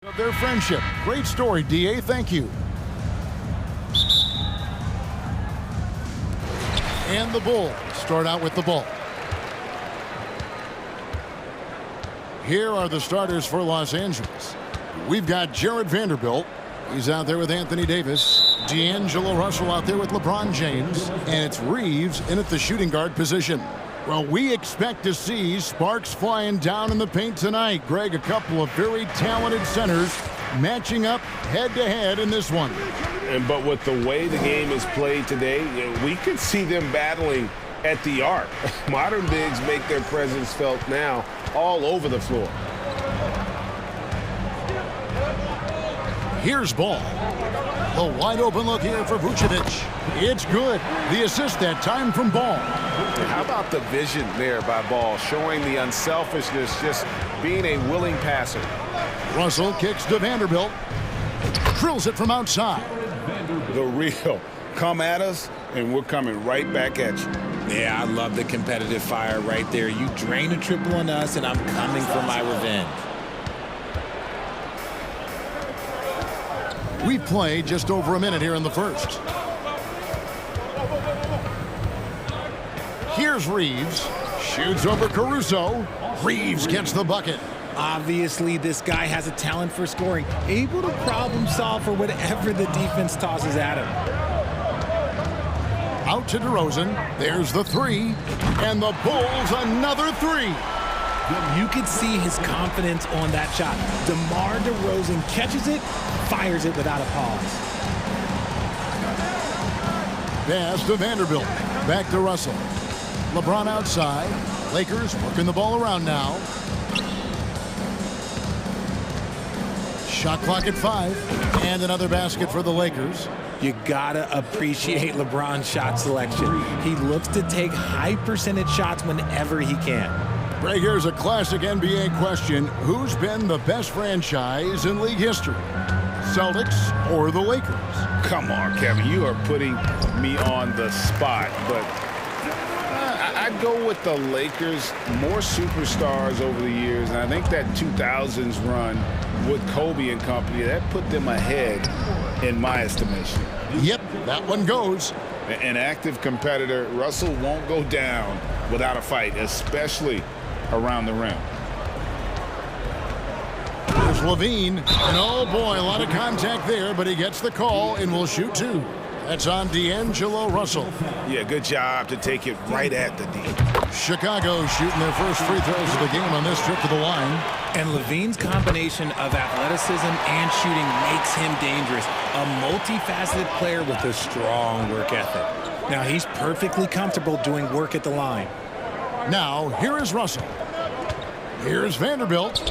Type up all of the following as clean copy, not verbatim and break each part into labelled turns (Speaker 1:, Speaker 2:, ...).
Speaker 1: Of their friendship. Great story, DA. Thank you. And the Bulls start out with the ball. Here are the starters for Los Angeles. We've got Jared Vanderbilt. He's out there with Anthony Davis. D'Angelo Russell out there with LeBron James. And it's Reeves in at the shooting guard position. Well, we expect to see sparks flying down in the paint tonight. Greg, a couple of very talented centers matching up head-to-head in this one.
Speaker 2: But with the way the game is played today, we could see them battling at the arc. Modern bigs make their presence felt now all over the floor.
Speaker 1: Here's Ball. The wide open look here for Vucevic. It's good. The assist that time from Ball.
Speaker 2: How about the vision there by Ball, showing the unselfishness, just being a willing passer.
Speaker 1: Russell kicks to Vanderbilt. Drills it from outside.
Speaker 2: The real. Come at us, and we're coming right back at you.
Speaker 3: Yeah, I love the competitive fire right there. You drain a triple on us, and I'm coming for my revenge.
Speaker 1: We played just over a minute here in the first. Here's Reeves. Shoots over Caruso. Reeves gets the bucket.
Speaker 3: Obviously, this guy has a talent for scoring, able to problem solve for whatever the defense tosses at him.
Speaker 1: Out to DeRozan. There's the three. And the Bulls another three.
Speaker 3: You could see his confidence on that shot. DeMar DeRozan catches it, fires it without a pause.
Speaker 1: Pass to Vanderbilt. Back to Russell. LeBron outside. Lakers working the ball around now. Shot clock at 5. And another basket for the Lakers.
Speaker 3: You gotta appreciate LeBron's shot selection. He looks to take high percentage shots whenever he can.
Speaker 1: Greg, here's a classic NBA question. Who's been the best franchise in league history? Celtics or the Lakers?
Speaker 2: Come on, Kevin. You are putting me on the spot, but I'd go with the Lakers. More superstars over the years, and I think that 2000s run with Kobe and company, that put them ahead in my estimation.
Speaker 1: Yep, that one goes.
Speaker 2: An active competitor, Russell won't go down without a fight, especially around the rim.
Speaker 1: There's Levine, and oh boy, a lot of contact there, but he gets the call and will shoot two. That's on D'Angelo Russell.
Speaker 2: Yeah, good job to take it right at the D.
Speaker 1: Chicago shooting their first free throws of the game on this trip to the line.
Speaker 3: And Levine's combination of athleticism and shooting makes him dangerous. A multifaceted player with a strong work ethic. Now, he's perfectly comfortable doing work at the line.
Speaker 1: Now, here is Russell. Here's Vanderbilt.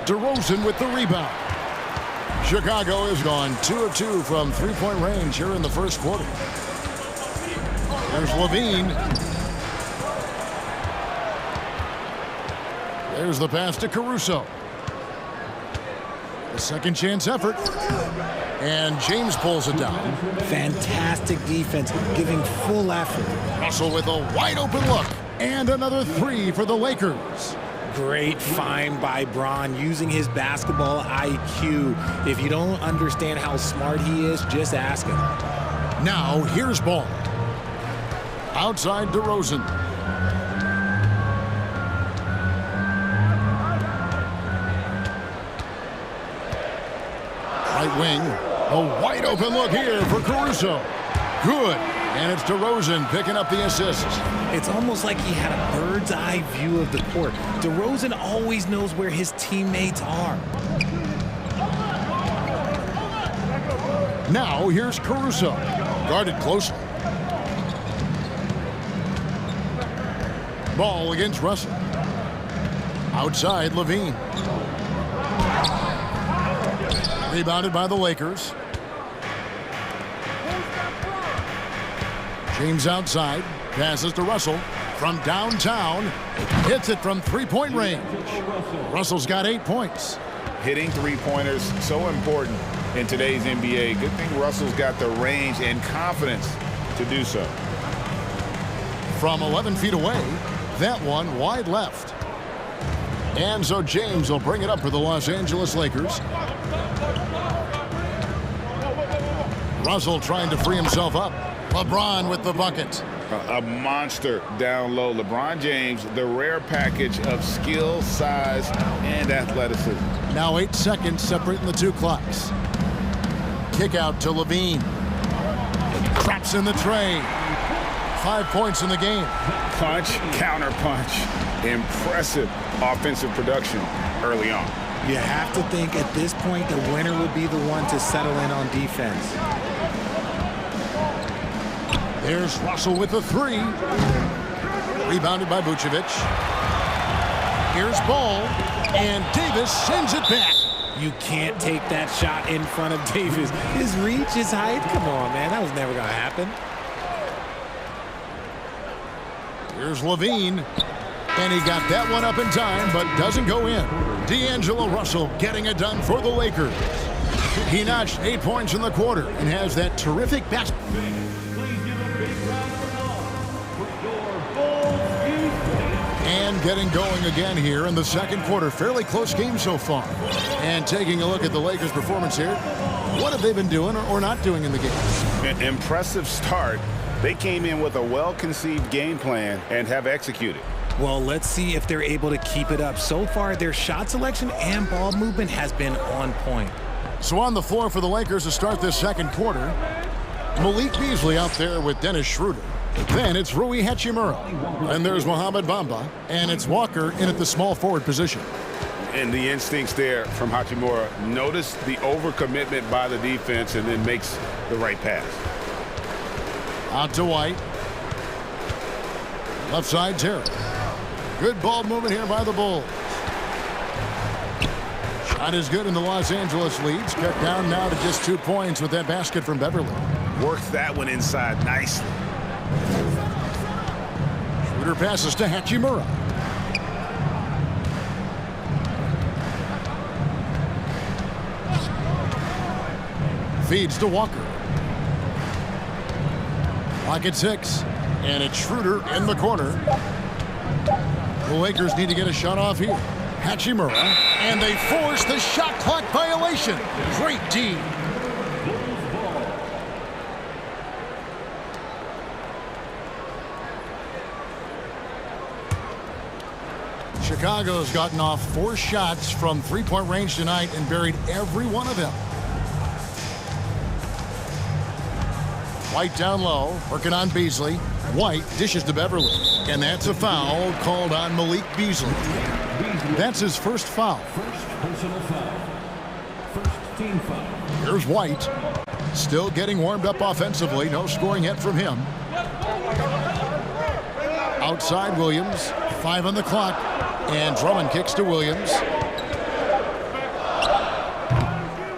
Speaker 1: DeRozan with the rebound. Chicago has gone 2 of 2 from three-point range here in the first quarter. There's Levine. There's the pass to Caruso. A second chance effort. And James pulls it down.
Speaker 3: Fantastic defense, giving full effort.
Speaker 1: Russell with a wide open look. And another three for the Lakers.
Speaker 3: Great find by Bron, using his basketball IQ. If you don't understand how smart he is, just ask him.
Speaker 1: Now, here's Ball. Outside DeRozan. Right wing. A wide open look here for Caruso. Good. And it's DeRozan picking up the assist.
Speaker 3: It's almost like he had a bird's eye view of the court. DeRozan always knows where his teammates are.
Speaker 1: Now here's Caruso. Guarded closely. Ball against Russell. Outside Levine. Rebounded by the Lakers. James outside, passes to Russell from downtown, hits it from three-point range. Russell's got 8 points.
Speaker 2: Hitting three-pointers, so important in today's NBA. Good thing Russell's got the range and confidence to do so.
Speaker 1: From 11 feet away, that one wide left. And so James will bring it up for the Los Angeles Lakers. Russell trying to free himself up. LeBron with the bucket.
Speaker 2: A monster down low. LeBron James, the rare package of skill, size, and athleticism.
Speaker 1: Now 8 seconds separating the two clocks. Kick out to Levine. Traps in the tray. 5 points in the game.
Speaker 2: Punch, counter punch. Impressive offensive production early on.
Speaker 3: You have to think at this point the winner would be the one to settle in on defense.
Speaker 1: There's Russell with the three. Rebounded by Vucevic. Here's Ball. And Davis sends it back.
Speaker 3: You can't take that shot in front of Davis. His reach, his height. Come on, man. That was never going to happen.
Speaker 1: Here's Levine. And he got that one up in time, but doesn't go in. D'Angelo Russell getting it done for the Lakers. He notched 8 points in the quarter and has that terrific basket. And getting going again here in the second quarter. Fairly close game so far. And taking a look at the Lakers' performance here. What have they been doing or not doing in the game?
Speaker 2: An impressive start. They came in with a well-conceived game plan and have executed.
Speaker 3: Well, let's see if they're able to keep it up. So far, their shot selection and ball movement has been on point.
Speaker 1: So on the floor for the Lakers to start this second quarter, Malik Beasley out there with Dennis Schroeder. Then it's Rui Hachimura. And there's Mohamed Bamba. And it's Walker in at the small forward position.
Speaker 2: And the instincts there from Hachimura. Notice the overcommitment by the defense and then makes the right pass.
Speaker 1: Out to White. Left side, Terry. Good ball movement here by the Bulls. Shot is good, and the Los Angeles leads. Cut down now to just 2 points with that basket from Beverly.
Speaker 2: Works that one inside nicely.
Speaker 1: Schroeder passes to Hachimura. Feeds to Walker. Clock at 6. And it's Schroeder in the corner. The Lakers need to get a shot off here. Hachimura. And they force the shot clock violation. Great D. Chicago's gotten off 4 shots from three-point range tonight and buried every one of them. White down low, working on Beasley. White dishes to Beverly. And that's a foul called on Malik Beasley. That's his first foul.
Speaker 4: First personal foul. First team foul.
Speaker 1: Here's White. Still getting warmed up offensively. No scoring yet from him. Outside Williams. 5 on the clock. And Drummond kicks to Williams.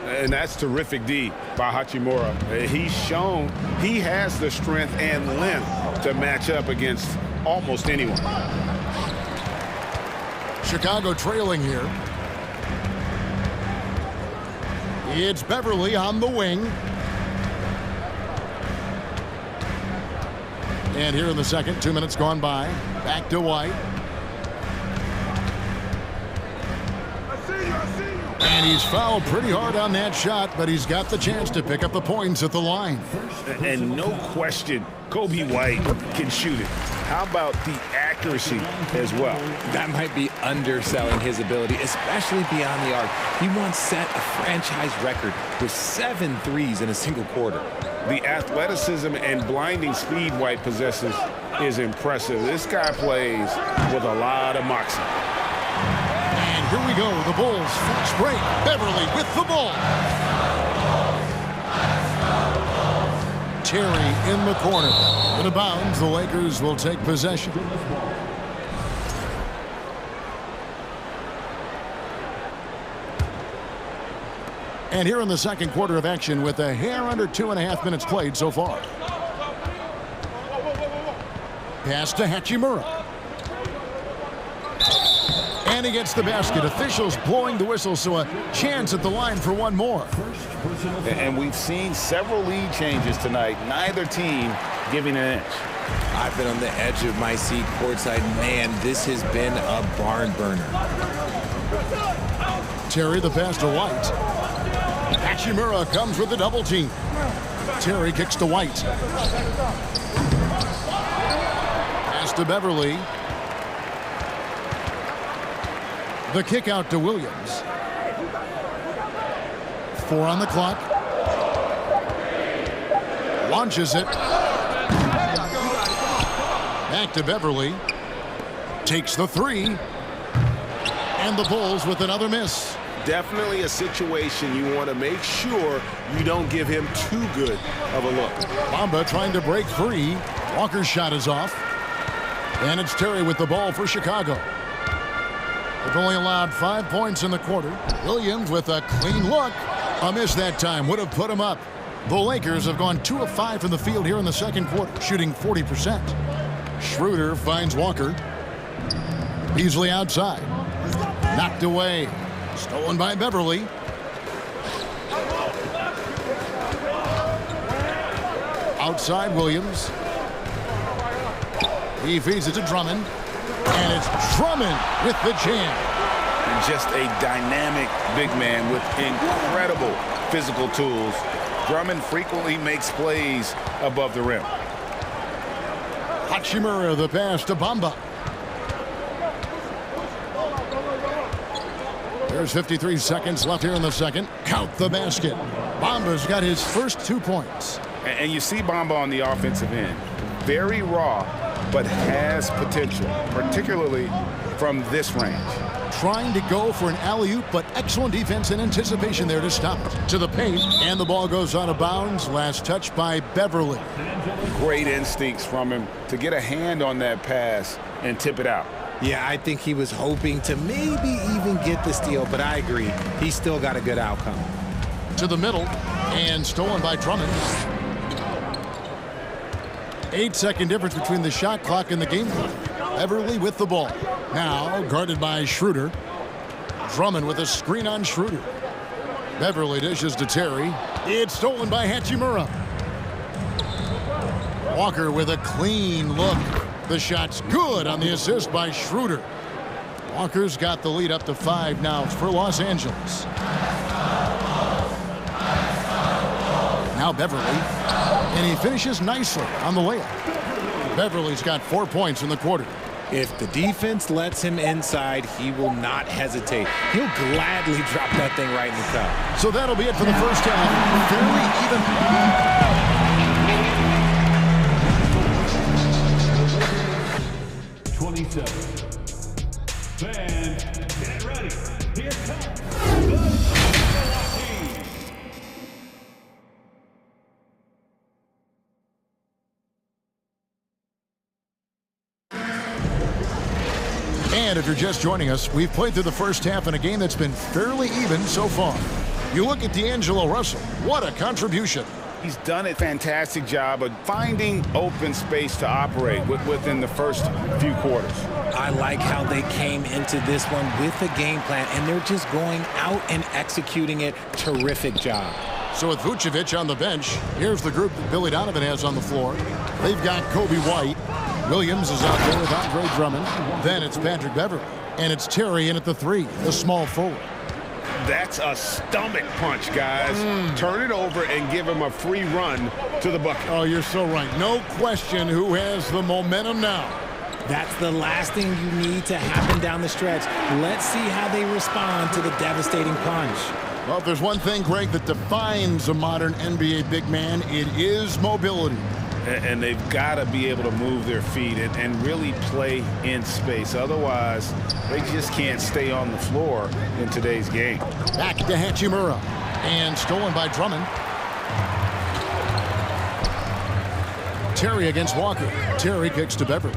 Speaker 2: And that's terrific D by Hachimura. He's shown he has the strength and length to match up against almost anyone.
Speaker 1: Chicago trailing here. It's Beverly on the wing. And here in the second, 2 minutes gone by. Back to White. And he's fouled pretty hard on that shot, but he's got the chance to pick up the points at the line.
Speaker 2: And no question, Kobe White can shoot it. How about the accuracy as well?
Speaker 3: That might be underselling his ability, especially beyond the arc. He once set a franchise record with 7 threes in a single quarter.
Speaker 2: The athleticism and blinding speed White possesses is impressive. This guy plays with a lot of moxie.
Speaker 1: And here we go, the Bulls fast break. Beverly with the ball. Terry in the corner. In a bounds, the Lakers will take possession. And here in the second quarter of action with a hair under 2.5 minutes played so far. Pass to Hachimura. And he gets the basket. Officials blowing the whistle, so a chance at the line for one more.
Speaker 2: And we've seen several lead changes tonight, neither team giving an inch.
Speaker 3: I've been on the edge of my seat courtside. Man, this has been a barn burner.
Speaker 1: Terry the pass to White. Hachimura comes with the double team. Terry kicks to White. Pass to Beverly. The kick out to Williams. 4 on the clock. Launches it. Back to Beverly. Takes the 3. And the Bulls with another miss.
Speaker 5: Definitely a situation you want to make sure you don't give him too good of a look.
Speaker 1: Bamba trying to break free. Walker's shot is off. And it's Terry with the ball for Chicago. They've only allowed 5 points in the quarter. Williams with a clean look. A miss that time would have put him up. The Lakers have gone 2 of 5 from the field here in the second quarter, shooting 40%. Schroeder finds Walker. Beasley outside. Knocked away. Stolen by Beverly. Outside Williams. He feeds it to Drummond. And it's Drummond with the jam.
Speaker 2: And just a dynamic big man with incredible physical tools. Drummond frequently makes plays above the rim.
Speaker 1: Hachimura the pass to Bamba. There's 53 seconds left here in the second. Count the basket. Bamba's got his first 2 points.
Speaker 2: And you see Bamba on the offensive end. Very raw, but has potential, particularly from this range.
Speaker 1: Trying to go for an alley-oop, but excellent defense and anticipation there to stop it. To the paint, and the ball goes out of bounds. Last touch by Beverly.
Speaker 2: Great instincts from him to get a hand on that pass and tip it out.
Speaker 3: Yeah, I think he was hoping to maybe even get the steal, but I agree. He still got a good outcome.
Speaker 1: To the middle, and stolen by Drummond. 8-second difference between the shot clock and the game clock. Beverly with the ball. Now guarded by Schroeder. Drummond with a screen on Schroeder. Beverly dishes to Terry. It's stolen by Hachimura. Walker with a clean look. The shot's good on the assist by Schroeder. Walker's got the lead up to 5 now for Los Angeles. Now Beverly. And he finishes nicely on the layup. Beverly's got 4 points in the quarter.
Speaker 3: If the defense lets him inside, he will not hesitate. He'll gladly drop that thing right in the cup.
Speaker 1: So that'll be it for the first half. Fairly even.
Speaker 4: 27. Fans, get ready. Here comes the
Speaker 1: And if you're just joining us, we've played through the first half in a game that's been fairly even so far. You look at D'Angelo Russell. What a contribution.
Speaker 2: He's done a fantastic job of finding open space to operate within the first few quarters.
Speaker 3: I like how they came into this one with a game plan, and they're just going out and executing it. Terrific job.
Speaker 1: So with Vucevic on the bench, here's the group that Billy Donovan has on the floor. They've got Kobe White. Williams is out there with Andre Drummond. Then it's Patrick Beverly. And it's Terry in at the 3, the small forward.
Speaker 5: That's a stomach punch, guys. Turn it over and give him a free run to the bucket.
Speaker 1: Oh, you're so right. No question who has the momentum now.
Speaker 3: That's the last thing you need to happen down the stretch. Let's see how they respond to the devastating punch.
Speaker 1: Well, if there's one thing, Greg, that defines a modern NBA big man, it is mobility.
Speaker 2: And they've got to be able to move their feet and really play in space. Otherwise, they just can't stay on the floor in today's game.
Speaker 1: Back to Hachimura. And stolen by Drummond. Terry against Walker. Terry kicks to Beverly.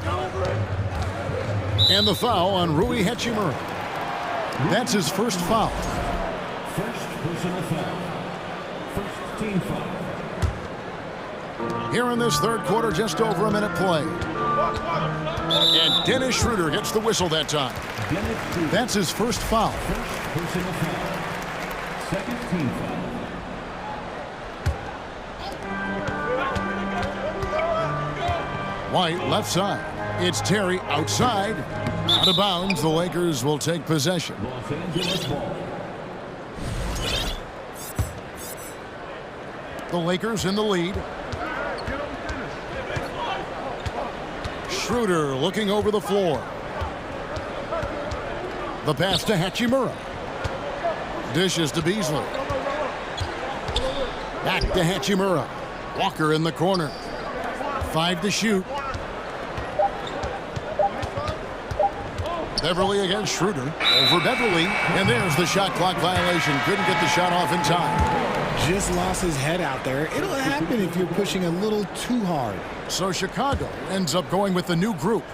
Speaker 1: And the foul on Rui Hachimura. That's his first foul.
Speaker 4: first personal foul. First team foul.
Speaker 1: Here in this third quarter, just over a minute play. And Dennis Schroeder gets the whistle that time. That's his first foul.
Speaker 4: First personal foul. Second team foul.
Speaker 1: White left side. It's Terry outside. Out of bounds, the Lakers will take possession.
Speaker 4: Los Angeles ball.
Speaker 1: The Lakers in the lead. Schroeder looking over the floor. The pass to Hachimura. Dishes to Beasley. Back to Hachimura. Walker in the corner. 5 to shoot. Beverly against Schroeder. Over Beverly. And there's the shot clock violation. Couldn't get the shot off in time.
Speaker 3: Just lost his head out there. It'll happen if you're pushing a little too hard.
Speaker 1: So Chicago ends up going with the new group.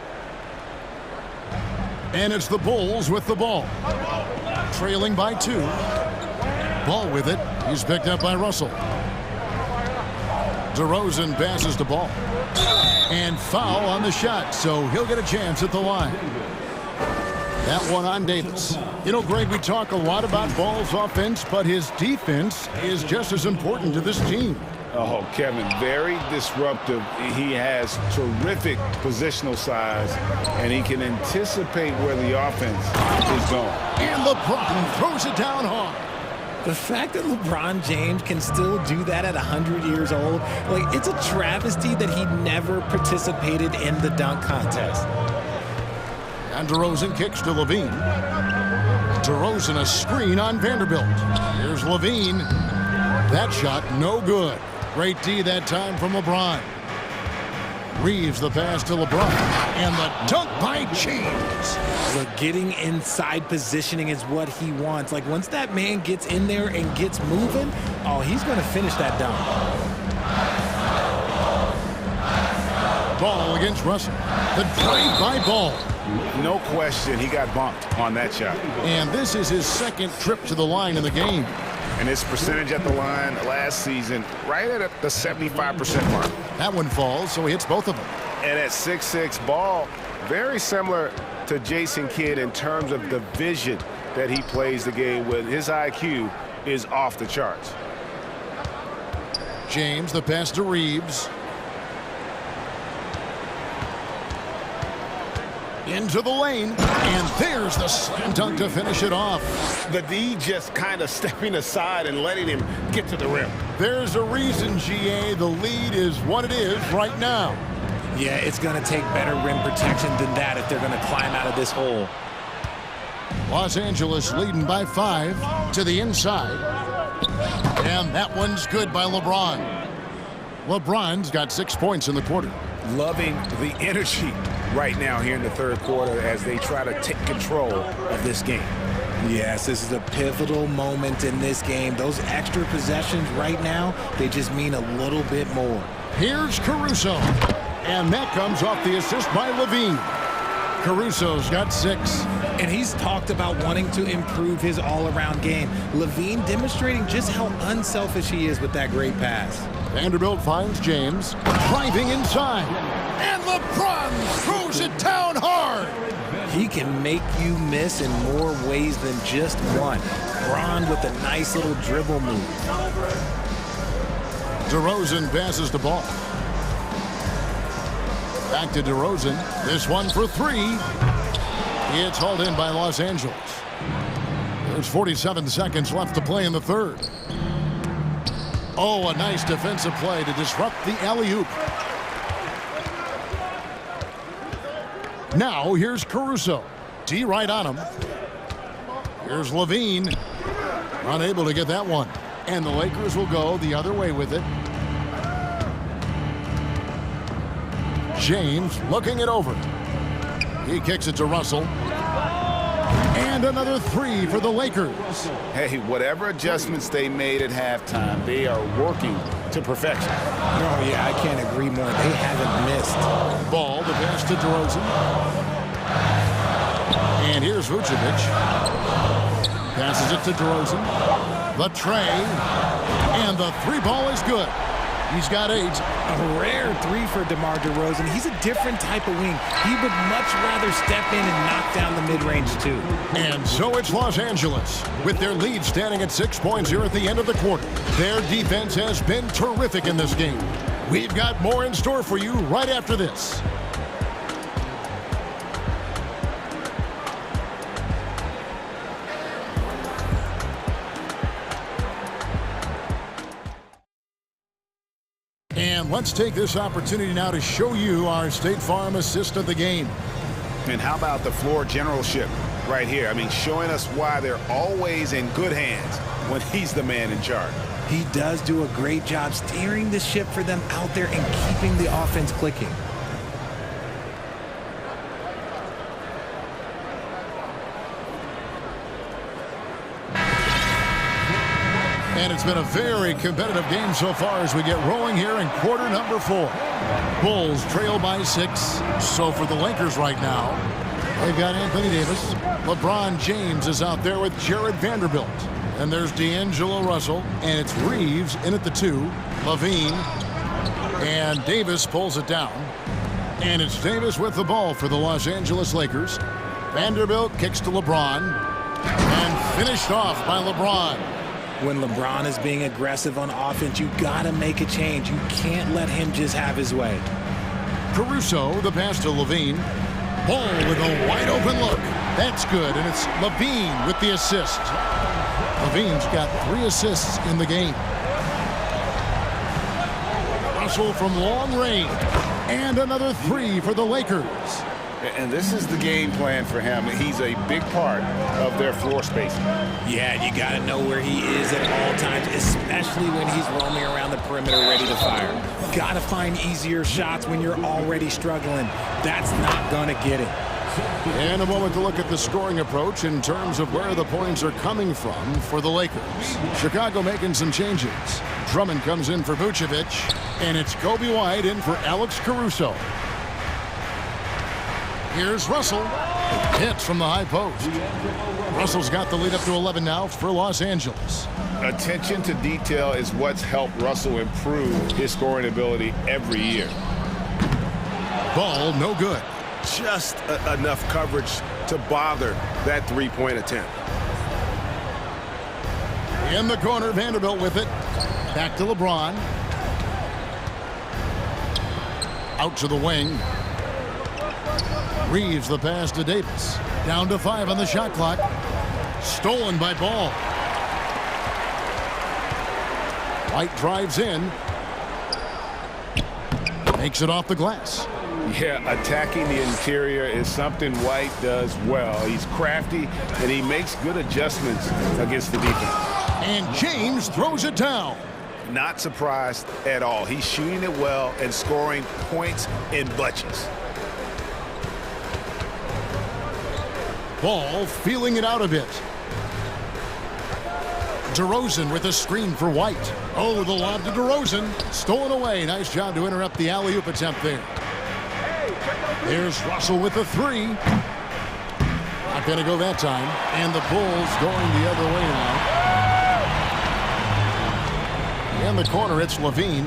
Speaker 1: And it's the Bulls with the ball. Trailing by 2. Ball with it. He's picked up by Russell. DeRozan passes the ball. And foul on the shot, so he'll get a chance at the line. That one on Davis. You know, Greg, we talk a lot about Ball's offense, but his defense is just as important to this team.
Speaker 2: Oh, Kevin, very disruptive. He has terrific positional size, and he can anticipate where the offense is going.
Speaker 1: And LeBron throws it down hard.
Speaker 3: The fact that LeBron James can still do that at 100 years old, like, it's a travesty that he never participated in the dunk contest.
Speaker 1: And DeRozan kicks to Levine. DeRozan a screen on Vanderbilt. Here's Levine. That shot no good. Great D that time from LeBron. Reeves the pass to LeBron. And the dunk by James.
Speaker 3: Look, getting inside positioning is what he wants. Like, once that man gets in there and gets moving, oh, he's going to finish that dunk.
Speaker 1: Ball against Russell. The drive by Ball.
Speaker 2: No question, he got bumped on that shot.
Speaker 1: And this is his second trip to the line in the game.
Speaker 2: And his percentage at the line last season, right at the 75% mark.
Speaker 1: That one falls, so he hits both of them.
Speaker 2: And at 6'6", Ball, very similar to Jason Kidd in terms of the vision that he plays the game with. His IQ is off the charts.
Speaker 1: James, the pass to Reeves. Into the lane, and there's the slam dunk to finish it off.
Speaker 5: The D just kind of stepping aside and letting him get to the rim.
Speaker 1: There's a reason, GA, the lead is what it is right now.
Speaker 3: Yeah, it's going to take better rim protection than that if they're going to climb out of this hole.
Speaker 1: Los Angeles leading by 5 to the inside. And that one's good by LeBron. LeBron's got 6 points in the quarter.
Speaker 2: Loving the energy right now here in the third quarter as they try to take control of this game.
Speaker 3: Yes, this is a pivotal moment in this game. Those extra possessions right now, they just mean a little bit more.
Speaker 1: Here's Caruso. And that comes off the assist by Levine. Caruso's got 6.
Speaker 3: And he's talked about wanting to improve his all-around game. Levine demonstrating just how unselfish he is with that great pass.
Speaker 1: Vanderbilt finds James, driving inside. And LeBron throws it down hard.
Speaker 3: He can make you miss in more ways than just one. Bron with a nice little dribble move.
Speaker 1: DeRozan passes the ball. Back to DeRozan. This one for 3. It's hauled in by Los Angeles. There's 47 seconds left to play in the third. Oh, a nice defensive play to disrupt the alley-oop. Now, here's Caruso. D right on him. Here's Levine. Unable to get that one. And the Lakers will go the other way with it. James looking it over. He kicks it to Russell. And another 3 for the Lakers.
Speaker 2: Hey, whatever adjustments they made at halftime, they are working to perfection.
Speaker 3: Oh, yeah, I can't agree more. They haven't missed.
Speaker 1: Ball, the pass to DeRozan. And here's Vucevic. Passes it to DeRozan. The tray. And the 3 ball is good. He's got 8.
Speaker 3: A rare 3 for DeMar DeRozan. He's a different type of wing. He would much rather step in and knock down the mid-range, too.
Speaker 1: And so it's Los Angeles, with their lead standing at 6 points here at the end of the quarter. Their defense has been terrific in this game. We've got more in store for you right after this. And let's take this opportunity now to show you our State Farm assist of the game.
Speaker 2: And how about the floor generalship right here? I mean, showing us why they're always in good hands when he's the man in charge.
Speaker 3: He does do a great job steering the ship for them out there and keeping the offense clicking.
Speaker 1: And it's been a very competitive game so far as we get rolling here in quarter number 4. Bulls trail by 6. So for the Lakers right now, they've got Anthony Davis. LeBron James is out there with Jared Vanderbilt. And there's D'Angelo Russell. And it's Reeves in at the 2. Levine. And Davis pulls it down. And it's Davis with the ball for the Los Angeles Lakers. Vanderbilt kicks to LeBron. And finished off by LeBron.
Speaker 3: When LeBron is being aggressive on offense, you gotta make a change. You can't let him just have his way.
Speaker 1: Caruso, the pass to Levine. Ball with a wide open look. That's good, and it's Levine with the assist. Levine's got 3 assists in the game. Russell from long range. And another 3 for the Lakers.
Speaker 2: And this is the game plan for him. He's a big part of their floor spacing.
Speaker 3: Yeah, you got to know where he is at all times, especially when he's roaming around the perimeter ready to fire. Got to find easier shots when you're already struggling. That's not going to get it.
Speaker 1: And a moment to look at the scoring approach in terms of where the points are coming from for the Lakers. Chicago making some changes. Drummond comes in for Vucevic, and it's Kobe White in for Alex Caruso. Here's Russell. Hits from the high post. Russell's got the lead up to 11 now for Los Angeles.
Speaker 2: Attention to detail is what's helped Russell improve his scoring ability every year.
Speaker 1: Ball no good.
Speaker 5: Just enough coverage to bother that three-point attempt.
Speaker 1: In the corner, Vanderbilt with it. Back to LeBron. Out to the wing. Reeves the pass to Davis. Down to 5 on the shot clock. Stolen by Ball. White drives in. Makes it off the glass.
Speaker 2: Yeah, attacking the interior is something White does well. He's crafty, and he makes good adjustments against the defense.
Speaker 1: And James throws it down.
Speaker 2: Not surprised at all. He's shooting it well and scoring points in bunches.
Speaker 1: Ball feeling it out a bit. DeRozan with a screen for White. Oh, the lob to DeRozan. Stolen away. Nice job to interrupt the alley-oop attempt there. There's Russell with the 3. Not going to go that time. And the Bulls going the other way now. In the corner, it's Levine.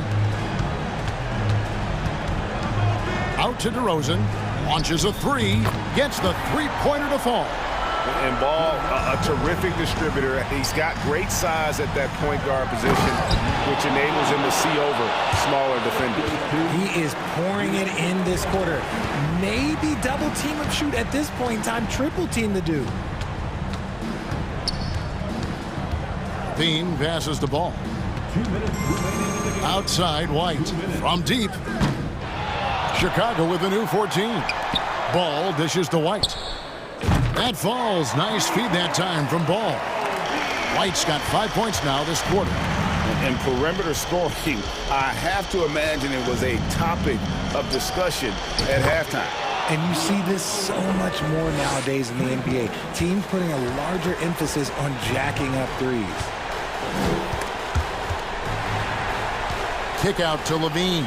Speaker 1: Out to DeRozan. Launches a 3. Gets the three-pointer to fall.
Speaker 2: And Ball, a terrific distributor. He's got great size at that point guard position, which enables him to see over smaller defenders.
Speaker 3: He is pouring it in this quarter. Maybe double team him shoot at this point in time, triple team the dude.
Speaker 1: Dean passes the ball. Outside, White from deep. Chicago with a new 14. Ball dishes to White. That falls. Nice feed that time from Ball. White's got 5 points now this quarter.
Speaker 2: And perimeter scoring, I have to imagine it was a topic of discussion at halftime.
Speaker 3: And you see this so much more nowadays in the NBA. Teams putting a larger emphasis on jacking up threes.
Speaker 1: Kick out to Levine.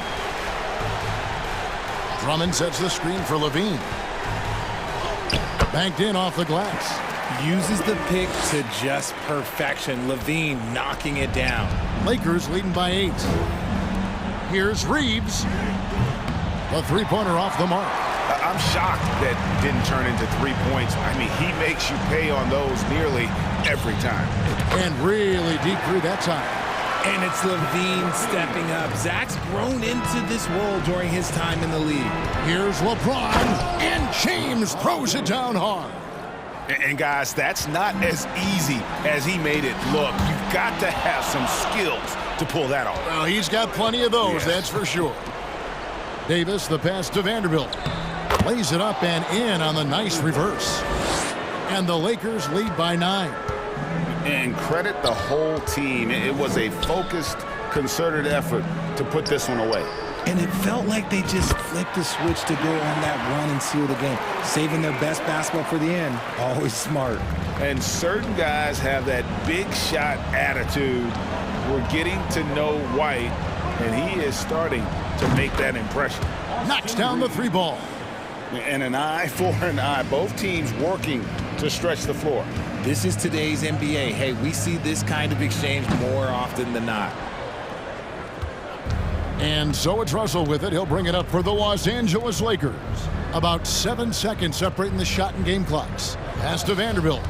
Speaker 1: Drummond sets the screen for Levine. Banked in off the glass.
Speaker 3: Uses the pick to just perfection. Levine knocking it down.
Speaker 1: Lakers leading by 8. Here's Reeves. The three-pointer off the mark.
Speaker 2: I'm shocked that didn't turn into 3 points. I mean, he makes you pay on those nearly every time.
Speaker 1: And really deep through that time.
Speaker 3: And it's Levine stepping up. Zach's grown into this role during his time in the league.
Speaker 1: Here's LeBron, and James throws it down hard.
Speaker 2: And guys, that's not as easy as he made it look. You've got to have some skills to pull that off.
Speaker 1: Well, he's got plenty of those, that's for sure. Davis, the pass to Vanderbilt. Lays it up and in on the nice reverse. And the Lakers lead by 9.
Speaker 2: And credit the whole team. It was a focused, concerted effort to put this one away.
Speaker 3: And it felt like they just flipped the switch to go on that run and seal the game, saving their best basketball for the end. Always smart.
Speaker 2: And certain guys have that big shot attitude. We're getting to know White, and he is starting to make that impression.
Speaker 1: Knocks down the 3 ball.
Speaker 2: And an eye for an eye. Both teams working to stretch the floor.
Speaker 3: This is today's NBA. Hey, we see this kind of exchange more often than not.
Speaker 1: And so it's Russell with it. He'll bring it up for the Los Angeles Lakers. About 7 seconds separating the shot and game clocks. Pass to Vanderbilt.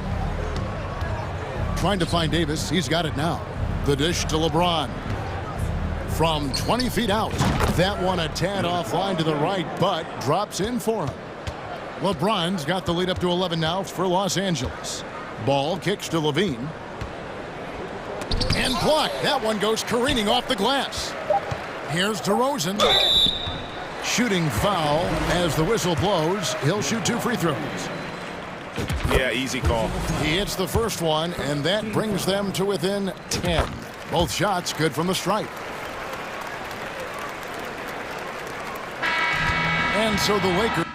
Speaker 1: Trying to find Davis. He's got it now. The dish to LeBron. From 20 feet out. That one a tad offline to the right, but drops in for him. LeBron's got the lead up to 11 now for Los Angeles. Ball kicks to Levine. And blocked. That one goes careening off the glass. Here's DeRozan. Shooting foul as the whistle blows. He'll shoot 2 free throws.
Speaker 2: Yeah, easy call.
Speaker 1: He hits the first one, and that brings them to within 10. Both shots good from the stripe. And so the Lakers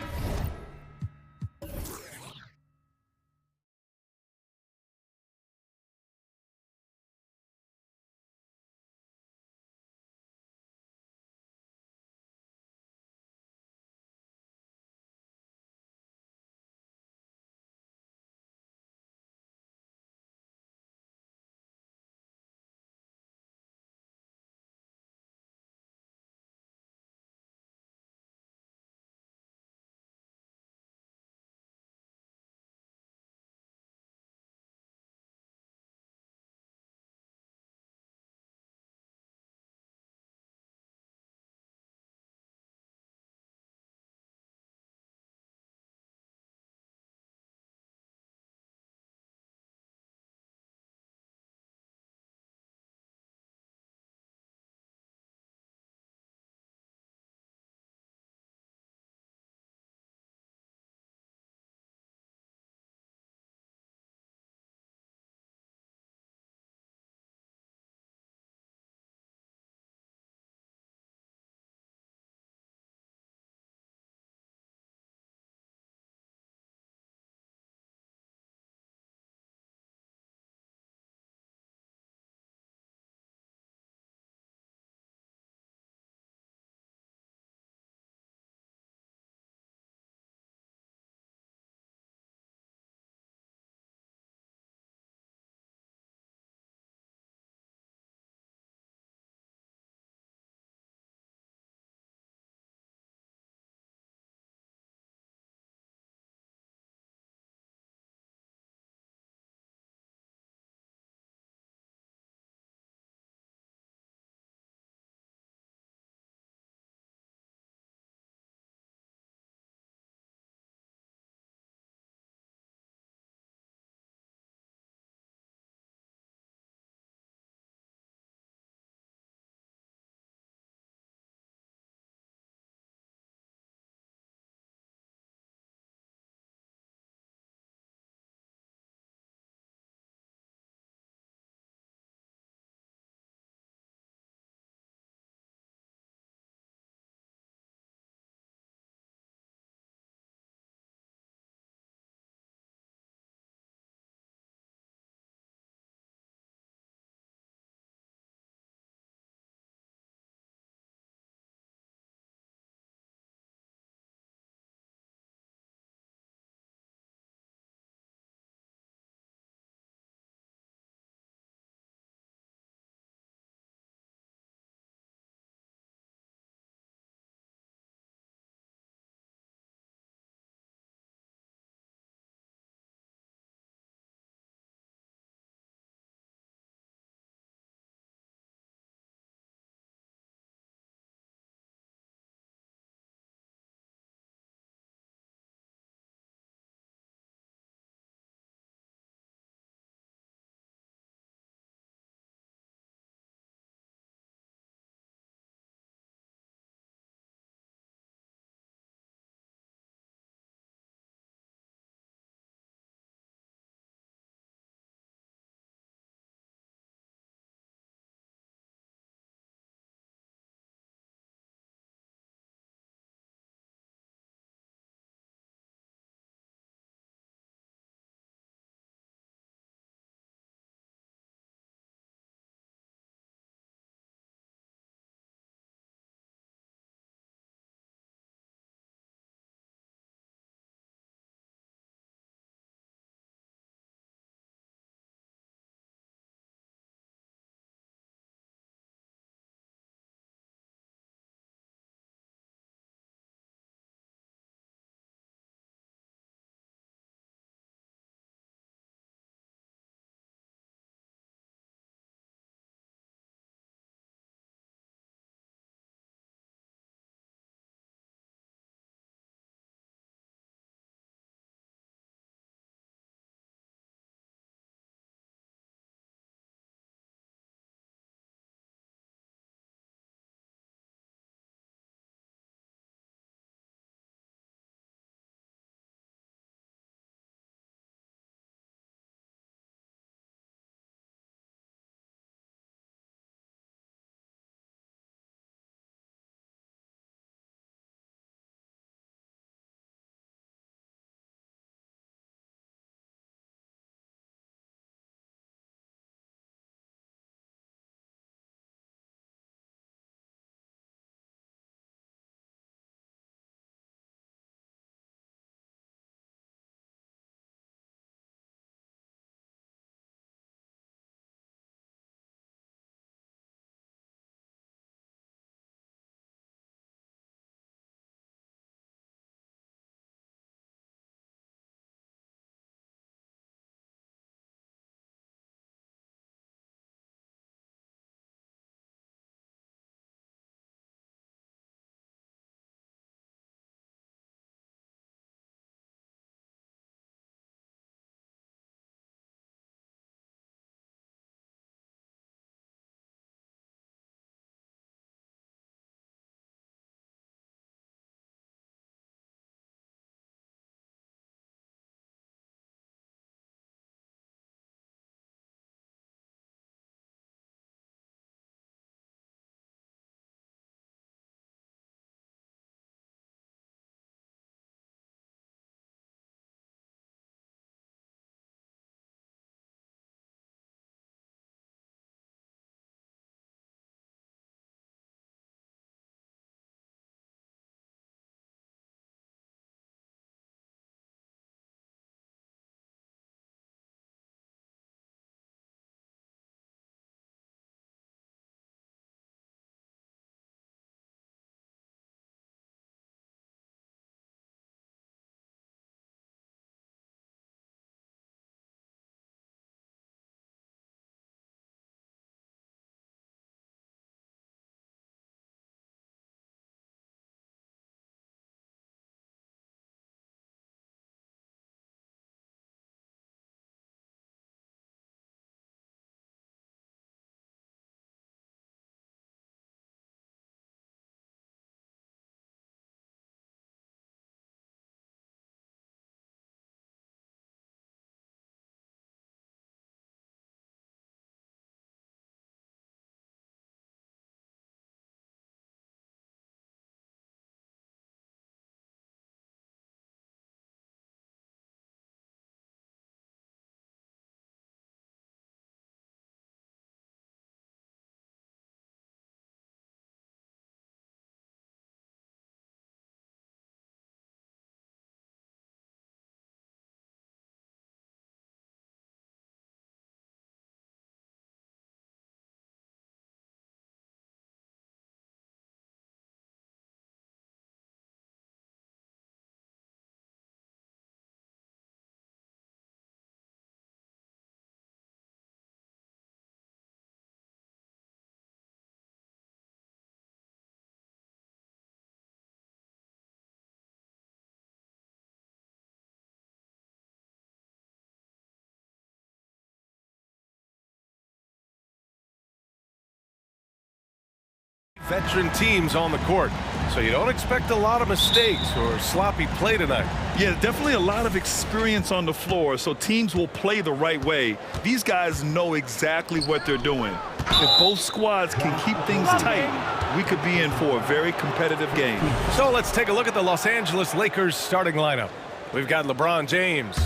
Speaker 6: veteran teams on the court, so you don't expect a lot of mistakes or sloppy play tonight.
Speaker 7: Yeah, definitely a lot of experience on the floor, so teams will play the right way. These guys know exactly what they're doing. If both squads can keep things tight, we could be in for a very competitive game.
Speaker 6: So let's take a look at the Los Angeles Lakers starting lineup. We've got LeBron James.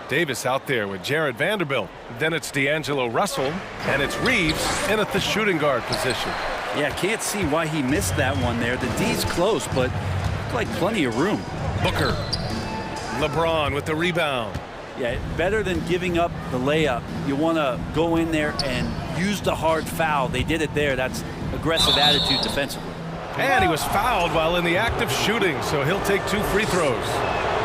Speaker 6: Davis out there with Jared Vanderbilt. Then it's D'Angelo Russell, and it's Reeves in at the shooting guard position.
Speaker 8: Yeah, can't see why he missed that one there. The D's close, but looked like plenty of room.
Speaker 6: Booker. LeBron with the rebound.
Speaker 8: Yeah, better than giving up the layup. You want to go in there and use the hard foul. They did it there. That's aggressive attitude defensively.
Speaker 6: And he was fouled while in the act of shooting, so he'll take 2 free throws.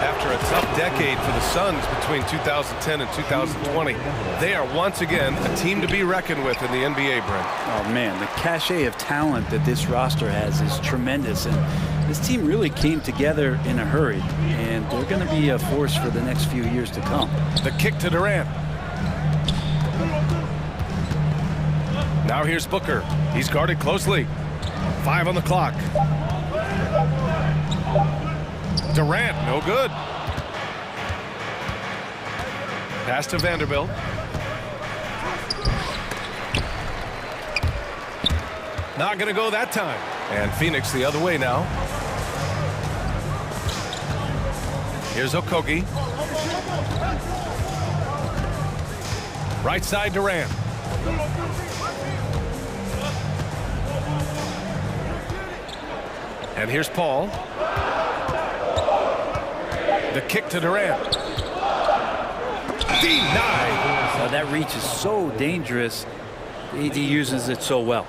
Speaker 6: After a tough decade for the Suns between 2010 and 2020, they are once again a team to be reckoned with in the NBA, Brent.
Speaker 8: Oh, man, the cachet of talent that this roster has is tremendous, and this team really came together in a hurry, and they're going to be a force for the next few years to come.
Speaker 6: The kick to Durant. Now here's Booker. He's guarded closely. 5 on the clock. Durant, no good. Pass to Vanderbilt. Not going to go that time. And Phoenix the other way now. Here's Okogie. Right side Durant. And here's Paul. The kick to Durant. Denied.
Speaker 8: Now that reach is so dangerous. AD uses it so well.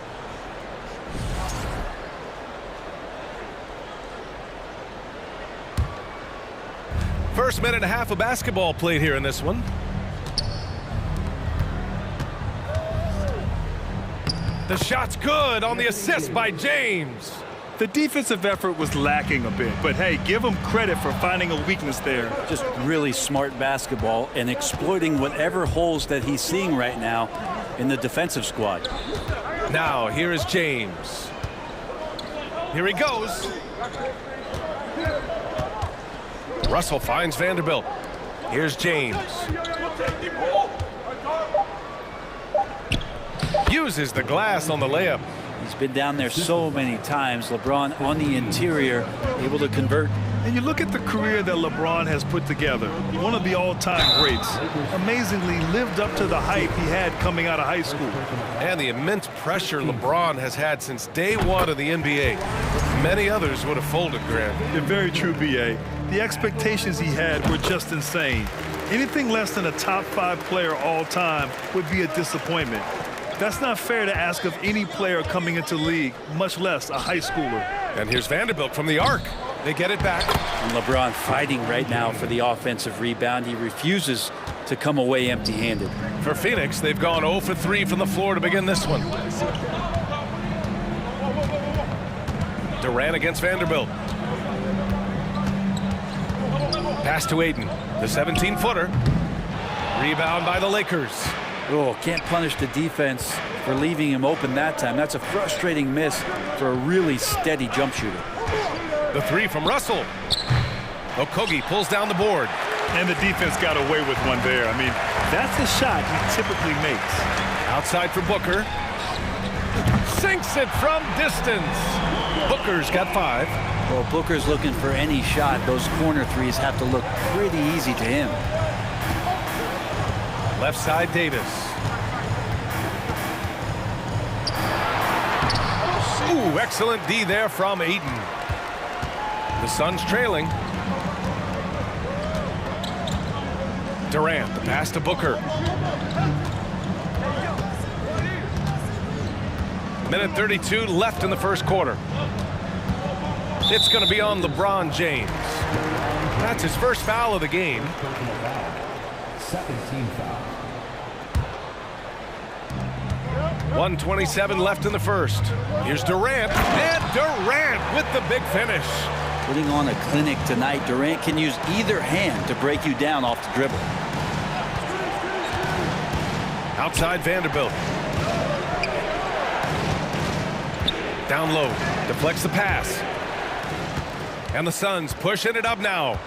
Speaker 6: First minute and a half of basketball played here in this one. The shot's good on the assist by James.
Speaker 7: The defensive effort was lacking a bit, but hey, give them credit for finding a weakness there.
Speaker 8: Just really smart basketball and exploiting whatever holes that he's seeing right now in the defensive squad.
Speaker 6: Now here is James. Here he goes. Russell finds Vanderbilt. Here's James. Uses the glass on the layup.
Speaker 8: He's been down there so many times. LeBron on the interior, able to convert.
Speaker 7: And you look at the career that LeBron has put together, one of the all-time greats. Amazingly lived up to the hype he had coming out of high school.
Speaker 6: And the immense pressure LeBron has had since day one of the NBA. Many others would have folded, Grant.
Speaker 7: You're very true, B.A. The expectations he had were just insane. Anything less than a top 5 player all time would be a disappointment. That's not fair to ask of any player coming into the league, much less a high schooler.
Speaker 6: And here's Vanderbilt from the arc. They get it back.
Speaker 8: And LeBron fighting right now for the offensive rebound. He refuses to come away empty-handed.
Speaker 6: For Phoenix, they've gone 0 for 3 from the floor to begin this one. Durant against Vanderbilt. Pass to Ayton, the 17-footer. Rebound by the Lakers.
Speaker 8: Oh, can't punish the defense for leaving him open that time. That's a frustrating miss for a really steady jump shooter.
Speaker 6: The 3 from Russell. Okogie pulls down the board.
Speaker 7: And the defense got away with one there. I mean, that's the shot he typically makes.
Speaker 6: Outside for Booker. Sinks it from distance. Booker's got 5.
Speaker 8: Well, Booker's looking for any shot. Those corner threes have to look pretty easy to him.
Speaker 6: Left side, Davis. Ooh, excellent D there from Ayton. The Suns trailing. Durant, the pass to Booker. Minute 32 left in the first quarter. It's going to be on LeBron James. That's his first foul of the game.
Speaker 4: Second team foul.
Speaker 6: 1:27 left in the first. Here's Durant, and Durant with the big finish.
Speaker 8: Putting on a clinic tonight. Durant can use either hand to break you down off the dribble. Outside
Speaker 6: Vanderbilt. Down low, deflects the pass. And the Suns pushing it up now.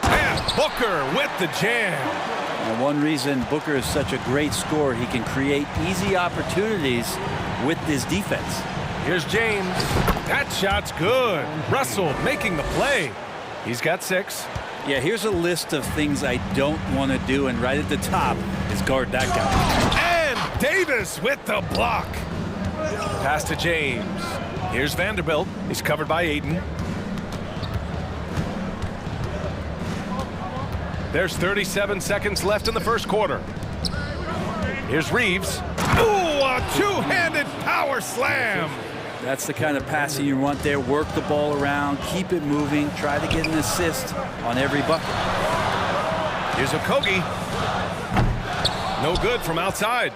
Speaker 6: And Booker with the jam.
Speaker 8: And one reason Booker is such a great scorer, he can create easy opportunities with his defense.
Speaker 6: Here's James. That shot's good. Russell making the play. He's got 6.
Speaker 8: Yeah, here's a list of things I don't want to do, and right at the top is guard that guy.
Speaker 6: And Davis with the block. Pass to James. Here's Vanderbilt. He's covered by Ayton. There's 37 seconds left in the first quarter. Here's Reeves. Ooh, a two-handed power slam.
Speaker 8: That's the kind of passing you want there. Work the ball around, keep it moving, try to get an assist on every bucket.
Speaker 6: Here's Okogie. No good from outside.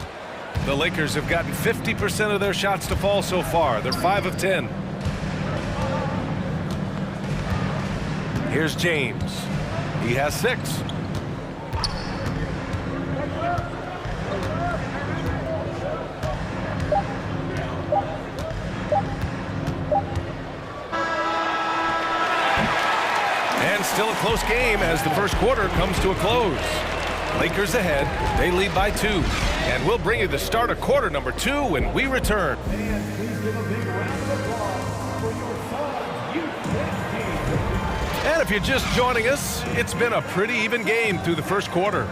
Speaker 6: The Lakers have gotten 50% of their shots to fall so far. They're 5 of 10. Here's James. He has 6. And still a close game as the first quarter comes to a close. Lakers ahead. They lead by 2. And we'll bring you the start of quarter number 2 when we return. And if you're just joining us, it's been a pretty even game through the first quarter.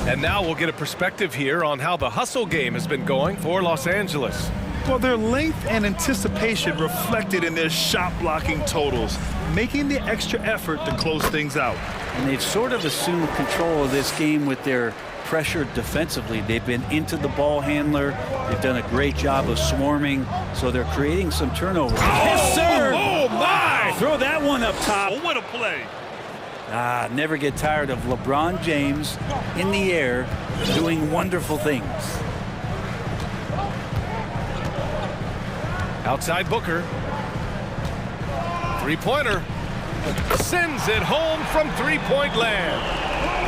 Speaker 6: And now we'll get a perspective here on how the hustle game has been going for Los Angeles.
Speaker 7: Well, their length and anticipation reflected in their shot blocking totals, making the extra effort to close things out.
Speaker 8: And they've sort of assumed control of this game with their pressure defensively. They've been into the ball handler. They've done a great job of swarming, so they're creating some turnovers.
Speaker 7: Yes, sir!
Speaker 6: Oh, my!
Speaker 8: Throw that one up top.
Speaker 7: Oh, what a play.
Speaker 8: Never get tired of LeBron James in the air doing wonderful things.
Speaker 6: Outside Booker. Three-pointer. Sends it home from three-point land.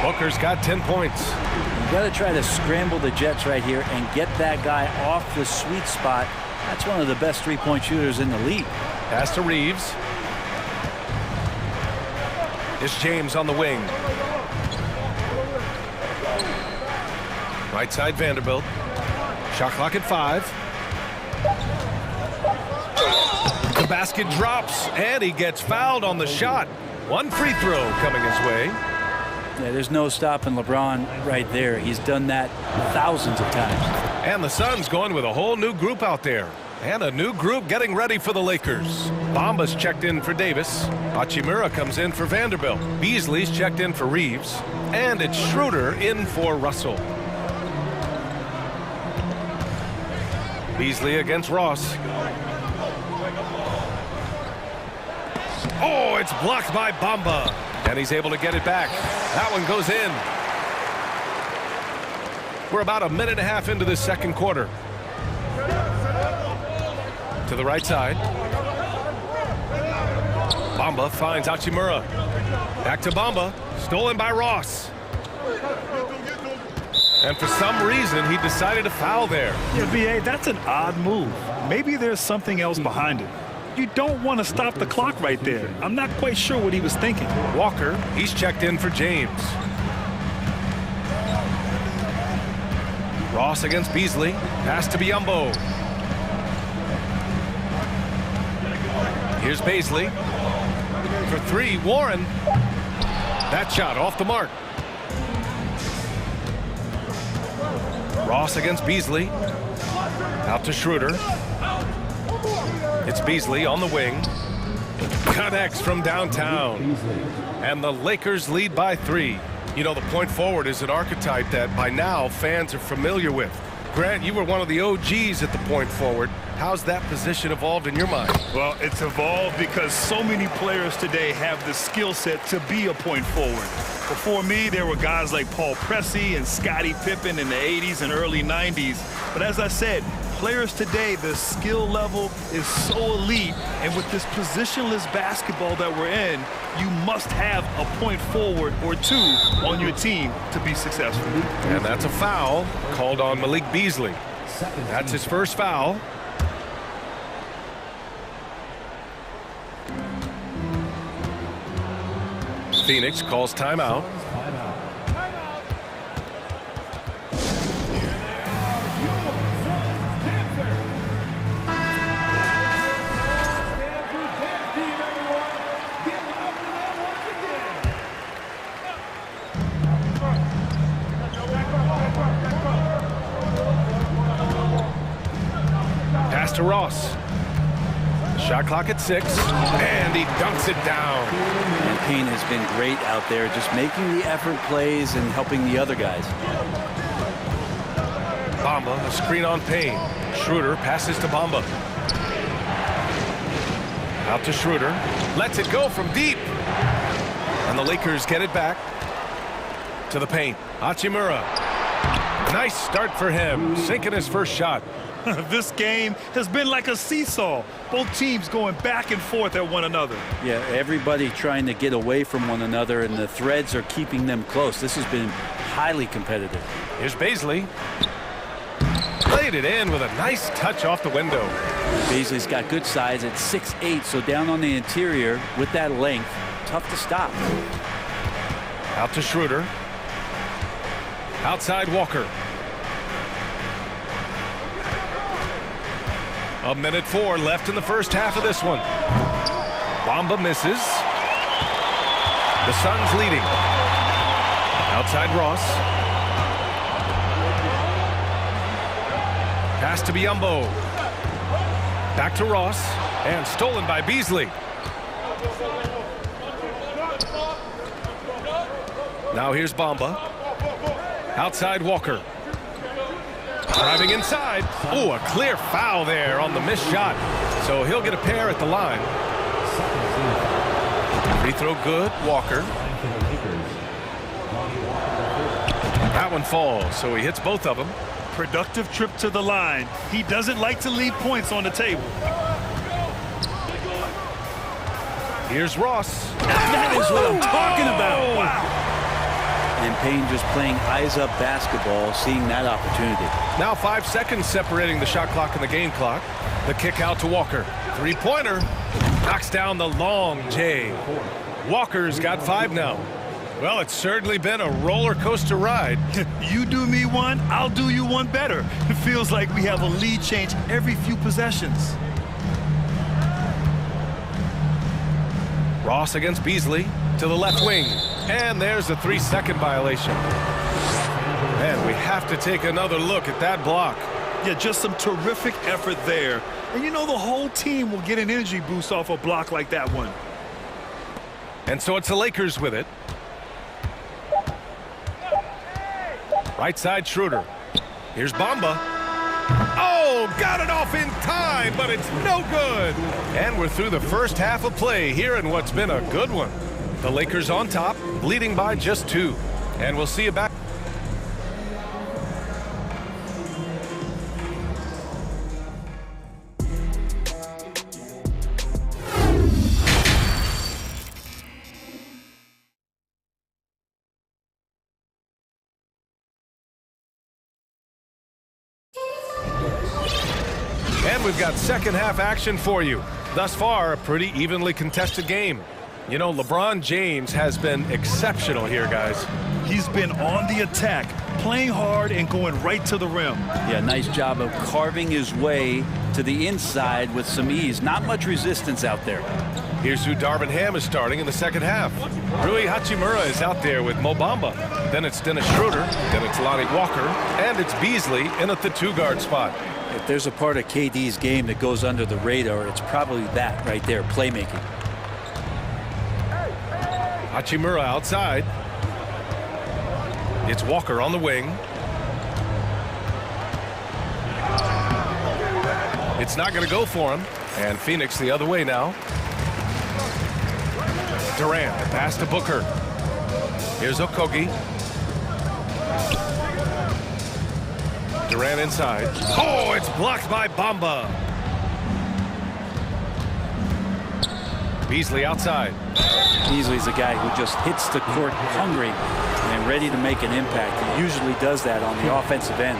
Speaker 6: Booker's got 10 points.
Speaker 8: You got to try to scramble the Jets right here and get that guy off the sweet spot. That's one of the best three-point shooters in the league.
Speaker 6: Pass to Reeves. It's James on the wing. Right side Vanderbilt. Shot clock at 5. The basket drops, and he gets fouled on the shot. One free throw coming his way.
Speaker 8: Yeah, there's no stopping LeBron right there. He's done that thousands of times.
Speaker 6: And the Suns going with a whole new group out there. And a new group getting ready for the Lakers. Bamba's checked in for Davis. Hachimura comes in for Vanderbilt. Beasley's checked in for Reeves. And it's Schroeder in for Russell. Beasley against Ross. Oh, it's blocked by Bamba. And he's able to get it back. That one goes in. We're about a minute and a half into this second quarter. To the right side. Bamba finds Hachimura. Back to Bamba. Stolen by Ross. And for some reason, he decided to foul there.
Speaker 7: Yeah, B.A., that's an odd move. Maybe there's something else behind it. You don't want to stop the clock right there. I'm not quite sure what he was thinking.
Speaker 6: Walker, he's checked in for James. Ross against Beasley. Pass to Biyombo. Here's Beasley. For 3, Warren. That shot off the mark. Ross against Beasley. Out to Schroeder. It's Beasley on the wing. Connects from downtown. And the Lakers lead by 3. You know, the point forward is an archetype that by now fans are familiar with. Grant, you were one of the OGs at the point forward. How's that position evolved in your mind?
Speaker 7: Well, it's evolved because so many players today have the skill set to be a point forward. Before me, there were guys like Paul Pressey and Scottie Pippen in the 80s and early 90s. But as I said, players today, the skill level is so elite. And with this positionless basketball that we're in, you must have a point forward or 2 on your team to be successful.
Speaker 6: And that's a foul called on Malik Beasley. That's his first foul. Phoenix calls timeout. Pass to Ross. Shot clock at 6, and he dunks it down.
Speaker 8: And Payne has been great out there, just making the effort plays and helping the other guys.
Speaker 6: Bamba, a screen on Payne. Schroeder passes to Bamba. Out to Schroeder. Lets it go from deep. And the Lakers get it back to the paint. Hachimura. Nice start for him, sinking his first shot.
Speaker 7: This game has been like a seesaw. Both teams going back and forth at one another.
Speaker 8: Yeah, everybody trying to get away from one another, and the threads are keeping them close. This has been highly competitive.
Speaker 6: Here's Baisley. Played it in with a nice touch off the window.
Speaker 8: Baisley's got good size at 6'8", so down on the interior with that length, tough to stop.
Speaker 6: Out to Schroeder. Outside Walker. 1:04 left in the first half of this one. Bamba misses. The Suns leading. Outside Ross. Pass to Biyombo. Back to Ross. And stolen by Beasley. Now here's Bamba. Outside Walker. Driving inside. Oh, a clear foul there on the missed shot. So he'll get a pair at the line. Free throw good. Walker. That one falls, so he hits both of them.
Speaker 7: Productive trip to the line. He doesn't like to leave points on the table.
Speaker 6: Here's Ross.
Speaker 8: That is what I'm talking about. Wow. And Payne just playing eyes-up basketball, seeing that opportunity.
Speaker 6: Now 5 seconds separating the shot clock and the game clock. The kick out to Walker. Three-pointer. Knocks down the long J. Walker's got 5 now. Well, it's certainly been a roller coaster ride.
Speaker 7: You do me one, I'll do you one better. It feels like we have a lead change every few possessions.
Speaker 6: Ross against Beasley to the left wing. And there's a 3-second violation. Man, we have to take another look at that block.
Speaker 7: Yeah, just some terrific effort there. And you know the whole team will get an energy boost off a block like that one.
Speaker 6: And so it's the Lakers with it. Right side Schroeder. Here's Bamba. Oh, got it off in time, but it's no good. And we're through the first half of play here in what's been a good one. The Lakers on top, leading by just 2. And we'll see you back. And we've got second half action for you. Thus far, a pretty evenly contested game. You know, LeBron James has been exceptional here, guys.
Speaker 7: He's been on the attack, playing hard and going right to the rim.
Speaker 8: Yeah, nice job of carving his way to the inside with some ease. Not much resistance out there.
Speaker 6: Here's who Darvin Ham is starting in the second half. Rui Hachimura is out there with Mo Bamba. Then it's Dennis Schroeder. Then it's Lonnie Walker. And it's Beasley in at the 2-guard spot.
Speaker 8: If there's a part of KD's game that goes under the radar, it's probably that right there, playmaking.
Speaker 6: Hachimura outside. It's Walker on the wing. It's not going to go for him. And Phoenix the other way now. Durant, pass to Booker. Here's Okogie. Durant inside. Oh, it's blocked by Bamba. Beasley outside.
Speaker 8: Beasley's a guy who just hits the court hungry and ready to make an impact. He usually does that on the offensive end.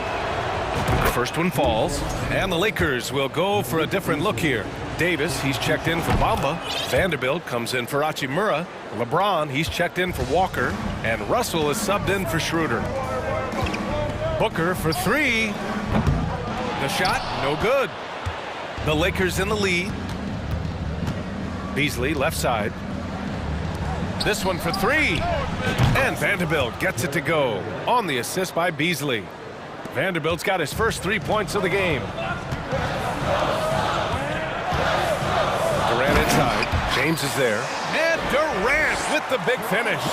Speaker 6: The first one falls, and the Lakers will go for a different look here. Davis, he's checked in for Bamba. Vanderbilt comes in for Hachimura. LeBron, he's checked in for Walker. And Russell is subbed in for Schroeder. Booker for three. The shot, no good. The Lakers in the lead. Beasley, left side. This one for three. And Vanderbilt gets it to go on the assist by Beasley. Vanderbilt's got his first 3 points of the game. Durant inside. James is there. And Durant with the big finish.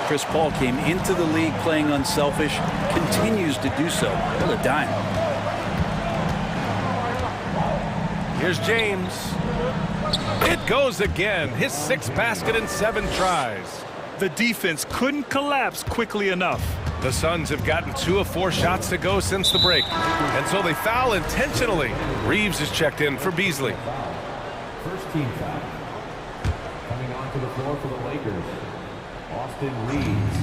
Speaker 8: Chris Paul came into the league playing unselfish, continues to do so. What a dime.
Speaker 6: Here's James. It goes again. His 6th basket in 7 tries.
Speaker 7: The defense couldn't collapse quickly enough.
Speaker 6: The Suns have gotten 2 of 4 shots to go since the break. And so they foul intentionally. Reeves is checked in for Beasley.
Speaker 4: First team foul. Coming onto the floor for the Lakers, Austin Reeves.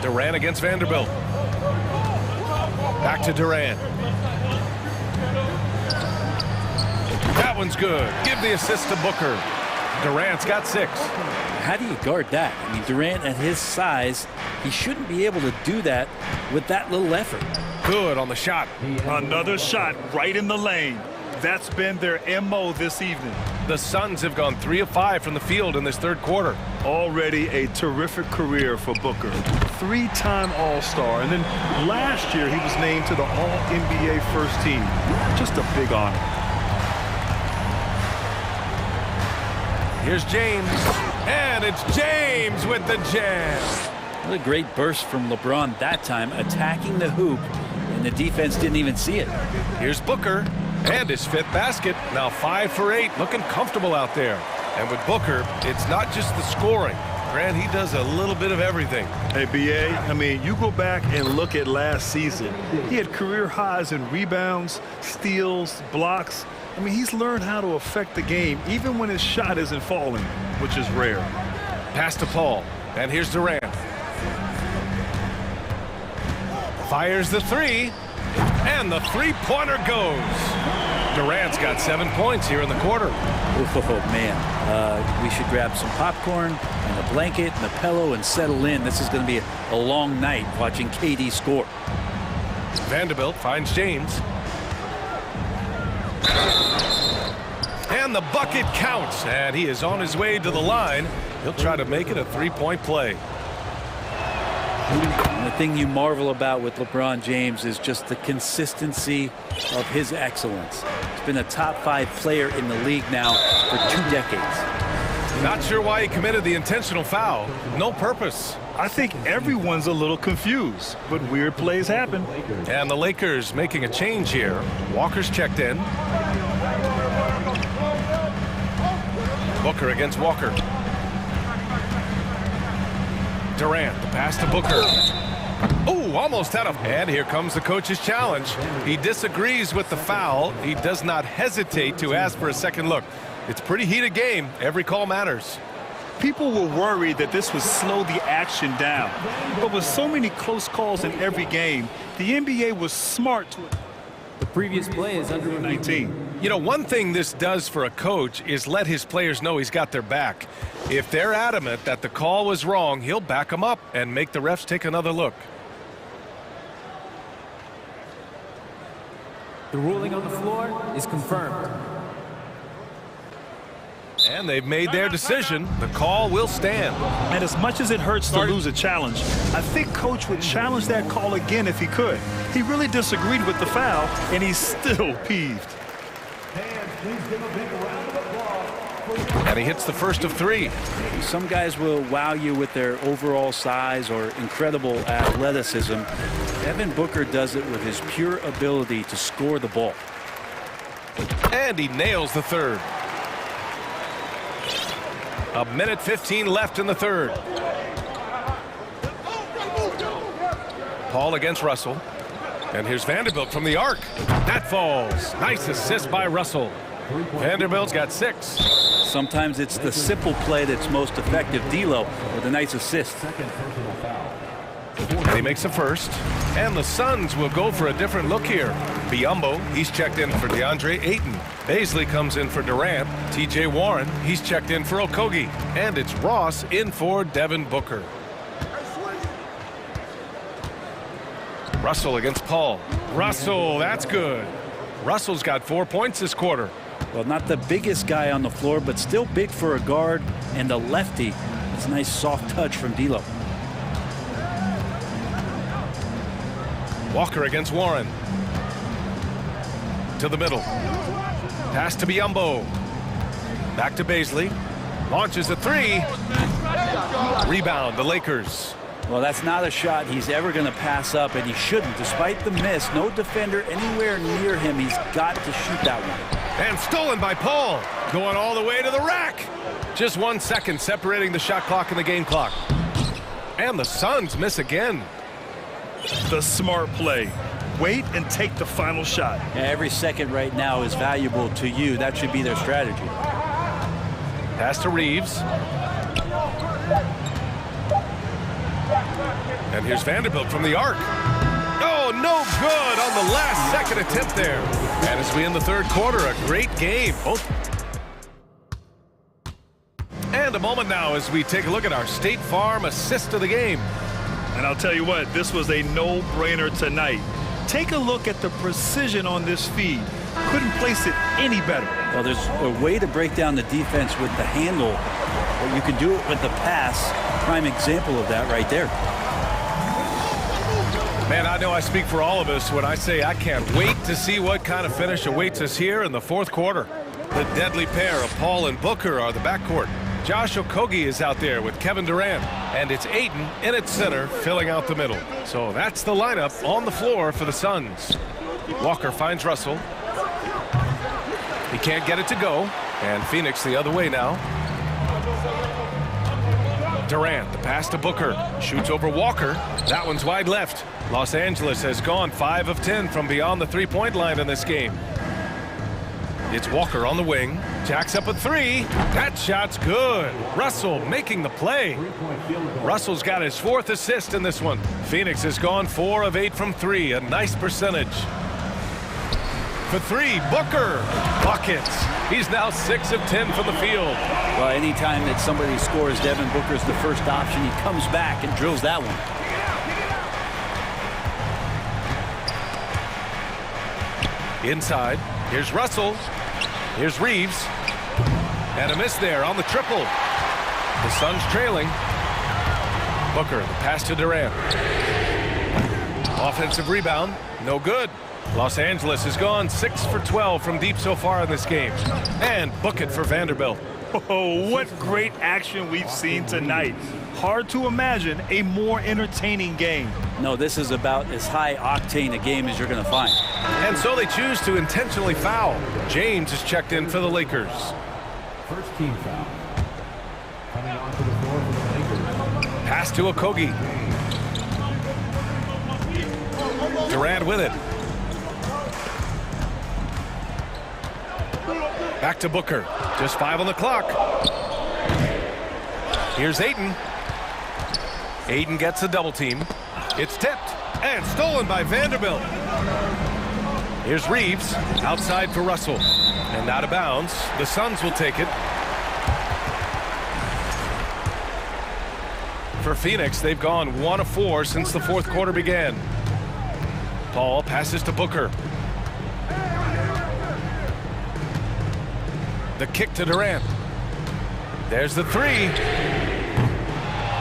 Speaker 6: Durant against Vanderbilt. Back to Durant. That one's good. Give the assist to Booker. Durant's got 6.
Speaker 8: How do you guard that? I mean, Durant at his size, he shouldn't be able to do that with that little effort.
Speaker 6: Good on the shot.
Speaker 7: Another shot right in the lane. That's been their MO this evening.
Speaker 6: The Suns have gone 3 of 5 from the field in this 3rd quarter.
Speaker 7: Already a terrific career for Booker. 3-time All-Star, and then last year he was named to the All-NBA first team. Just a big honor.
Speaker 6: Here's James, and it's James with the jam.
Speaker 8: What a great burst from LeBron that time, attacking the hoop, and the defense didn't even see it.
Speaker 6: Here's Booker, and his 5th basket. Now 5 for 8, looking comfortable out there. And with Booker, it's not just the scoring. Grant, he does a little bit of everything.
Speaker 7: Hey, B.A., I mean, you go back and look at last season. He had career highs in rebounds, steals, blocks. I mean, he's learned how to affect the game, even when his shot isn't falling, which is rare.
Speaker 6: Pass to Paul, and here's Durant. Fires the 3, and the 3-pointer goes. Durant's got 7 points here in the quarter.
Speaker 8: Oh, man. We should grab some popcorn and a blanket and a pillow and settle in. This is going to be a long night watching KD score.
Speaker 6: Vanderbilt finds James. And the bucket counts, and he is on his way to the line. He'll try to make it a 3-point play.
Speaker 8: And the thing you marvel about with LeBron James is just the consistency of his excellence. He's been a top 5 player in the league now for 2 decades.
Speaker 6: Not sure why he committed the intentional foul. No purpose.
Speaker 7: I think everyone's a little confused, but weird plays happen.
Speaker 6: And the Lakers making a change here. Walker's checked in. Booker against Walker. Durant, the pass to Booker. Oh, almost out of. And here comes the coach's challenge. He disagrees with the foul. He does not hesitate to ask for a second look. It's a pretty heated game. Every call matters.
Speaker 7: People were worried that this would slow the action down. But with so many close calls in every game, the NBA was smart to.
Speaker 4: The previous play is under
Speaker 7: 19.
Speaker 6: You know, one thing this does for a coach is let his players know he's got their back. If they're adamant that the call was wrong, he'll back them up and make the refs take another look.
Speaker 4: The ruling on the floor is confirmed.
Speaker 6: And they've made their decision. The call will stand.
Speaker 7: And as much as it hurts to lose a challenge, I think Coach would challenge that call again if he could. He really disagreed with the foul, and he's still peeved.
Speaker 6: And he hits the first of 3.
Speaker 8: Some guys will wow you with their overall size or incredible athleticism. Devin Booker does it with his pure ability to score the ball.
Speaker 6: And he nails the 3rd. 1:15 left in the 3rd. Paul against Russell. And here's Vanderbilt from the arc. That falls. Nice assist by Russell. Vanderbilt's got 6.
Speaker 8: Sometimes it's the simple play that's most effective. D'Lo with a nice assist.
Speaker 6: He makes a first. And the Suns will go for a different look here. Biyombo, he's checked in for DeAndre Ayton. Baisley comes in for Durant. TJ Warren, he's checked in for Okogie. And it's Ross in for Devin Booker. Russell against Paul. Russell, that's good. Russell's got 4 points this quarter.
Speaker 8: Well, not the biggest guy on the floor, but still big for a guard and a lefty. It's a nice soft touch from D'Lo.
Speaker 6: Walker against Warren. To the middle. Pass to Biyombo. Back to Baisley. Launches a three. Rebound, the Lakers.
Speaker 8: Well, that's not a shot he's ever going to pass up, and he shouldn't. Despite the miss, no defender anywhere near him. He's got to shoot that one.
Speaker 6: And stolen by Paul. Going all the way to the rack. Just 1 second separating the shot clock and the game clock. And the Suns miss again.
Speaker 7: The smart play. Wait and take the final shot.
Speaker 8: Yeah, every second right now is valuable to you. That should be their strategy.
Speaker 6: Pass to Reeves. And here's Vanderbilt from the arc. Oh, no good on the last second attempt there. And as we end the third quarter, a great game. And a moment now as we take a look at our State Farm assist of the game.
Speaker 7: And I'll tell you what, this was a no-brainer tonight. Take a look at the precision on this feed. Couldn't place it any better.
Speaker 8: Well, there's a way to break down the defense with the handle, but you can do it with the pass. Prime example of that right there.
Speaker 6: Man, I know I speak for all of us when I say I can't wait to see what kind of finish awaits us here in the fourth quarter. The deadly pair of Paul and Booker are the backcourt. Josh Okogie is out there with Kevin Durant, and it's Ayton in its center, filling out the middle. So that's the lineup on the floor for the Suns. Walker finds Russell. He can't get it to go, and Phoenix the other way now. Durant, the pass to Booker, shoots over Walker. That one's wide left. Los Angeles has gone 5 of 10 from beyond the three-point line in this game. It's Walker on the wing. Jacks up a three. That shot's good. Russell making the play. Russell's got his 4th assist in this one. Phoenix has gone 4 of 8 from 3. A nice percentage. For 3, Booker. Buckets. He's now 6 of 10 from the field.
Speaker 8: Well, anytime that somebody scores, Devin Booker's the first option. He comes back and drills that one.
Speaker 6: Inside. Here's Russell. Here's Reeves. And a miss there on the triple. The Suns trailing. Booker, the pass to Durant. Offensive rebound. No good. Los Angeles has gone 6 for 12 from deep so far in this game. And book it for Vanderbilt.
Speaker 7: Oh, what great action we've seen tonight. Hard to imagine a more entertaining game.
Speaker 8: No, this is about as high-octane a game as you're going to find.
Speaker 6: And so they choose to intentionally foul. James is checked in for the Lakers.
Speaker 4: First team foul. Coming onto the floor for the Lakers.
Speaker 6: Pass to Okogie. Durant with it. Back to Booker. Just 5 on the clock. Here's Ayton. Ayton gets a double team. It's tipped and stolen by Vanderbilt. Here's Reeves. Outside for Russell. And out of bounds. The Suns will take it. For Phoenix, they've gone 1 of 4 since the fourth quarter began. Paul passes to Booker. The kick to Durant. There's the three.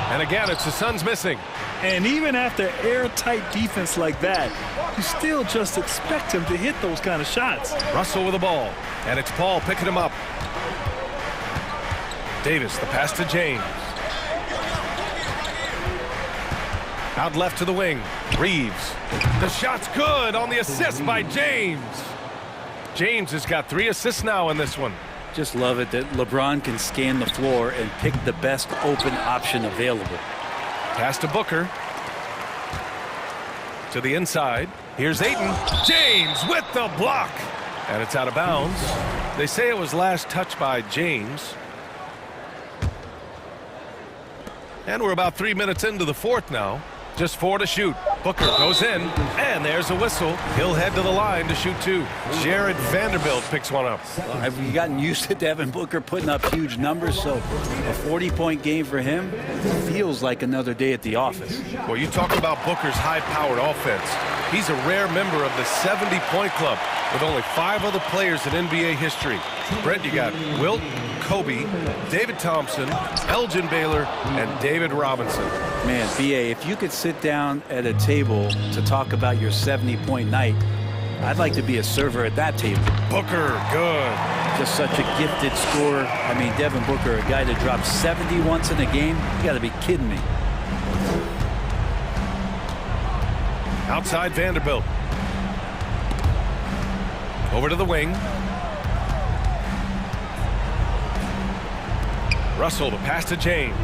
Speaker 6: And again, it's the Suns missing.
Speaker 7: And even after airtight defense like that, you still just expect him to hit those kind of shots.
Speaker 6: Russell with the ball. And it's Paul picking him up. Davis, the pass to James. Out left to the wing. Reeves. The shot's good on the assist by James. James has got 3 assists now in this one.
Speaker 8: Just love it that LeBron can scan the floor and pick the best open option available.
Speaker 6: Pass to Booker. To the inside. Here's Ayton. James with the block. And it's out of bounds. They say it was last touched by James. And we're about 3 minutes into the fourth now. Just 4 to shoot. Booker goes in, and there's a whistle. He'll head to the line to shoot 2. Jared Vanderbilt picks one up.
Speaker 8: Have you gotten used to Devin Booker putting up huge numbers? So a 40-point game for him feels like another day at the office.
Speaker 6: Well, you talk about Booker's high-powered offense. He's a rare member of the 70-point club with only 5 other players in NBA history. Brent, you got Wilt, Kobe, David Thompson, Elgin Baylor, and David Robinson.
Speaker 8: Man, B.A., if you could sit down at a table to talk about your 70-point night, I'd like to be a server at that table.
Speaker 6: Booker, good.
Speaker 8: Just such a gifted scorer. I mean, Devin Booker, a guy that drops 70 once in a game, you got to be kidding me.
Speaker 6: Outside Vanderbilt. Over to the wing. Russell, the pass to James.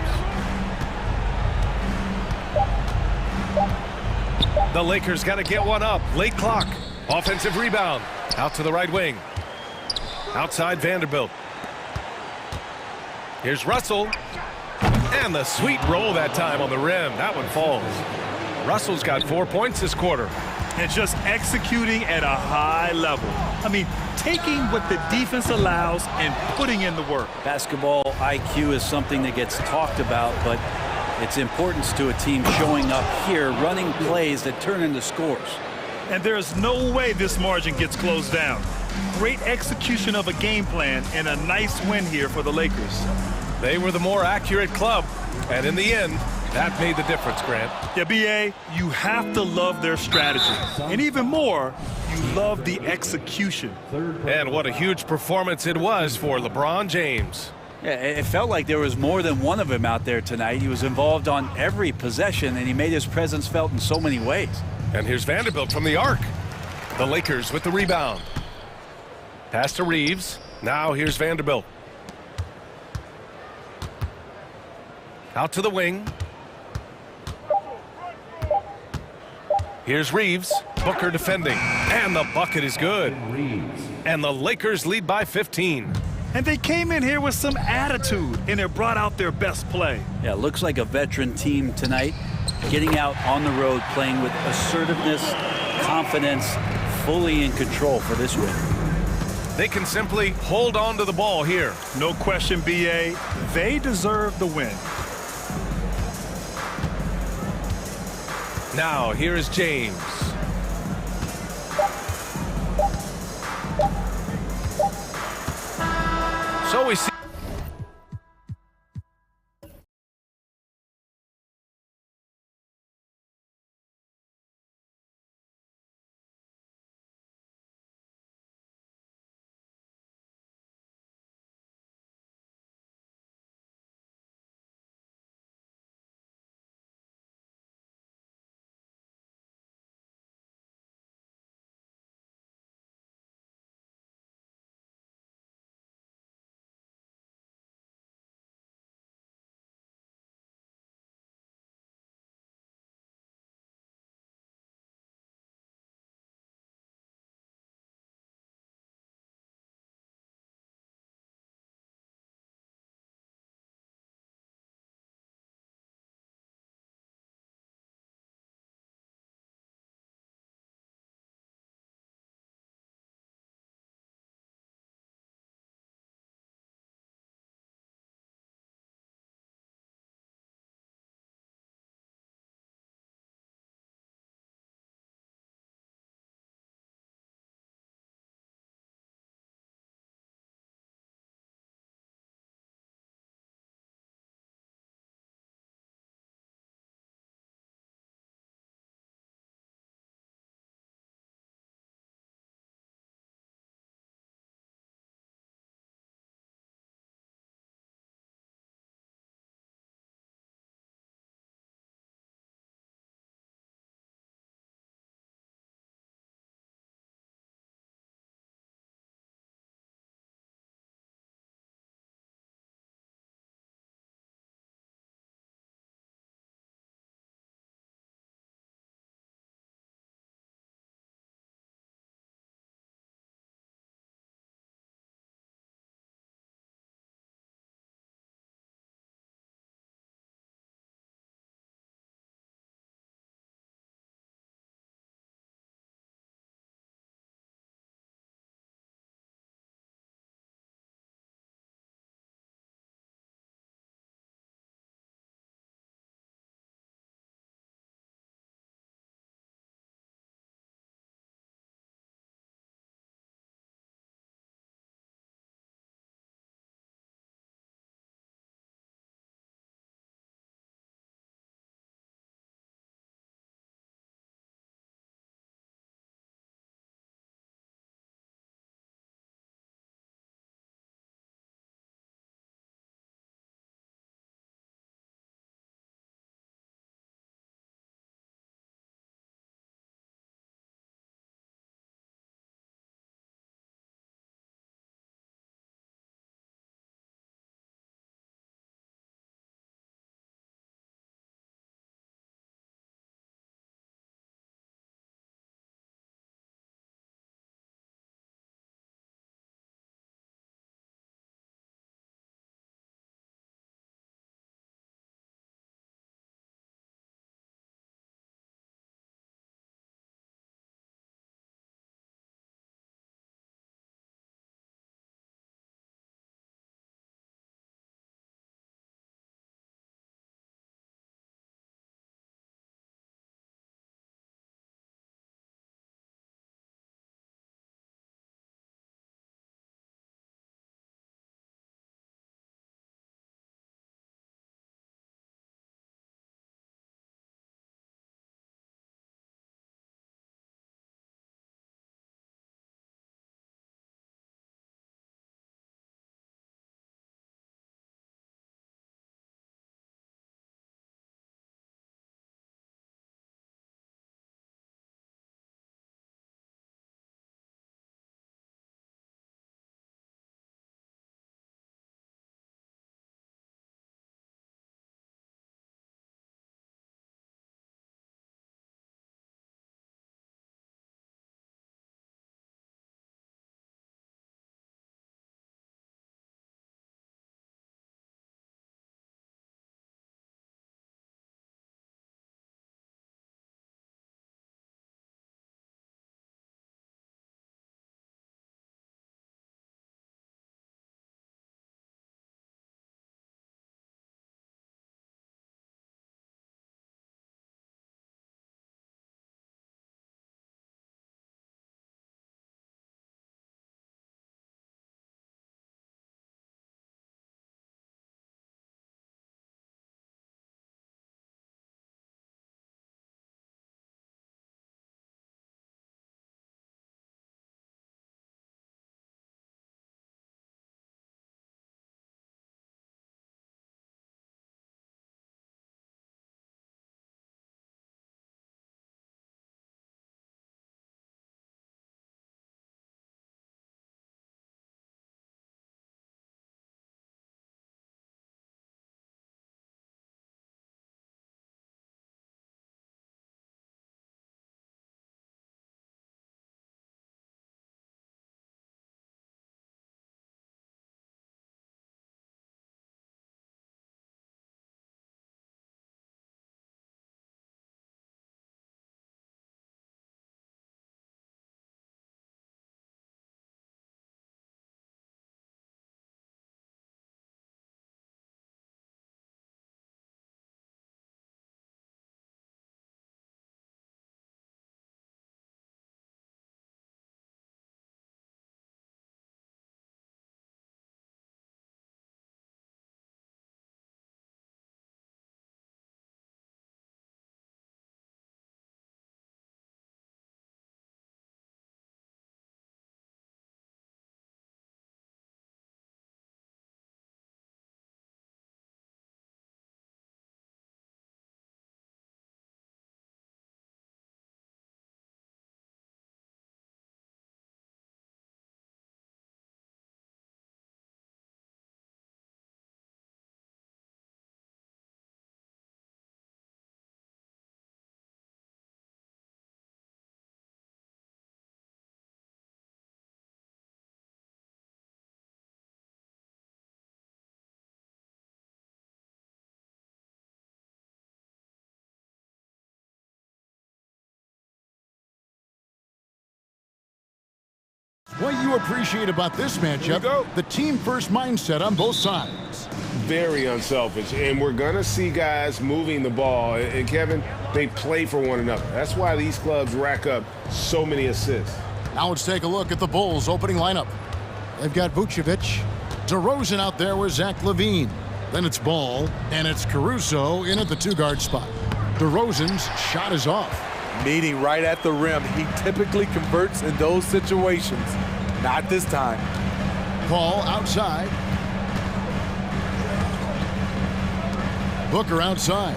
Speaker 6: The Lakers got to get one up. Late clock. Offensive rebound. Out to the right wing. Outside Vanderbilt. Here's Russell. And the sweet roll that time on the rim. That one falls. Russell's got 4 points this quarter.
Speaker 7: And just executing at a high level. I mean, taking what the defense allows and putting in the work.
Speaker 8: Basketball IQ is something that gets talked about, but its importance to a team showing up here, running plays that turn into scores.
Speaker 7: And there's no way this margin gets closed down. Great execution of a game plan and a nice win here for the Lakers.
Speaker 6: They were the more accurate club, and in the end, that made the difference, Grant.
Speaker 7: Yeah, B.A., you have to love their strategy. And even more, you love the execution.
Speaker 6: And what a huge performance it was for LeBron James.
Speaker 8: Yeah, it felt like there was more than one of him out there tonight. He was involved on every possession, and he made his presence felt in so many ways.
Speaker 6: And here's Vanderbilt from the arc. The Lakers with the rebound. Pass to Reeves. Now here's Vanderbilt. Out to the wing. Here's Reeves. Booker defending. And the bucket is good. And the Lakers lead by 15.
Speaker 7: And they came in here with some attitude, and it brought out their best play.
Speaker 8: Yeah, looks like a veteran team tonight, getting out on the road, playing with assertiveness, confidence, fully in control for this win.
Speaker 6: They can simply hold on to the ball here.
Speaker 7: No question, B.A., they deserve the win.
Speaker 6: Now, here is James. So we see
Speaker 1: What you appreciate about this matchup, the team-first mindset on both sides.
Speaker 5: Very unselfish, and we're going to see guys moving the ball. And, Kevin, they play for one another. That's why these clubs rack up so many assists.
Speaker 1: Now let's take a look at the Bulls' opening lineup. They've got Vucevic, DeRozan out there with Zach LaVine. Then it's Ball, and it's Caruso in at the two-guard spot. DeRozan's shot is off.
Speaker 9: Meeting right at the rim. He typically converts in those situations. Not this time.
Speaker 1: Paul outside. Booker outside.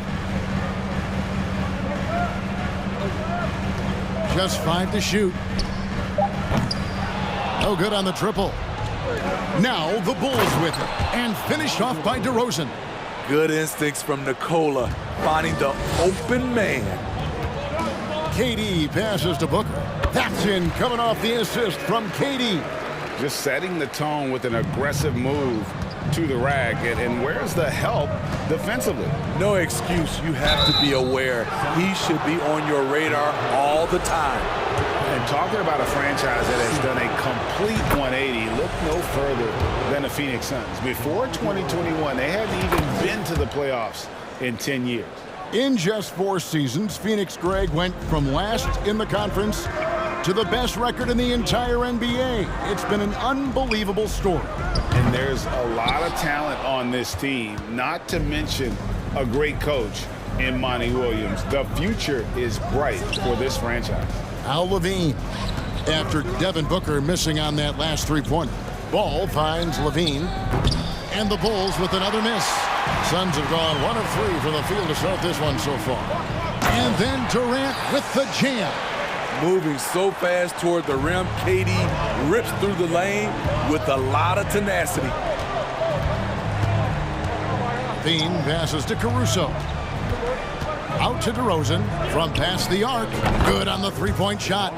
Speaker 1: Just 5 to shoot. No good on the triple. Now the Bulls with it, and finished off by DeRozan.
Speaker 9: Good instincts from Nikola, finding the open man.
Speaker 1: KD passes to Booker. That's in, coming off the assist from KD.
Speaker 5: Just setting the tone with an aggressive move to the rack. And where's the help defensively?
Speaker 9: No excuse. You have to be aware. He should be on your radar all the time.
Speaker 5: And talking about a franchise that has done a complete 180, look no further than the Phoenix Suns. Before 2021, they hadn't even been to the playoffs in 10 years.
Speaker 1: In just 4 seasons, Phoenix, Greg, went from last in the conference to the best record in the entire NBA. It's been an unbelievable story.
Speaker 5: And there's a lot of talent on this team, not to mention a great coach in Monty Williams. The future is bright for this franchise.
Speaker 1: Al Levine, after Devin Booker missing on that last three-pointer. Ball finds Levine, and the Bulls with another miss. Suns have gone 1 of 3 from the field to start this one so far. And then Durant with the jam.
Speaker 9: Moving so fast toward the rim, KD rips through the lane with a lot of tenacity.
Speaker 1: Levine passes to Caruso. Out to DeRozan from past the arc. Good on the three-point shot.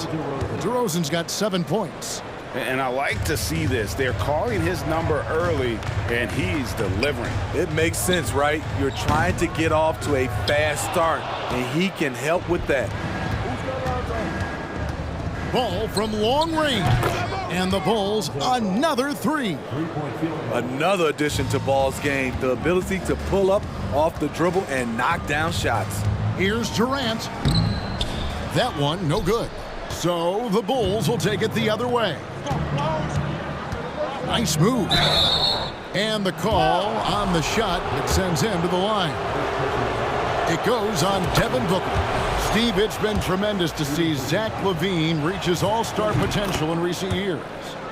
Speaker 1: DeRozan's got 7 points.
Speaker 5: And I like to see this. They're calling his number early, and he's delivering.
Speaker 9: It makes sense, right? You're trying to get off to a fast start, and he can help with that.
Speaker 1: Ball from long range. And the Bulls, another 3.
Speaker 9: Another addition to Ball's game, the ability to pull up off the dribble and knock down shots.
Speaker 1: Here's Durant. That one, no good. So the Bulls will take it the other way. Nice move. And the call on the shot that sends him to the line. It goes on Devin Booker. Steve, it's been tremendous to see Zach LaVine reach his all-star potential in recent years.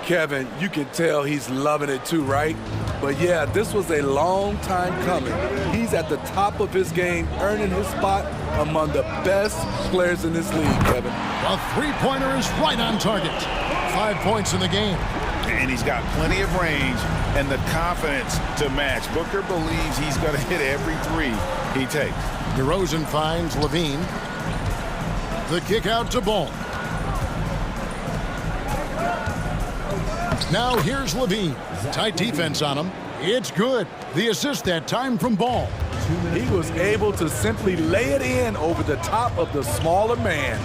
Speaker 9: Kevin, you can tell he's loving it too, right? But yeah, this was a long time coming. He's at the top of his game, earning his spot among the best players in this league, Kevin.
Speaker 1: The three-pointer is right on target. 5 points in the game.
Speaker 5: And he's got plenty of range and the confidence to match. Booker believes he's going to hit every 3 he takes.
Speaker 1: DeRozan finds Levine. The kick out to Ball. Now here's Levine. Tight defense on him. It's good. The assist that time from Ball.
Speaker 9: He was able to simply lay it in over the top of the smaller man.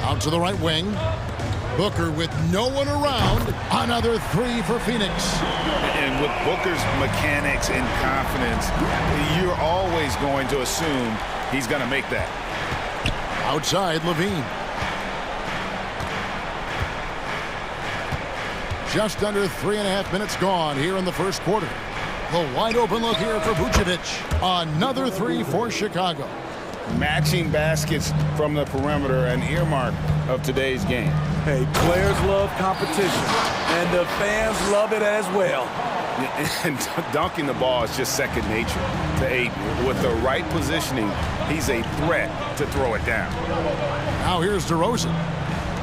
Speaker 1: Out to the right wing. Booker with no one around. Another 3 for Phoenix.
Speaker 5: And with Booker's mechanics and confidence, you're always going to assume he's going to make that.
Speaker 1: Outside Levine. Just under 3.5 minutes gone here in the first quarter. The wide open look here for Vucevic. Another 3 for Chicago.
Speaker 5: Matching baskets from the perimeter, an earmark of today's game.
Speaker 9: Hey, players love competition, and the fans love it as well.
Speaker 5: And dunking the ball is just second nature to Aiden. With the right positioning, he's a threat to throw it down.
Speaker 1: Now here's DeRozan.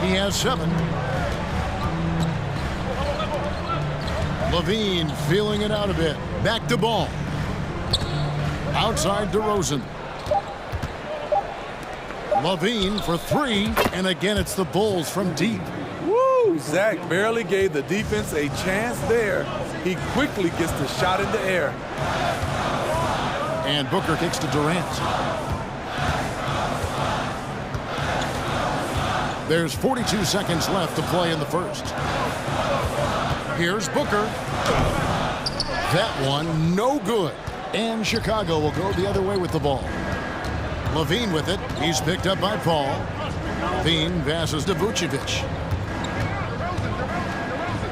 Speaker 1: He has 7. Levine feeling it out a bit. Back to Ball. Outside DeRozan. Levine for 3, and again it's the Bulls from deep.
Speaker 9: Woo! Zach barely gave the defense a chance there. He quickly gets the shot in the air.
Speaker 1: And Booker kicks to Durant. There's 42 seconds left to play in the first. Here's Booker. That one, no good. And Chicago will go the other way with the ball. Levine with it. He's picked up by Paul. Levine passes to Vucevic.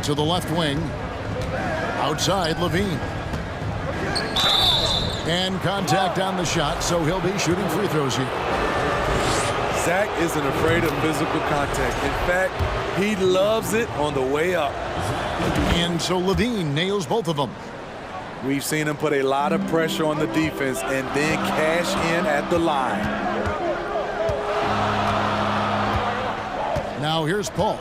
Speaker 1: To the left wing. Outside Levine. And contact on the shot, so he'll be shooting free throws here.
Speaker 9: Zach isn't afraid of physical contact. In fact, he loves it on the way up.
Speaker 1: And so Levine nails both of them.
Speaker 9: We've seen him put a lot of pressure on the defense and then cash in at the line.
Speaker 1: Now here's Paul.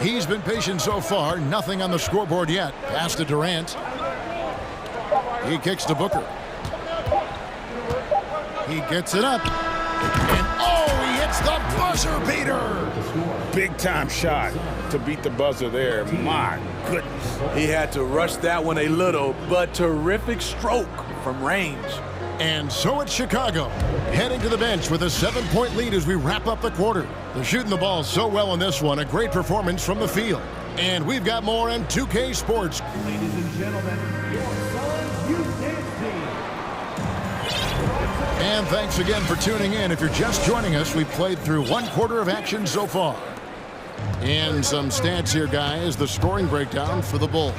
Speaker 1: He's been patient so far. Nothing on the scoreboard yet. Pass to Durant. He kicks to Booker. He gets it up. And oh, he hits the buzzer beater.
Speaker 2: Big time shot to beat the buzzer there. My goodness.
Speaker 9: He had to rush that one a little, but terrific stroke from range.
Speaker 1: And so it's Chicago, heading to the bench with a 7-point lead as we wrap up the quarter. They're shooting the ball so well in this one. A great performance from the field. And we've got more on 2K Sports.
Speaker 4: Ladies and gentlemen, your Suns Youth Dance Team.
Speaker 1: And thanks again for tuning in. If you're just joining us, we've played through one quarter of action so far. And some stats here, guys. The scoring breakdown for the Bulls.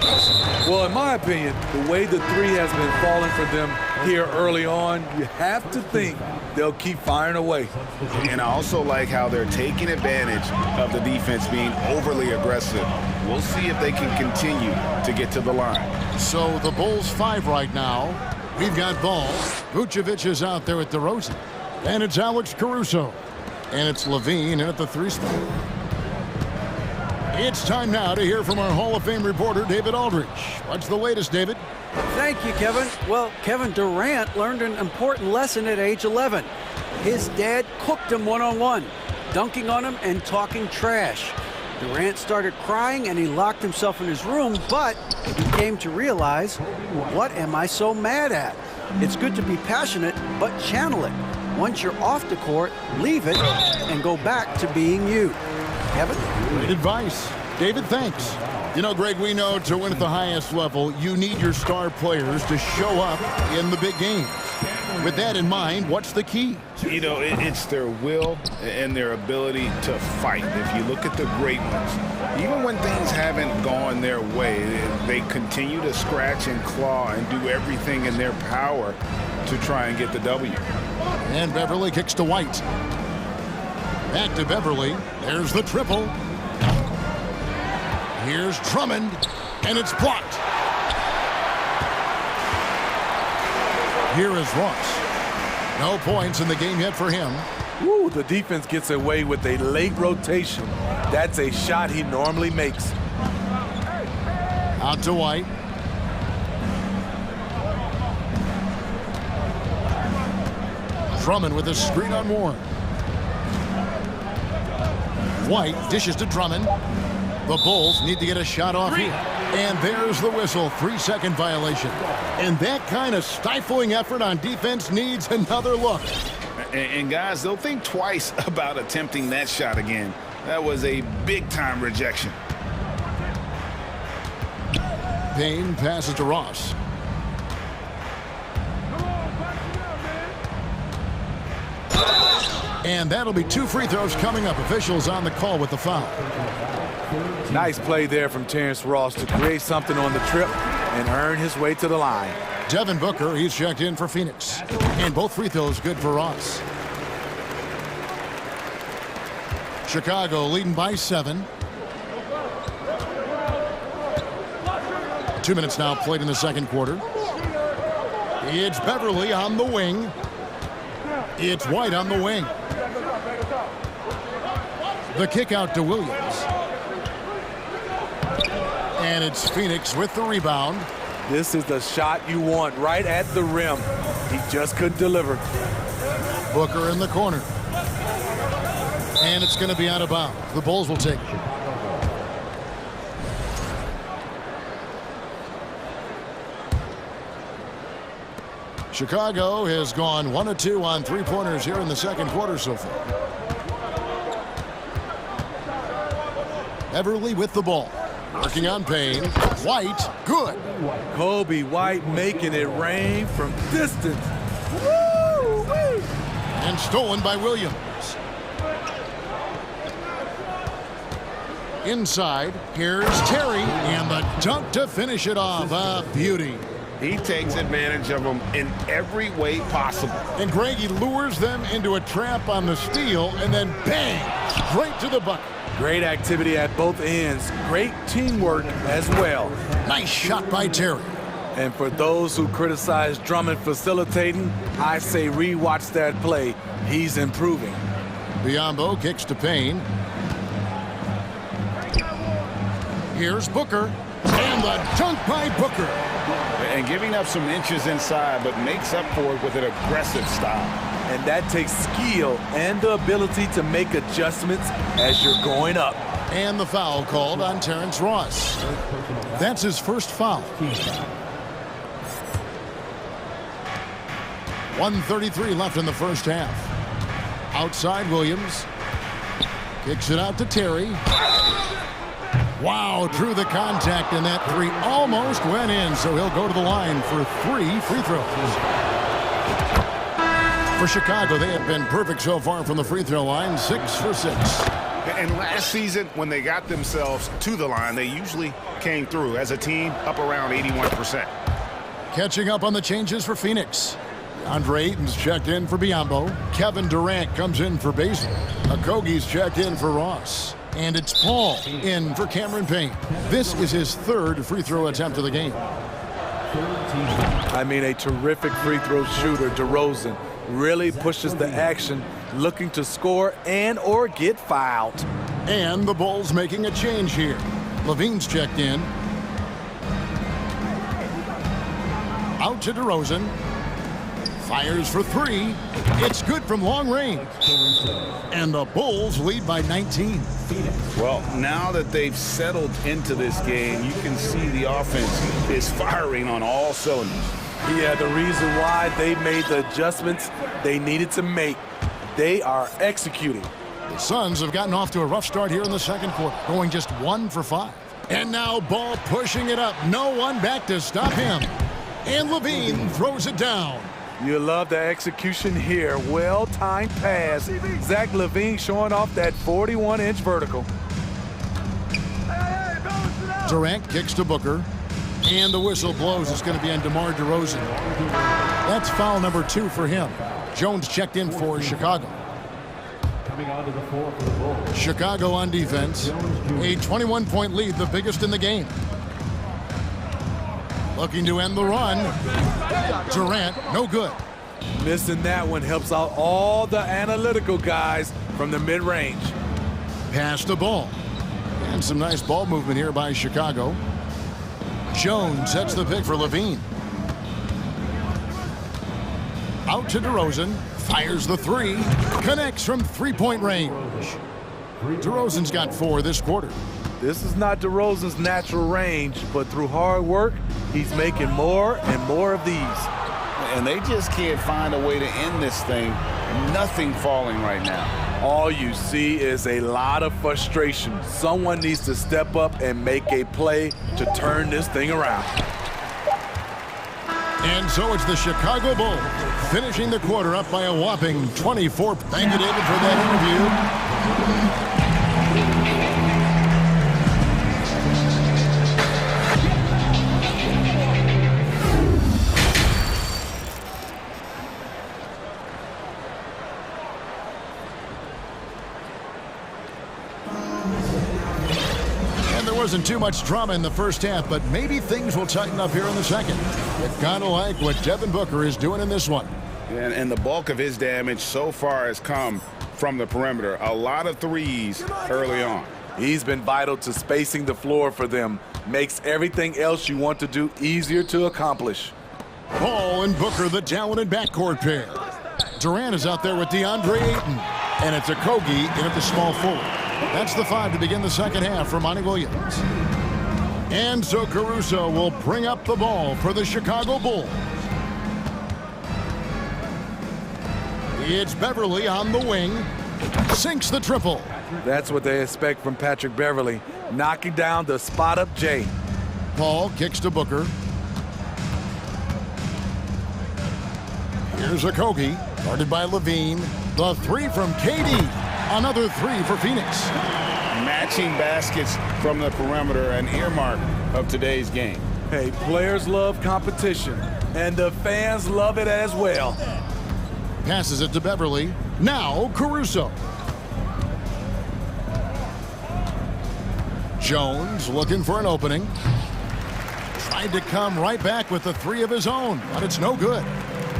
Speaker 9: Well, in my opinion, the way the three has been falling for them here early on, you have to think they'll keep firing away.
Speaker 2: And I also like how they're taking advantage of the defense being overly aggressive. We'll see if they can continue to get to the line.
Speaker 1: So the Bulls 5 right now. We've got ball. Vucevic is out there at DeRozan. And it's Alex Caruso. And it's Levine in at the 3 spot. It's time now to hear from our Hall of Fame reporter, David Aldridge. What's the latest, David?
Speaker 10: Thank you, Kevin. Well, Kevin Durant learned an important lesson at age 11. His dad cooked him one-on-one, dunking on him and talking trash. Durant started crying and he locked himself in his room, but he came to realize, what am I so mad at? It's good to be passionate, but channel it. Once you're off the court, leave it and go back to being you. Kevin?
Speaker 1: Great advice. David, thanks. You know, Greg, we know to win at the highest level, you need your star players to show up in the big games. With that in mind, what's the key?
Speaker 2: You know, it's their will and their ability to fight. If you look at the great ones, even when things haven't gone their way, they continue to scratch and claw and do everything in their power to try and get the W.
Speaker 1: And Beverly kicks to White. Back to Beverly. There's the triple. Here's Drummond, and it's blocked. Here is Ross. No points in the game yet for him.
Speaker 9: Ooh, the defense gets away with a late rotation. That's a shot he normally makes.
Speaker 1: Out to White. Drummond with a screen on Warren. White dishes to Drummond. The Bulls need to get a shot off here. And there's the whistle, 3-second violation. And that kind of stifling effort on defense needs another look.
Speaker 2: And guys, they'll think twice about attempting that shot again. That was a big-time rejection.
Speaker 1: Payne passes to Ross. And that'll be 2 free throws coming up. Officials on the call with the foul.
Speaker 9: Nice play there from Terrence Ross to create something on the trip and earn his way to the line.
Speaker 1: Devin Booker, he's checked in for Phoenix. And both free throws good for Ross. Chicago leading by 7. 2 minutes now played in the second quarter. It's Beverly on the wing. It's White on the wing. The kick out to Williams. And it's Phoenix with the rebound.
Speaker 9: This is the shot you want right at the rim. He just couldn't deliver.
Speaker 1: Booker in the corner. And it's going to be out of bounds. The Bulls will take it. Chicago has gone 1 of 2 on 3-pointers here in the second quarter so far. Beverly with the ball. Working on Payne. White, good.
Speaker 9: Kobe White making it rain from distance. Woo-wee.
Speaker 1: And stolen by Williams. Inside, here's Terry, and the dunk to finish it off. A beauty.
Speaker 2: He takes advantage of them in every way possible.
Speaker 1: And Greg, he lures them into a trap on the steal, and then bang, straight to the bucket.
Speaker 9: Great activity at both ends. Great teamwork as well.
Speaker 1: Nice shot by Terry.
Speaker 9: And for those who criticize Drummond facilitating, I say rewatch that play. He's improving.
Speaker 1: Biyombo kicks to Payne. Here's Booker. And the dunk by Booker.
Speaker 2: And giving up some inches inside, but makes up for it with an aggressive style.
Speaker 9: And that takes skill and the ability to make adjustments as you're going up.
Speaker 1: And the foul called on Terrence Ross. That's his first foul. 1:33 left in the first half. Outside Williams. Kicks it out to Terry. Wow, drew the contact, and that three almost went in, so he'll go to the line for 3 free throws. For Chicago, they have been perfect so far from the free throw line, 6 for 6.
Speaker 2: And last season, when they got themselves to the line, they usually came through as a team up around 81%.
Speaker 1: Catching up on the changes for Phoenix. Andre Ayton's checked in for Biyombo. Kevin Durant comes in for Basil. Okogie's checked in for Ross. And it's Paul in for Cameron Payne. This is his 3rd free throw attempt of the game.
Speaker 9: I mean, a terrific free throw shooter, DeRozan, really pushes the action, looking to score and or get fouled.
Speaker 1: And the Bulls making a change here. Levine's checked in. Out to DeRozan. Fires for 3. It's good from long range. And the Bulls lead by 19.
Speaker 2: Well, now that they've settled into this game, you can see the offense is firing on all cylinders.
Speaker 9: Yeah, the reason why they made the adjustments they needed to make. They are executing.
Speaker 1: The Suns have gotten off to a rough start here in the second quarter, going just 1 for 5. And now Ball pushing it up. No one back to stop him. And Levine throws it down.
Speaker 9: You love the execution here. Well-timed pass. Zach LaVine showing off that 41-inch vertical.
Speaker 1: Durant kicks to Booker. And the whistle blows. It's going to be on DeMar DeRozan. That's foul number 2 for him. Jones checked in for Chicago. Chicago on defense. A 21-point lead, the biggest in the game. Looking to end the run. Durant, no good.
Speaker 9: Missing that one helps out all the analytical guys from the mid-range.
Speaker 1: Pass the ball. And some nice ball movement here by Chicago. Jones sets the pick for Levine. Out to DeRozan. Fires the 3. Connects from 3-point range. DeRozan's got 4 this quarter.
Speaker 9: This is not DeRozan's natural range, but through hard work, he's making more and more of these.
Speaker 2: And they just can't find a way to end this thing. Nothing falling right now.
Speaker 9: All you see is a lot of frustration. Someone needs to step up and make a play to turn this thing around.
Speaker 1: And so it's the Chicago Bulls finishing the quarter up by a whopping 24. Thank you, David, for that interview. Wasn't too much drama in the first half, but maybe things will tighten up here in the second. You kind of like what Devin Booker is doing in this one.
Speaker 2: And the bulk of his damage so far has come from the perimeter. A lot of threes early on.
Speaker 9: He's been vital to spacing the floor for them. Makes everything else you want to do easier to accomplish.
Speaker 1: Ball and Booker, the talented backcourt pair. Durant is out there with DeAndre Ayton. And it's Okogie in at the small forward. That's the 5 to begin the second half for Monty Williams. And so Caruso will bring up the ball for the Chicago Bulls. It's Beverly on the wing. Sinks the triple.
Speaker 9: That's what they expect from Patrick Beverly. knocking down the spot-up J.
Speaker 1: Paul kicks to Booker. Here's Okogie, guarded by Levine. The three from KD. Another three for Phoenix.
Speaker 2: Matching baskets from the perimeter, an earmark of today's game.
Speaker 9: Hey, players love competition, and the fans love it as well.
Speaker 1: Passes it to Beverly. Now Caruso. Jones looking for an opening. Tried to come right back with the three of his own, but it's no good.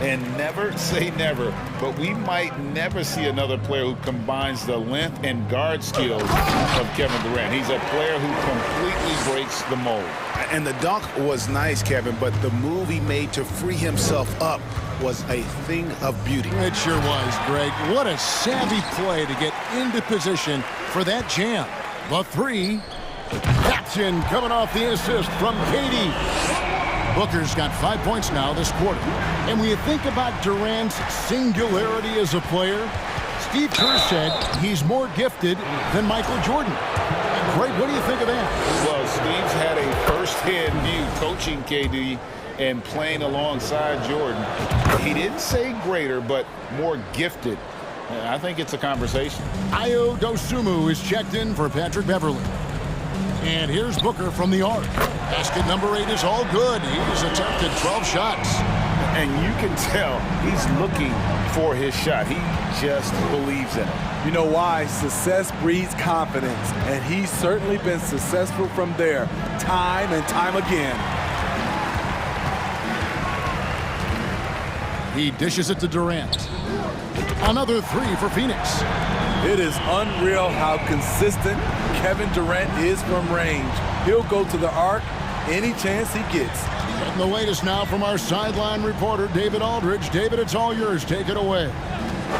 Speaker 2: And never say never, but we might never see another player who combines the length and guard skills of Kevin Durant. He's a player who completely breaks the mold.
Speaker 5: And the dunk was nice, Kevin, but the move he made to free himself up was a thing of beauty.
Speaker 1: It sure was, Greg. What a savvy play to get into position for that jam. The three. That's in, coming off the assist from KD. Booker's got 5 points now this quarter. And when you think about Durant's singularity as a player, Steve Kerr said he's more gifted than Michael Jordan. Greg, what do you think of that?
Speaker 2: Well, Steve's had a first-hand view coaching KD and playing alongside Jordan. He didn't say greater, but more gifted. I think it's a conversation.
Speaker 1: Ayo Dosunmu is checked in for Patrick Beverly. And here's Booker from the arc. Basket number 8 is all good. He's attempted 12 shots.
Speaker 2: And you can tell he's looking for his shot. He just believes in it.
Speaker 9: You know why? Success breeds confidence, and he's certainly been successful from there, time and time again.
Speaker 1: He dishes it to Durant. Another three for Phoenix.
Speaker 9: It is unreal how consistent Kevin Durant is from range. He'll go to the arc any chance he gets.
Speaker 1: And the latest now from our sideline reporter, David Aldridge. David, it's all yours. Take it away.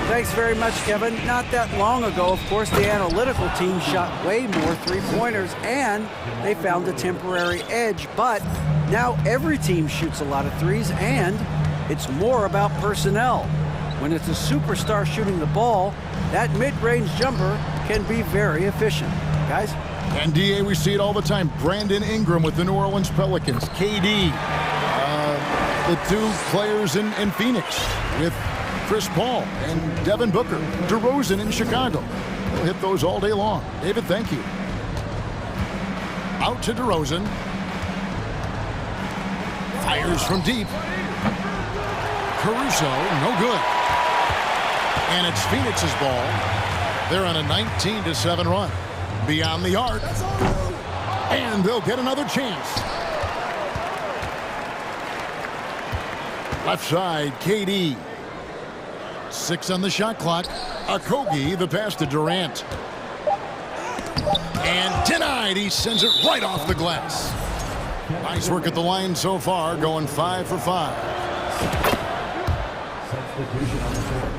Speaker 10: Thanks very much, Kevin. Not that long ago, of course, the analytical team shot way more three-pointers, and they found a temporary edge. But now every team shoots a lot of threes, and it's more about personnel. When it's a superstar shooting the ball, that mid-range jumper can be very efficient. Guys?
Speaker 1: And DA, we see it all the time. Brandon Ingram with the New Orleans Pelicans. KD, the two players in Phoenix with Chris Paul and Devin Booker. DeRozan in Chicago. We'll hit those all day long. David, thank you. Out to DeRozan. Fires from deep. Caruso, no good. And it's Phoenix's ball. They're on a 19-7 run. Beyond the arc. And they'll get another chance. Left side, KD. 6 on the shot clock. Okogie, the pass to Durant. And denied. He sends it right off the glass. Nice work at the line so far, going 5 for 5.
Speaker 4: Substitution on the court.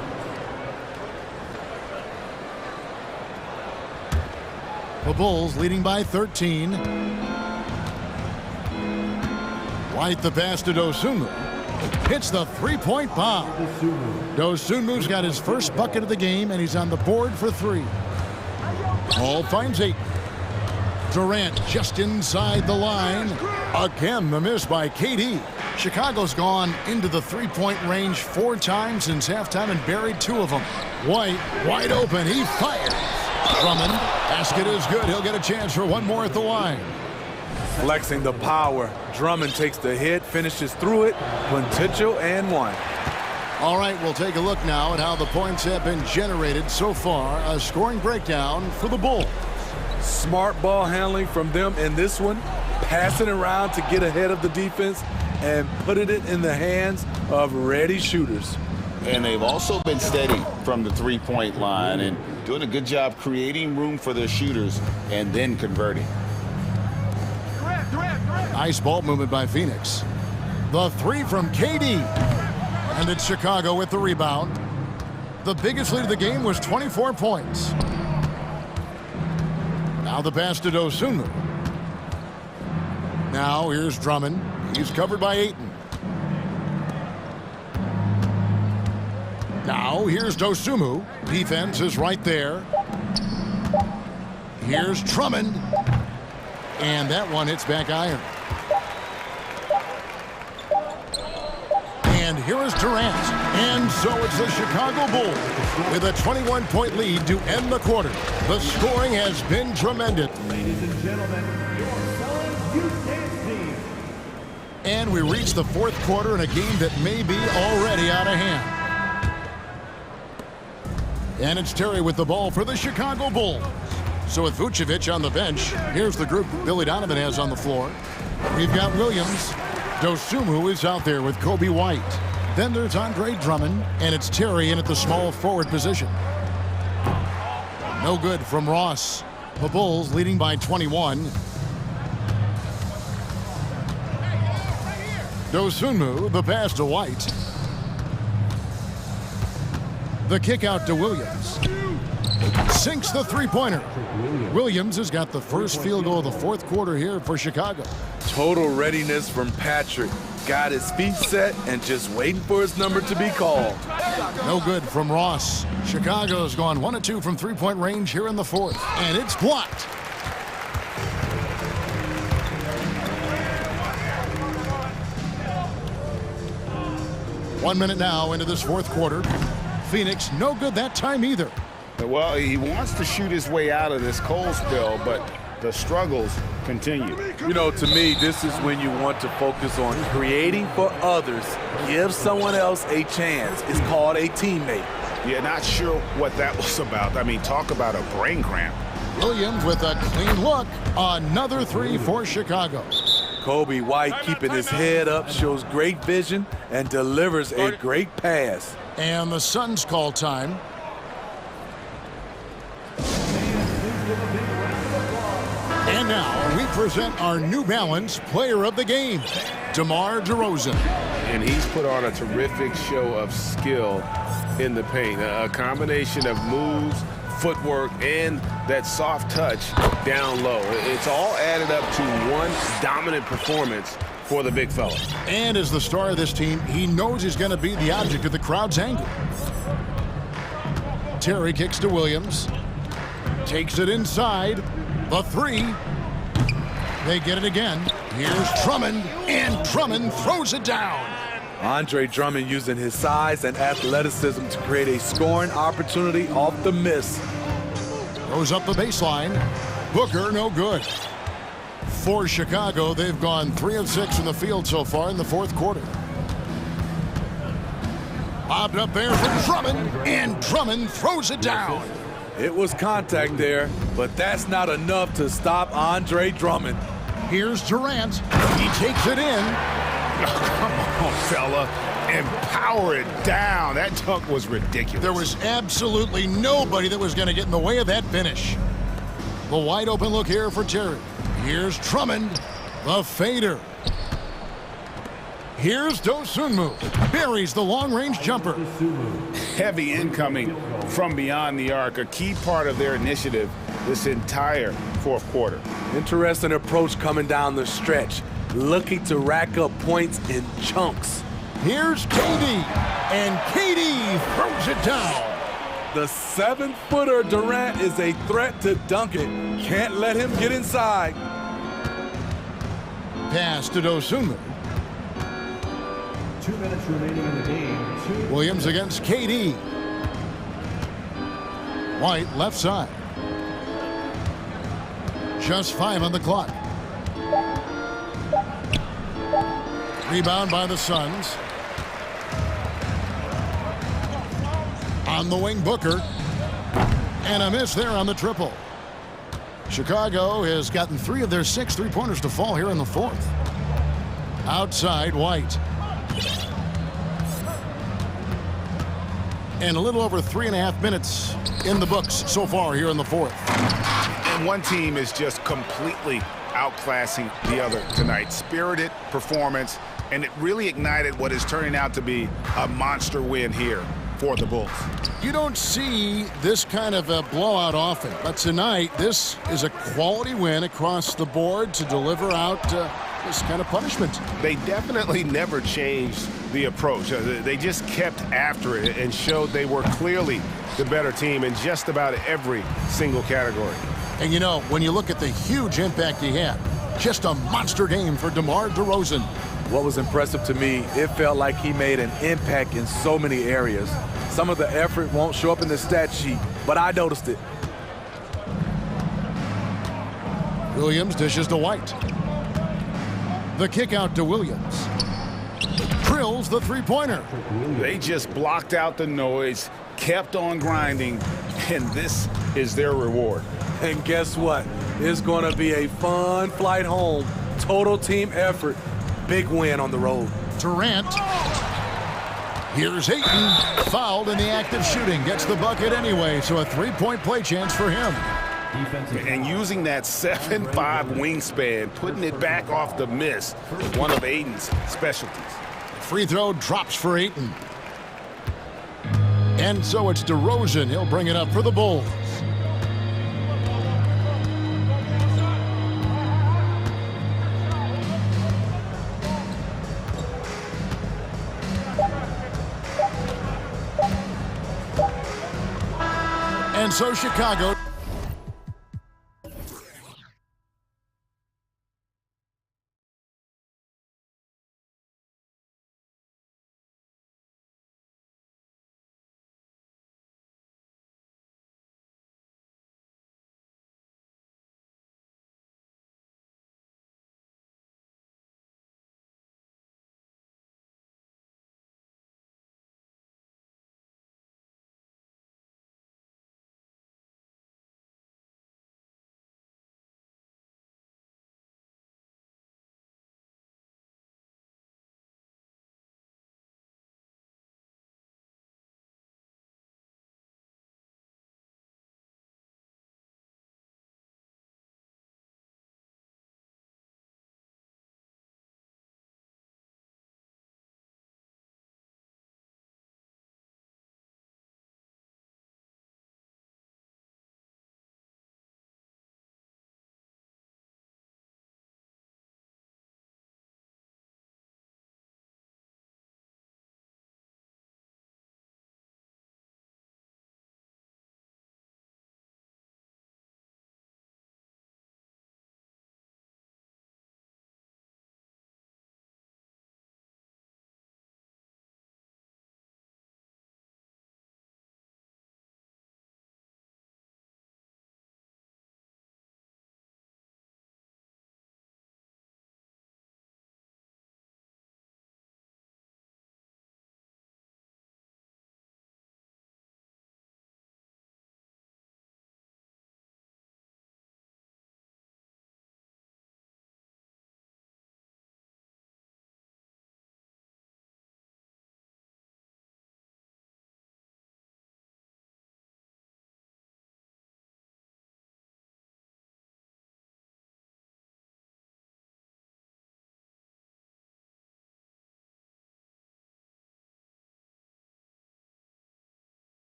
Speaker 1: The Bulls leading by 13. White the pass to Dosunmu. Hits the three-point bomb. Dosunmu's got his first bucket of the game, and he's on the board for 3. Paul finds 8. Durant just inside the line. Again, the miss by KD. Chicago's gone into the three-point range 4 times since halftime and buried 2 of them. White, wide open. He fires. Drummond, basket is good. He'll get a chance for 1 more at the line.
Speaker 9: Flexing the power. Drummond takes the hit, finishes through it. Potential and 1.
Speaker 1: All right, we'll take a look now at how the points have been generated so far. A scoring breakdown for the Bulls.
Speaker 9: Smart ball handling from them in this one. Passing around to get ahead of the defense and putting it in the hands of ready shooters.
Speaker 2: And they've also been steady from the three-point line and doing a good job creating room for their shooters and then converting.
Speaker 1: Nice ball movement by Phoenix. The 3 from KD. And it's Chicago with the rebound. The biggest lead of the game was 24 points. Now the pass to Dosunmu. Now here's Drummond. He's covered by Ayton. Now here's Dosunmu. Defense is right there. Here's Drummond. And that one hits back iron. And here is Durant. And so it's the Chicago Bulls with a 21-point lead to end the quarter. The scoring has been tremendous.
Speaker 4: Ladies and gentlemen, your Suns Youth Dance Team.
Speaker 1: And we reach the fourth quarter in a game that may be already out of hand. And it's Terry with the ball for the Chicago Bulls. So with Vucevic on the bench, here's the group Billy Donovan has on the floor. We've got Williams. Dosumu is out there with Kobe White. Then there's Andre Drummond, and it's Terry in at the small forward position. No good from Ross. The Bulls leading by 21. Dosunmu, the pass to White. The kick out to Williams. Sinks the three-pointer. Williams has got the first field goal of the fourth quarter here for Chicago.
Speaker 9: Total readiness from Patrick. Got his feet set and just waiting for his number to be called.
Speaker 1: No good from Ross. Chicago's gone 1 of 2 from three-point range here in the fourth. And it's blocked. One minute now into this fourth quarter. Phoenix no good that time either.
Speaker 2: Well, he wants to shoot his way out of this cold spell, but the struggles continue.
Speaker 9: You know, to me, this is when you want to focus on creating for others. Give someone else a chance. It's called a teammate.
Speaker 2: Yeah, not sure what that was about. I mean, talk about a brain cramp.
Speaker 1: Williams with a clean look. Another three for Chicago.
Speaker 9: Kobe White keeping his head up, shows great vision, and delivers a great pass.
Speaker 1: And the Suns call time. And now we present our New Balance Player of the Game, DeMar DeRozan.
Speaker 5: And he's put on a terrific show of skill in the paint. A combination of moves, footwork, and that soft touch down low. It's all added up to one dominant performance for the big fella.
Speaker 1: And as the star of this team, he knows he's going to be the object of the crowd's anger. Terry kicks to Williams. Takes it inside. The three. They get it again. Here's Drummond, and Drummond throws it down.
Speaker 9: Andre Drummond using his size and athleticism to create a scoring opportunity off the miss.
Speaker 1: Goes up the baseline. Booker, no good. For Chicago, they've gone 3 of 6 from the field so far in the fourth quarter. Bobbed up there for Drummond, and Drummond throws it down.
Speaker 9: It was contact there, but that's not enough to stop Andre Drummond.
Speaker 1: Here's Durant. He takes it in.
Speaker 2: Come on, fella. And power it down. That dunk was ridiculous.
Speaker 1: There was absolutely nobody that was going to get in the way of that finish. The wide open look here for Terry. Here's Drummond, the fader. Here's Dosunmu. Buries the long-range jumper.
Speaker 2: Heavy incoming from beyond the arc, a key part of their initiative this entire fourth quarter.
Speaker 9: Interesting approach coming down the stretch, looking to rack up points in chunks.
Speaker 1: Here's KD, and KD throws it down.
Speaker 9: The 7-footer Durant is a threat to dunk it. Can't let him get inside.
Speaker 1: Pass to Dosunmu.
Speaker 4: 2 minutes remaining in the game.
Speaker 1: Williams against KD. White left side. Just 5 on the clock. Rebound by the Suns. On the wing, Booker. And a miss there on the triple. Chicago has gotten 3 of their 6 three-pointers to fall here in the fourth. Outside, White. And a little over 3.5 minutes in the books so far here in the fourth.
Speaker 2: And one team is just completely outclassing the other tonight. Spirited performance, and it really ignited what is turning out to be a monster win here for the Bulls.
Speaker 1: You don't see this kind of a blowout often, but tonight this is a quality win across the board to deliver out this kind of punishment.
Speaker 2: They definitely never changed the approach. They just kept after it and showed they were clearly the better team in just about every single category.
Speaker 1: And you know, when you look at the huge impact he had, just a monster game for DeMar DeRozan.
Speaker 9: What was impressive to me, it felt like he made an impact in so many areas. Some of the effort won't show up in the stat sheet, but I noticed it.
Speaker 1: Williams dishes to White. The kick out to Williams. Drills the three-pointer.
Speaker 2: They just blocked out the noise, kept on grinding, and this is their reward.
Speaker 9: And guess what? It's going to be a fun flight home. Total team effort. Big win on the road.
Speaker 1: Durant. Here's Ayton. Fouled in the act of shooting. Gets the bucket anyway, so a three-point play chance for him.
Speaker 2: And using that 7'5" wingspan, putting it back off the miss, one of Ayton's specialties.
Speaker 1: Free throw drops for Ayton. And so it's DeRozan. He'll bring it up for the Bulls. And so Chicago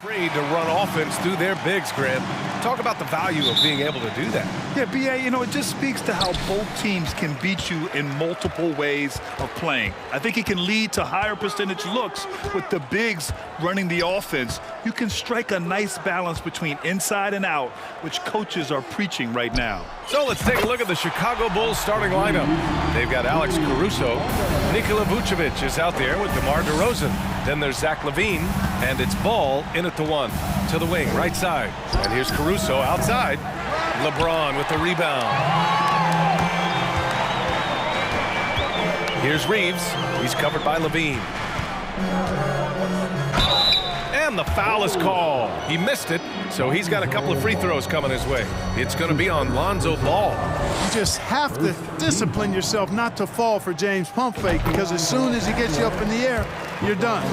Speaker 6: Free to run offense through their bigs, Grant. Talk about the value of being able to do that.
Speaker 7: Yeah, B.A., you know, it just speaks to how both teams can beat you in multiple ways of playing. I think it can lead to higher percentage looks with the bigs running the offense. You can strike a nice balance between inside and out, which coaches are preaching right now.
Speaker 6: So let's take a look at the Chicago Bulls starting lineup. They've got Alex Caruso. Nikola Vucevic is out there with DeMar DeRozan. Then there's Zach LaVine, and it's Ball in at the one. To the wing, right side. And here's Caruso outside. LeBron with the rebound. Here's Reeves. He's covered by LaVine. And the foul is called. He missed it, so he's got a couple of free throws coming his way. It's going to be on Lonzo Ball.
Speaker 11: You just have to discipline yourself not to fall for James' pump fake, because as soon as he gets you up in the air, you're done.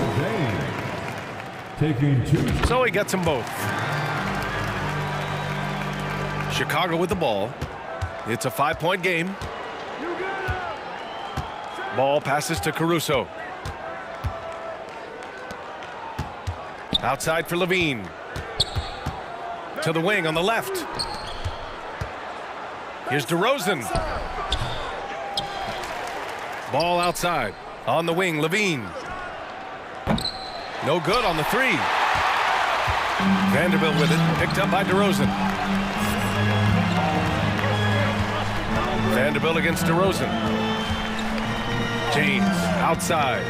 Speaker 4: Taking two.
Speaker 6: So he gets them both. Chicago with the ball. It's a 5-point game. Ball passes to Caruso. Outside for LaVine. To the wing on the left. Here's DeRozan. Ball outside. On the wing, LaVine. No good on the three. Vanderbilt with it. Picked up by DeRozan. Vanderbilt against DeRozan. James outside.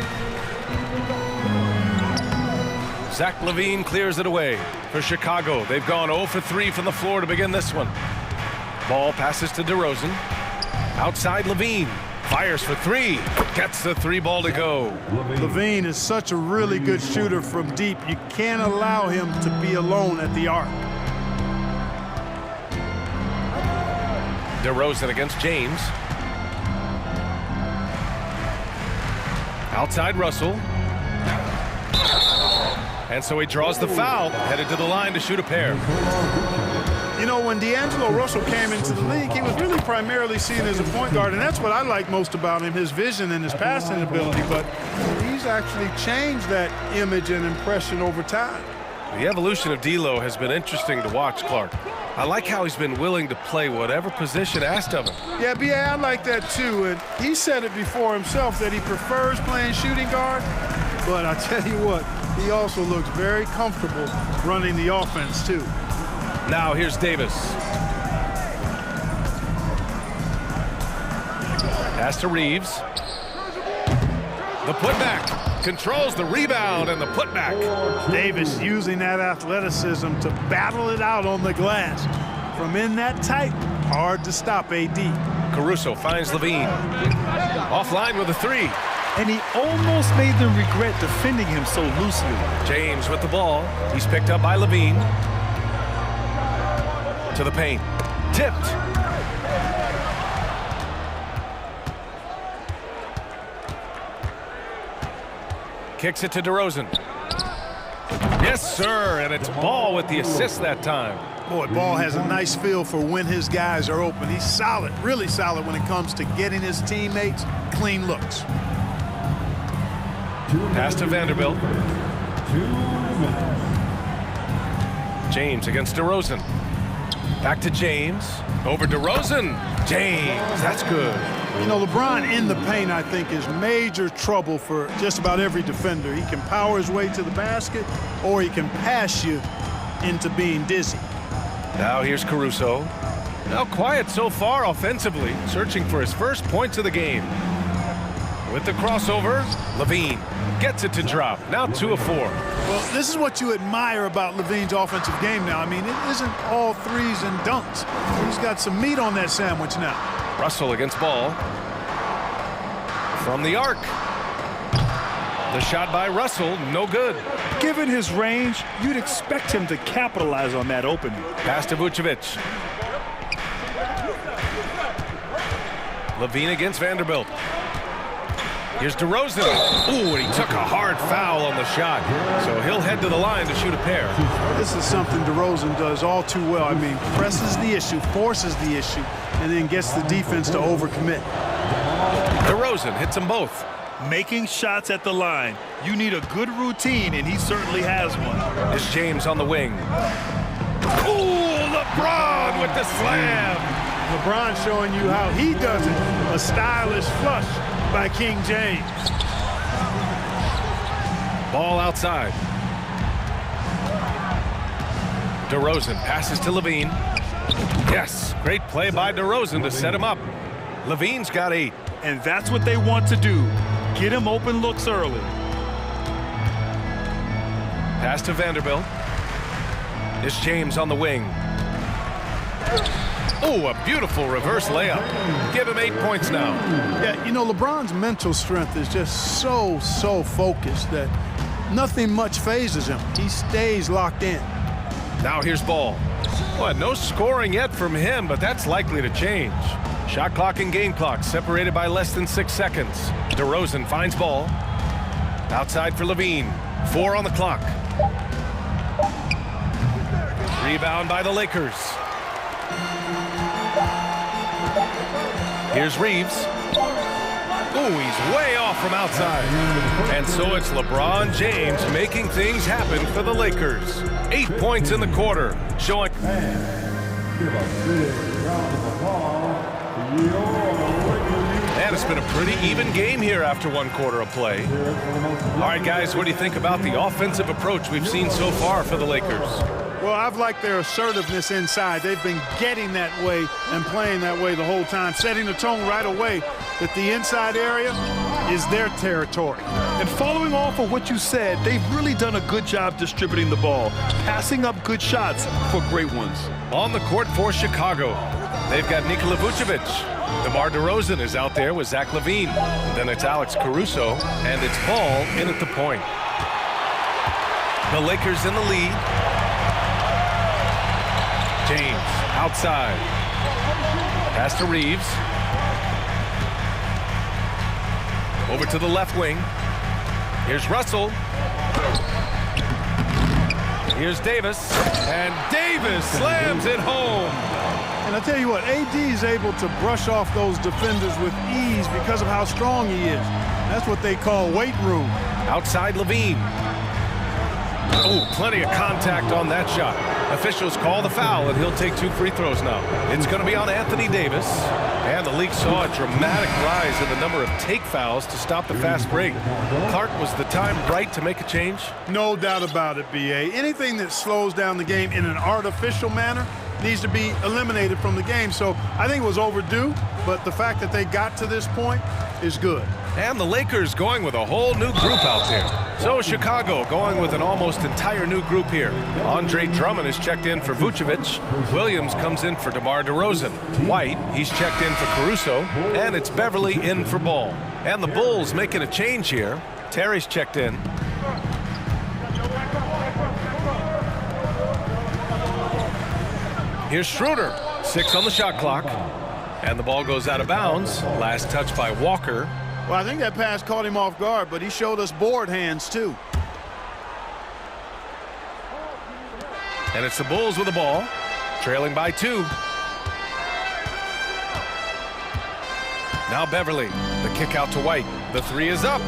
Speaker 6: Zach LaVine clears it away for Chicago. They've gone 0 for 3 from the floor to begin this one. Ball passes to DeRozan. Outside LaVine. Fires for three. Gets the three ball to go.
Speaker 11: LaVine is such a really good shooter from deep. You can't allow him to be alone at the arc.
Speaker 6: DeRozan against James. Outside Russell. And so he draws the foul, headed to the line to shoot a pair.
Speaker 11: You know, when D'Angelo Russell came into the league, he was really primarily seen as a point guard, and that's what I like most about him, his vision and his passing ability. But he's actually changed that image and impression over time.
Speaker 6: The evolution of D'Lo has been interesting to watch, Clark. I like how he's been willing to play whatever position asked of him.
Speaker 11: Yeah, B.A., I like that too. And he said it before himself that he prefers playing shooting guard. But I tell you what, he also looks very comfortable running the offense too.
Speaker 6: Now here's Davis. Pass to Reeves. The putback. Controls the rebound and the putback.
Speaker 11: Davis using that athleticism to battle it out on the glass. From in that tight, hard to stop AD.
Speaker 6: Caruso finds LaVine. Offline with a three.
Speaker 7: And he almost made them regret defending him so loosely.
Speaker 6: James with the ball. He's picked up by LaVine. To the paint. Tipped. Kicks it to DeRozan. Yes, sir, and it's Ball with the assist that time.
Speaker 11: Boy, Ball has a nice feel for when his guys are open. He's solid, really solid when it comes to getting his teammates clean looks.
Speaker 6: Pass to Vanderbilt. James against DeRozan. Back to James. Over DeRozan. James, that's good.
Speaker 11: You know, LeBron in the paint, I think, is major trouble for just about every defender. He can power his way to the basket, or he can pass you into being dizzy.
Speaker 6: Now here's Caruso. Now quiet so far offensively, searching for his first points of the game. With the crossover, LaVine gets it to drop. Now 2 of 4.
Speaker 11: Well, this is what you admire about LaVine's offensive game now. I mean, it isn't all threes and dunks. He's got some meat on that sandwich now.
Speaker 6: Russell against Ball. From the arc. The shot by Russell, no good.
Speaker 7: Given his range, you'd expect him to capitalize on that opening.
Speaker 6: Pass to Vucevic. LaVine against Vanderbilt. Here's DeRozan. Ooh, and he took a hard foul on the shot. So he'll head to the line to shoot a pair.
Speaker 11: This is something DeRozan does all too well. I mean, presses the issue, forces the issue, and then gets the defense to overcommit.
Speaker 6: DeRozan hits them both.
Speaker 7: Making shots at the line. You need a good routine, and he certainly has one.
Speaker 6: It's James on the wing. Ooh, LeBron with the slam.
Speaker 11: LeBron showing you how he does it. A stylish flush by King James.
Speaker 6: Ball outside. DeRozan passes to Levine. Yes, great play by DeRozan to set him up. Levine's got 8.
Speaker 7: And that's what they want to do. Get him open looks early.
Speaker 6: Pass to Vanderbilt. It's James on the wing. Oh, a beautiful reverse layup. Give him 8 points now.
Speaker 11: Yeah, you know, LeBron's mental strength is just so focused that nothing much phases him. He stays locked in.
Speaker 6: Now here's Ball. Well, no scoring yet from him, but that's likely to change. Shot clock and game clock separated by less than 6 seconds. DeRozan finds Ball. Outside for Levine. 4 on the clock. Rebound by the Lakers. Here's Reeves. Ooh, he's way off from outside. And so it's LeBron James making things happen for the Lakers. 8 points in the quarter, showing. And it's been a pretty even game here after 1 quarter of play. All right, guys, what do you think about the offensive approach we've seen so far for the Lakers?
Speaker 11: Well, I've liked their assertiveness inside. They've been getting that way and playing that way the whole time, setting the tone right away that the inside area is their territory.
Speaker 7: And following off of what you said, they've really done a good job distributing the ball, passing up good shots for great ones.
Speaker 6: On the court for Chicago, they've got Nikola Vucevic. DeMar DeRozan is out there with Zach LaVine. Then it's Alex Caruso, and it's Ball in at the point. The Lakers in the lead. James outside. Pass to Reeves. Over to the left wing. Here's Russell. Here's Davis. And Davis slams it home.
Speaker 11: And I tell you what, AD is able to brush off those defenders with ease because of how strong he is. That's what they call weight room.
Speaker 6: Outside Levine. Oh, plenty of contact on that shot. Officials call the foul, and he'll take 2 free throws now. It's going to be on Anthony Davis. And the league saw a dramatic rise in the number of take fouls to stop the fast break. Clark, was the time right to make a change?
Speaker 11: No doubt about it, B.A. Anything that slows down the game in an artificial manner needs to be eliminated from the game. So I think it was overdue, but the fact that they got to this point is good.
Speaker 6: And the Lakers going with a whole new group out there. So Chicago going with an almost entire new group here. Andre Drummond is checked in for Vucevic. Williams comes in for DeMar DeRozan. White, he's checked in for Caruso. And it's Beverly in for Ball. And the Bulls making a change here. Terry's checked in. Here's Schroeder. 6 on the shot clock. And the ball goes out of bounds. Last touch by Walker.
Speaker 11: Well, I think that pass caught him off guard, but he showed us board hands, too.
Speaker 6: And it's the Bulls with the ball, trailing by 2. Now Beverly, the kick out to White. The 3 is up.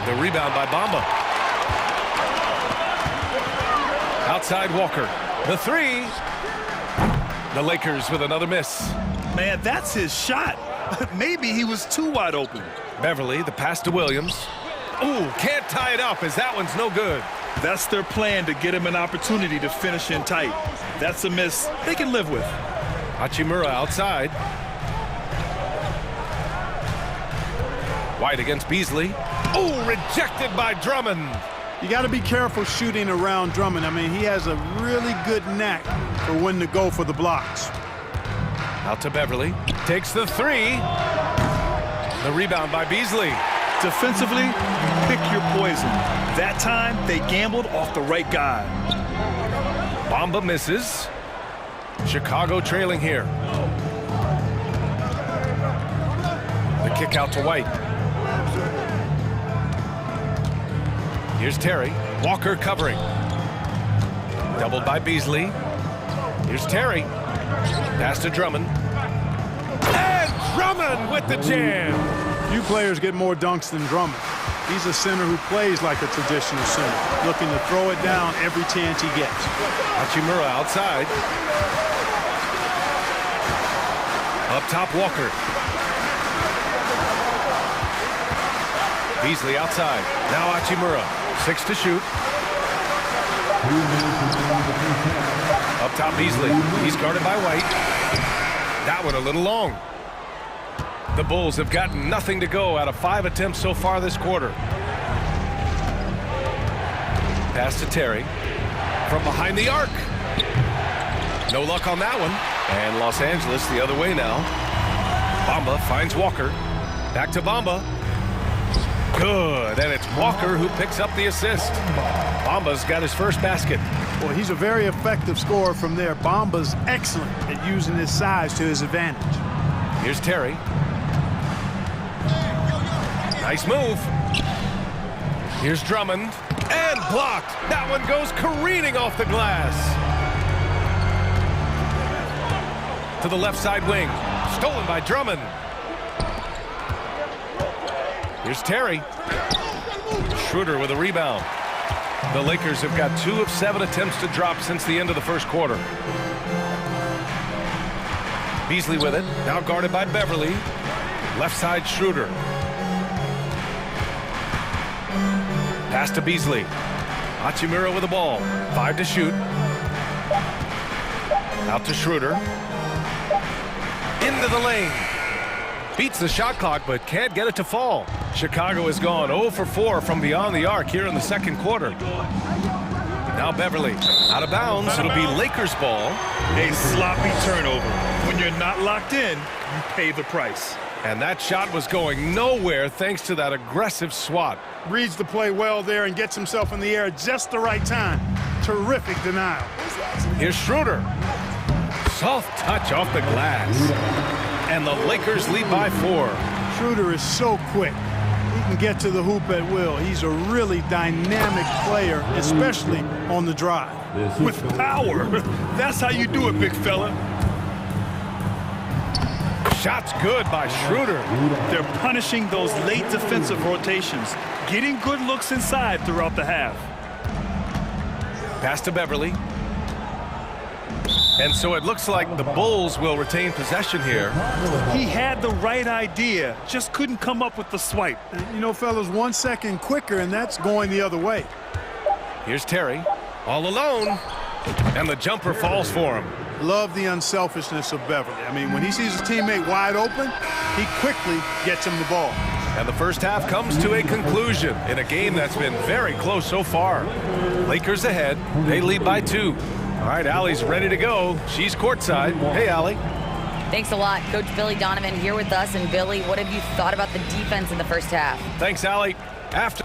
Speaker 6: The rebound by Bamba. Outside Walker. The 3. The Lakers with another miss.
Speaker 7: Man, that's his shot. Maybe he was too wide open.
Speaker 6: Beverly, the pass to Williams. Ooh, can't tie it up as that one's no good.
Speaker 7: That's their plan, to get him an opportunity to finish in tight. That's a miss they can live with.
Speaker 6: Hachimura outside. White against Beasley. Ooh, rejected by Drummond.
Speaker 11: You got to be careful shooting around Drummond. I mean, he has a really good knack for when to go for the blocks.
Speaker 6: Out to Beverly. Takes the 3. The rebound by Beasley.
Speaker 7: Defensively, pick your poison. That time, they gambled off the right guy.
Speaker 6: Bamba misses. Chicago trailing here. The kick out to White. Here's Terry. Walker covering. Doubled by Beasley. Here's Terry. Pass to Drummond. And Drummond with the jam.
Speaker 11: Few players get more dunks than Drummond. He's a center who plays like a traditional center, looking to throw it down every chance he gets.
Speaker 6: Hachimura outside. Up top, Walker. Beasley outside. Now Hachimura. 6 to shoot. Up top, Beasley. He's guarded by White. That one a little long. The Bulls have gotten nothing to go out of 5 attempts so far this quarter. Pass to Terry. From behind the arc. No luck on that one. And Los Angeles the other way now. Bamba finds Walker. Back to Bamba. Good. And it's Walker who picks up the assist. Bamba's got his first basket.
Speaker 11: Well, he's a very effective scorer from there. Bamba's excellent at using his size to his advantage.
Speaker 6: Here's Terry. Nice move. Here's Drummond. And blocked. That one goes careening off the glass. To the left side wing. Stolen by Drummond. Here's Terry. Schroeder with a rebound. The Lakers have got 2 of 7 attempts to drop since the end of the first quarter. Beasley with it. Now guarded by Beverly. Left side Schroeder. Pass to Beasley. Hachimura with the ball. 5 to shoot. Out to Schroeder. Into the lane. Beats the shot clock, but can't get it to fall. Chicago has gone 0 for 4 from beyond the arc here in the second quarter. Now Beverly. Out of bounds. It'll be Lakers ball.
Speaker 7: A sloppy turnover. When you're not locked in, you pay the price.
Speaker 6: And that shot was going nowhere thanks to that aggressive swat.
Speaker 11: Reads the play well there and gets himself in the air at just the right time. Terrific denial.
Speaker 6: Here's Schroeder. Soft touch off the glass. And the Lakers lead by 4.
Speaker 11: Schroeder is so quick. He can get to the hoop at will. He's a really dynamic player, especially on the drive.
Speaker 7: With power. That's how you do it, big fella.
Speaker 6: Shot's good by Schroeder.
Speaker 7: They're punishing those late defensive rotations, getting good looks inside throughout the half.
Speaker 6: Pass to Beverly. And so it looks like the Bulls will retain possession here.
Speaker 7: He had the right idea, just couldn't come up with the swipe.
Speaker 11: You know, fellas, 1 second quicker, and that's going the other way.
Speaker 6: Here's Terry, all alone, and the jumper falls for him.
Speaker 11: Love the unselfishness of Beverly. I mean, when he sees his teammate wide open, he quickly gets him the ball.
Speaker 6: And the first half comes to a conclusion in a game that's been very close so far. Lakers ahead. They lead by 2. All right, Allie's ready to go. She's courtside. Hey, Allie.
Speaker 12: Thanks a lot. Coach Billy Donovan here with us. And Billy, what have you thought about the defense in the first half?
Speaker 6: Thanks, Allie. After...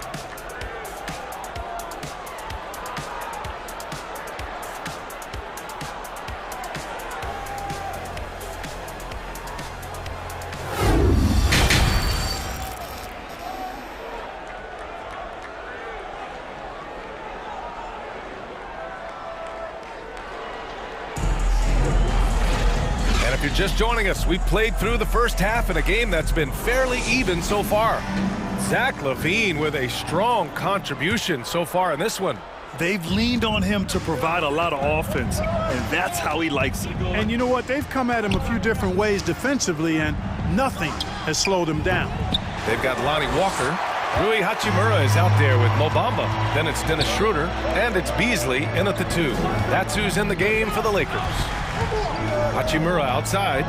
Speaker 6: If you're just joining us, we've played through the first half in a game that's been fairly even so far. Zach LaVine with a strong contribution so far in this one.
Speaker 7: They've leaned on him to provide a lot of offense, and that's how he likes it.
Speaker 11: And you know what? They've come at him a few different ways defensively, and nothing has slowed him down.
Speaker 6: They've got Lonnie Walker. Rui Hachimura is out there with Mo Bamba. Then it's Dennis Schroeder, and it's Beasley in at the 2. That's who's in the game for the Lakers. Hachimura outside.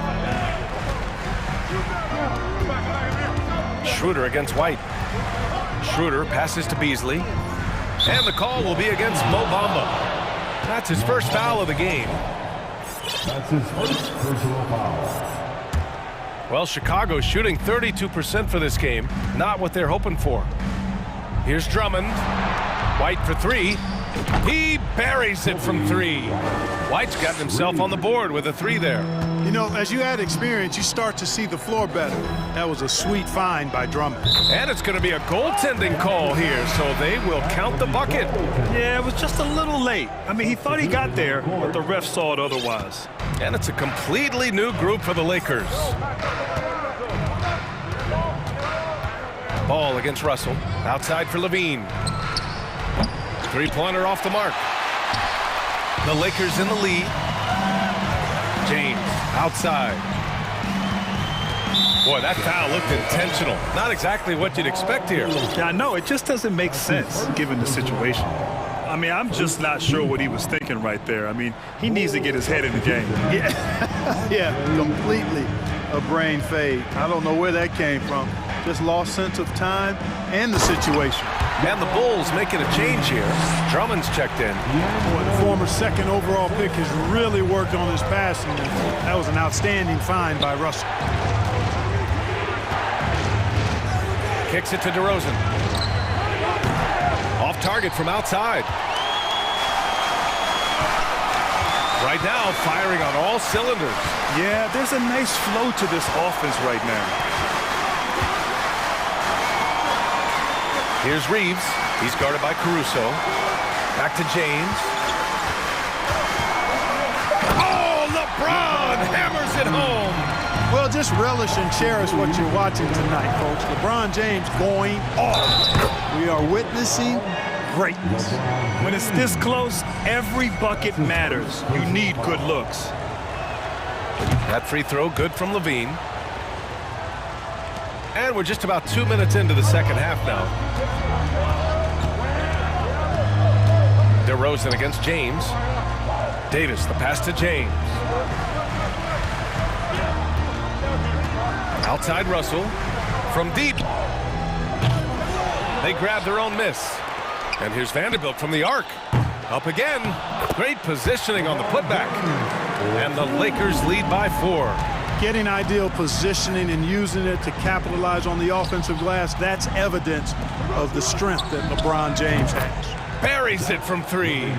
Speaker 6: Schroeder against White. Schroeder passes to Beasley. And the call will be against Mo Bamba. That's his first foul of the game.
Speaker 4: That's his first personal foul.
Speaker 6: Well, Chicago's shooting 32% for this game. Not what they're hoping for. Here's Drummond. White for 3. He buries it from 3. White's gotten himself on the board with a 3 there.
Speaker 11: You know, as you add experience, you start to see the floor better. That was a sweet find by Drummond.
Speaker 6: And it's going to be a goaltending call here, so they will count the bucket.
Speaker 7: Yeah, it was just a little late. I mean, he thought he got there, but the ref saw it otherwise.
Speaker 6: And it's a completely new group for the Lakers. Ball against Russell. Outside for Levine. Three-pointer off the mark. The Lakers in the lead. James outside. Boy, that foul looked intentional. Not exactly what you'd expect here.
Speaker 7: Yeah, I know. It just doesn't make sense given the situation. I mean, I'm just not sure what he was thinking right there. I mean, he needs to get his head in the game.
Speaker 11: Yeah, completely a brain fade. I don't know where that came from. Just lost sense of time and the situation.
Speaker 6: And the Bulls making a change here. Drummond's checked in.
Speaker 11: Boy, the former second overall pick has really worked on his passing. That was an outstanding find by Russell.
Speaker 6: Kicks it to DeRozan. Off target from outside. Right now, firing on all cylinders.
Speaker 7: Yeah, there's a nice flow to this offense right now.
Speaker 6: Here's Reeves. He's guarded by Caruso. Back to James. Oh, LeBron hammers it home.
Speaker 11: Well, just relish and cherish what you're watching tonight, folks. LeBron James going off. We are witnessing greatness.
Speaker 7: When it's this close, every bucket matters. You need good looks.
Speaker 6: That free throw good from Levine. And we're just about 2 minutes into the second half now. DeRozan against James. Davis, the pass to James. Outside Russell. From deep. They grab their own miss. And here's Vanderbilt from the arc. Up again. Great positioning on the putback. And the Lakers lead by 4.
Speaker 11: Getting ideal positioning and using it to capitalize on the offensive glass, that's evidence of the strength that LeBron James has.
Speaker 6: Buries it from 3.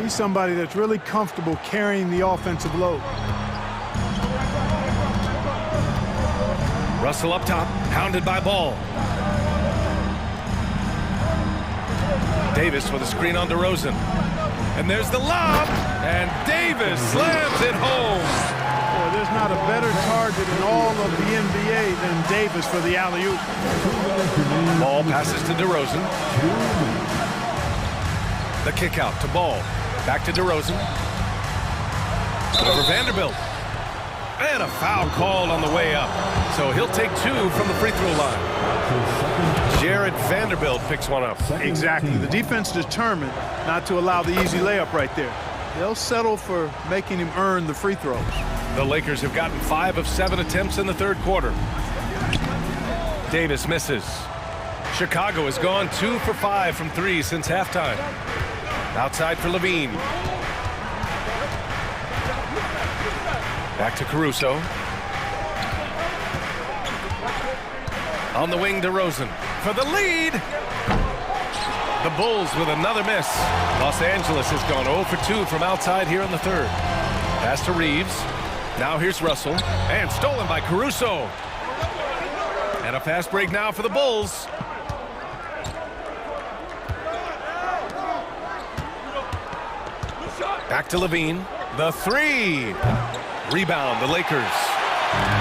Speaker 11: He's somebody that's really comfortable carrying the offensive load.
Speaker 6: Russell up top, hounded by Ball. Davis with a screen on DeRozan. And there's the lob, and Davis slams it home.
Speaker 11: Boy, there's not a better target in all of the NBA than Davis for the alley-oop.
Speaker 6: Ball passes to DeRozan. The kick out to Ball. Back to DeRozan. Over Vanderbilt. And a foul called on the way up. So he'll take 2 from the free throw line. Jared Vanderbilt picks one up.
Speaker 11: Exactly. The defense determined not to allow the easy layup right there. They'll settle for making him earn the free throws.
Speaker 6: The Lakers have gotten 5 of 7 attempts in the third quarter. Davis misses. Chicago has gone 2 for 5 from 3 since halftime. Outside for Levine. Back to Caruso. On the wing, DeRozan for the lead. The Bulls with another miss. Los Angeles has gone 0 for 2 from outside here in the third. Pass to Reeves. Now here's Russell. And stolen by Caruso. And a fast break now for the Bulls. Back to Levine. The 3. Rebound, the Lakers.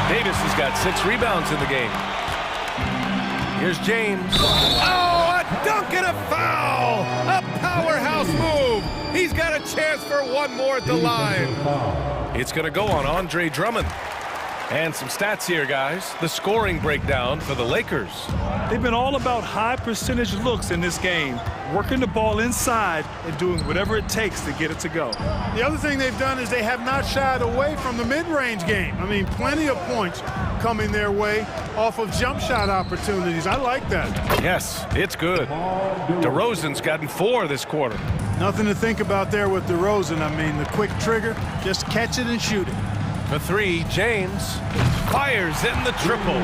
Speaker 6: Davis has got 6 rebounds in the game. Here's James. Oh, a dunk and a foul! A powerhouse move! He's got a chance for one more at the line. It's going to go on Andre Drummond. And some stats here, guys. The scoring breakdown for the Lakers.
Speaker 7: They've been all about high percentage looks in this game, working the ball inside and doing whatever it takes to get it to go.
Speaker 11: The other thing they've done is they have not shied away from the mid-range game. I mean, plenty of points coming their way off of jump shot opportunities. I like that.
Speaker 6: Yes, it's good. DeRozan's gotten 4 this quarter.
Speaker 11: Nothing to think about there with DeRozan. I mean, the quick trigger, just catch it and shoot it.
Speaker 6: For 3, James fires in the triple.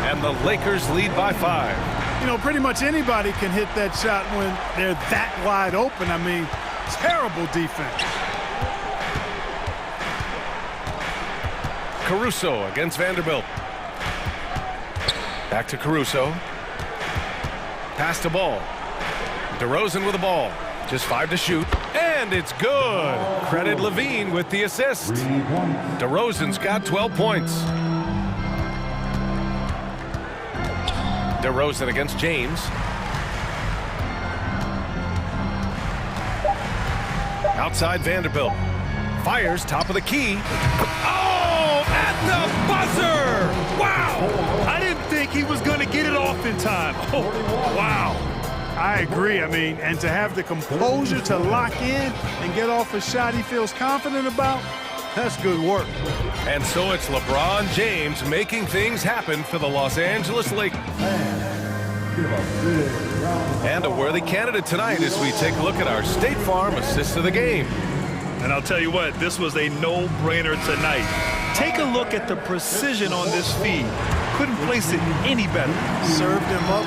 Speaker 6: And the Lakers lead by 5.
Speaker 11: You know, pretty much anybody can hit that shot when they're that wide open. I mean, terrible defense.
Speaker 6: Caruso against Vanderbilt. Back to Caruso. Pass to Ball. DeRozan with the ball. Just 5 to shoot. And it's good. Credit Levine with the assist. DeRozan's got 12 points. DeRozan against James. Outside Vanderbilt. Fires top of the key. Oh, at the buzzer! Wow!
Speaker 7: I didn't think he was going to get it off in time. Oh, wow.
Speaker 11: I agree. I mean, and to have the composure to lock in and get off a shot he feels confident about, that's good work.
Speaker 6: And so it's LeBron James making things happen for the Los Angeles Lakers. And a worthy candidate tonight as we take a look at our State Farm assist of the game.
Speaker 7: And I'll tell you what, this was a no-brainer tonight. Take a look at the precision on this feed. Couldn't place it any better.
Speaker 11: Served him up.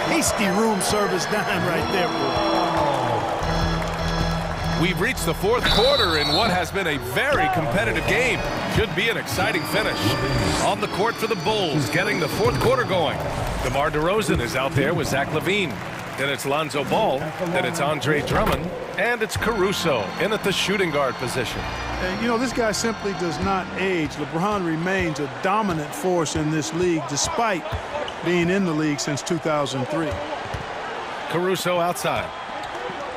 Speaker 11: Tasty room service dime right there, boy.
Speaker 6: We've reached the fourth quarter in what has been a very competitive game. Should be an exciting finish. On the court for the Bulls, getting the fourth quarter going. DeMar DeRozan is out there with Zach LaVine. Then it's Lonzo Ball. Then it's Andre Drummond. And it's Caruso in at the shooting guard position.
Speaker 11: And, you know, this guy simply does not age. LeBron remains a dominant force in this league despite being in the league since 2003.
Speaker 6: Caruso outside.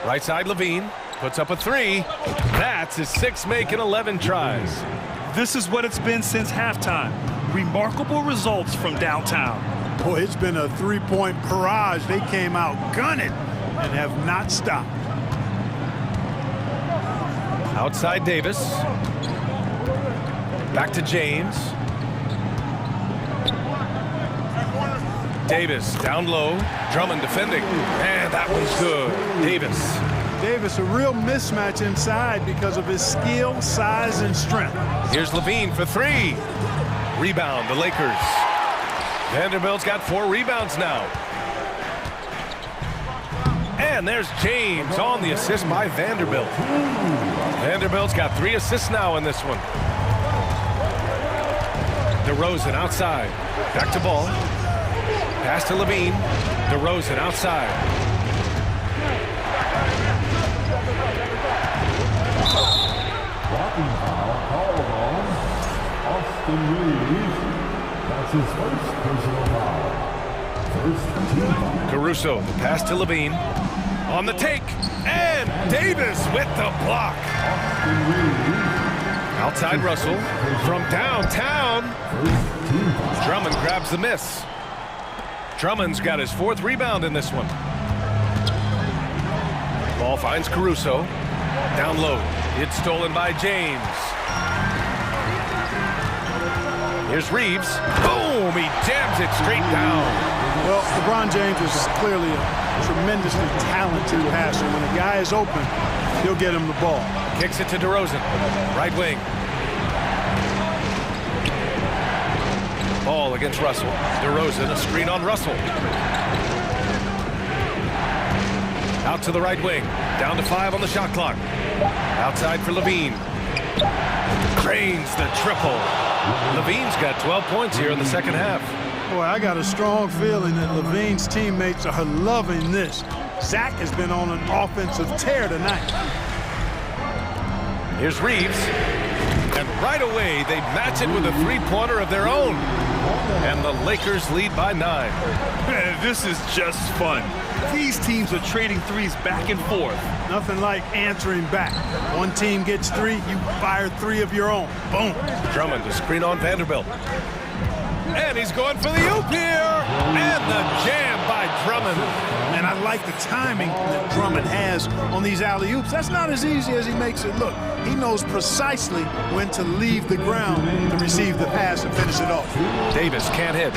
Speaker 6: Right side LaVine. Puts up a three. That's his 6 make in 11 tries.
Speaker 7: This is what it's been since halftime. Remarkable results from downtown.
Speaker 11: Boy, it's been a three-point barrage. They came out gunning and have not stopped.
Speaker 6: Outside Davis. Back to James. Davis down low. Drummond defending. And that was good. Davis,
Speaker 11: a real mismatch inside because of his skill, size, and strength.
Speaker 6: Here's LaVine for 3. Rebound, the Lakers. Vanderbilt's got 4 rebounds now. And there's James on the assist by Vanderbilt. Vanderbilt's got 3 assists now in this one. DeRozan outside. Back to Ball. Pass to LaVine. DeRozan outside.
Speaker 4: Blocking foul called on Austin Reeves. That's his first personal foul. First team foul.
Speaker 6: Caruso, the pass to LaVine. On the take. And Davis with the block. Outside Russell. From downtown. Drummond grabs the miss. Drummond's got his 4th rebound in this one. Ball finds Caruso. Down low. It's stolen by James. Here's Reeves. Boom! He jams it straight down.
Speaker 11: Well, LeBron James is clearly a tremendously talented passer. When a guy is open, he'll get him the ball.
Speaker 6: Kicks it to DeRozan. Right wing. Ball against Russell. DeRozan, a screen on Russell. Out to the right wing. Down to 5 on the shot clock. Outside for LaVine. Cranes the triple. LaVine's got 12 points here in the second half.
Speaker 11: Boy, I got a strong feeling that LaVine's teammates are loving this. Zach has been on an offensive tear tonight.
Speaker 6: Here's Reeves. And right away, they match it with a 3-pointer of their own. And the Lakers lead by 9.
Speaker 7: Man, this is just fun. These teams are trading threes back and forth.
Speaker 11: Nothing like answering back. One team gets 3, you fire 3 of your own. Boom.
Speaker 6: Drummond to screen on Vanderbilt. And he's going for the oop here. And the jam by Drummond.
Speaker 11: And I like the timing that Drummond has on these alley-oops. That's not as easy as he makes it look. He knows precisely when to leave the ground to receive the pass and finish it off.
Speaker 6: Davis can't hit.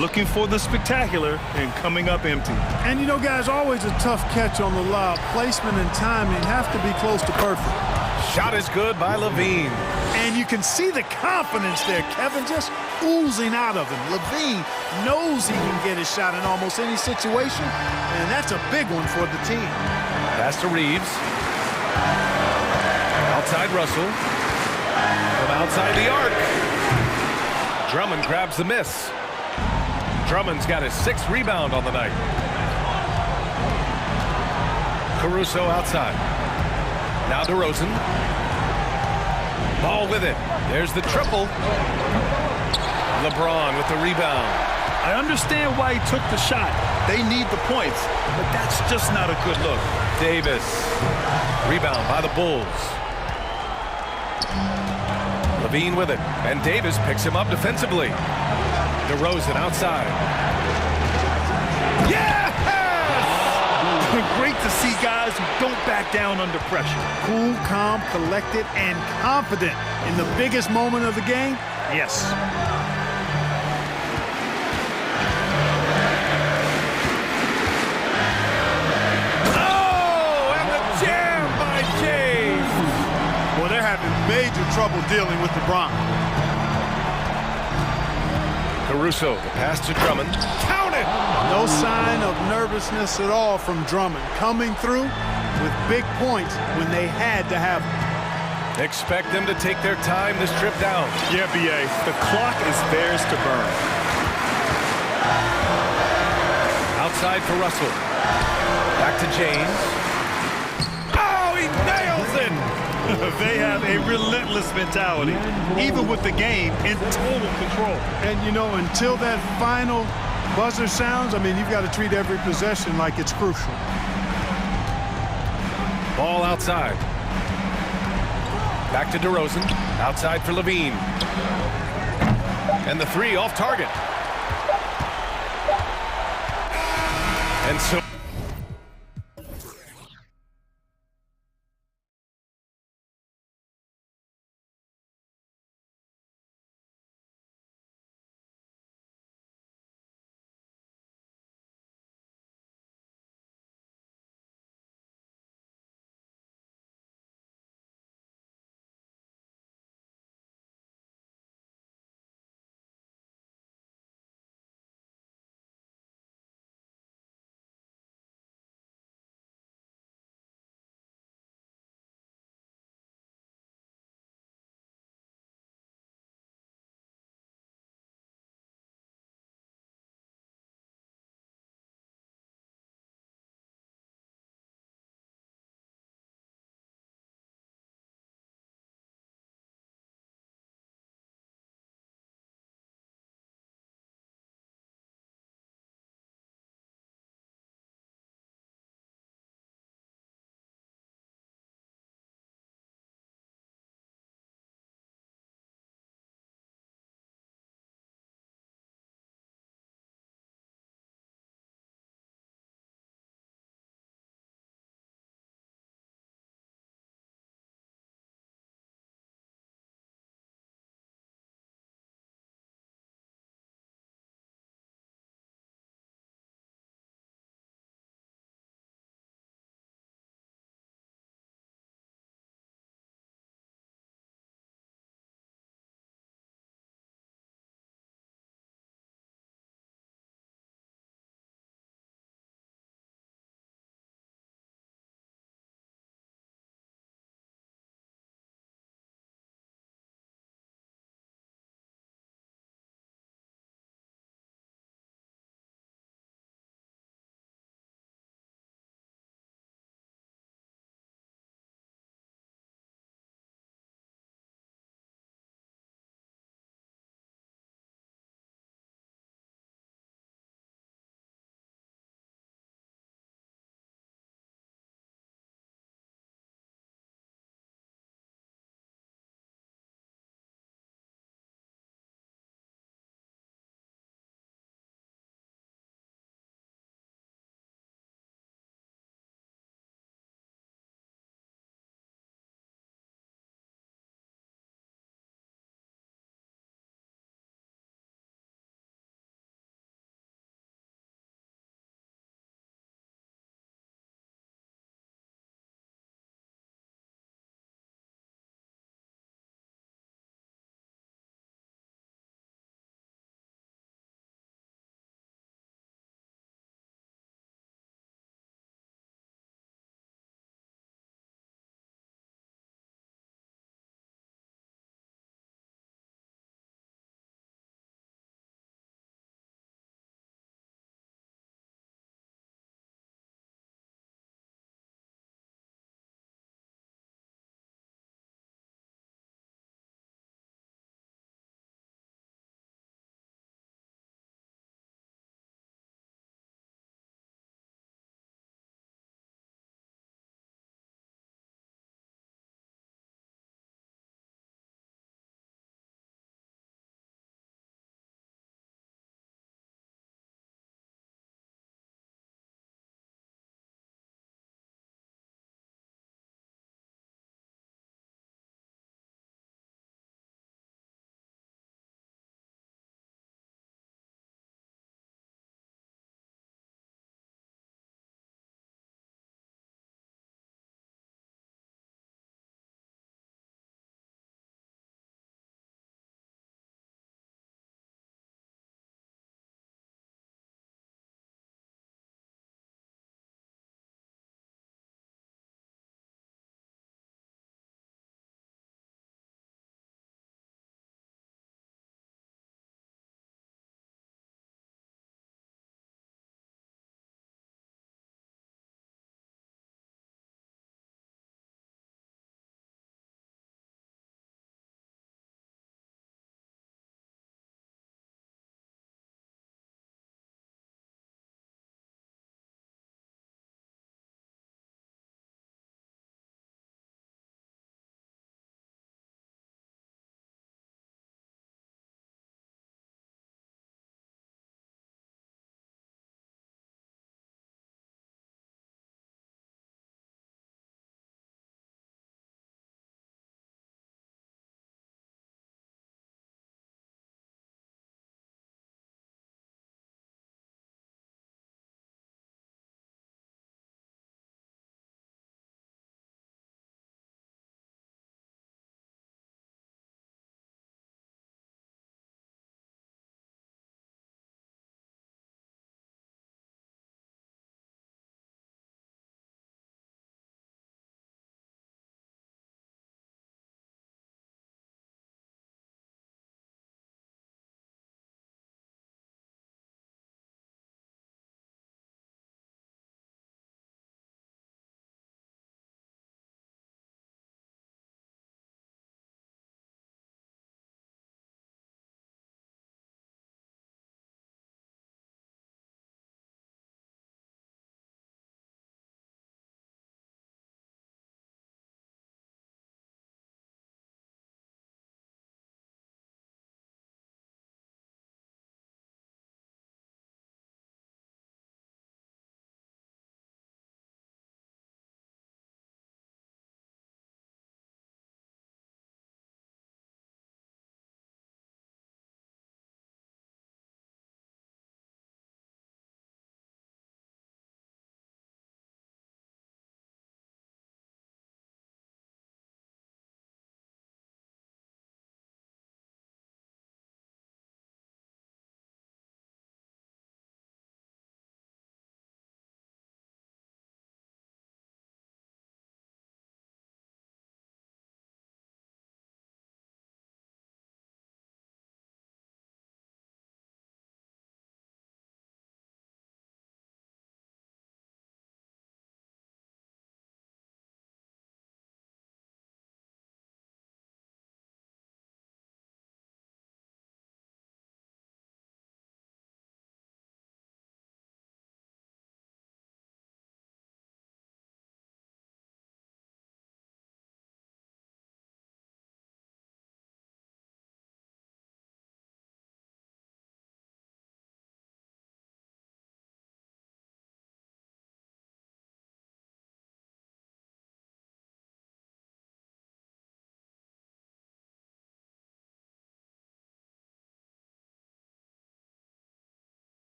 Speaker 7: Looking for the spectacular and coming up empty.
Speaker 11: And you know, guys, always a tough catch on the lob. Placement and timing have to be close to perfect.
Speaker 6: Shot is good by LaVine.
Speaker 11: And you can see the confidence there, Kevin, just oozing out of him. LaVine knows he can get his shot in almost any situation, and that's a big one for the team.
Speaker 6: Pass to Reeves. Outside Russell. From outside the arc. Drummond grabs the miss. Drummond's got his 6th rebound on the night. Caruso outside. Now DeRozan. Ball with it. There's the triple. LeBron with the rebound.
Speaker 7: I understand why he took the shot. They need the points, but that's just not a good look.
Speaker 6: Davis. Rebound by the Bulls. Levine with it. And Davis picks him up defensively. DeRozan outside. Yes!
Speaker 7: Great to see guys who don't back down under pressure.
Speaker 11: Cool, calm, collected, and confident in the biggest moment of the game. Yes.
Speaker 6: Oh, and the jam by James.
Speaker 11: Well, they're having major trouble dealing with LeBron.
Speaker 6: Caruso, the pass to Drummond. Count it!
Speaker 11: No sign of nervousness at all from Drummond. Coming through with big points when they had to have them.
Speaker 6: Expect them to take their time this trip down.
Speaker 7: Yeah, B.A., the clock is theirs to burn.
Speaker 6: Outside for Russell. Back to James. Oh, he nails it!
Speaker 7: They have a relentless mentality, even with the game in total control.
Speaker 11: And, you know, until that final buzzer sounds, I mean, you've got to treat every possession like it's crucial.
Speaker 6: Ball outside. Back to DeRozan. Outside for Levine. And the three off target. And so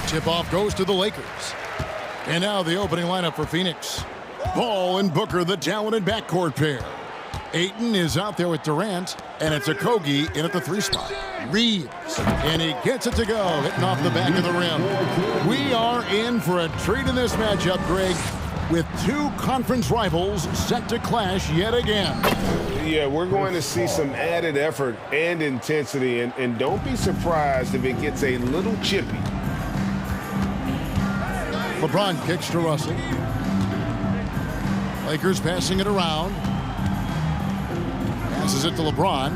Speaker 1: Tip-off goes to the Lakers. And now the opening lineup for Phoenix. Ball and Booker, the talented backcourt pair. Ayton is out there with Durant, and it's Okogie in at the 3 spot. Reeves, and he gets it to go, hitting off the back of the rim. We are in for a treat in this matchup, Greg, with 2 conference rivals set to clash yet again.
Speaker 5: Yeah, we're going to see some added effort and intensity, and don't be surprised if it gets a little chippy.
Speaker 1: LeBron kicks to Russell. Lakers passing it around. Passes it to LeBron.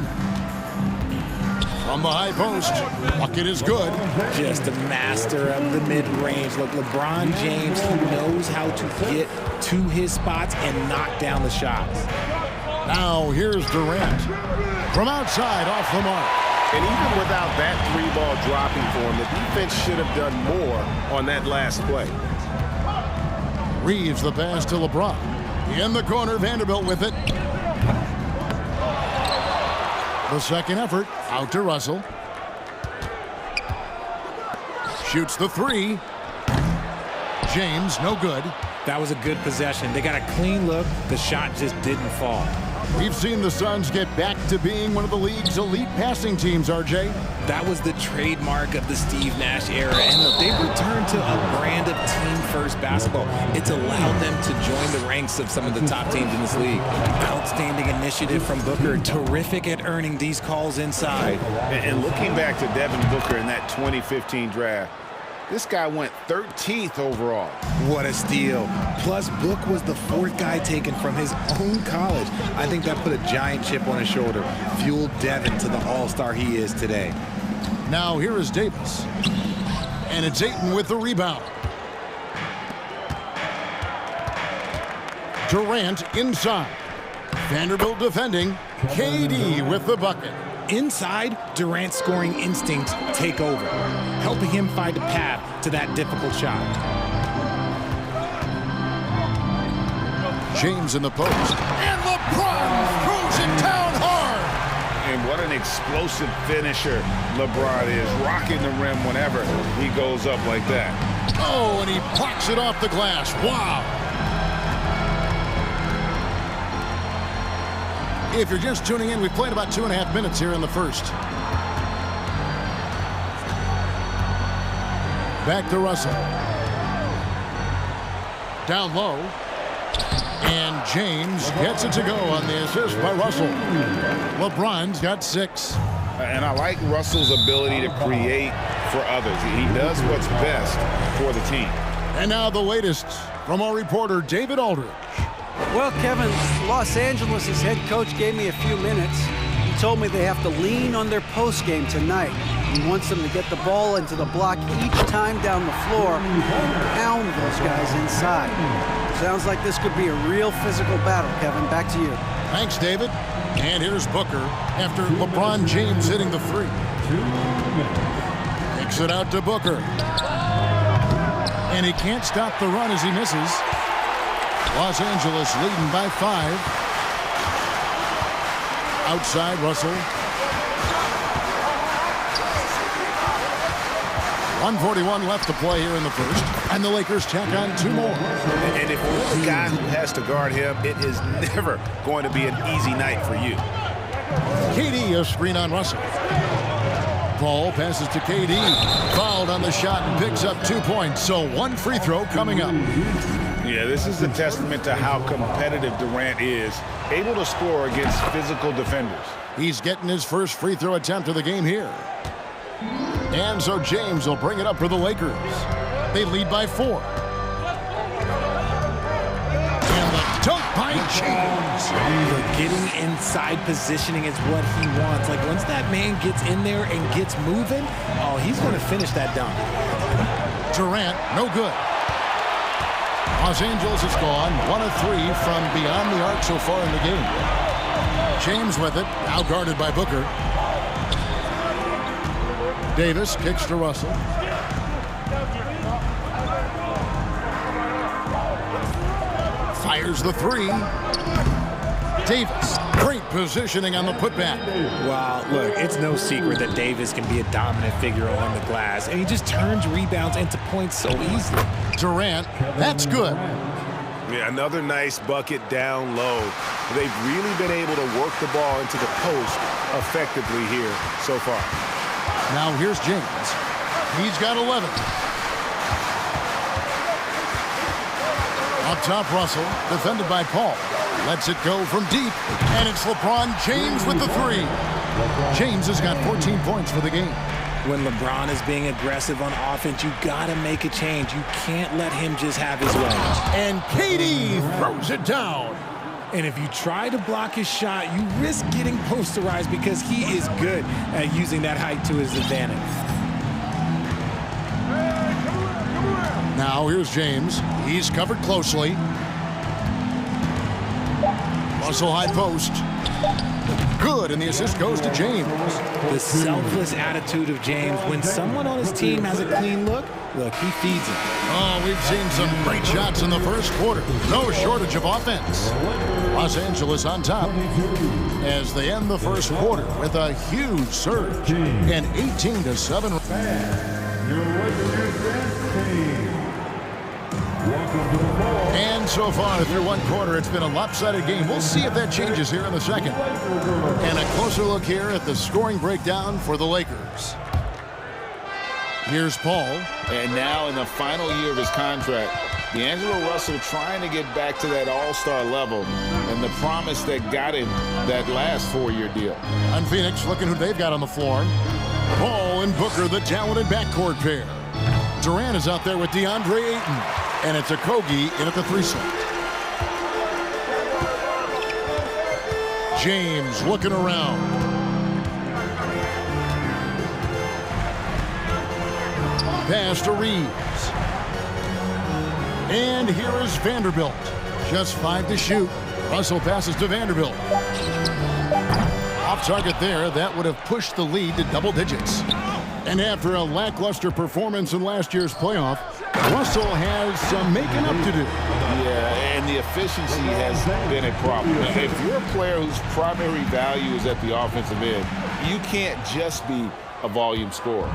Speaker 1: From the high post. Bucket is good.
Speaker 3: Just a master of the mid-range. Look, LeBron James, he knows how to get to his spots and knock down the shots.
Speaker 1: Now here's Durant. From outside, off the mark.
Speaker 5: And even without that 3-ball dropping for him, the defense should have done more on that last play.
Speaker 1: Reeves the pass to LeBron. In the corner, Vanderbilt with it. The second effort, out to Russell. Shoots the 3. James, no good.
Speaker 3: That was a good possession. They got a clean look. The shot just didn't fall.
Speaker 1: We've seen the Suns get back to being one of the league's elite passing teams, RJ.
Speaker 3: That was the trademark of the Steve Nash era, and look, they've returned to a brand of team-first basketball. It's allowed them to join the ranks of some of the top teams in this league. Outstanding initiative from Booker, terrific at earning these calls inside.
Speaker 2: And looking back to Devin Booker in that 2015 draft, this guy went 13th overall.
Speaker 3: What a steal. Plus, Book was the 4th guy taken from his own college. I think that put a giant chip on his shoulder, fueled Devin to the all-star he is today.
Speaker 1: Now here is Davis. And it's Ayton with the rebound. Durant inside. Vanderbilt defending. KD with the bucket.
Speaker 3: Inside, Durant's scoring instincts take over, helping him find a path to that difficult shot.
Speaker 1: James in the post. And LeBron throws it down hard.
Speaker 2: And what an explosive finisher LeBron is, rocking the rim whenever he goes up like that.
Speaker 1: Oh, and he blocks it off the glass. Wow. If you're just tuning in, we've played about 2.5 minutes here in the first. Back to Russell. Down low. And James gets it to go on the assist by Russell. LeBron's got 6.
Speaker 2: And I like Russell's ability to create for others. He does what's best for the team.
Speaker 1: And now the latest from our reporter, David Aldridge.
Speaker 10: Well, Kevin, Los Angeles' head coach gave me a few minutes. He told me they have to lean on their post game tonight. He wants them to get the ball into the block each time down the floor and pound those guys inside. Sounds like this could be a real physical battle, Kevin. Back to you.
Speaker 1: Thanks, David. And here's Booker after LeBron James hitting the 3. Kicks it out to Booker. And he can't stop the run as he misses. Los Angeles leading by 5. Outside, Russell. 1:41 left to play here in the first. And the Lakers tack on 2 more.
Speaker 2: And if you're the guy who has to guard him, it is never going to be an easy night for you.
Speaker 1: KD, a screen on Russell. Paul passes to KD. Fouled on the shot and picks up 2 points. So 1 free throw coming up.
Speaker 2: Yeah, this is a testament to how competitive Durant is, able to score against physical defenders.
Speaker 1: He's getting his first free throw attempt of the game here. And so James will bring it up for the Lakers. They lead by 4. And the dunk by James.
Speaker 3: Getting inside positioning is what he wants. Like, once that man gets in there and gets moving, oh, he's going to finish that dunk.
Speaker 1: Durant, no good. Los Angeles is gone 1 of 3 from beyond the arc so far in the game. James with it, now guarded by Booker. Davis kicks to Russell. Fires the 3. Davis. Great positioning on the putback.
Speaker 3: Wow, look, it's no secret that Davis can be a dominant figure on the glass, and he just turns rebounds into points so easily.
Speaker 1: Durant, that's good.
Speaker 5: Yeah, another nice bucket down low. They've really been able to work the ball into the post effectively here so far.
Speaker 1: Now here's James. He's got 11. Up top, Russell, defended by Paul. Lets it go from deep, and it's LeBron James with the three. James has got 14 points for the game.
Speaker 3: When LeBron is being aggressive on offense, you gotta make a change. You can't let him just have his way.
Speaker 1: And KD throws it down.
Speaker 3: And if you try to block his shot, you risk getting posterized because he is good at using that height to his advantage.
Speaker 1: Now here's James. He's covered closely. Russell high post. Good, and the assist goes to James.
Speaker 3: The selfless attitude of James. When someone on his team has a clean look, he feeds it.
Speaker 1: Oh, we've seen some great shots in the first quarter. No shortage of offense. Los Angeles on top as they end the first quarter with a huge surge and 18-7. And so far through one quarter, it's been a lopsided game. We'll see if that changes here in the second. And a closer look here at the scoring breakdown for the Lakers. Here's Paul.
Speaker 2: And now in the final year of his contract, D'Angelo Russell trying to get back to that all-star level and the promise that got him that last 4-year deal.
Speaker 1: On Phoenix, looking who they've got on the floor. Paul and Booker, the talented backcourt pair. Durant is out there with DeAndre Ayton. And it's a Kogi in at the 3 slot. James looking around. Pass to Reeves. And here is Vanderbilt. Just 5 to shoot. Russell passes to Vanderbilt. Off target there. That would have pushed the lead to double digits. And after a lackluster performance in last year's playoff, Russell has some making up to do.
Speaker 2: Yeah, and the efficiency has been a problem. If you're a player whose primary value is at the offensive end, you can't just be a volume scorer.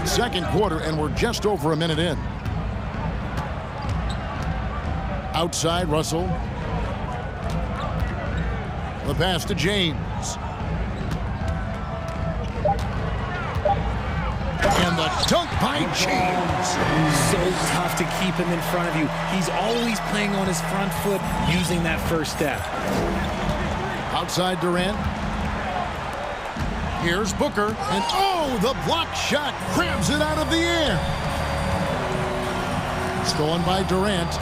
Speaker 1: Second quarter, and we're just over a minute in. Outside, Russell. The pass to James. And the dunk by James.
Speaker 3: So tough to keep him in front of you. He's always playing on his front foot, using that first step.
Speaker 1: Outside Durant. Here's Booker. And oh, the block shot grabs it out of the air. Stolen by Durant.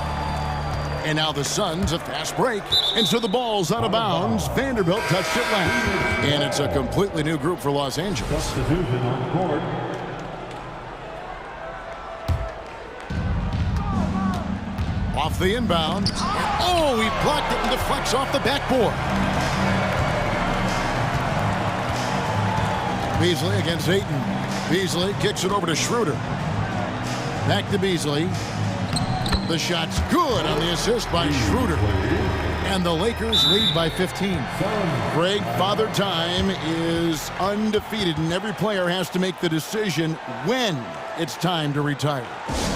Speaker 1: And now the Suns, a fast break. And so the ball's out of bounds. Vanderbilt touched it last. And it's a completely new group for Los Angeles.
Speaker 4: Substitution on the court.
Speaker 1: Off the inbound. Oh, he blocked it and deflects off the backboard. Beasley against Ayton. Beasley kicks it over to Schroeder. Back to Beasley. The shot's good on the assist by Schroeder. And the Lakers lead by 15. Greg, Father Time is undefeated, and every player has to make the decision when it's time to retire.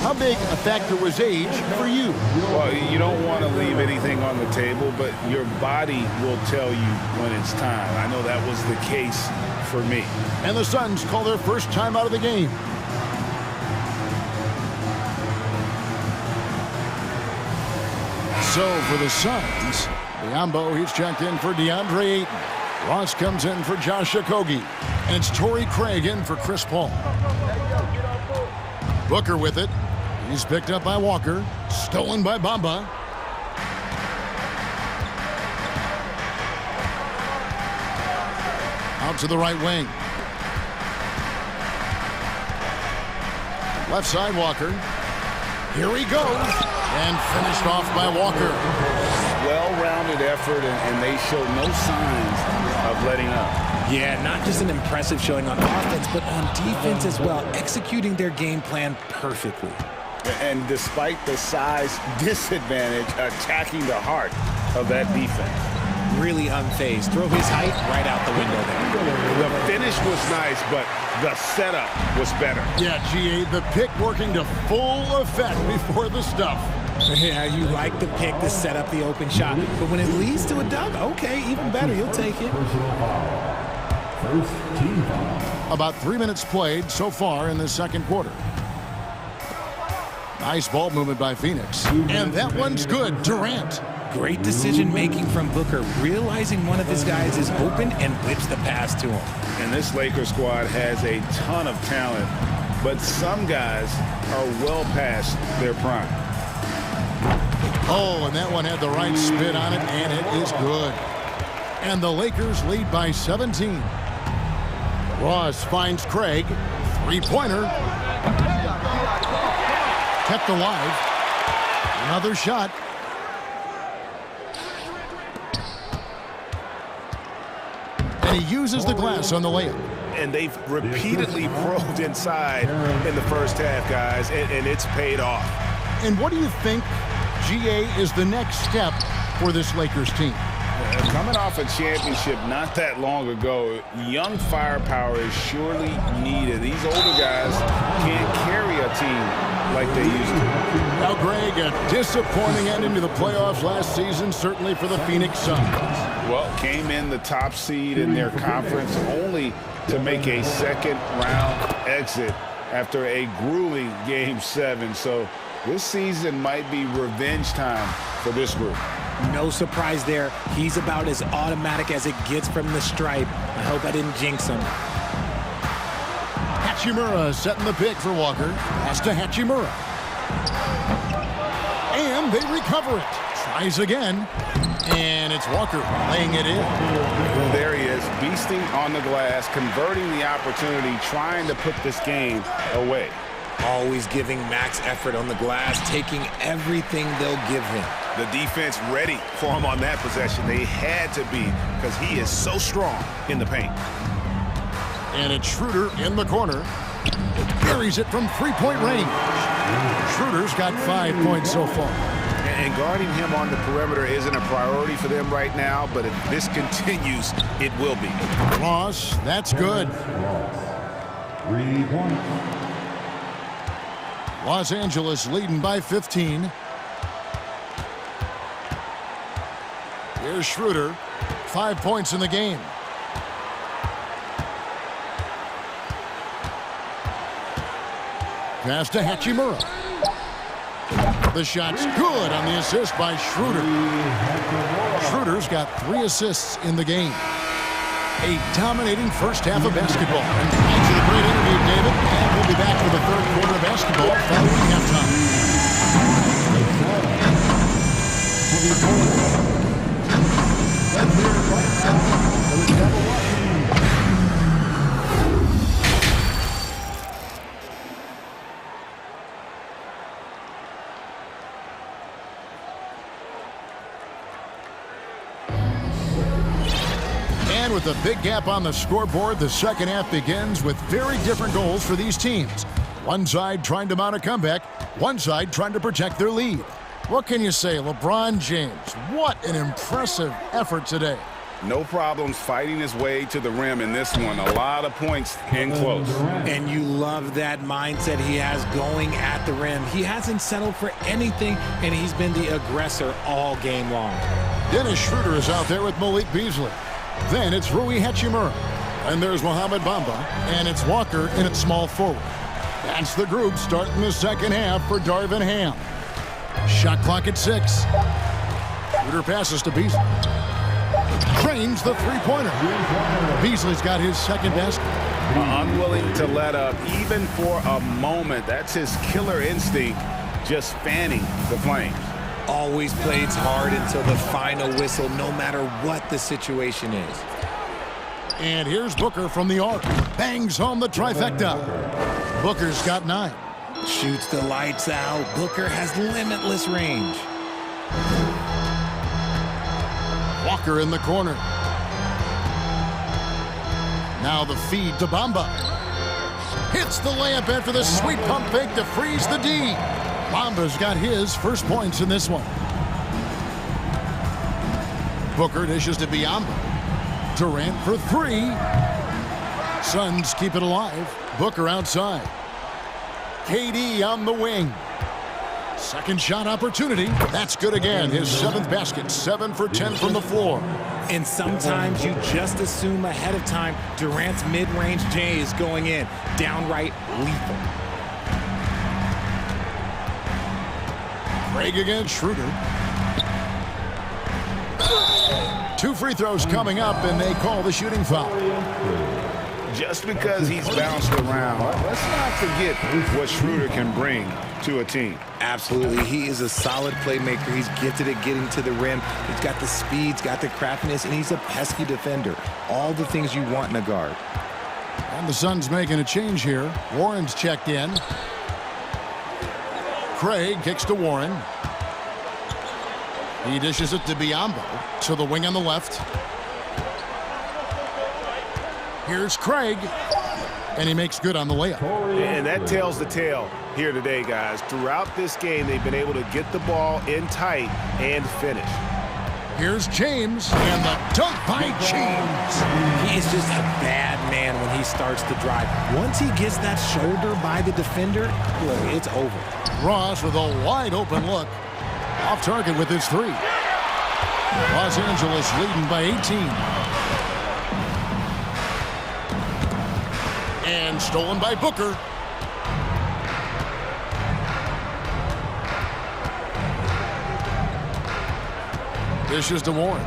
Speaker 1: How big a factor was age for you?
Speaker 2: Well, you don't want to leave anything on the table, but your body will tell you when it's time. I know that was the case for me.
Speaker 1: And the Suns call their first time out of the game. So for the Suns, Biombo, he's checked in for DeAndre Ayton. Ross comes in for Josh Okogie. And it's Torrey Craig in for Chris Paul. Booker with it. He's picked up by Walker. Stolen by Bamba. Out to the right wing. Left side, Walker. Here he goes. And finished off by Walker.
Speaker 2: Well-rounded effort, and they showed no signs of letting up.
Speaker 3: Yeah, not just an impressive showing on offense, but on defense as well, executing their game plan perfectly.
Speaker 2: And despite the size disadvantage, attacking the heart of that defense.
Speaker 3: Really unfazed. Throw his height right out the window there.
Speaker 2: The finish was nice, but the setup was better.
Speaker 1: Yeah, GA, the pick working to full effect before the stuff.
Speaker 3: Yeah, you like the pick to set up the open shot. But when it leads to a dunk, okay, even better. You'll take it.
Speaker 4: First team foul.
Speaker 1: About 3 minutes played so far in the second quarter. Nice ball movement by Phoenix. And that one's good. Durant.
Speaker 3: Great decision-making from Booker, realizing one of his guys is open and whips the pass to him.
Speaker 2: And this Lakers squad has a ton of talent, but some guys are well past their prime.
Speaker 1: Oh, and that one had the right spin on it, and it is good. And the Lakers lead by 17. Ross finds Craig. Three-pointer. Kept alive. Another shot. And he uses the glass on the layup.
Speaker 5: And they've repeatedly probed inside in the first half, guys, and it's paid off.
Speaker 1: And what do you think, GA, is the next step for this Lakers team?
Speaker 2: Coming off a championship not that long ago, young firepower is surely needed. These older guys can't carry a team like they used to.
Speaker 1: Now, Greg, a disappointing ending to the playoffs last season, certainly for the Phoenix Suns.
Speaker 2: Well, came in the top seed in their conference only to make a second-round exit after a grueling Game 7. So this season might be revenge time for this group.
Speaker 3: No surprise there. He's about as automatic as it gets from the stripe. I hope I didn't jinx him.
Speaker 1: Hachimura setting the pick for Walker. Pass to Hachimura. And they recover it. Tries again. And it's Walker laying it in.
Speaker 2: There he is, beasting on the glass, converting the opportunity, trying to put this game away.
Speaker 3: Always giving max effort on the glass, taking everything they'll give him.
Speaker 5: The defense ready for him on that possession. They had to be, because he is so strong in the paint.
Speaker 1: And it's Schroeder in the corner. Buries it from three-point range. Schroeder's got 5 points so far.
Speaker 5: And guarding him on the perimeter isn't a priority for them right now, but if this continues, it will be.
Speaker 1: Ross, that's good.
Speaker 4: 3 points.
Speaker 1: Los Angeles leading by 15. Here's Schroeder. 5 points in the game. Pass to Hachimura. The shot's good on the assist by Schroeder. Schroeder's got 3 assists in the game. A dominating first half of basketball. And thanks for the great interview, David. And we'll be back for the third quarter of basketball following And with a big gap on the scoreboard, the second half begins with very different goals for these teams. One side trying to mount a comeback, one side trying to protect their lead. What can you say, LeBron James? What an impressive effort today.
Speaker 2: No problems fighting his way to the rim in this one. A lot of points in close.
Speaker 3: And you love that mindset he has going at the rim. He hasn't settled for anything, and he's been the aggressor all game long.
Speaker 1: Dennis Schroeder is out there with Malik Beasley. Then it's Rui Hachimura. And there's Mohamed Bamba. And it's Walker in at small forward. That's the group starting the second half for Darvin Ham. Shot clock at 6. Schroeder passes to Beasley. Trains the three-pointer. Beasley's got his second basket.
Speaker 2: Unwilling to let up even for a moment. That's his killer instinct, just fanning the flames.
Speaker 3: Always plays hard until the final whistle, no matter what the situation is.
Speaker 1: And here's Booker from the arc. Bangs home the trifecta. Booker's got 9.
Speaker 3: Shoots the lights out. Booker has limitless range.
Speaker 1: Walker in the corner. Now the feed to Bamba. Hits the layup after the sweet pump fake to freeze the D. Bamba's got his first points in this one. Booker dishes to Biyombo. Durant for three. Suns keep it alive. Booker outside. KD on the wing. Second shot opportunity. That's good again. His 7th basket. 7 for 10 from the floor.
Speaker 3: And sometimes you just assume ahead of time Durant's mid-range J is going in. Downright lethal.
Speaker 1: Craig against Schroeder. 2 free throws coming up, and they call the shooting foul.
Speaker 2: Just because he's bounced around, let's not forget what Schroeder can bring to a team.
Speaker 13: Absolutely. He is a solid playmaker. He's gifted at getting to the rim. He's got the speed, he's got the craftiness, and he's a pesky defender. All the things you want in a guard.
Speaker 1: And the Suns making a change here. Warren's checked in. Craig kicks to Warren. He dishes it to Biyombo. To the wing on the left. Here's Craig. And he makes good on the layup.
Speaker 2: And that tells the tale here today, guys. Throughout this game, they've been able to get the ball in tight and finish.
Speaker 1: Here's James, and the dunk by James.
Speaker 3: He is just a bad man when he starts to drive. Once he gets that shoulder by the defender, look, it's over.
Speaker 1: Ross with a wide open look. Off target with his 3. Los Angeles leading by 18. And stolen by Booker. Dishes to Warren.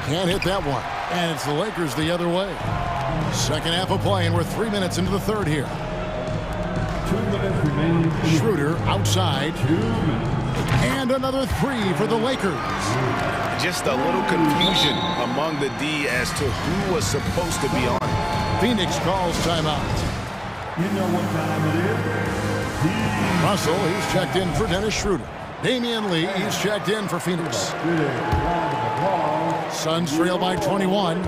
Speaker 1: Can't hit that one. And it's the Lakers the other way. Second half of play, and we're 3 minutes into the third here.
Speaker 4: 2 minutes remaining.
Speaker 1: Schroeder outside.
Speaker 4: 2 minutes.
Speaker 1: And another 3 for the Lakers.
Speaker 2: Just a little confusion among the D as to who was supposed to be on.
Speaker 1: Phoenix calls timeout.
Speaker 4: You know what time it is?
Speaker 1: Russell, he's checked in for Dennis Schroeder. Damian Lee, he's checked in for Phoenix. Suns trail by 21.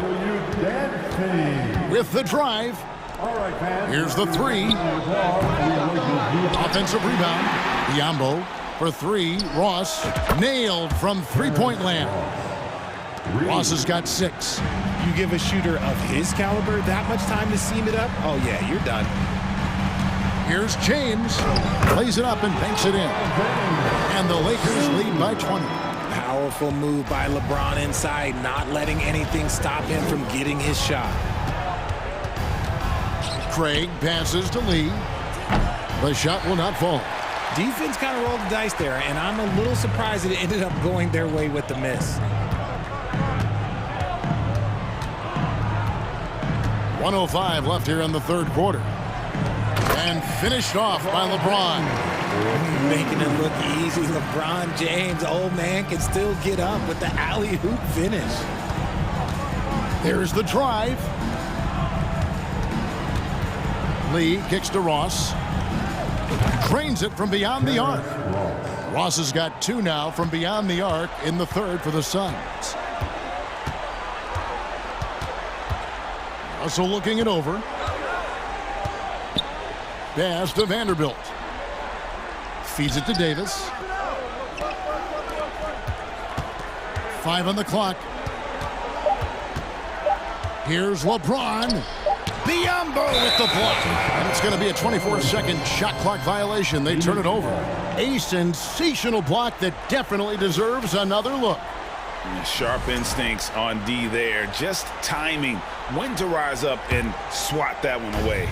Speaker 1: With the drive. Here's the 3. Offensive rebound. Biyombo for 3. Ross nailed from three-point land. Ross has got 6.
Speaker 3: You give a shooter of his caliber that much time to seam it up, oh yeah, you're done.
Speaker 1: Here's James. Plays it up and banks it in. And the Lakers lead by 20.
Speaker 3: Powerful move by LeBron inside, not letting anything stop him from getting his shot.
Speaker 1: Craig passes to Lee. The shot will not fall.
Speaker 3: Defense kind of rolled the dice there, and I'm a little surprised that it ended up going their way with the miss.
Speaker 1: 1:05 left here in the third quarter. And finished off by LeBron.
Speaker 3: Making it look easy. LeBron James, old man, can still get up with the alley-oop finish.
Speaker 1: There's the drive. Lee kicks to Ross. Drains it from beyond the arc. Ross has got 2 now from beyond the arc in the third for the Suns. Russell looking it over. Pass to Vanderbilt. Feeds it to Davis. 5 on the clock. Here's LeBron. Biyombo with the block. And it's going to be a 24-second shot clock violation. They turn it over. A sensational block that definitely deserves another look.
Speaker 2: Sharp instincts on D there. Just timing when to rise up and swat that one away.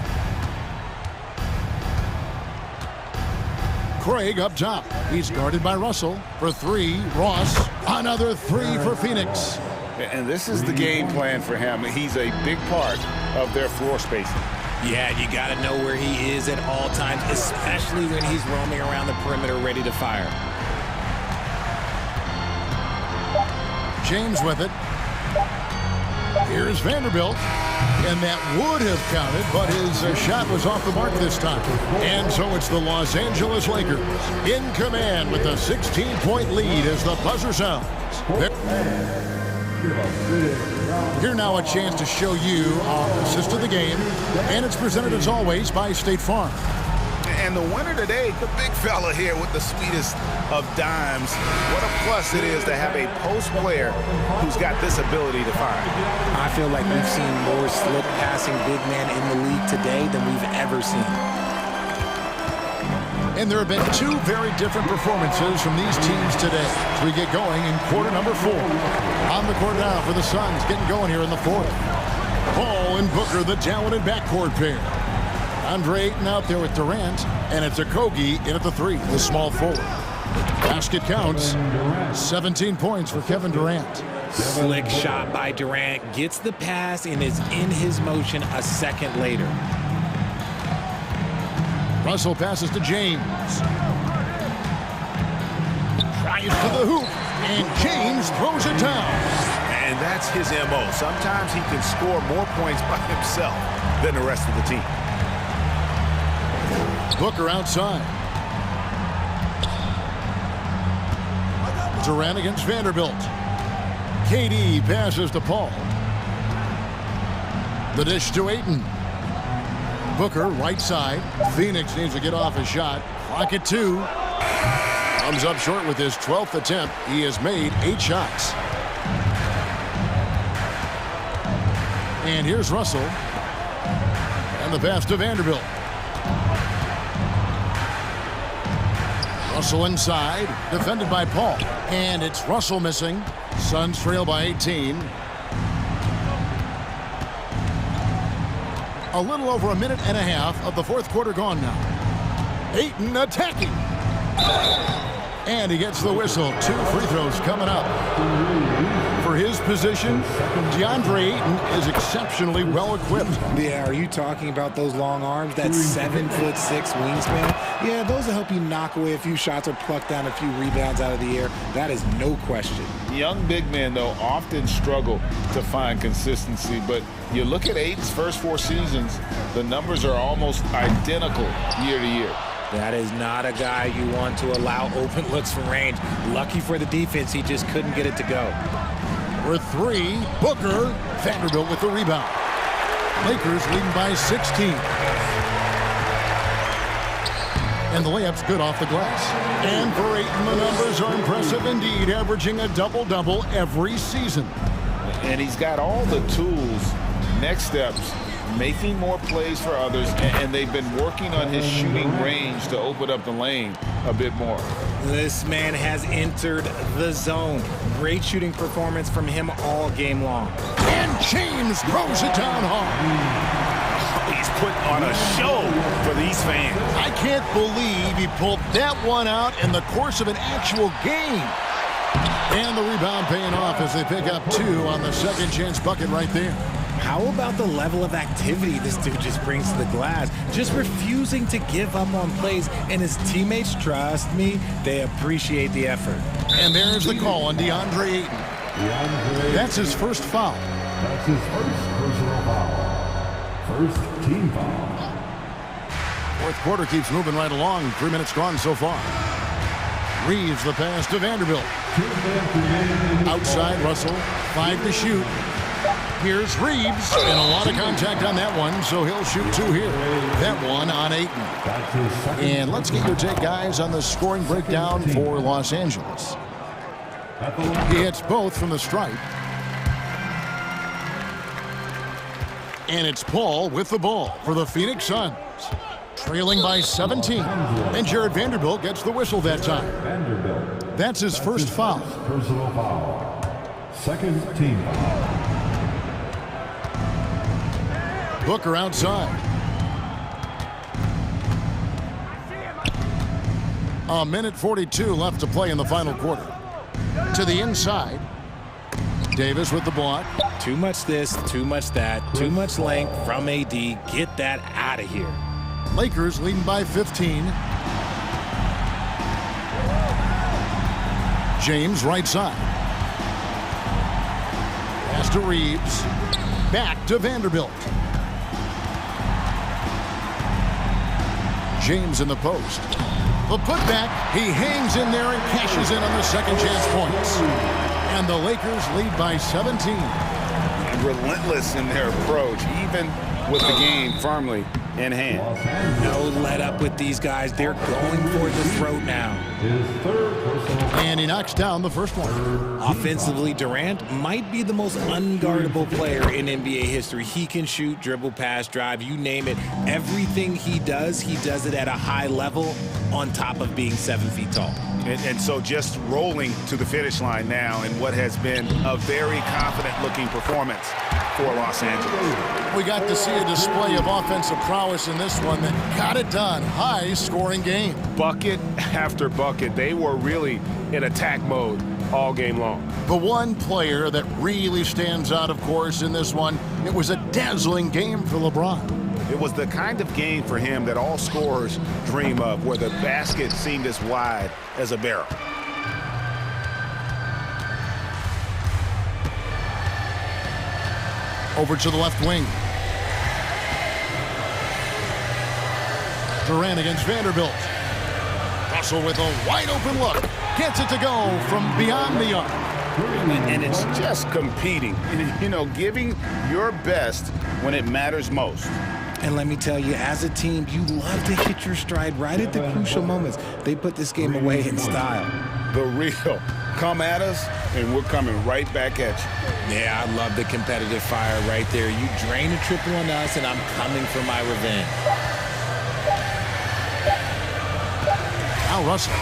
Speaker 1: Craig up top. He's guarded by Russell. For 3, Ross. Another 3 for Phoenix.
Speaker 2: And this is the game plan for him. He's a big part of their floor spacing.
Speaker 3: Yeah, you got to know where he is at all times, especially when he's roaming around the perimeter ready to fire.
Speaker 1: James with it. Here's Vanderbilt. And that would have counted, but his shot was off the mark this time. And so it's the Los Angeles Lakers in command with a 16-point lead as the buzzer sounds. Here now a chance to show you our assist of the game. And it's presented as always by State Farm.
Speaker 2: And the winner today, the big fella here with the sweetest of dimes. What a plus it is to have a post player who's got this ability to find.
Speaker 13: I feel like we've seen more slip passing big men in the league today than we've ever seen.
Speaker 1: And there have been two very different performances from these teams today as we get going in quarter number 4. On the court now for the Suns, getting going here in the 4th. Paul and Booker, the talented backcourt pair. Andre Ayton out there with Durant, and it's Okogie in at the 3, the small forward. Basket counts, 17 points for Kevin Durant.
Speaker 3: Slick shot by Durant, gets the pass and is in his motion a second later.
Speaker 1: Russell passes to James. Tries to the hoop, and James throws it down.
Speaker 2: And that's his MO. Sometimes he can score more points by himself than the rest of the team.
Speaker 1: Booker outside. Durant against Vanderbilt. KD passes to Paul. The dish to Ayton. Booker right side. Phoenix needs to get off his shot. Clock at 2. Comes up short with his 12th attempt. He has made 8 shots. And here's Russell. And the pass to Vanderbilt. Russell inside, defended by Paul. And it's Russell missing. Suns trail by 18. A little over a minute and a half of the 4th quarter gone now. Ayton attacking. And he gets the whistle. 2 free throws coming up. For his position, DeAndre Ayton is exceptionally well equipped.
Speaker 13: Yeah, are you talking about those long arms, that 7'6" wingspan? Yeah, those will help you knock away a few shots or pluck down a few rebounds out of the air. That is no question.
Speaker 2: Young big men, though, often struggle to find consistency, but you look at Ayton's first 4 seasons, the numbers are almost identical year to year.
Speaker 3: That is not a guy you want to allow open looks from range. Lucky for the defense, he just couldn't get it to go.
Speaker 1: For 3, Booker. Vanderbilt with the rebound. Lakers leading by 16. And the layup's good off the glass. And for Ayton, the numbers are impressive indeed, averaging a double-double every season.
Speaker 2: And he's got all the tools, next steps, making more plays for others, and they've been working on his shooting range to open up the lane a bit more.
Speaker 3: This man has entered the zone. Great shooting performance from him all game long.
Speaker 1: And James throws it down hard.
Speaker 2: He's put on a show for these fans.
Speaker 1: I can't believe he pulled that one out in the course of an actual game. And the rebound paying off as they pick up 2 on the second chance bucket right there.
Speaker 3: How about the level of activity this dude just brings to the glass? Just refusing to give up on plays, and his teammates, trust me, they appreciate the effort.
Speaker 1: And there's the call on DeAndre Ayton. That's his first foul.
Speaker 4: That's his first personal foul. First team foul.
Speaker 1: 4th quarter keeps moving right along. 3 minutes gone so far. Reeves the pass to Vanderbilt. Outside Russell, 5 to shoot. Here's Reeves, and a lot of contact on that one, so he'll shoot 2 here. That one on Ayton. And let's get your take, guys, on the scoring breakdown for Los Angeles. He hits both from the stripe. And it's Paul with the ball for the Phoenix Suns. Trailing by 17. And Jared Vanderbilt gets the whistle that time. That's his first foul.
Speaker 4: Personal foul. Second team foul.
Speaker 1: Booker outside. A minute 42 left to play in the final quarter. To the inside. Davis with the block.
Speaker 3: Too much this, too much that, too much length from AD. Get that out of here.
Speaker 1: Lakers leading by 15. James right side. Pass to Reeves. Back to Vanderbilt. James in the post. The putback, he hangs in there and cashes in on the second chance points. And the Lakers lead by 17.
Speaker 2: Relentless in their approach, even with the game firmly in hand.
Speaker 3: No let up with these guys. They're going for the throat now.
Speaker 1: And he knocks down the first one.
Speaker 3: Offensively, Durant might be the most unguardable player in NBA history. He can shoot, dribble, pass, drive, you name it. Everything he does it at a high level on top of being 7 feet tall.
Speaker 2: And so just rolling to the finish line now in what has been a very confident-looking performance for Los Angeles.
Speaker 1: We got to see a display of offensive prowess in this one that got it done. High-scoring game.
Speaker 2: Bucket after bucket. They were really in attack mode all game long.
Speaker 1: The one player that really stands out, of course, in this one, it was a dazzling game for LeBron.
Speaker 2: It was the kind of game for him that all scorers dream of, where the basket seemed as wide as a barrel.
Speaker 1: Over to the left wing. Durant against Vanderbilt. Russell with a wide open look. Gets it to go from beyond the arc.
Speaker 2: And it's just competing, you know, giving your best when it matters most.
Speaker 3: And let me tell you, as a team, you love to hit your stride right at the crucial moments. They put this game away in style.
Speaker 2: The real. Come at us, and we're coming right back at you.
Speaker 3: Yeah, I love the competitive fire right there. You drain a triple on us, and I'm coming for my revenge.
Speaker 1: Al Russell.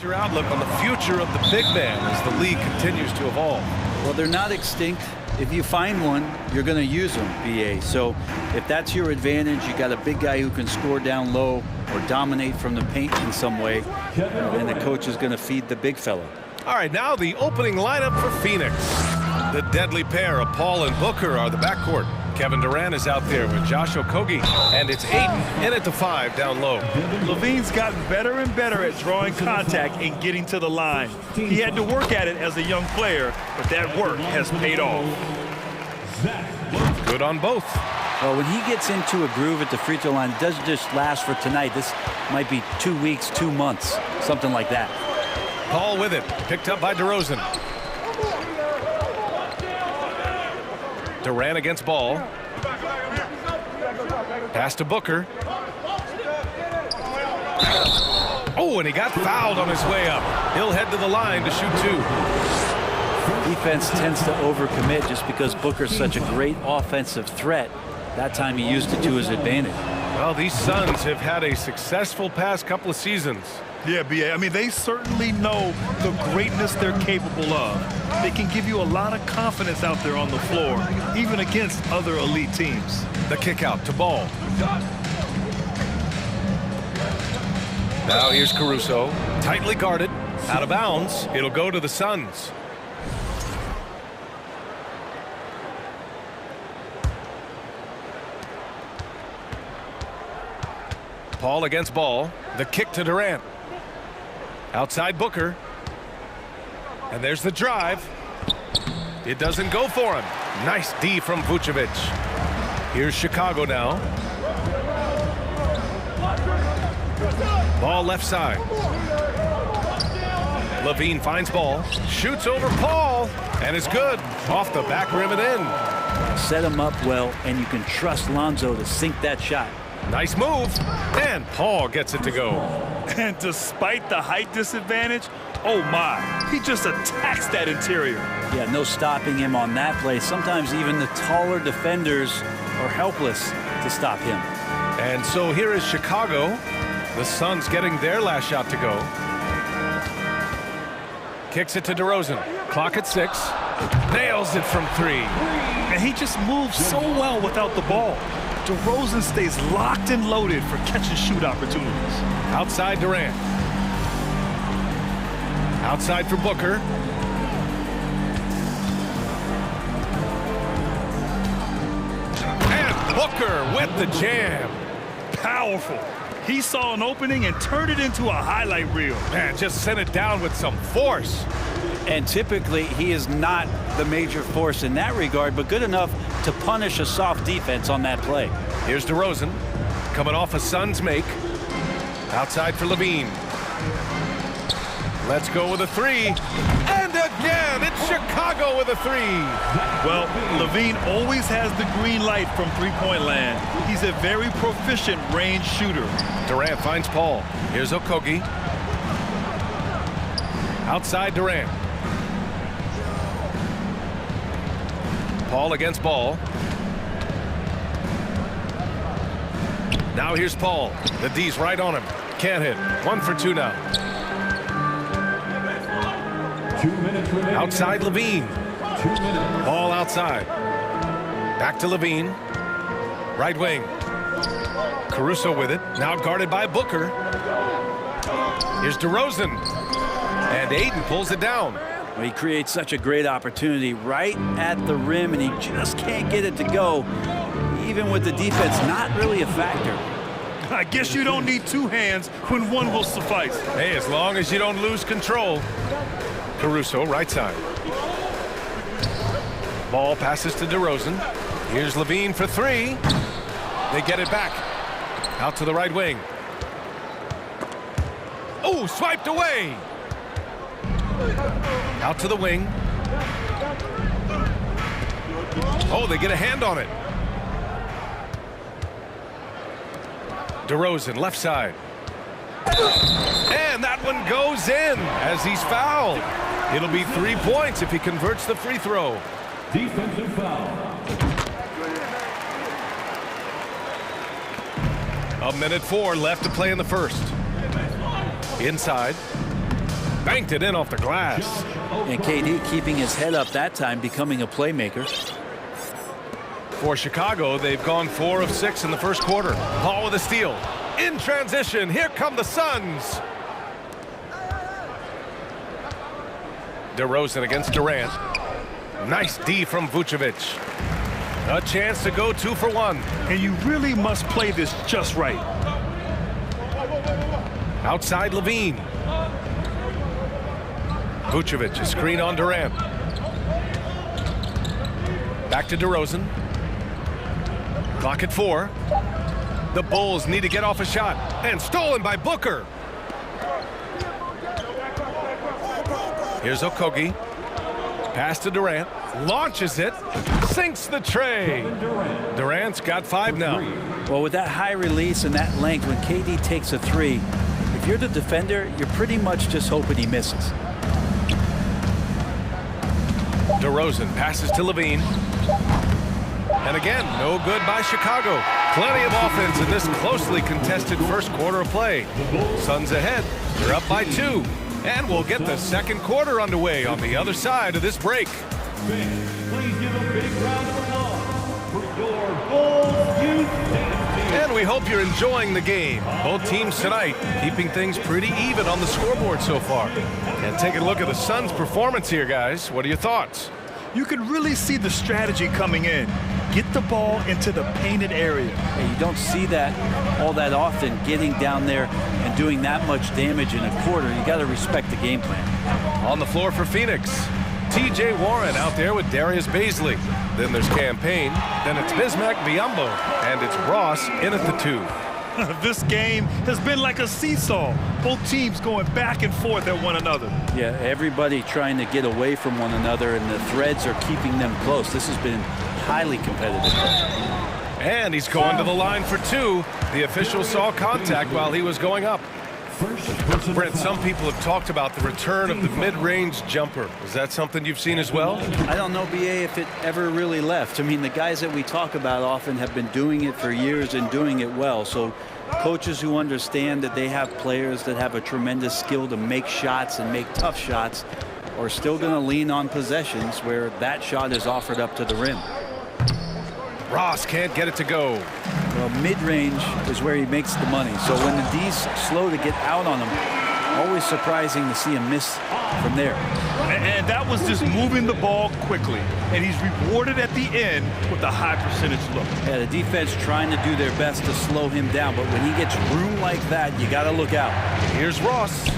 Speaker 6: Your outlook on the future of the big man as the league continues to evolve.
Speaker 8: Well, they're not extinct. If you find one, you're going to use them, BA. So if that's your advantage, you got a big guy who can score down low or dominate from the paint in some way, then the coach is going to feed the big fella.
Speaker 6: All right, now the opening lineup for Phoenix. The deadly pair of Paul and Booker are the backcourt. Kevin Durant is out there with Josh Okogie, and it's Aiden in at the 5 down low.
Speaker 7: Levine's gotten better and better at drawing contact and getting to the line. He had to work at it as a young player, but that work has paid off.
Speaker 6: Good on both.
Speaker 8: Well, when he gets into a groove at the free throw line, it doesn't just last for tonight. This might be 2 weeks, 2 months, something like that.
Speaker 6: Paul with it, picked up by DeRozan. Durant against Ball. Pass to Booker. Oh, and he got fouled on his way up. He'll head to the line to shoot 2.
Speaker 8: Defense tends to overcommit just because Booker's such a great offensive threat. That time he used it to his advantage.
Speaker 6: Well, these Suns have had a successful past couple of seasons.
Speaker 7: Yeah, BA. I mean, they certainly know the greatness they're capable of. They can give you a lot of confidence out there on the floor, even against other elite teams.
Speaker 6: The kick out to Ball. Now here's Caruso, tightly guarded, out of bounds. It'll go to the Suns. Paul against Ball. The kick to Durant. Outside Booker. And there's the drive. It doesn't go for him. Nice D from Vucevic. Here's Chicago now. Ball left side. Levine finds Ball. Shoots over Paul. And it's good. Off the back rim and in.
Speaker 8: Set him up well, and you can trust Lonzo to sink that shot.
Speaker 6: Nice move. And Paul gets it to go.
Speaker 7: And despite the height disadvantage, oh my, he just attacks that interior.
Speaker 8: Yeah, no stopping him on that play. Sometimes even the taller defenders are helpless to stop him.
Speaker 6: And so here is Chicago. The Suns getting their last shot to go. Kicks it to DeRozan. Clock at 6. Nails it from 3.
Speaker 7: And he just moves so well without the ball. DeRozan stays locked and loaded for catch-and-shoot opportunities.
Speaker 6: Outside Durant. Outside for Booker. And Booker with the jam.
Speaker 7: Powerful. He saw an opening and turned it into a highlight reel.
Speaker 6: Man, just sent it down with some force.
Speaker 8: And typically, he is not the major force in that regard, but good enough to punish a soft defense on that play.
Speaker 6: Here's DeRozan, coming off a Suns make. Outside for Levine. Let's go with a 3. And again, it's Chicago with a 3.
Speaker 7: Well, Levine always has the green light from three-point land. He's a very proficient range shooter.
Speaker 6: Durant finds Paul. Here's Okogie. Outside Durant. Paul against Ball. Now here's Paul. The D's right on him. Can't hit. 1 for 2 now.
Speaker 4: 2 minutes remaining.
Speaker 6: Outside Levine.
Speaker 4: 2 minutes.
Speaker 6: Ball outside. Back to Levine. Right wing. Caruso with it. Now guarded by Booker. Here's DeRozan. And Aiden pulls it down.
Speaker 8: Well, he creates such a great opportunity right at the rim, and he just can't get it to go. Even with the defense not really a factor.
Speaker 7: I guess you don't need 2 hands when 1 will suffice.
Speaker 6: Hey, as long as you don't lose control. Caruso, right side. Ball passes to DeRozan. Here's Levine for 3. They get it back. Out to the right wing. Oh, swiped away. Out to the wing. Oh, they get a hand on it. DeRozan, left side. And that one goes in as he's fouled. It'll be 3 points if he converts the free throw.
Speaker 4: Defensive foul.
Speaker 6: 1:04 left to play in the first. Inside. Banked it in off the glass.
Speaker 8: And KD keeping his head up that time, becoming a playmaker.
Speaker 6: For Chicago, they've gone 4 of 6 in the first quarter. Paul with a steal. In transition, here come the Suns. DeRozan against Durant. Nice D from Vucevic. A chance to go 2 for 1.
Speaker 7: And you really must play this just right.
Speaker 6: Outside Levine. Vucevic, a screen on Durant. Back to DeRozan. Clock at 4. The Bulls need to get off a shot. And stolen by Booker. Here's Okogie. Pass to Durant. Launches it. Sinks the tray. Durant's got 5 now.
Speaker 8: Well, with that high release and that length, when KD takes a 3, if you're the defender, you're pretty much just hoping he misses.
Speaker 6: DeRozan passes to Levine. And again, no good by Chicago. Plenty of offense in this closely contested first quarter of play. Suns ahead. They're up by 2. And we'll get the second quarter underway on the other side of this break.
Speaker 4: Please give a big round of applause for your Bulls youth team.
Speaker 6: And we hope you're enjoying the game. Both teams tonight keeping things pretty even on the scoreboard so far. And take a look at the Suns' performance here, guys. What are your thoughts?
Speaker 7: You can really see the strategy coming in. Get the ball into the painted area.
Speaker 8: And you don't see that all that often, getting down there and doing that much damage in a quarter. You got to respect the game plan.
Speaker 6: On the floor for Phoenix, TJ Warren out there with Darius Baisley. Then there's Campaign. Then it's Bismack Biyombo. And it's Ross in at the 2.
Speaker 7: This game has been like a seesaw. Both teams going back and forth at one another.
Speaker 8: Yeah, everybody trying to get away from one another, and the threads are keeping them close. This has been highly competitive.
Speaker 6: And he's going to the line for 2. The official saw contact while he was going up. Brent, some people have talked about the return of the mid-range jumper. Is that something you've seen as well?
Speaker 8: I don't know, BA, if it ever really left. I mean, the guys that we talk about often have been doing it for years and doing it well. So coaches who understand that they have players that have a tremendous skill to make shots and make tough shots are still going to lean on possessions where that shot is offered up to the rim.
Speaker 6: Ross can't get it to go.
Speaker 8: Well, mid-range is where he makes the money. So when the D's slow to get out on him, always surprising to see him miss from there.
Speaker 7: And that was just moving the ball quickly. And he's rewarded at the end with a high percentage look.
Speaker 8: Yeah, the defense trying to do their best to slow him down. But when he gets room like that, you got to look out.
Speaker 6: Here's Ross.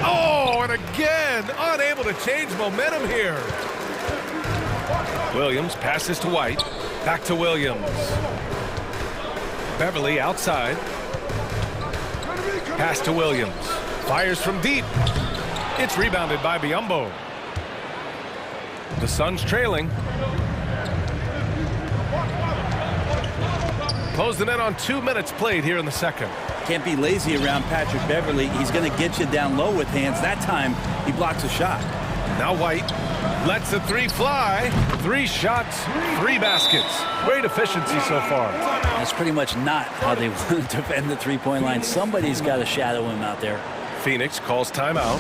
Speaker 6: Oh, and again, unable to change momentum here. Williams passes to White. Back to Williams. Beverly outside. Pass to Williams. Fires from deep. It's rebounded by Biyombo. The Suns trailing. Close the net on 2 minutes played here in the second.
Speaker 8: Can't be lazy around Patrick Beverly. He's going to get you down low with hands. That time, he blocks a shot.
Speaker 6: Now White lets the 3 fly. 3 shots, 3 baskets. Great efficiency so far.
Speaker 8: That's pretty much not how they want to defend the three-point line. Somebody's got to shadow him out there.
Speaker 6: Phoenix calls timeout.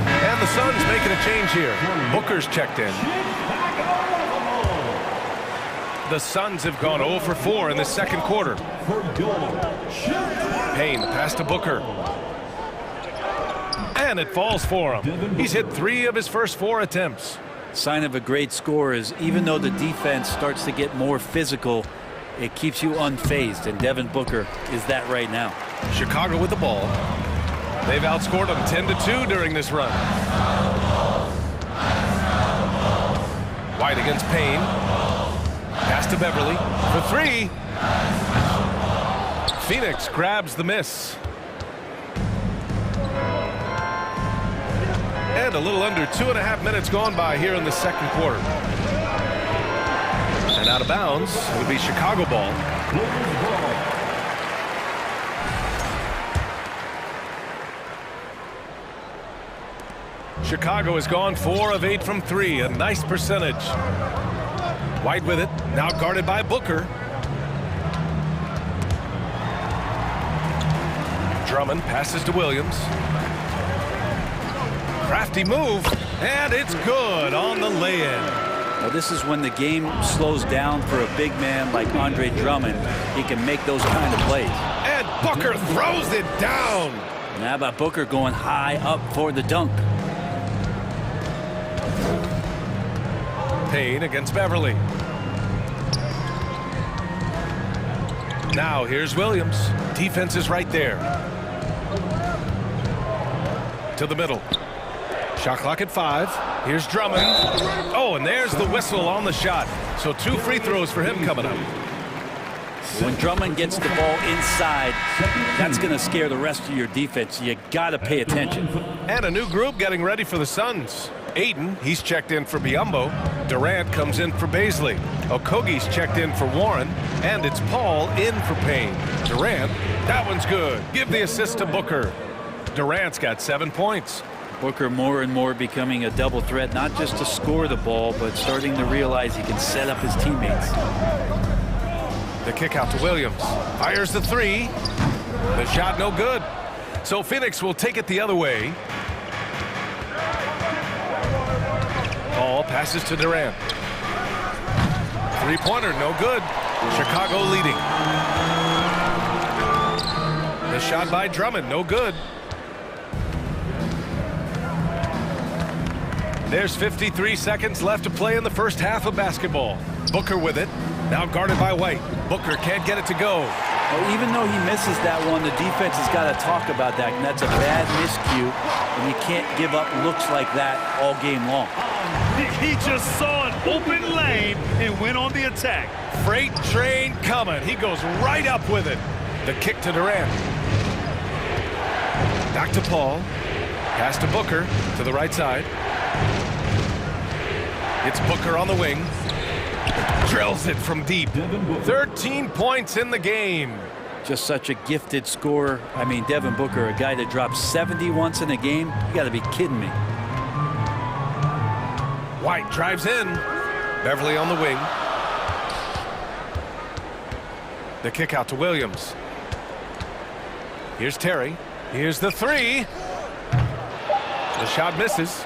Speaker 6: And the Suns making a change here. Booker's checked in. The Suns have gone 0 for 4 in the second quarter. Payne, pass to Booker. And it falls for him. He's hit 3 of his first 4 attempts.
Speaker 8: Sign of a great score is even though the defense starts to get more physical, it keeps you unfazed, and Devin Booker is that right now.
Speaker 6: Chicago with the ball. They've outscored them 10-2 during this run. White against Payne. Pass to Beverly for 3. Phoenix grabs the miss. And a little under 2.5 minutes gone by here in the second quarter. And out of bounds, it would be Chicago ball. Chicago has gone 4 of 8 from 3, a nice percentage. White with it, now guarded by Booker. Drummond passes to Williams. Crafty move, and it's good on the lay-in.
Speaker 8: Now this is when the game slows down for a big man like Andre Drummond. He can make those kind of plays.
Speaker 6: And Booker throws it down.
Speaker 8: And how about Booker going high up for the dunk?
Speaker 6: Payne against Beverly. Now here's Williams. Defense is right there. To the middle. Shot clock at 5. Here's Drummond. Oh, and there's the whistle on the shot. So 2 free throws for him coming up.
Speaker 8: When Drummond gets the ball inside, that's going to scare the rest of your defense. You got to pay attention.
Speaker 6: And a new group getting ready for the Suns. Aiden, he's checked in for Biyombo. Durant comes in for Baisley. Okogie's checked in for Warren. And it's Paul in for Payne. Durant, that one's good. Give the assist to Booker. Durant's got 7 points.
Speaker 8: Booker more and more becoming a double threat, not just to score the ball, but starting to realize he can set up his teammates.
Speaker 6: The kick out to Williams. Fires the 3. The shot no good. So Phoenix will take it the other way. Paul passes to Durant. 3-pointer, no good. Chicago leading. The shot by Drummond, no good. There's 53 seconds left to play in the first half of basketball. Booker with it. Now guarded by White. Booker can't get it to go.
Speaker 8: Well, even though he misses that one, the defense has got to talk about that. And that's a bad miscue. And you can't give up looks like that all game long.
Speaker 7: He just saw an open lane and went on the attack.
Speaker 6: Freight train coming. He goes right up with it. The kick to Durant. Back to Paul. Pass to Booker to the right side. It's Booker on the wing. Drills it from deep. 13 points in the game.
Speaker 8: Just such a gifted scorer. I mean, Devin Booker, a guy that drops 70 once in a game. You got to be kidding me.
Speaker 6: White drives in. Beverly on the wing. The kick out to Williams. Here's Terry. Here's the 3. The shot misses.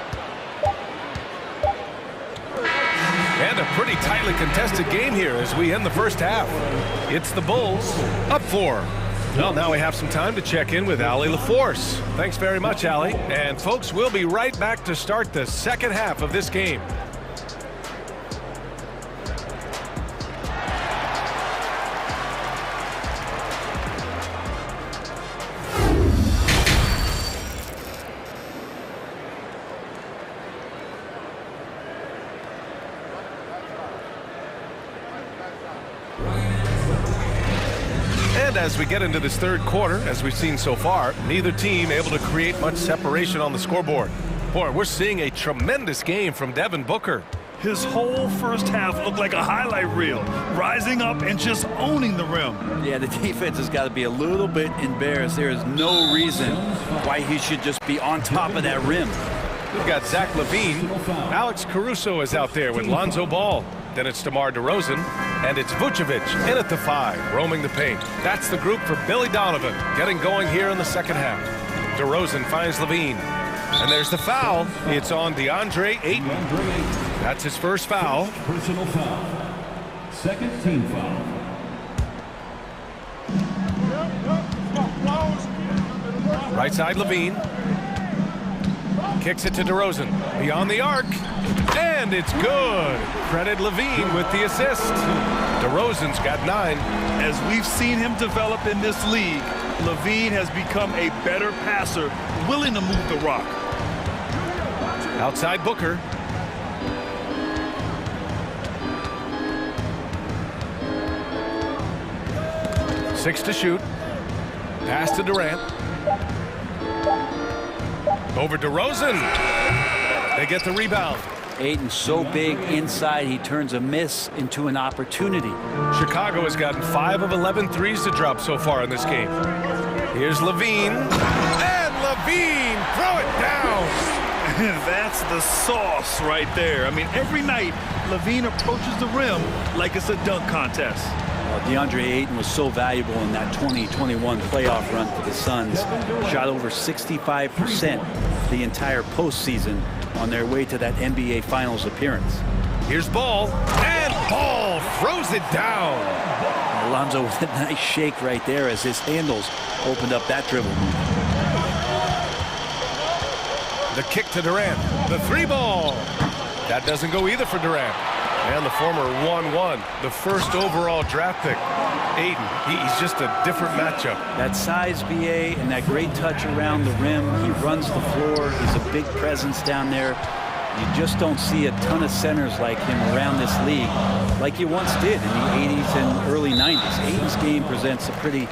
Speaker 6: And a pretty tightly contested game here as we end the first half. It's the Bulls up 4. Well, now we have some time to check in with Allie LaForce. Thanks very much, Allie. And folks, we'll be right back to start the second half of this game. As we get into this third quarter, as we've seen so far, neither team able to create much separation on the scoreboard. Boy, we're seeing a tremendous game from Devin Booker.
Speaker 7: His whole first half looked like a highlight reel, rising up and just owning the rim.
Speaker 8: Yeah, the defense has got to be a little bit embarrassed. There is no reason why he should just be on top of that rim.
Speaker 6: We've got Zach Levine. Alex Caruso is out there with Lonzo Ball. Then it's DeMar DeRozan, and it's Vucevic in at the 5, roaming the paint. That's the group for Billy Donovan, getting going here in the second half. DeRozan finds Levine, and there's the foul. It's on DeAndre Ayton. That's his first foul.
Speaker 4: Personal foul. Second team foul.
Speaker 6: Right side Levine. Kicks it to DeRozan. Beyond the arc. And it's good. Credit Levine with the assist. DeRozan's got 9.
Speaker 7: As we've seen him develop in this league, Levine has become a better passer, willing to move the rock.
Speaker 6: Outside Booker. Six to shoot. Pass to Durant. Over DeRozan. They get the rebound.
Speaker 8: Ayton's so big inside, he turns a miss into an opportunity.
Speaker 6: Chicago has gotten 5 of 11 threes to drop so far in this game. Here's Levine. And Levine, throw it down.
Speaker 7: That's the sauce right there. I mean, every night, Levine approaches the rim like it's a dunk contest.
Speaker 8: DeAndre Ayton was so valuable in that 2021 playoff run for the Suns. Shot over 65% the entire postseason on their way to that NBA Finals appearance.
Speaker 6: Here's Ball, and Ball throws it down.
Speaker 8: Alonzo with a nice shake right there as his handles opened up that dribble move.
Speaker 6: The kick to Durant. The three ball. That doesn't go either for Durant. And the former 1-1, the first overall draft pick. Ayton, he's just a different matchup.
Speaker 8: That size, BA, and that great touch around the rim. He runs the floor. He's a big presence down there. You just don't see a ton of centers like him around this league like you once did in the 80s and early 90s. Ayton's game presents a pretty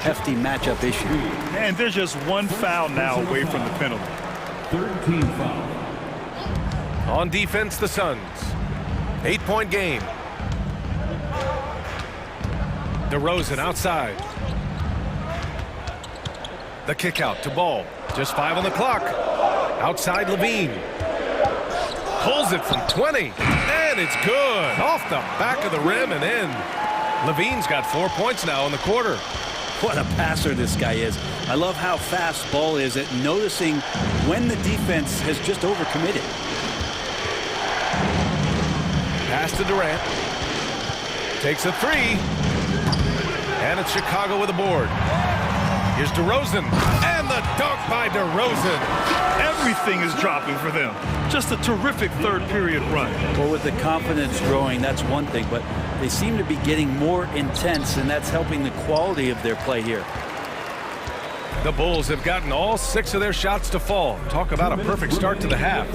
Speaker 8: hefty matchup issue.
Speaker 7: And there's just one foul now away from the penalty.
Speaker 4: 13 foul.
Speaker 6: On defense, the Suns. 8-point game. DeRozan outside. The kick out to Ball. Just 5 on the clock. Outside Levine. Pulls it from 20. And it's good. Off the back of the rim and in. Levine's got 4 points now in the quarter.
Speaker 8: What a passer this guy is. I love how fast Ball is at noticing when the defense has just overcommitted.
Speaker 6: Pass to Durant. Takes a three. And it's Chicago with a board. Here's DeRozan. And the dunk by DeRozan.
Speaker 7: Everything is dropping for them. Just a terrific third period run.
Speaker 8: Well, with the confidence growing, that's one thing, but they seem to be getting more intense, and that's helping the quality of their play here.
Speaker 6: The Bulls have gotten all 6 of their shots to fall. Talk about a perfect start to the half.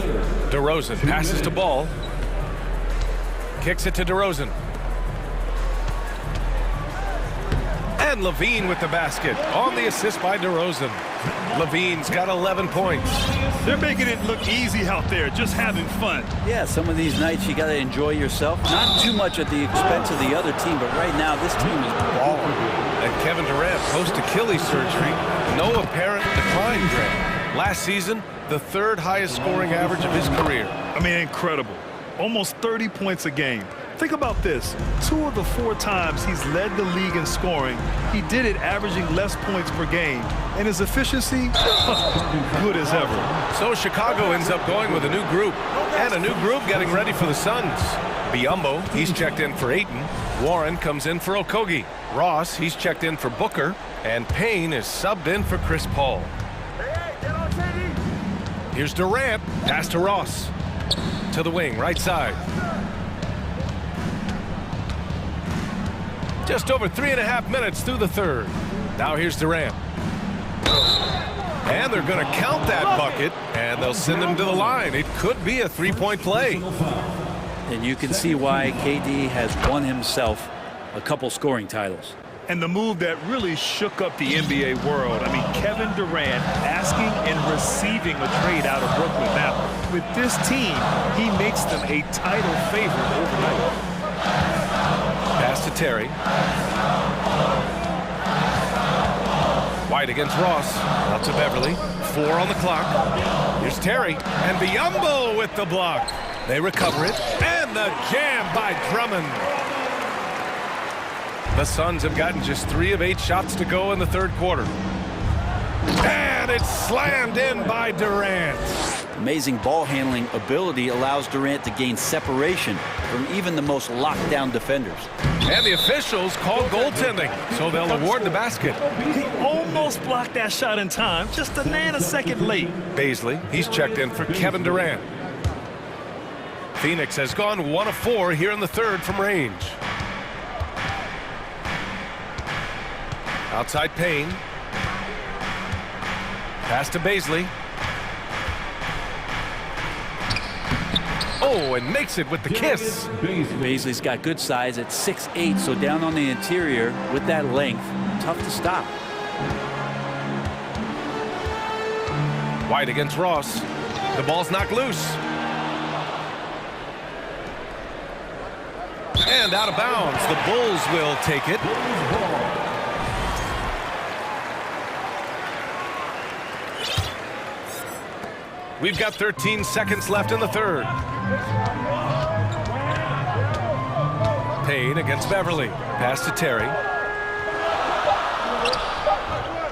Speaker 6: DeRozan passes to Ball. Kicks it to DeRozan. And Levine with the basket on the assist by DeRozan. Levine's got 11 points.
Speaker 7: They're making it look easy out there, just having fun.
Speaker 8: Yeah, some of these nights you got to enjoy yourself. Not too much at the expense of the other team, but right now this team is balling.
Speaker 6: And Kevin Durant post-Achilles surgery, no apparent decline trend. Last season, the 3rd highest scoring average of his career.
Speaker 7: I mean, incredible. Almost 30 points a game. Think about this. 2 of the 4 times he's led the league in scoring, he did it averaging less points per game. And his efficiency, good as ever.
Speaker 6: So Chicago ends up going with a new group. And a new group getting ready for the Suns. Biyombo, he's checked in for Ayton. Warren comes in for Okogie. Ross, he's checked in for Booker. And Payne is subbed in for Chris Paul. Here's Durant. Pass to Ross. To the wing, right side. Just over 3.5 minutes through the third. Now here's Durant. And they're going to count that bucket, and they'll send him to the line. It could be a 3-point play.
Speaker 8: And you can see why KD has won himself a couple scoring titles.
Speaker 7: And the move that really shook up the NBA world. I mean, Kevin Durant asking and receiving a trade out of Brooklyn. Now, with this team, he makes them a title favorite overnight.
Speaker 6: Pass to Terry. White against Ross. Out to Beverly. 4 on the clock. Here's Terry. And Biyombo with the block. They recover it. And the jam by Drummond. The Suns have gotten just 3 of 8 shots to go in the third quarter. And it's slammed in by Durant.
Speaker 8: Amazing ball handling ability allows Durant to gain separation from even the most locked down defenders.
Speaker 6: And the officials called goaltending, so they'll award the basket.
Speaker 7: He almost blocked that shot in time, just a nanosecond late.
Speaker 6: Baisley, he's checked in for Kevin Durant. Phoenix has gone 1 of 4 here in the third from range. Outside Payne. Pass to Baisley. Oh, and makes it with the kiss.
Speaker 8: Baisley's got good size at 6'8", so down on the interior with that length, tough to stop.
Speaker 6: White against Ross. The ball's knocked loose. And out of bounds. The Bulls will take it. We've got 13 seconds left in the third. Payne against Beverly. Pass to Terry.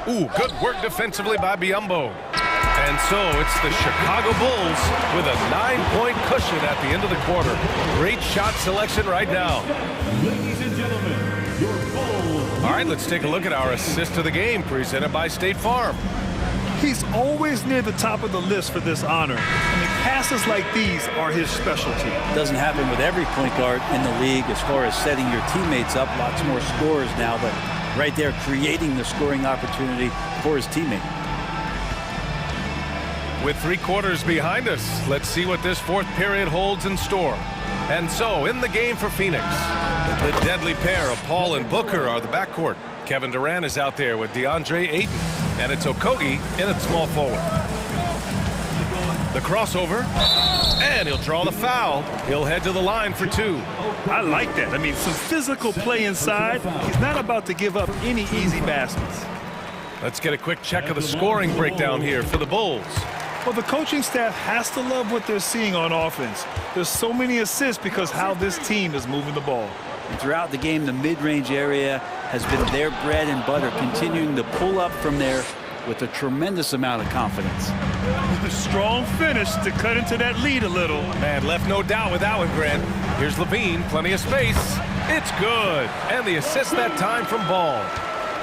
Speaker 6: Ooh, good work defensively by Biyombo. And so it's the Chicago Bulls with a 9-point cushion at the end of the quarter. Great shot selection right now.
Speaker 4: Ladies and gentlemen, your Bulls.
Speaker 6: All right, let's take a look at our assist of the game presented by State Farm.
Speaker 7: He's always near the top of the list for this honor. I mean, passes like these are his specialty.
Speaker 8: Doesn't happen with every point guard in the league as far as setting your teammates up. Lots more scorers now, but right there creating the scoring opportunity for his teammate.
Speaker 6: With 3 quarters behind us, let's see what this 4th period holds in store. And so, in the game for Phoenix, the deadly pair of Paul and Booker are the backcourt. Kevin Durant is out there with DeAndre Ayton, and it's Okogie in at small forward. The crossover, and he'll draw the foul. He'll head to the line for 2.
Speaker 7: I like that. I mean, some physical play inside. He's not about to give up any easy baskets.
Speaker 6: Let's get a quick check of the scoring breakdown here for the Bulls.
Speaker 7: Well, the coaching staff has to love what they're seeing on offense. There's so many assists because how this team is moving the ball.
Speaker 8: And throughout the game, the mid-range area has been their bread and butter, continuing to pull up from there with a tremendous amount of confidence.
Speaker 7: A strong finish to cut into that lead a little.
Speaker 6: Man, left no doubt with that one, Grant. Here's Levine, plenty of space. It's good. And the assist that time from Ball.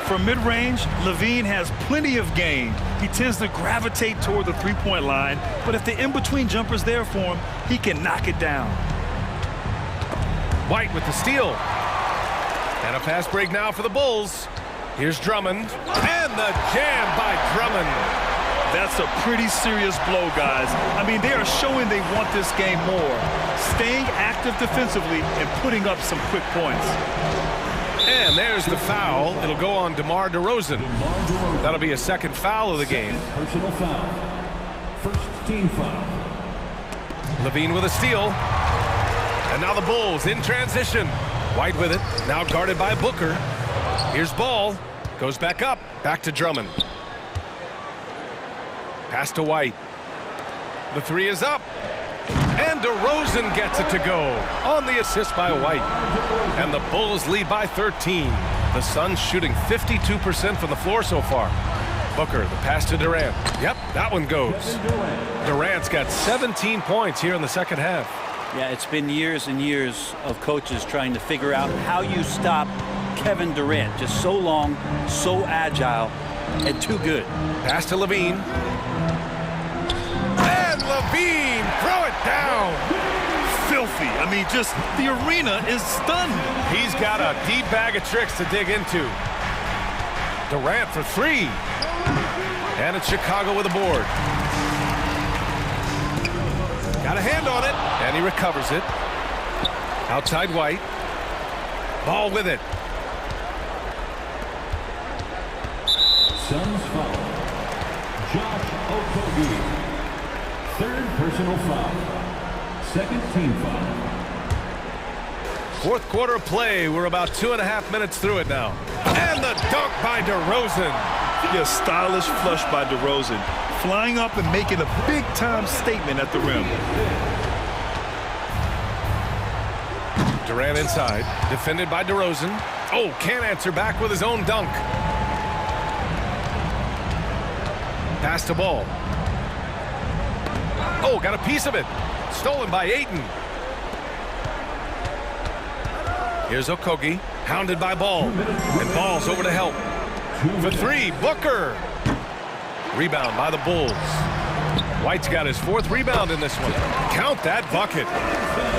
Speaker 7: From mid-range, Levine has plenty of game. He tends to gravitate toward the three-point line, but if the in-between jumper's there for him, he can knock it down.
Speaker 6: White with the steal. And a fast break now for the Bulls. Here's Drummond. And the jam by Drummond.
Speaker 7: That's a pretty serious blow, guys. I mean, they are showing they want this game more. Staying active defensively and putting up some quick points.
Speaker 6: And there's the foul. It'll go on DeMar DeRozan. That'll be a 2nd foul of the game.
Speaker 4: Personal foul. First team foul.
Speaker 6: Levine with a steal. And now the Bulls in transition. White with it. Now guarded by Booker. Here's Ball. Goes back up. Back to Drummond. Pass to White. The 3 is up. And DeRozan gets it to go on the assist by White. And the Bulls lead by 13. The Suns shooting 52% from the floor so far. Booker, the pass to Durant. Yep, that one goes. Durant's got 17 points here in the 2nd half.
Speaker 8: Yeah, it's been years and years of coaches trying to figure out how you stop Kevin Durant. Just so long, so agile, and too good.
Speaker 6: Pass to Levine. And Levine, throw it down.
Speaker 7: Filthy. I mean, just the arena is stunned.
Speaker 6: He's got a deep bag of tricks to dig into. Durant for 3. And it's Chicago with a board. Got a hand on it, and he recovers it. Outside White. Ball with it.
Speaker 4: Suns foul. Josh Okogie. 3rd personal foul. 2nd team foul.
Speaker 6: 4th quarter of play. We're about 2.5 minutes through it now. And the dunk by DeRozan.
Speaker 7: Yeah, stylish flush by DeRozan. Flying up and making a big-time statement at the rim.
Speaker 6: Durant inside. Defended by DeRozan. Oh, can't answer back with his own dunk. Pass to Ball. Oh, got a piece of it. Stolen by Ayton. Here's Okogie, hounded by Ball. And Ball's over to help. For 3, Booker. Rebound by the Bulls. White's got his 4th rebound in this one. Count that bucket.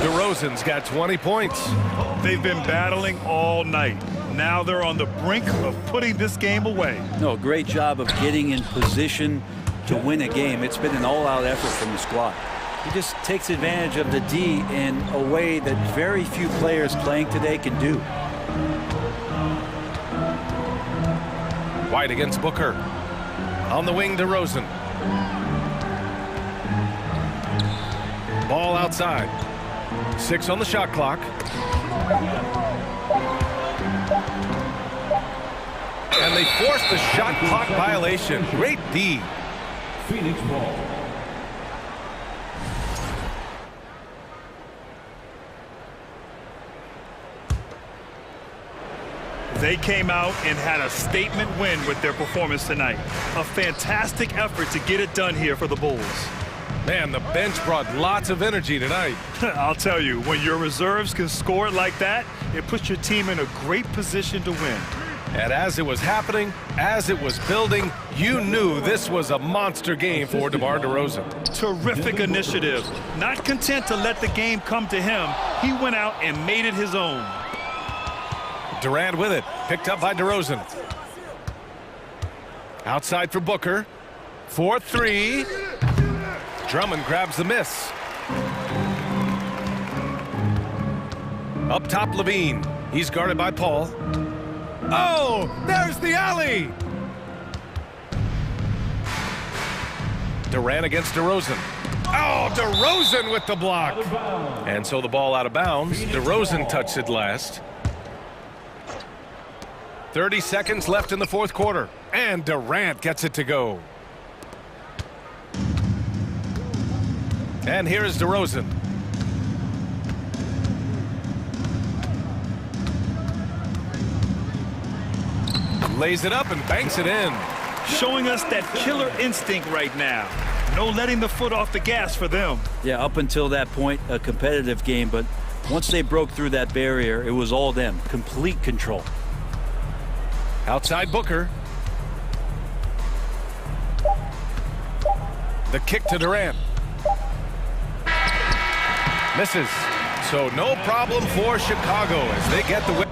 Speaker 6: DeRozan's got 20 points.
Speaker 7: They've been battling all night. Now they're on the brink of putting this game away.
Speaker 8: No, great job of getting in position to win a game. It's been an all-out effort from the squad. He just takes advantage of the D in a way that very few players playing today can do.
Speaker 6: White against Booker. On the wing, DeRozan. Ball outside. 6 on the shot clock. And they forced the shot clock violation. Great D.
Speaker 4: Phoenix ball.
Speaker 7: They came out and had a statement win with their performance tonight. A fantastic effort to get it done here for the Bulls.
Speaker 6: Man, the bench brought lots of energy tonight.
Speaker 7: I'll tell you, when your reserves can score it like that, it puts your team in a great position to win.
Speaker 6: And as it was happening, as it was building, you knew this was a monster game for DeMar DeRozan.
Speaker 7: Terrific initiative. Not content to let the game come to him, he went out and made it his own.
Speaker 6: Durant with it, picked up by DeRozan. Outside for Booker. 4-3. Drummond grabs the miss. Up top, Levine. He's guarded by Paul. Oh, there's the alley! Durant against DeRozan. Oh, DeRozan with the block. And so the ball out of bounds. DeRozan touched it last. 30 seconds left in the fourth quarter. And Durant gets it to go. And here is DeRozan. Lays it up and banks it in.
Speaker 7: Showing us that killer instinct right now. No letting the foot off the gas for them.
Speaker 8: Yeah, up until that point, a competitive game, but once they broke through that barrier, it was all them. Complete control.
Speaker 6: Outside Booker. The kick to Durant. Misses. So no problem for Chicago as they get the win.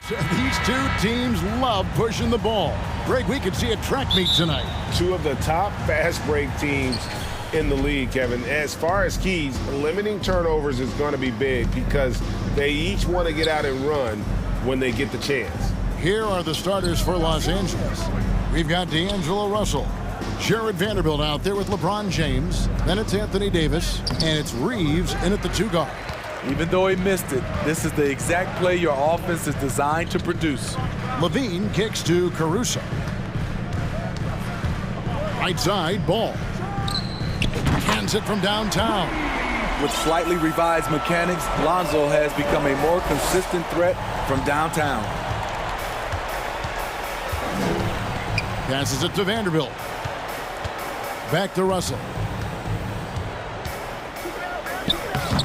Speaker 1: These two teams love pushing the ball. Greg, we could see a track meet tonight.
Speaker 2: Two of the top fast break teams in the league, Kevin. As far as keys, limiting turnovers is going to be big because they each want to get out and run when they get the chance.
Speaker 1: Here are the starters for Los Angeles. We've got D'Angelo Russell, Jared Vanderbilt out there with LeBron James. Then it's Anthony Davis, and it's Reeves in at the 2 guard.
Speaker 9: Even though he missed it, this is the exact play your offense is designed to produce.
Speaker 1: Levine kicks to Caruso. Right side, Ball. Cans it from downtown.
Speaker 9: With slightly revised mechanics, Lonzo has become a more consistent threat from downtown.
Speaker 1: Passes it to Vanderbilt. Back to Russell.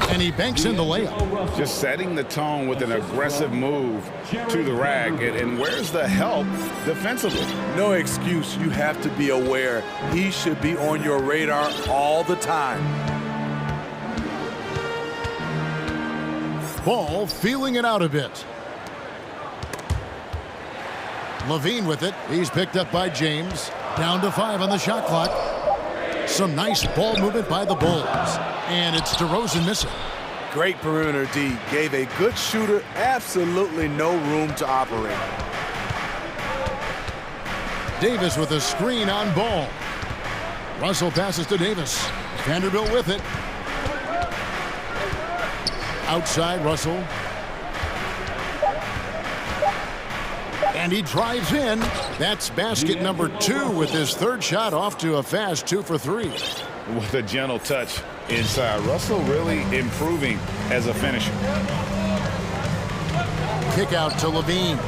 Speaker 1: And he banks in the layup.
Speaker 2: Just setting the tone with an aggressive move to the rack. And where's the help defensively?
Speaker 9: No excuse. You have to be aware. He should be on your radar all the time.
Speaker 1: Ball feeling it out a bit. Levine with it. He's picked up by James. Down to 5 on the shot clock. Some nice ball movement by the Bulls. And it's DeRozan missing.
Speaker 9: Great perimeter D. Gave a good shooter absolutely no room to operate.
Speaker 1: Davis with a screen on Ball. Russell passes to Davis. Vanderbilt with it. Outside Russell. And he drives in. That's basket number 2 with his 3rd shot off to a fast 2 for 3.
Speaker 2: With a gentle touch inside. Russell really improving as a finisher.
Speaker 1: Kick out to Levine.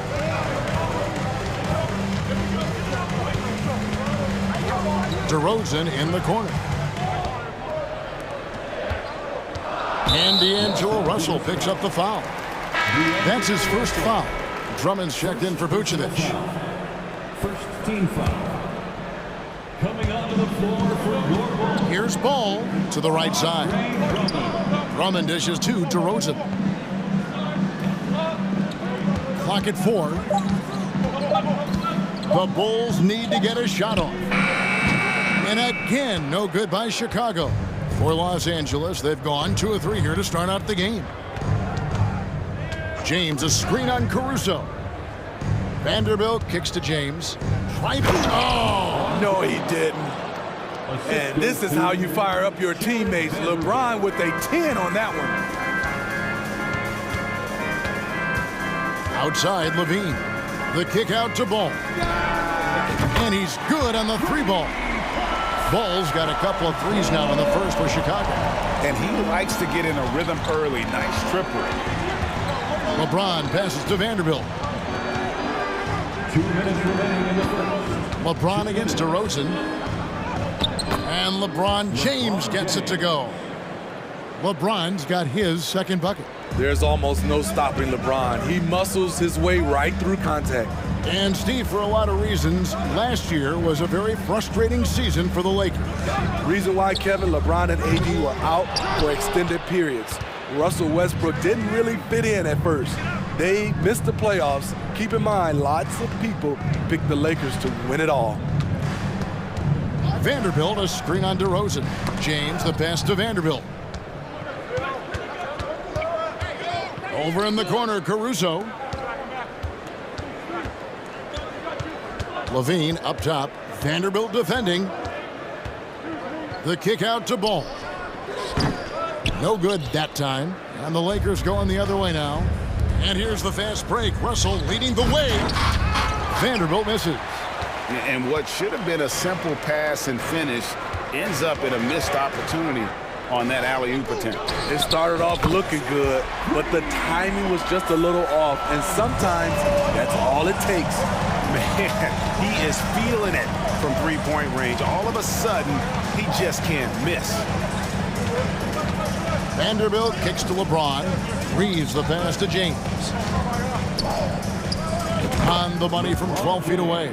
Speaker 1: DeRozan in the corner. And D'Angelo Russell picks up the foul. That's his first foul. Drummond's checked in for Vucevic.
Speaker 4: First team foul. Coming onto the floor for your ball.
Speaker 1: Here's Ball to the right side. Drummond dishes to DeRozan. Clock at 4. The Bulls need to get a shot off. And again, no good by Chicago. For Los Angeles, they've gone 2 of 3 here to start out the game. James, a screen on Caruso. Vanderbilt kicks to James. Oh!
Speaker 9: No, he didn't. And this is how you fire up your teammates. LeBron with a 10 on that one.
Speaker 1: Outside, Levine. The kick out to Ball. And he's good on the 3-ball. Ball's got a couple of threes now in the first for Chicago.
Speaker 2: And he likes to get in a rhythm early. Nice triple.
Speaker 1: LeBron passes to Vanderbilt.
Speaker 4: 2 minutes remaining in the first.
Speaker 1: LeBron against DeRozan. And LeBron James gets it to go. LeBron's got his 2nd bucket.
Speaker 9: There's almost no stopping LeBron. He muscles his way right through contact.
Speaker 1: And Steve, for a lot of reasons, last year was a very frustrating season for the Lakers.
Speaker 9: Reason why, Kevin, LeBron and AD were out for extended periods. Russell Westbrook didn't really fit in at first. They missed the playoffs. Keep in mind, lots of people picked the Lakers to win it all.
Speaker 1: Vanderbilt, a screen on DeRozan. James, the pass to Vanderbilt. Over in the corner, Caruso. Levine up top. Vanderbilt defending. The kick out to Ball. No good that time. And the Lakers going the other way now. And here's the fast break. Russell leading the way. Vanderbilt misses.
Speaker 2: And what should have been a simple pass and finish ends up in a missed opportunity on that alley-oop attempt.
Speaker 9: It started off looking good, but the timing was just a little off. And sometimes that's all it takes.
Speaker 2: Man, he is feeling it from 3-point range. All of a sudden, he just can't miss.
Speaker 1: Vanderbilt kicks to LeBron. Reeves the pass to James. On the money from 12 feet away.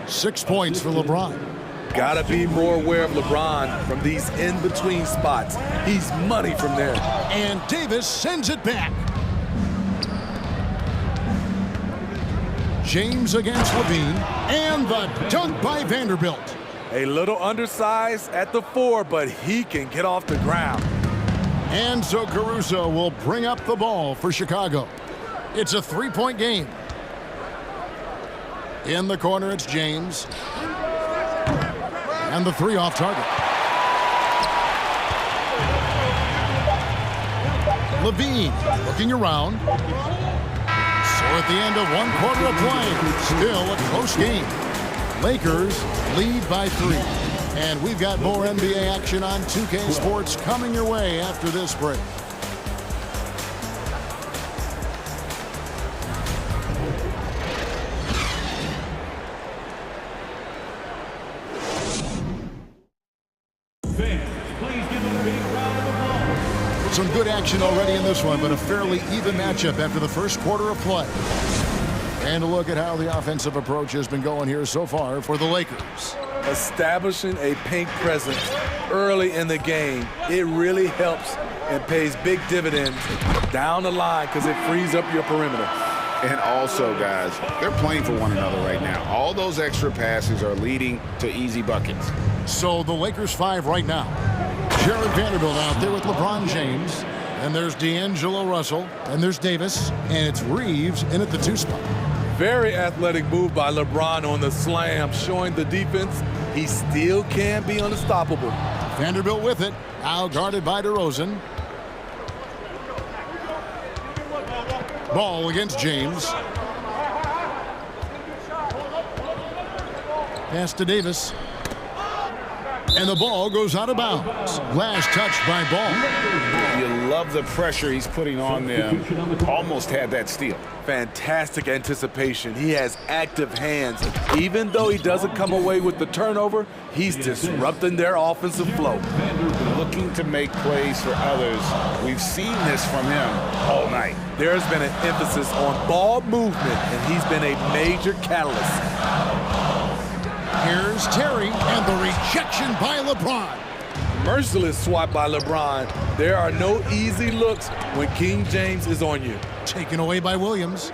Speaker 1: 6 points for LeBron.
Speaker 9: Gotta be more aware of LeBron from these in-between spots. He's money from there.
Speaker 1: And Davis sends it back. James against Levine, and the dunk by Vanderbilt.
Speaker 9: A little undersized at the 4, but he can get off the ground.
Speaker 1: And so Caruso will bring up the ball for Chicago. It's a 3-point game. In the corner, it's James. And the 3 off target. Levine looking around. So at the end of 1 quarter of play, still a close game. Lakers lead by 3. And we've got more NBA action on 2K Sports coming your way after this break. Some good action already in this one, but a fairly even matchup after the first quarter of play. And a look at how the offensive approach has been going here so far for the Lakers.
Speaker 9: Establishing a paint presence early in the game, it really helps and pays big dividends down the line because it frees up your perimeter.
Speaker 2: And also, guys, they're playing for one another right now. All those extra passes are leading to easy buckets.
Speaker 1: So the Lakers 5 right now. Jared Vanderbilt out there with LeBron James. And there's D'Angelo Russell. And there's Davis. And it's Reeves in at the 2 spot.
Speaker 9: Very athletic move by LeBron on the slam, showing the defense he still can be unstoppable.
Speaker 1: Vanderbilt with it. Out guarded by DeRozan. Ball against James. Pass to Davis. And the ball goes out of bounds. Last touch by Ball.
Speaker 2: You love the pressure he's putting on them. Almost had that steal.
Speaker 9: Fantastic anticipation. He has active hands. Even though he doesn't come away with the turnover, he's disrupting their offensive flow.
Speaker 2: Looking to make plays for others. We've seen this from him all night.
Speaker 9: There's been an emphasis on ball movement, and he's been a major catalyst.
Speaker 1: Here's Terry, and the rejection by LeBron.
Speaker 9: Merciless swat by LeBron. There are no easy looks when King James is on you.
Speaker 1: Taken away by Williams.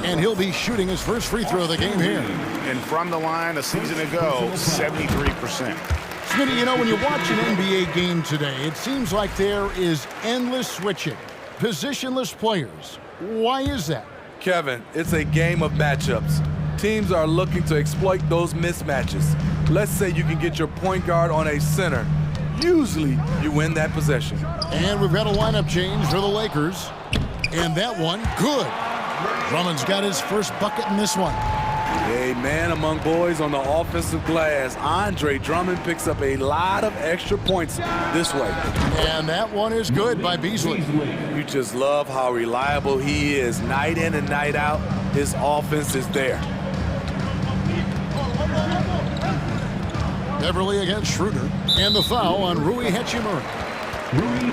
Speaker 1: And he'll be shooting his first free throw of the game here.
Speaker 2: And from the line a season ago, 73%.
Speaker 1: Smitty, you know, when you watch an NBA game today, it seems like there is endless switching, positionless players. Why is that?
Speaker 9: Kevin, it's a game of matchups. Teams are looking to exploit those mismatches. Let's say you can get your point guard on a center. Usually, you win that possession.
Speaker 1: And we've got a lineup change for the Lakers. And that one, good. Drummond's got his first bucket in this one.
Speaker 9: A man among boys on the offensive glass. Andre Drummond picks up a lot of extra points this way.
Speaker 1: And that one is good by Beasley.
Speaker 9: You just love how reliable he is. Night in and night out, his offense is there.
Speaker 1: Beverly against Schroeder. And the foul on Rui Hachimura.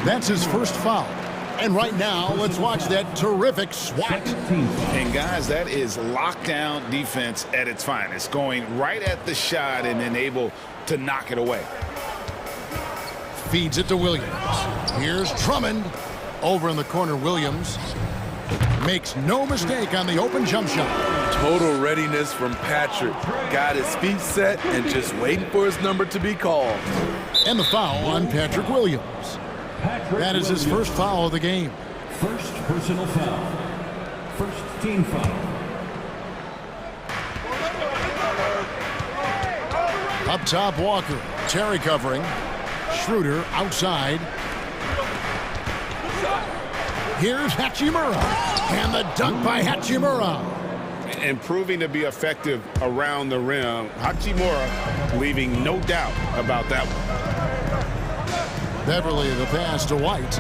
Speaker 1: That's his first foul. And right now, let's watch that terrific swat.
Speaker 2: And guys, that is lockdown defense at its finest. Going right at the shot and then able to knock it away.
Speaker 1: Feeds it to Williams. Here's Drummond. Over in the corner, Williams. Makes no mistake on the open jump shot.
Speaker 9: Total readiness from Patrick. Got his feet set and just waiting for his number to be called.
Speaker 1: And the foul on Patrick Williams. That is his first foul of the game.
Speaker 4: First personal foul. First team foul.
Speaker 1: Up top, Walker. Terry covering. Schroeder outside. Here's Hachimura. And the dunk by Hachimura.
Speaker 2: And proving to be effective around the rim. Hachimura leaving no doubt about that one.
Speaker 1: Beverly, the pass to White.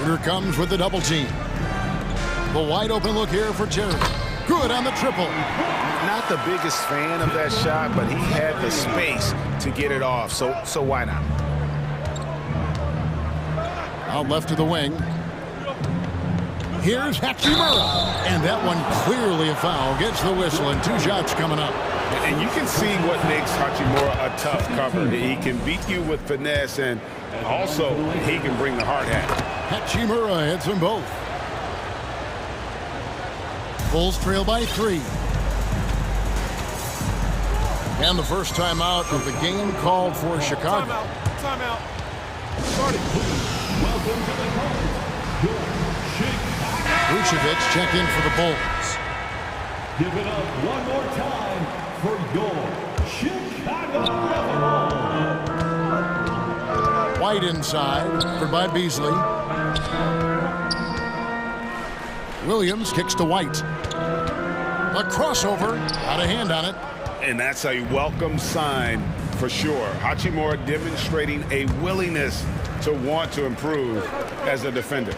Speaker 1: Here comes with the double team. The wide open look here for Terry. Good on the triple.
Speaker 2: Not the biggest fan of that shot, but he had the space to get it off, so why not?
Speaker 1: Out left to the wing. Here's Hachimura. And that one clearly a foul. Gets the whistle and 2 shots coming up.
Speaker 2: And you can see what makes Hachimura a tough cover. He can beat you with finesse, and also he can bring the hard hat.
Speaker 1: Hachimura hits them both. Bulls trail by 3. And the first timeout of the game called for Chicago.
Speaker 5: Timeout.
Speaker 1: Vucevic checked in for the Bulls.
Speaker 4: Give it up one more time for your Chicago.
Speaker 1: White inside for Bud Beasley. Williams kicks to White. A crossover, got a hand on it.
Speaker 2: And that's a welcome sign for sure. Hachimura demonstrating a willingness to want to improve as a defender.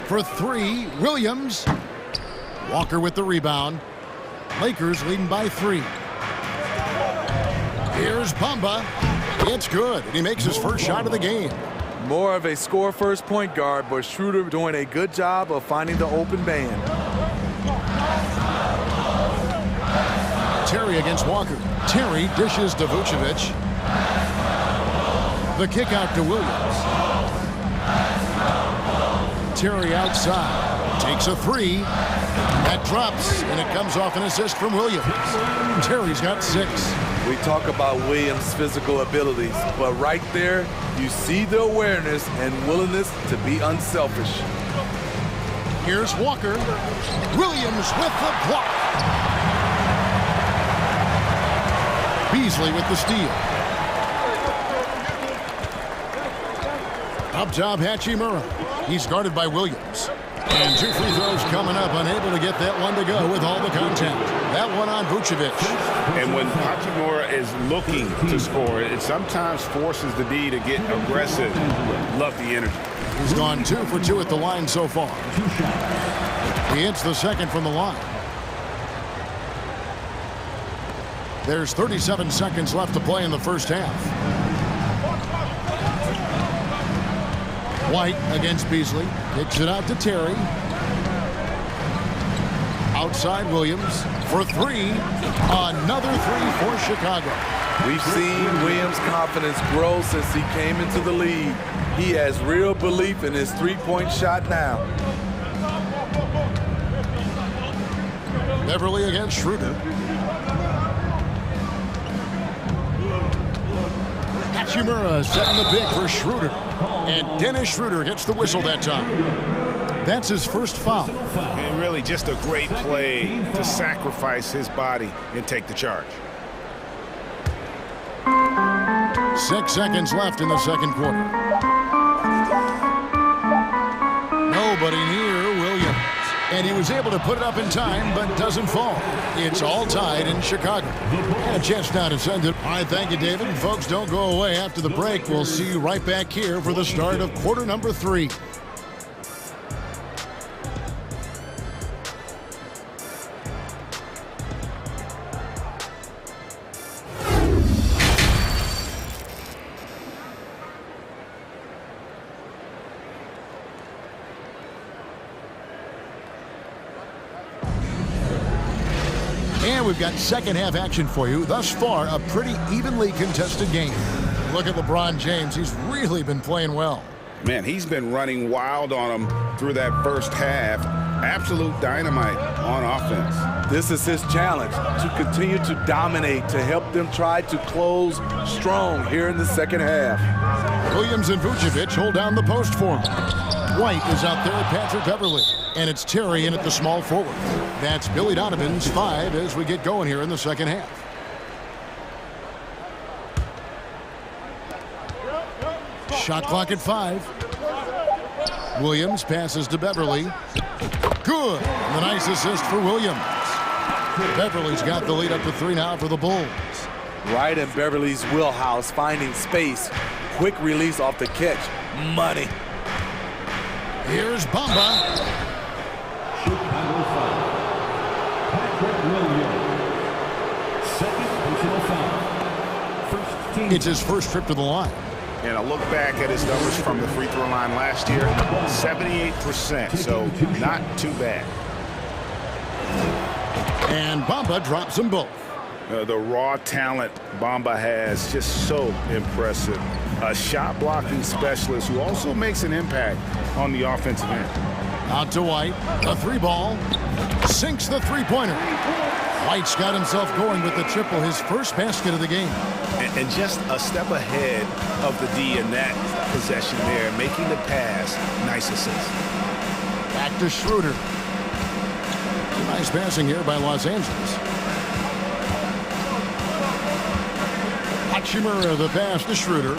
Speaker 1: For 3, Williams. Walker with the rebound. Lakers leading by 3. Here's Bamba. It's good, and he makes his first shot of the game.
Speaker 9: More of a score-first point guard, but Schroeder doing a good job of finding the open man.
Speaker 1: Terry against Walker. Terry dishes to Vucevic. The kick out to Williams. Terry outside. Takes a 3. That drops, and it comes off an assist from Williams. Terry's got 6.
Speaker 9: We talk about Williams' physical abilities, but right there, you see the awareness and willingness to be unselfish.
Speaker 1: Here's Walker. Williams with the block. Beasley with the steal. Up top, Hachimura. He's guarded by Williams. And 2 free throws coming up, unable to get that one to go with all the contact. That one on Vucevic.
Speaker 2: And when Hachimura is looking to score, it sometimes forces the D to get aggressive. Love the energy.
Speaker 1: He's gone 2 for 2 at the line so far. He hits the second from the line. There's 37 seconds left to play in the first half. White against Beasley. Kicks it out to Terry. Outside Williams for 3. Another 3 for Chicago.
Speaker 9: We've seen Williams' confidence grow since he came into the league. He has real belief in his three-point shot now.
Speaker 1: Beverly against Schroeder. Hachimura setting the pick for Schroeder. And Dennis Schroeder gets the whistle that time. That's his first foul.
Speaker 2: And really just a great play to sacrifice his body and take the charge.
Speaker 1: 6 seconds left in the second quarter. Nobody near Williams. And he was able to put it up in time, but doesn't fall. It's all tied in Chicago. And a chance now to send it. All right, thank you, David. And folks, don't go away. After the break, we'll see you right back here for the start of quarter number 3. And we've got second half action for you. Thus far, a pretty evenly contested game. Look at LeBron James. He's really been playing well.
Speaker 2: Man, he's been running wild on him through that first half. Absolute dynamite on offense.
Speaker 9: This is his challenge, to continue to dominate, to help them try to close strong here in the second half.
Speaker 1: Williams and Vucevic hold down the post for him. White is out there at Patrick Beverly. And it's Terry in at the small forward. That's Billy Donovan's 5 as we get going here in the second half. Shot clock at 5. Williams passes to Beverly. Good. And the nice assist for Williams. Beverly's got the lead up to 3 now for the Bulls.
Speaker 9: Right in Beverly's wheelhouse, finding space. Quick release off the catch. Money.
Speaker 1: Here's Bamba.
Speaker 4: Chicago foul. Patrick Williams. Second personal foul. First team.
Speaker 1: It's his first trip to the line.
Speaker 2: And a look back at his numbers from the free throw line last year, 78%, so not too bad.
Speaker 1: And Bamba drops them both.
Speaker 2: The raw talent Bamba has, just so impressive. A shot blocking specialist who also makes an impact on the offensive end.
Speaker 1: Out to White. The three ball. Sinks the three-pointer. White's got himself going with the triple, his first basket of the game.
Speaker 2: And just a step ahead of the D in that possession there, making the pass. Nice assist.
Speaker 1: Back to Schroeder. Nice passing here by Los Angeles. Hachimura, the pass to Schroeder.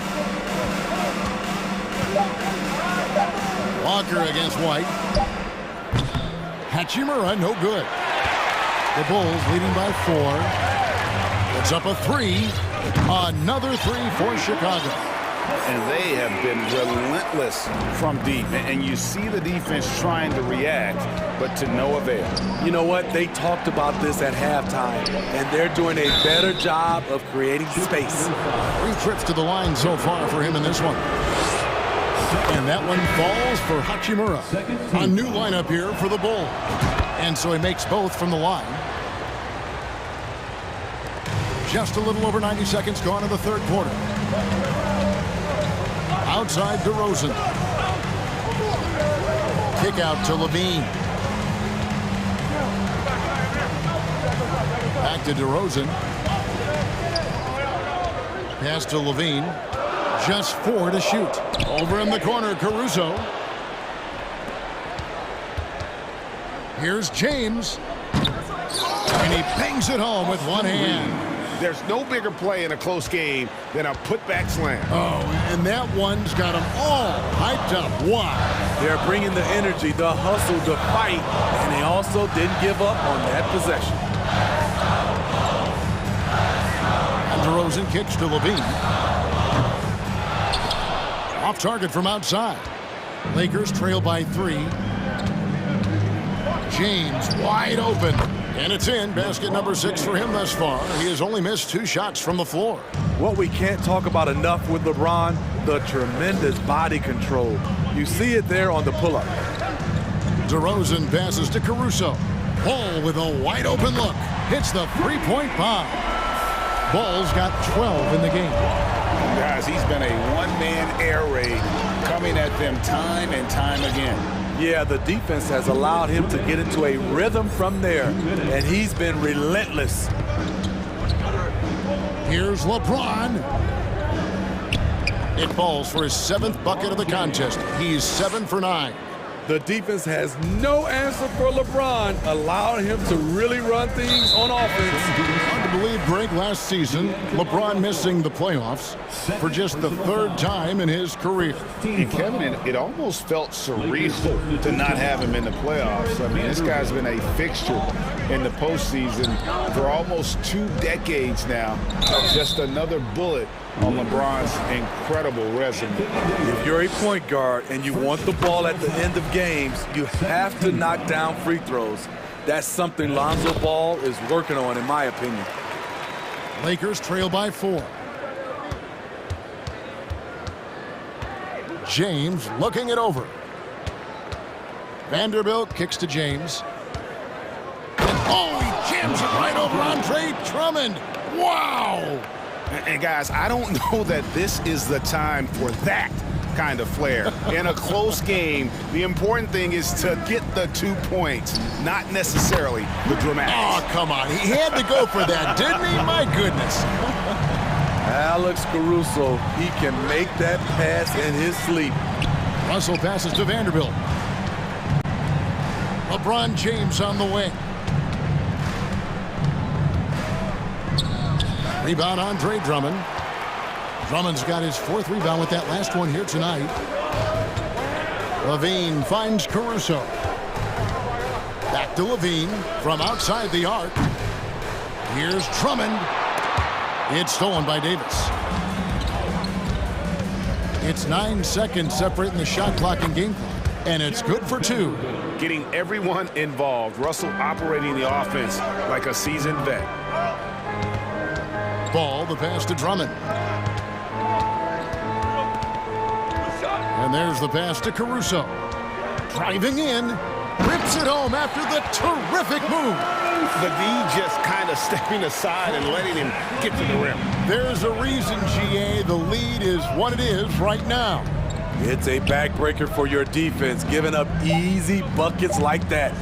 Speaker 1: Walker against White. Hachimura, no good. The Bulls leading by 4. It's up a 3. Another 3 for Chicago.
Speaker 2: And they have been relentless from deep. And you see the defense trying to react, but to no avail.
Speaker 9: You know what? They talked about this at halftime, and they're doing a better job of creating space.
Speaker 1: 3 trips to the line so far for him in this one. And that one falls for Hachimura. A new lineup here for the Bulls. And so he makes both from the line. Just a little over 90 seconds gone in the third quarter. Outside DeRozan. Kick out to Levine. Back to DeRozan. Pass to Levine. Just 4 to shoot. Over in the corner, Caruso. Here's James. And he bangs it home with one hand.
Speaker 2: There's no bigger play in a close game than a putback slam.
Speaker 1: Oh, and that one's got them all hyped up. Wow.
Speaker 9: They're bringing the energy, the hustle, the fight, and they also didn't give up on that possession.
Speaker 1: And DeRozan kicks to Levine. Off target from outside. Lakers trail by 3. James wide open. And it's in. Basket number 6 for him thus far. He has only missed 2 shots from the floor.
Speaker 9: What we can't talk about enough with LeBron, the tremendous body control. You see it there on the pull-up.
Speaker 1: DeRozan passes to Caruso. Ball with a wide open look. Hits the three-point bomb. Ball's got 12 in the game.
Speaker 2: Guys, he's been a one-man air raid coming at them time and time again.
Speaker 9: Yeah, the defense has allowed him to get into a rhythm from there, and he's been relentless.
Speaker 1: Here's LeBron. It falls for his 7th bucket of the contest. He's 7 for 9.
Speaker 9: The defense has no answer for LeBron, allowing him to really run things on offense.
Speaker 1: Hard to believe, Greg, last season, LeBron missing the playoffs for just the 3rd time in his career.
Speaker 2: And Kevin, it almost felt surreal to not have him in the playoffs. I mean, this guy's been a fixture in the postseason for almost 2 decades now. Just another bullet on LeBron's incredible resume.
Speaker 9: If you're a point guard and you want the ball at the end of games, you have to knock down free throws. That's something Lonzo Ball is working on, in my opinion.
Speaker 1: Lakers trail by 4. James looking it over. Vanderbilt kicks to James. Oh, he jams it right over Andre Drummond. Wow!
Speaker 2: And guys, I don't know that this is the time for that kind of flair. In a close game, the important thing is to get the 2 points, not necessarily the dramatics.
Speaker 1: Oh, come on. He had to go for that, didn't he? My goodness.
Speaker 9: Alex Caruso, he can make that pass in his sleep.
Speaker 1: Russell passes to Vanderbilt. LeBron James on the wing. Rebound, Andre Drummond. Drummond's got his 4th rebound with that last one here tonight. Levine finds Caruso. Back to Levine from outside the arc. Here's Drummond. It's stolen by Davis. It's 9 seconds separating the shot clock and game clock, and it's good for 2.
Speaker 2: Getting everyone involved. Russell operating the offense like a seasoned vet.
Speaker 1: Ball, the pass to Drummond. And there's the pass to Caruso. Driving in, rips it home after the terrific move.
Speaker 2: The D just kind of stepping aside and letting him get to the rim.
Speaker 1: There's a reason, GA, the lead is what it is right now.
Speaker 9: It's a backbreaker for your defense, giving up easy buckets like that.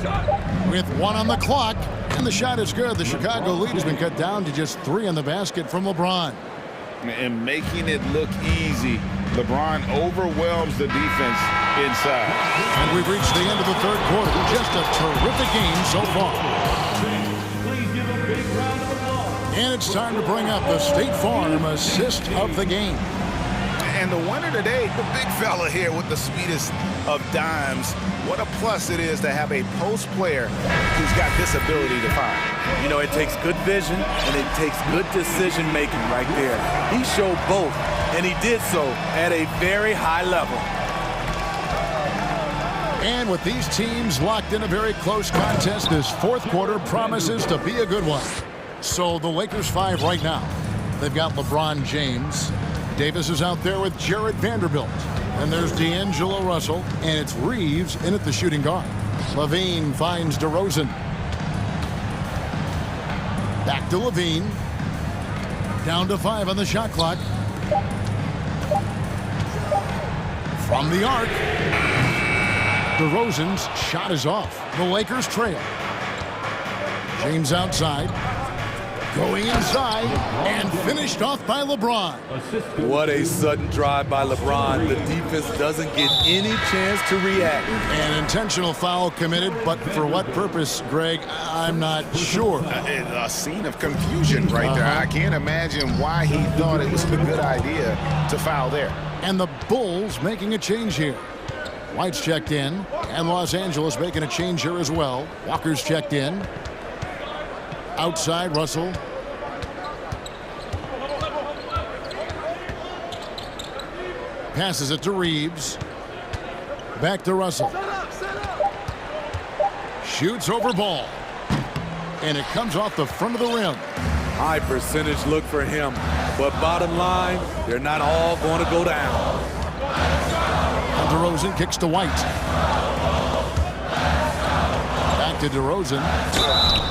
Speaker 1: With 1 on the clock, and the shot is good. The Chicago lead has been cut down to just 3 in the basket from LeBron.
Speaker 2: And making it look easy, LeBron overwhelms the defense inside.
Speaker 1: And we've reached the end of the third quarter. Just a terrific game so far. And it's time to bring up the State Farm assist of the game.
Speaker 2: And the winner today, the big fella here with the sweetest of dimes. What a plus it is to have a post player who's got this ability to find.
Speaker 9: You know, it takes good vision and it takes good decision making right there. He showed both, and he did so at a very high level.
Speaker 1: And with these teams locked in a very close contest, this fourth quarter promises to be a good one. So the Lakers 5 right now. They've got LeBron James. Davis is out there with Jared Vanderbilt. And there's D'Angelo Russell, and it's Reeves in at the shooting guard. Levine finds DeRozan. Back to Levine. Down to 5 on the shot clock. From the arc. DeRozan's shot is off. The Lakers trail. James outside. Going inside and finished off by LeBron.
Speaker 9: What a sudden drive by LeBron. The defense doesn't get any chance to react.
Speaker 1: An intentional foul committed, but for what purpose, Greg, I'm not sure.
Speaker 2: A scene of confusion right there. I can't imagine why he thought it was a good idea to foul there.
Speaker 1: And the Bulls making a change here. White's checked in, and Los Angeles making a change here as well. Walker's checked in. Outside, Russell. Passes it to Reeves. Back to Russell. Shoots over ball. And it comes off the front of the rim.
Speaker 9: High percentage look for him. But bottom line, they're not all going to go down.
Speaker 1: And DeRozan kicks to White. Back to DeRozan.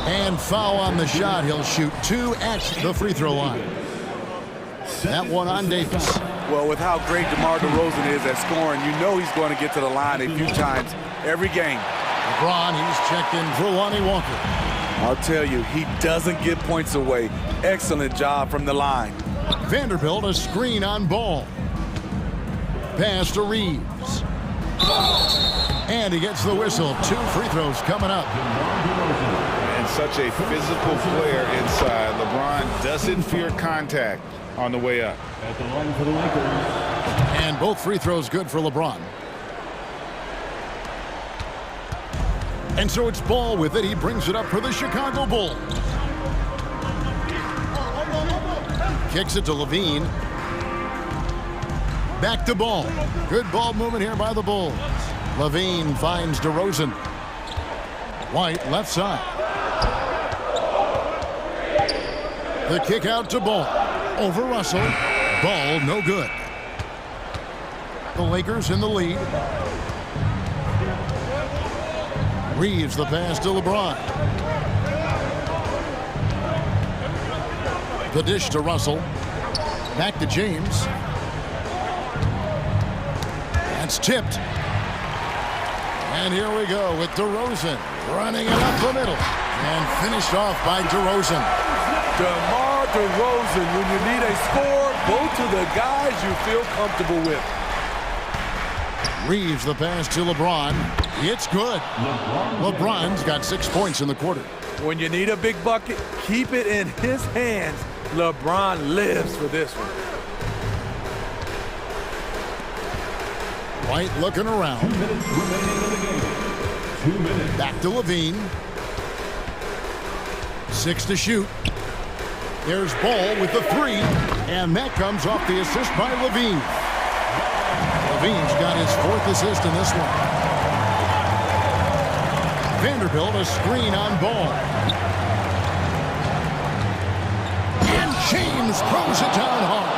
Speaker 1: And foul on the shot. He'll shoot 2 at the free throw line. That one on Davis.
Speaker 9: Well, with how great DeMar DeRozan is at scoring, you know he's going to get to the line a few times every game.
Speaker 1: LeBron, he's checked in for Lonnie Walker.
Speaker 9: I'll tell you, he doesn't give points away. Excellent job from the line.
Speaker 1: Vanderbilt, a screen on ball. Pass to Reeves. And he gets the whistle. 2 free throws coming up.
Speaker 2: And such a physical player inside. LeBron doesn't fear contact on the way up.
Speaker 4: At the line for the Lakers.
Speaker 1: And both free throws good for LeBron. And so it's Ball with it. He brings it up for the Chicago Bulls. Kicks it to Levine. Back to Ball. Good ball movement here by the Bulls. Levine finds DeRozan. White left side. The kick out to Ball. Over Russell. Ball no good. The Lakers in the lead. Reeves the pass to LeBron. The dish to Russell. Back to James. That's tipped. And here we go with DeRozan running it up the middle. And finished off by DeRozan.
Speaker 9: DeMar DeRozan, when you need a score, go to the guys you feel comfortable with.
Speaker 1: Reeves the pass to LeBron. It's good. LeBron's got 6 points in the quarter.
Speaker 9: When you need a big bucket, keep it in his hands. LeBron lives for this one.
Speaker 1: White looking around.
Speaker 4: 2 minutes remaining in the game. 2 minutes.
Speaker 1: Back to Levine. 6 to shoot. There's Ball with the 3. And that comes off the assist by Levine. Levine's got his 4th assist in this one. Vanderbilt a screen on Ball. And James throws it down hard.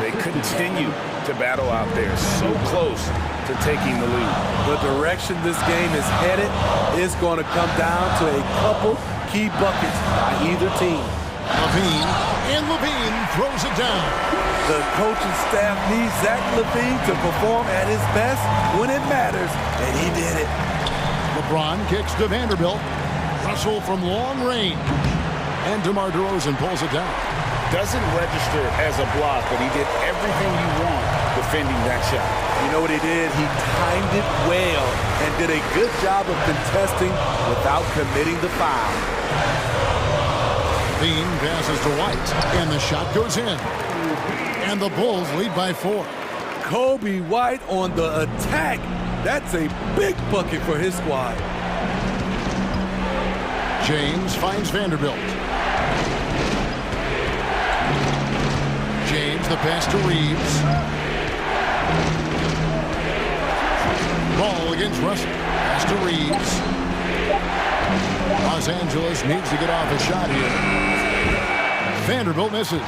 Speaker 2: They continue to battle out there, so close to taking the lead.
Speaker 9: The direction this game is headed is going to come down to a couple key buckets by either team.
Speaker 1: Levine throws it down.
Speaker 9: The coaching staff needs Zach LaVine to perform at his best when it matters, and he did it.
Speaker 1: LeBron kicks to Vanderbilt. Russell from long range. And DeMar DeRozan pulls it down.
Speaker 2: Doesn't register as a block, but he did everything you want defending that shot.
Speaker 9: You know what he did? He timed it well and did a good job of contesting without committing the foul.
Speaker 1: Bean passes to White, and the shot goes in. And the Bulls lead by 4.
Speaker 9: Kobe White on the attack. That's a big bucket for his squad.
Speaker 1: James finds Vanderbilt. James, the pass to Reeves. Ball against Russell. Pass to Reeves. Los Angeles needs to get off a shot here. Vanderbilt misses.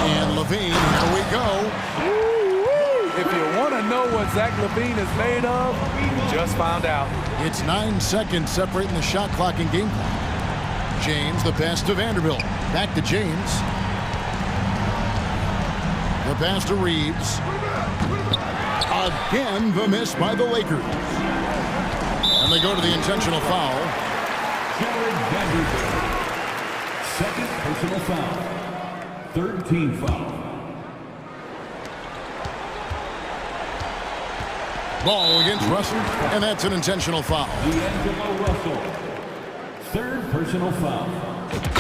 Speaker 1: And LaVine, here we go.
Speaker 9: If you want to know what Zach LaVine is made of, you just found out.
Speaker 1: It's 9 seconds separating the shot clock and game clock. James, the pass to Vanderbilt. Back to James. The pass to Reeves. Again, the miss by the Lakers. And they go to the intentional foul.
Speaker 4: Second personal foul. Third team foul.
Speaker 1: Ball against Russell, and that's an intentional foul.
Speaker 4: D'Angelo Russell. Third personal foul.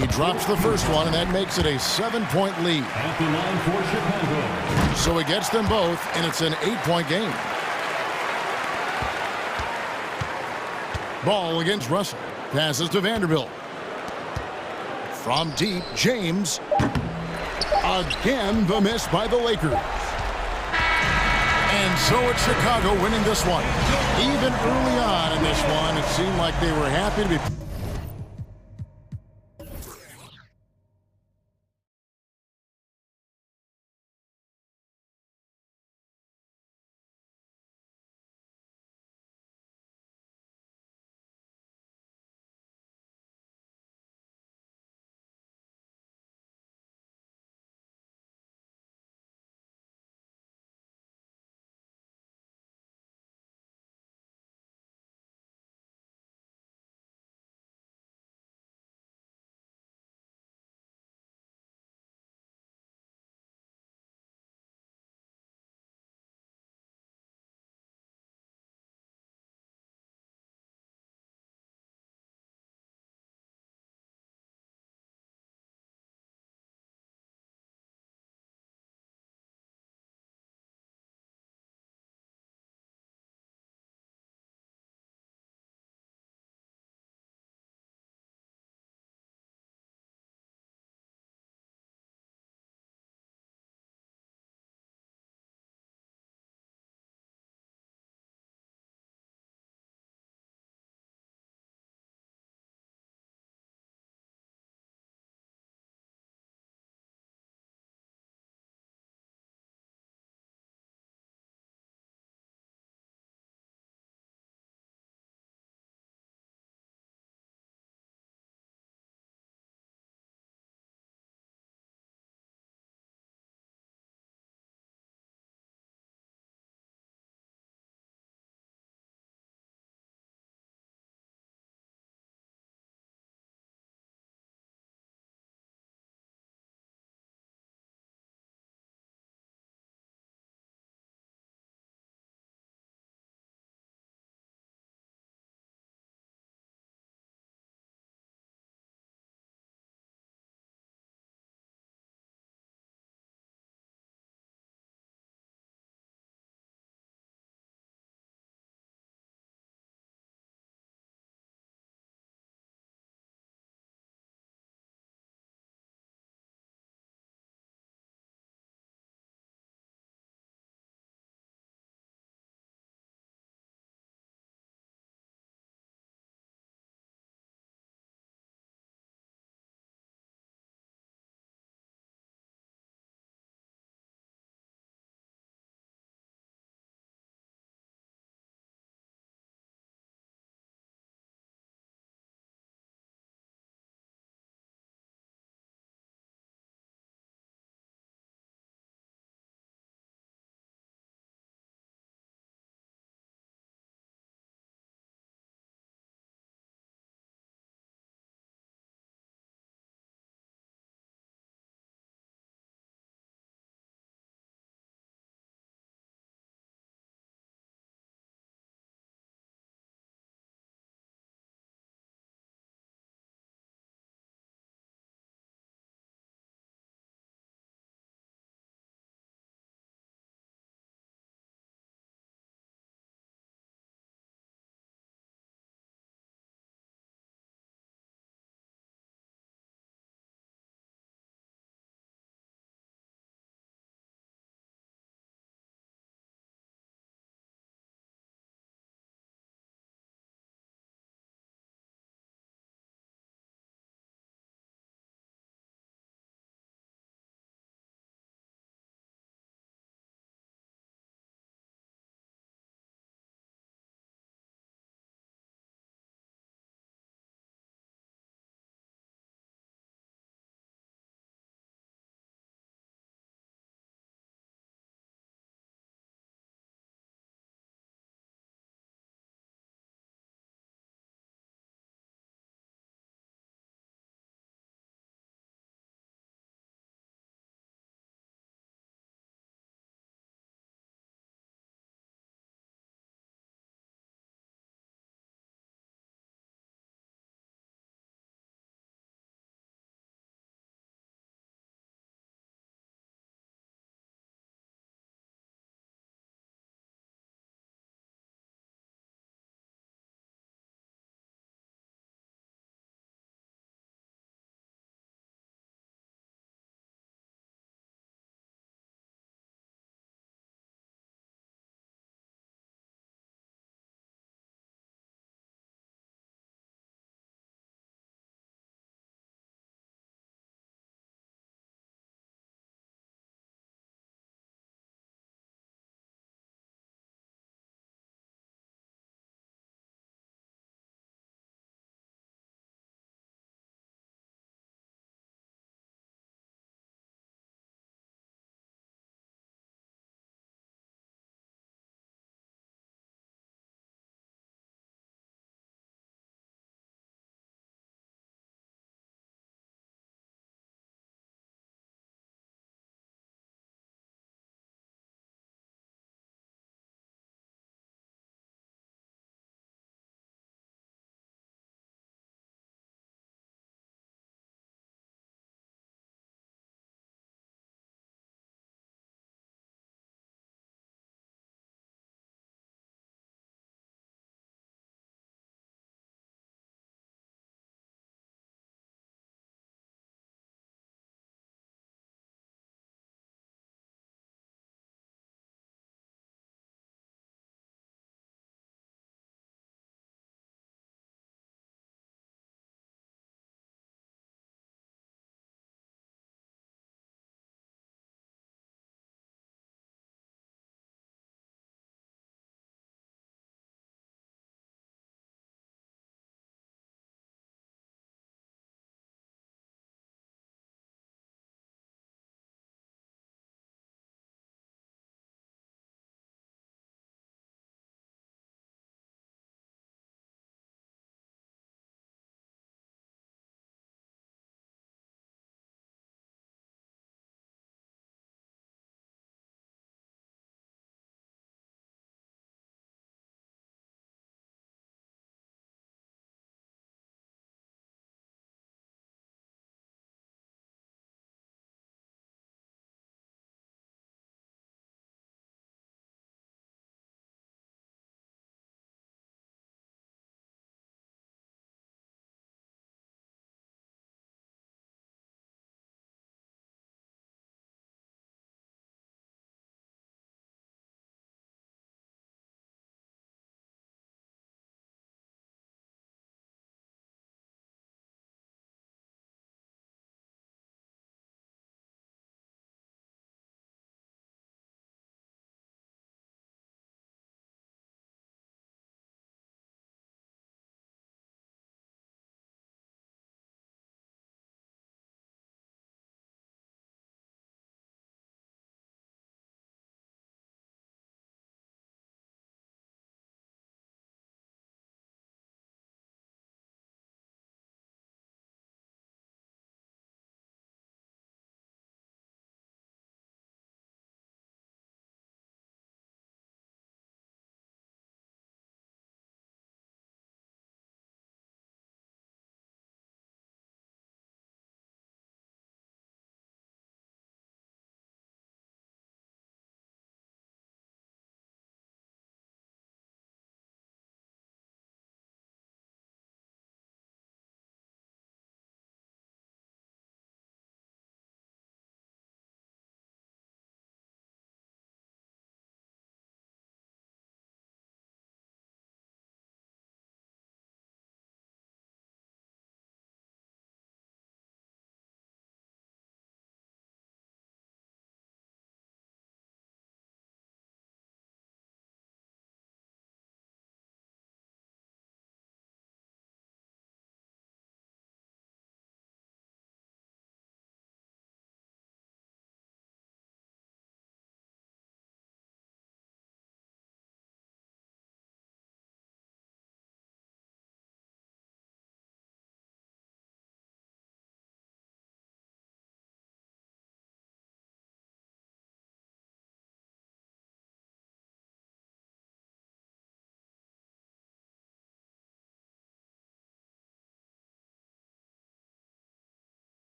Speaker 1: He drops the first one, and that makes it a 7-point lead.
Speaker 4: At the line for Chicago.
Speaker 1: So it gets them both, and it's an 8-point game. Ball against Russell. Passes to Vanderbilt. From deep, James. Again, the miss by the Lakers. And so it's Chicago winning this one. Even early on in this one, it seemed like they were happy to be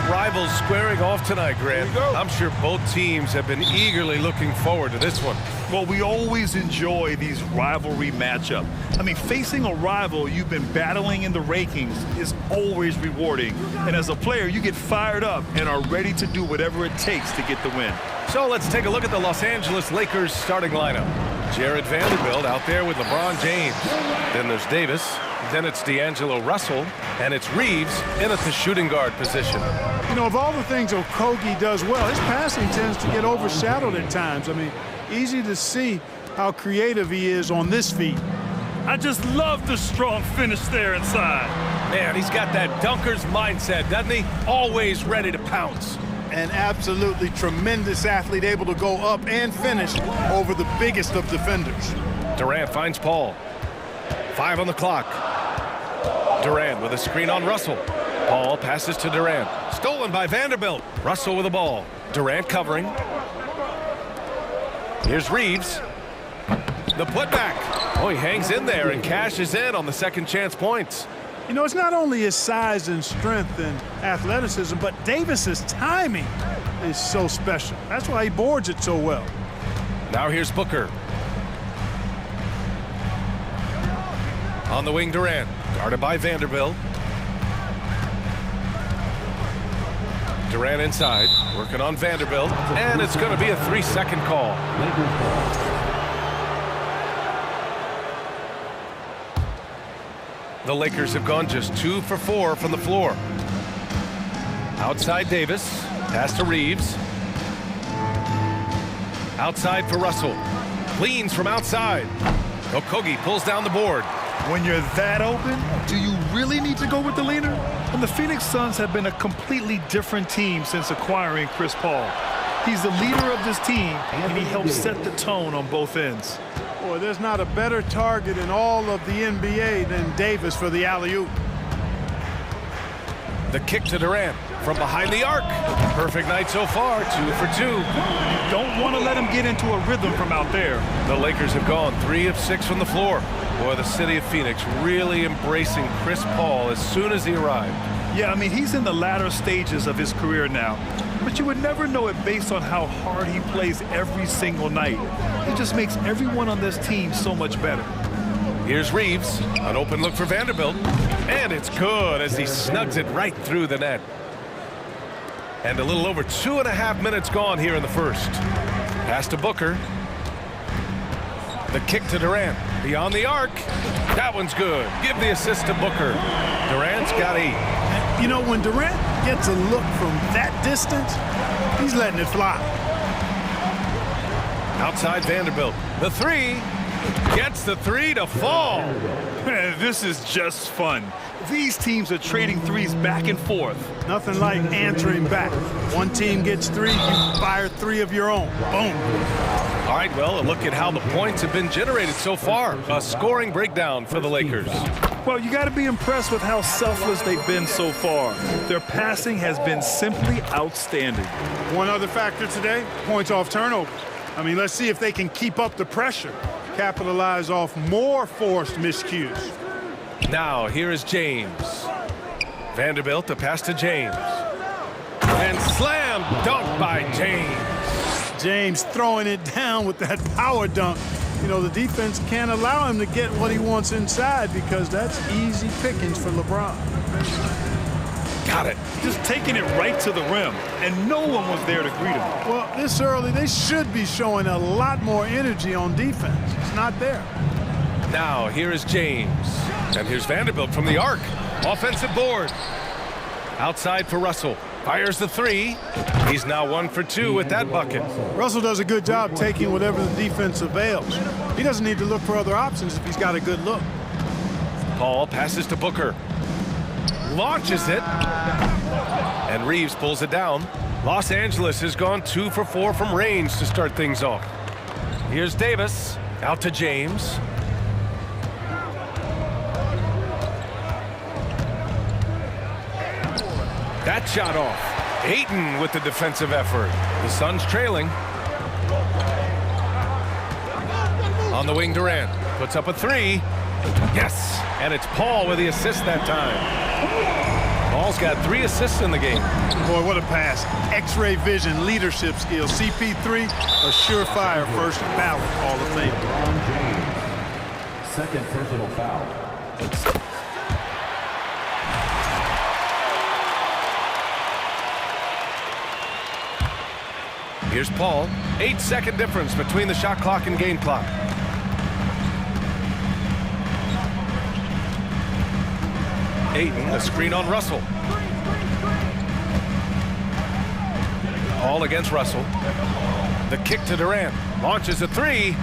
Speaker 6: rivals squaring off tonight, Grant. I'm sure both teams have been eagerly looking forward to this one.
Speaker 7: Well, we always enjoy these rivalry matchups. I mean, facing a rival you've been battling in the rankings is always rewarding. And as a player, you get fired up and are ready to do whatever it takes to get the win.
Speaker 6: So let's take a look at the Los Angeles Lakers starting lineup. Jared Vanderbilt out there with LeBron James. Then there's Davis. Then it's D'Angelo Russell. And it's Reeves in at the shooting guard position.
Speaker 11: You know, of all the things Okogie does well, his passing tends to get overshadowed at times. I mean, easy to see how creative he is on this feat.
Speaker 7: I just love the strong finish there inside.
Speaker 6: Man, he's got that dunker's mindset, doesn't he? Always ready to pounce.
Speaker 11: An absolutely tremendous athlete, able to go up and finish over the biggest of defenders.
Speaker 6: Durant finds Paul. 5 on the clock. Durant with a screen on Russell. Paul passes to Durant. Stolen by Vanderbilt. Russell with the ball. Durant covering. Here's Reeves. The putback. Oh, he hangs in there and cashes in on the second chance points.
Speaker 11: You know, it's not only his size and strength and athleticism, but Davis's timing is so special. That's why he boards it so well.
Speaker 6: Now here's Booker. On the wing, Durant. Guarded by Vanderbilt. Durant inside, working on Vanderbilt, and it's going to be a 3-second call. The Lakers have gone just 2 for 4 from the floor. Outside Davis, pass to Reeves. Outside for Russell. Cleans from outside. Okogie pulls down the board.
Speaker 7: When you're that open, do you really need to go with the leader? And the Phoenix Suns have been a completely different team since acquiring Chris Paul. He's the leader of this team, and he helps set the tone on both ends.
Speaker 11: Boy, there's not a better target in all of the NBA than Davis for the alley-oop.
Speaker 6: The kick to Durant from behind the arc. Perfect night so far, 2 for 2.
Speaker 7: Don't want to let him get into a rhythm from out there.
Speaker 6: The Lakers have gone 3 of 6 from the floor. Boy, the city of Phoenix really embracing Chris Paul as soon as he arrived.
Speaker 7: Yeah, I mean, he's in the latter stages of his career now. But you would never know it based on how hard he plays every single night. He just makes everyone on this team so much better.
Speaker 6: Here's Reeves, an open look for Vanderbilt, and it's good as he snugs it right through the net. And a little over 2.5 minutes gone here in the first. Pass to Booker. The kick to Durant, beyond the arc. That one's good. Give the assist to Booker. Durant's got 8.
Speaker 11: You know, when Durant gets a look from that distance, he's letting it fly.
Speaker 6: Outside Vanderbilt. The 3. Gets the 3 to fall.
Speaker 7: Man, this is just fun. These teams are trading threes back and forth.
Speaker 11: Nothing like answering back. One team gets 3, you fire 3 of your own. Boom.
Speaker 6: All right, well, a look at how the points have been generated so far. A scoring breakdown for the Lakers.
Speaker 7: Well, you got to be impressed with how selfless they've been so far. Their passing has been simply outstanding.
Speaker 11: One other factor today, points off turnover. I mean, let's see if they can keep up the pressure, capitalize off more forced miscues.
Speaker 6: Now, here is James. Vanderbilt, a pass to James. And slam dunk by James.
Speaker 11: James throwing it down with that power dunk. You know, the defense can't allow him to get what he wants inside because that's easy pickings for LeBron.
Speaker 7: Got it. Just taking it right to the rim, and no one was there to greet him.
Speaker 11: Well, this early, they should be showing a lot more energy on defense. It's not there.
Speaker 6: Now, here is James. And here's Vanderbilt from the arc. Offensive board. Outside for Russell. Fires the 3. He's now 1 for 2 with that bucket.
Speaker 11: Russell does a good job taking whatever the defense avails. He doesn't need to look for other options if he's got a good look.
Speaker 6: Paul passes to Booker. Launches it. And Reeves pulls it down. Los Angeles has gone 2 for 4 from range to start things off. Here's Davis. Out to James. That shot off. Ayton with the defensive effort. The Suns trailing. On the wing, Durant puts up a 3. Yes, and it's Paul with the assist that time. Ball's got 3 assists in the game.
Speaker 11: Boy, what a pass. X-ray vision, leadership skills. CP3, a surefire first ballot Hall of Fame.
Speaker 4: Second personal foul.
Speaker 6: Here's Paul. 8-second difference between the shot clock and game clock. Ayton, a screen on Russell. All against Russell. The kick to Durant. Launches a 3.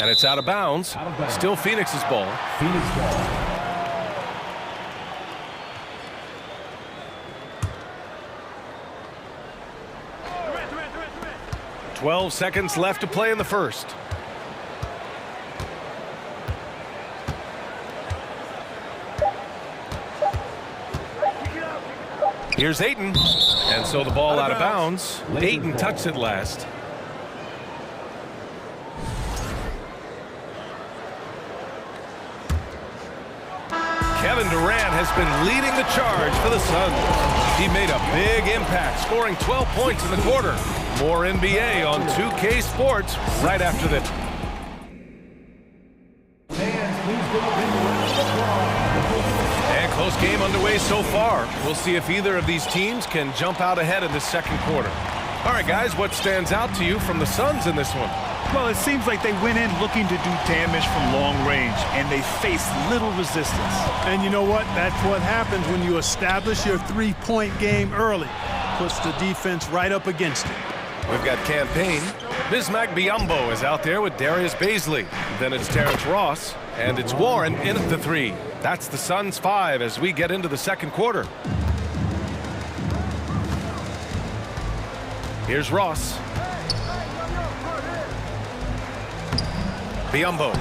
Speaker 6: And it's out of bounds. Still Phoenix's ball.
Speaker 4: Phoenix ball.
Speaker 6: 12 seconds left to play in the first. Here's Ayton. And so the ball out of bounds. Ayton touched it last. Kevin Durant has been leading the charge for the Suns. He made a big impact, scoring 12 points in the quarter. More NBA on 2K Sports right after this. And close game underway so far. We'll see if either of these teams can jump out ahead in the second quarter. All right, guys, what stands out to you from the Suns in this one?
Speaker 7: Well, it seems like they went in looking to do damage from long range, and they faced little resistance.
Speaker 11: And you know what? That's what happens when you establish your three-point game early. Puts the defense right up against it.
Speaker 6: We've got Campaign. Bismack Biyombo is out there with Darius Baisley. Then it's Terrence Ross, and it's Warren in at the 3. That's the Suns' 5 as we get into the second quarter. Here's Ross. Biyombo.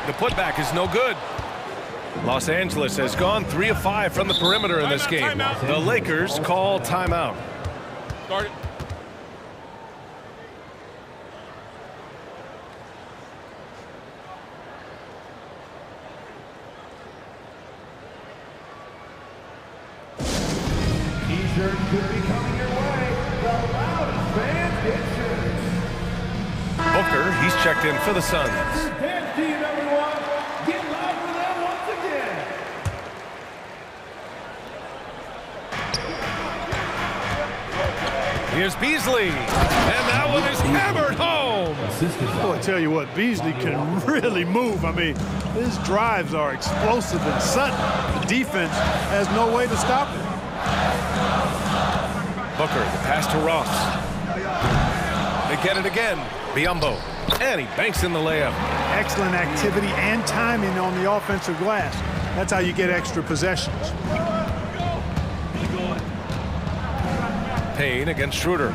Speaker 6: The putback is no good. Los Angeles has gone 3 of 5 from the perimeter in this game. The Lakers call timeout.
Speaker 14: Start it.
Speaker 4: T-shirt could be coming your way. The loudest fans get shirts.
Speaker 6: Booker, he's checked in for the Suns.
Speaker 4: Dance team, everyone. Get loud for them once again.
Speaker 6: Here's Beasley. And that one is hammered home.
Speaker 11: Oh, I tell you what, Beasley can really move. I mean, his drives are explosive and sudden. The defense has no way to stop it.
Speaker 6: Booker, the pass to Ross. They get it again. Biyombo. And he banks in the layup.
Speaker 11: Excellent activity and timing on the offensive glass. That's how you get extra possessions.
Speaker 6: Payne against Schroeder.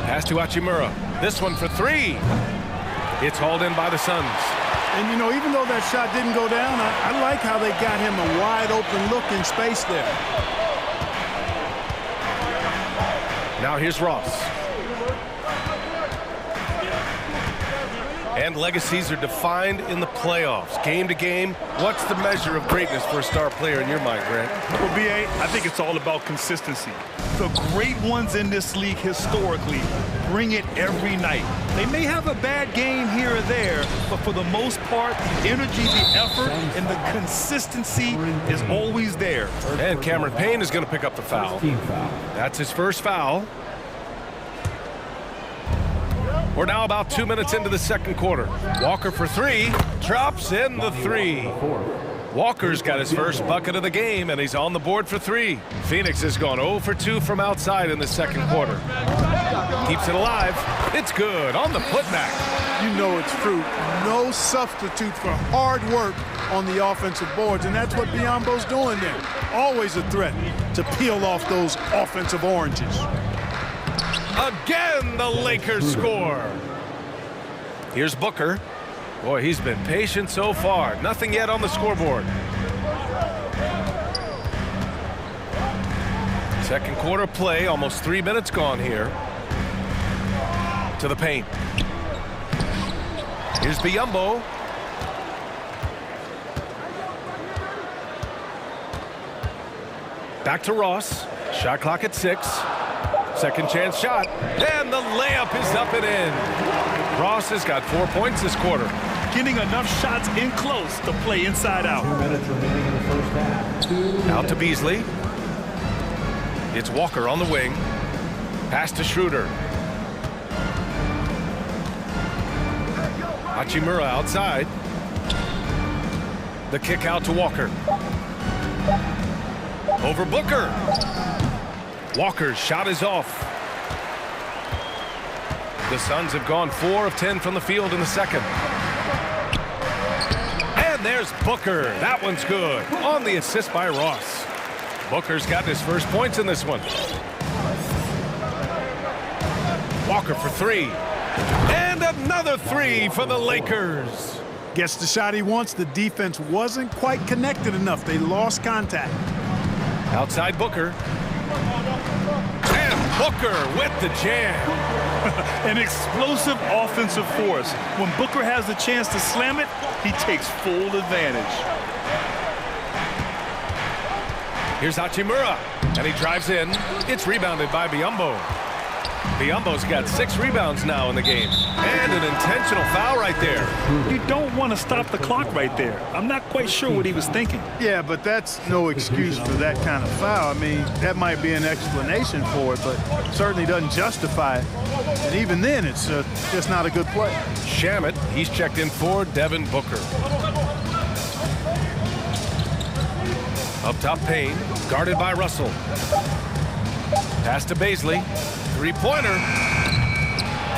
Speaker 6: Pass to Hachimura. This one for 3. It's hauled in by the Suns.
Speaker 11: And, you know, even though that shot didn't go down, I like how they got him a wide-open look in space there.
Speaker 6: Now here's Ross. And legacies are defined in the playoffs. Game to game, what's the measure of greatness for a star player in your mind, Grant?
Speaker 7: Well, B.A., I think it's all about consistency. The great ones in this league historically bring it every night. They may have a bad game here or there, but for the most part, the energy, the effort, and the consistency is always there.
Speaker 6: And Cameron Payne is going to pick up the foul. That's his first foul. We're now about 2 minutes into the second quarter. Walker for 3, drops in the 3. Walker's got his first bucket of the game, and he's on the board for 3. Phoenix has gone 0 for 2 from outside in the second quarter. Keeps it alive. It's good on the putback.
Speaker 11: You know it's true. No substitute for hard work on the offensive boards, and that's what Biyombo's doing there. Always a threat to peel off those offensive oranges.
Speaker 6: Again, the Lakers score. Here's Booker. Boy, he's been patient so far. Nothing yet on the scoreboard. Second quarter play, almost 3 minutes gone here. To the paint. Here's Biyombo. Back to Ross. Shot clock at 6. Second chance shot. And the layup is up and in. Ross has got 4 points this quarter.
Speaker 7: Getting enough shots in close to play inside out.
Speaker 4: 2 minutes remaining in the first half.
Speaker 6: Out to Beasley. It's Walker on the wing. Pass to Schroeder. Hachimura outside. The kick out to Walker. Over Booker. Walker's shot is off. The Suns have gone 4 of 10 from the field in the second. And there's Booker. That one's good. On the assist by Ross. Booker's got his first points in this one. Walker for 3. And another 3 for the Lakers.
Speaker 11: Gets the shot he wants. The defense wasn't quite connected enough. They lost contact.
Speaker 6: Outside Booker. And Booker with the jam.
Speaker 7: An explosive offensive force. When Booker has the chance to slam it, he takes full advantage.
Speaker 6: Here's Hachimura, and he drives in. It's rebounded by Biyombo. Biyombo's got 6 rebounds now in the game. And an intentional foul right there.
Speaker 7: You don't want to stop the clock right there. I'm not quite sure what he was thinking.
Speaker 11: Yeah, but that's no excuse for that kind of foul. I mean, that might be an explanation for it, but certainly doesn't justify it. And even then, it's just not a good play.
Speaker 6: Shamet, he's checked in for Devin Booker. Up top, Payne, guarded by Russell. Pass to Baisley. 3-pointer.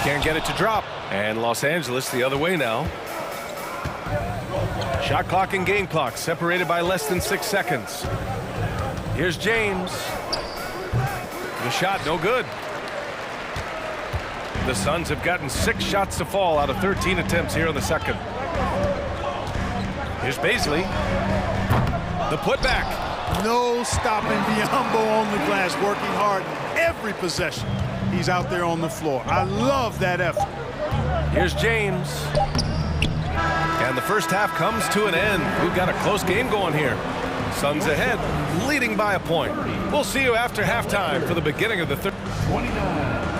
Speaker 6: Can't get it to drop. And Los Angeles the other way now. Shot clock and game clock separated by less than 6 seconds. Here's James. The shot no good. The Suns have gotten 6 shots to fall out of 13 attempts here in the second. Here's Baisley. The putback.
Speaker 11: No stopping Biyombo on the glass, working hard every possession. He's out there on the floor. I love that effort.
Speaker 6: Here's James. And the first half comes to an end. We've got a close game going here. Suns ahead, leading by a point. We'll see you after halftime for the beginning of the third.
Speaker 4: 29.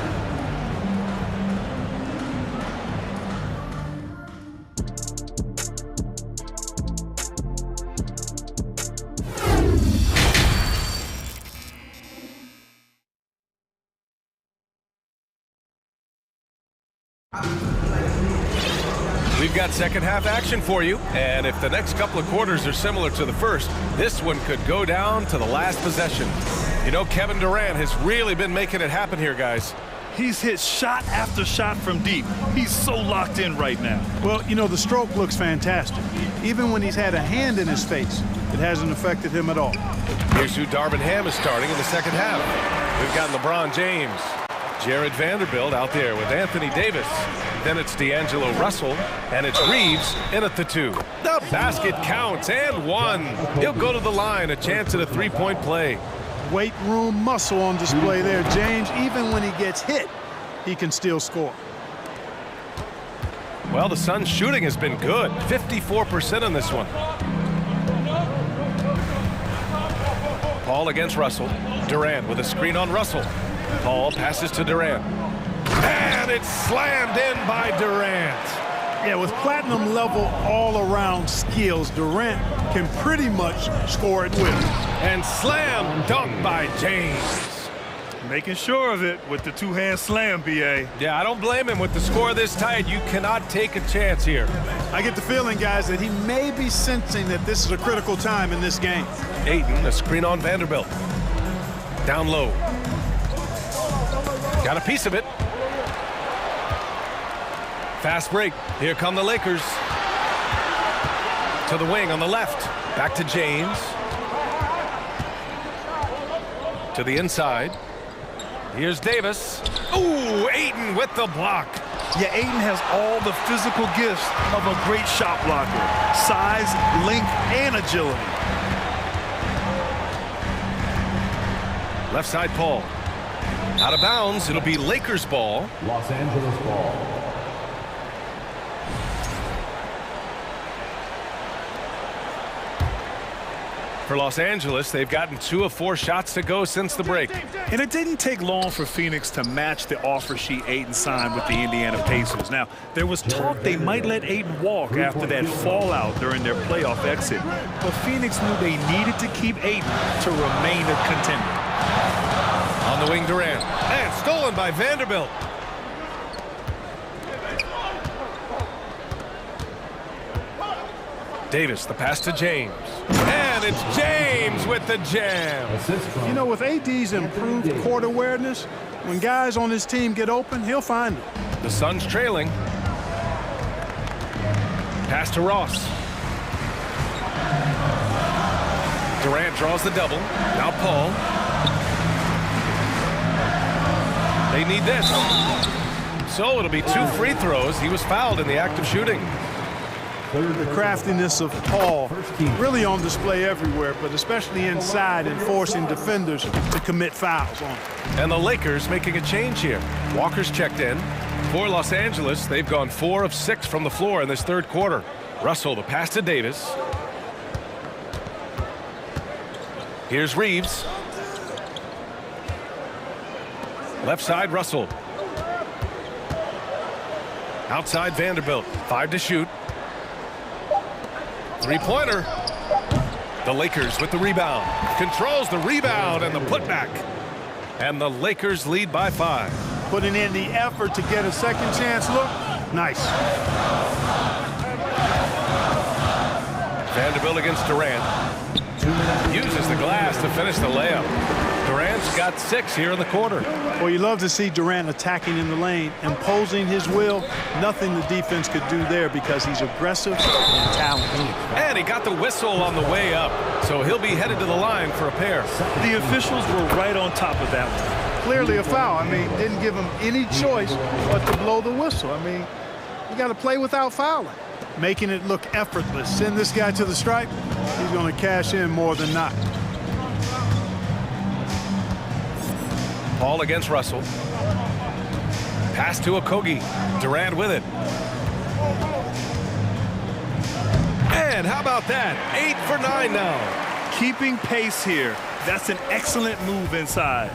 Speaker 6: We've got second half action for you, and if the next couple of quarters are similar to the first, this one could go down to the last possession. You know, Kevin Durant has really been making it happen here, guys.
Speaker 7: He's hit shot after shot from deep. He's so locked in right now.
Speaker 11: Well, you know, the stroke looks fantastic. Even when he's had a hand in his face, it hasn't affected him at all.
Speaker 6: Here's who Darvin Ham is starting in the second half. We've got LeBron James. Jared Vanderbilt out there with Anthony Davis. Then it's D'Angelo Russell, and it's Reeves in at the 2. The basket counts, and 1. He'll go to the line, a chance at a 3-point play.
Speaker 11: Weight room muscle on display there, James. Even when he gets hit, he can still score.
Speaker 6: Well, the Suns' shooting has been good. 54% on this one. Paul against Russell. Durant with a screen on Russell. Paul passes to Durant. And it's slammed in by Durant.
Speaker 11: Yeah, with platinum level all-around skills, Durant can pretty much score it with it.
Speaker 6: And slam dunk by James.
Speaker 7: Making sure of it with the 2-hand slam, B.A.
Speaker 6: Yeah, I don't blame him with the score this tight. You cannot take a chance here.
Speaker 11: I get the feeling, guys, that he may be sensing that this is a critical time in this game.
Speaker 6: Ayton, a screen on Vanderbilt. Down low. Got a piece of it. Fast break. Here come the Lakers. To the wing on the left. Back to James. To the inside. Here's Davis. Ooh, Ayton with the block.
Speaker 7: Yeah, Ayton has all the physical gifts of a great shot blocker. Size, length, and agility.
Speaker 6: Left side, Paul. Out of bounds, it'll be Lakers ball.
Speaker 4: Los Angeles ball.
Speaker 6: For Los Angeles, they've gotten 2 of 4 shots to go since the break.
Speaker 7: And it didn't take long for Phoenix to match the offer sheet Ayton signed with the Indiana Pacers. Now, there was talk they might let Ayton walk after that fallout during their playoff exit. But Phoenix knew they needed to keep Ayton to remain a contender.
Speaker 6: On the wing, Durant. And stolen by Vanderbilt. Davis, the pass to James. And it's James with the jam.
Speaker 11: You know, with AD's improved court awareness, when guys on his team get open, he'll find them.
Speaker 6: The Suns trailing. Pass to Ross. Durant draws the double. Now Paul. They need this. So it'll be 2 free throws. He was fouled in the act of shooting.
Speaker 11: The craftiness of Paul really on display everywhere, but especially inside and forcing defenders to commit fouls on him.
Speaker 6: And the Lakers making a change here. Walker's checked in. For Los Angeles, they've gone 4 of 6 from the floor in this third quarter. Russell, the pass to Davis. Here's Reeves. Left side, Russell. Outside, Vanderbilt. 5 to shoot. 3-pointer. The Lakers with the rebound. Controls the rebound and the putback. And the Lakers lead by 5.
Speaker 11: Putting in the effort to get a second chance look. Nice.
Speaker 6: Vanderbilt against Durant. Uses the glass to finish the layup. Durant's got 6 here in the quarter.
Speaker 11: Well, you love to see Durant attacking in the lane, imposing his will. Nothing the defense could do there because he's aggressive and talented.
Speaker 6: And he got the whistle on the way up, so he'll be headed to the line for a pair.
Speaker 7: The officials were right on top of that one.
Speaker 11: Clearly a foul. I mean, didn't give him any choice but to blow the whistle. I mean, you got to play without fouling. Making it look effortless. Send this guy to the stripe. He's going to cash in more than not.
Speaker 6: Paul against Russell. Pass to Okogie. Durant with it. And how about that? 8 for 9 now.
Speaker 7: Keeping pace here. That's an excellent move inside.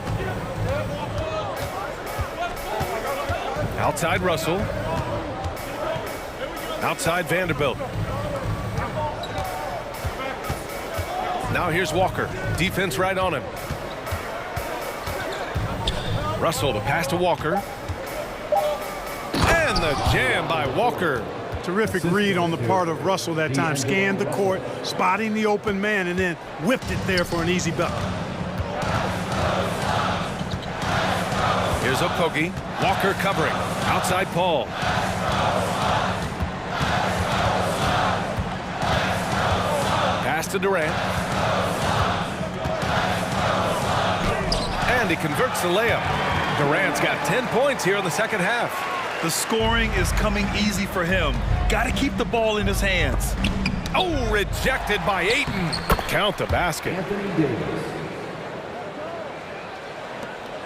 Speaker 6: Outside Russell. Outside Vanderbilt. Now here's Walker. Defense right on him. Russell, the pass to Walker. And the jam by Walker.
Speaker 11: Terrific read on the part of Russell that time. Scanned the court, spotting the open man, and then whipped it there for an easy bucket.
Speaker 6: Here's Okogie. Walker covering. Outside Paul. Pass to Durant. And he converts the layup. Durant's got 10 points here in the second half.
Speaker 7: The scoring is coming easy for him. Got to keep the ball in his hands.
Speaker 6: Oh, rejected by Ayton. Count the basket.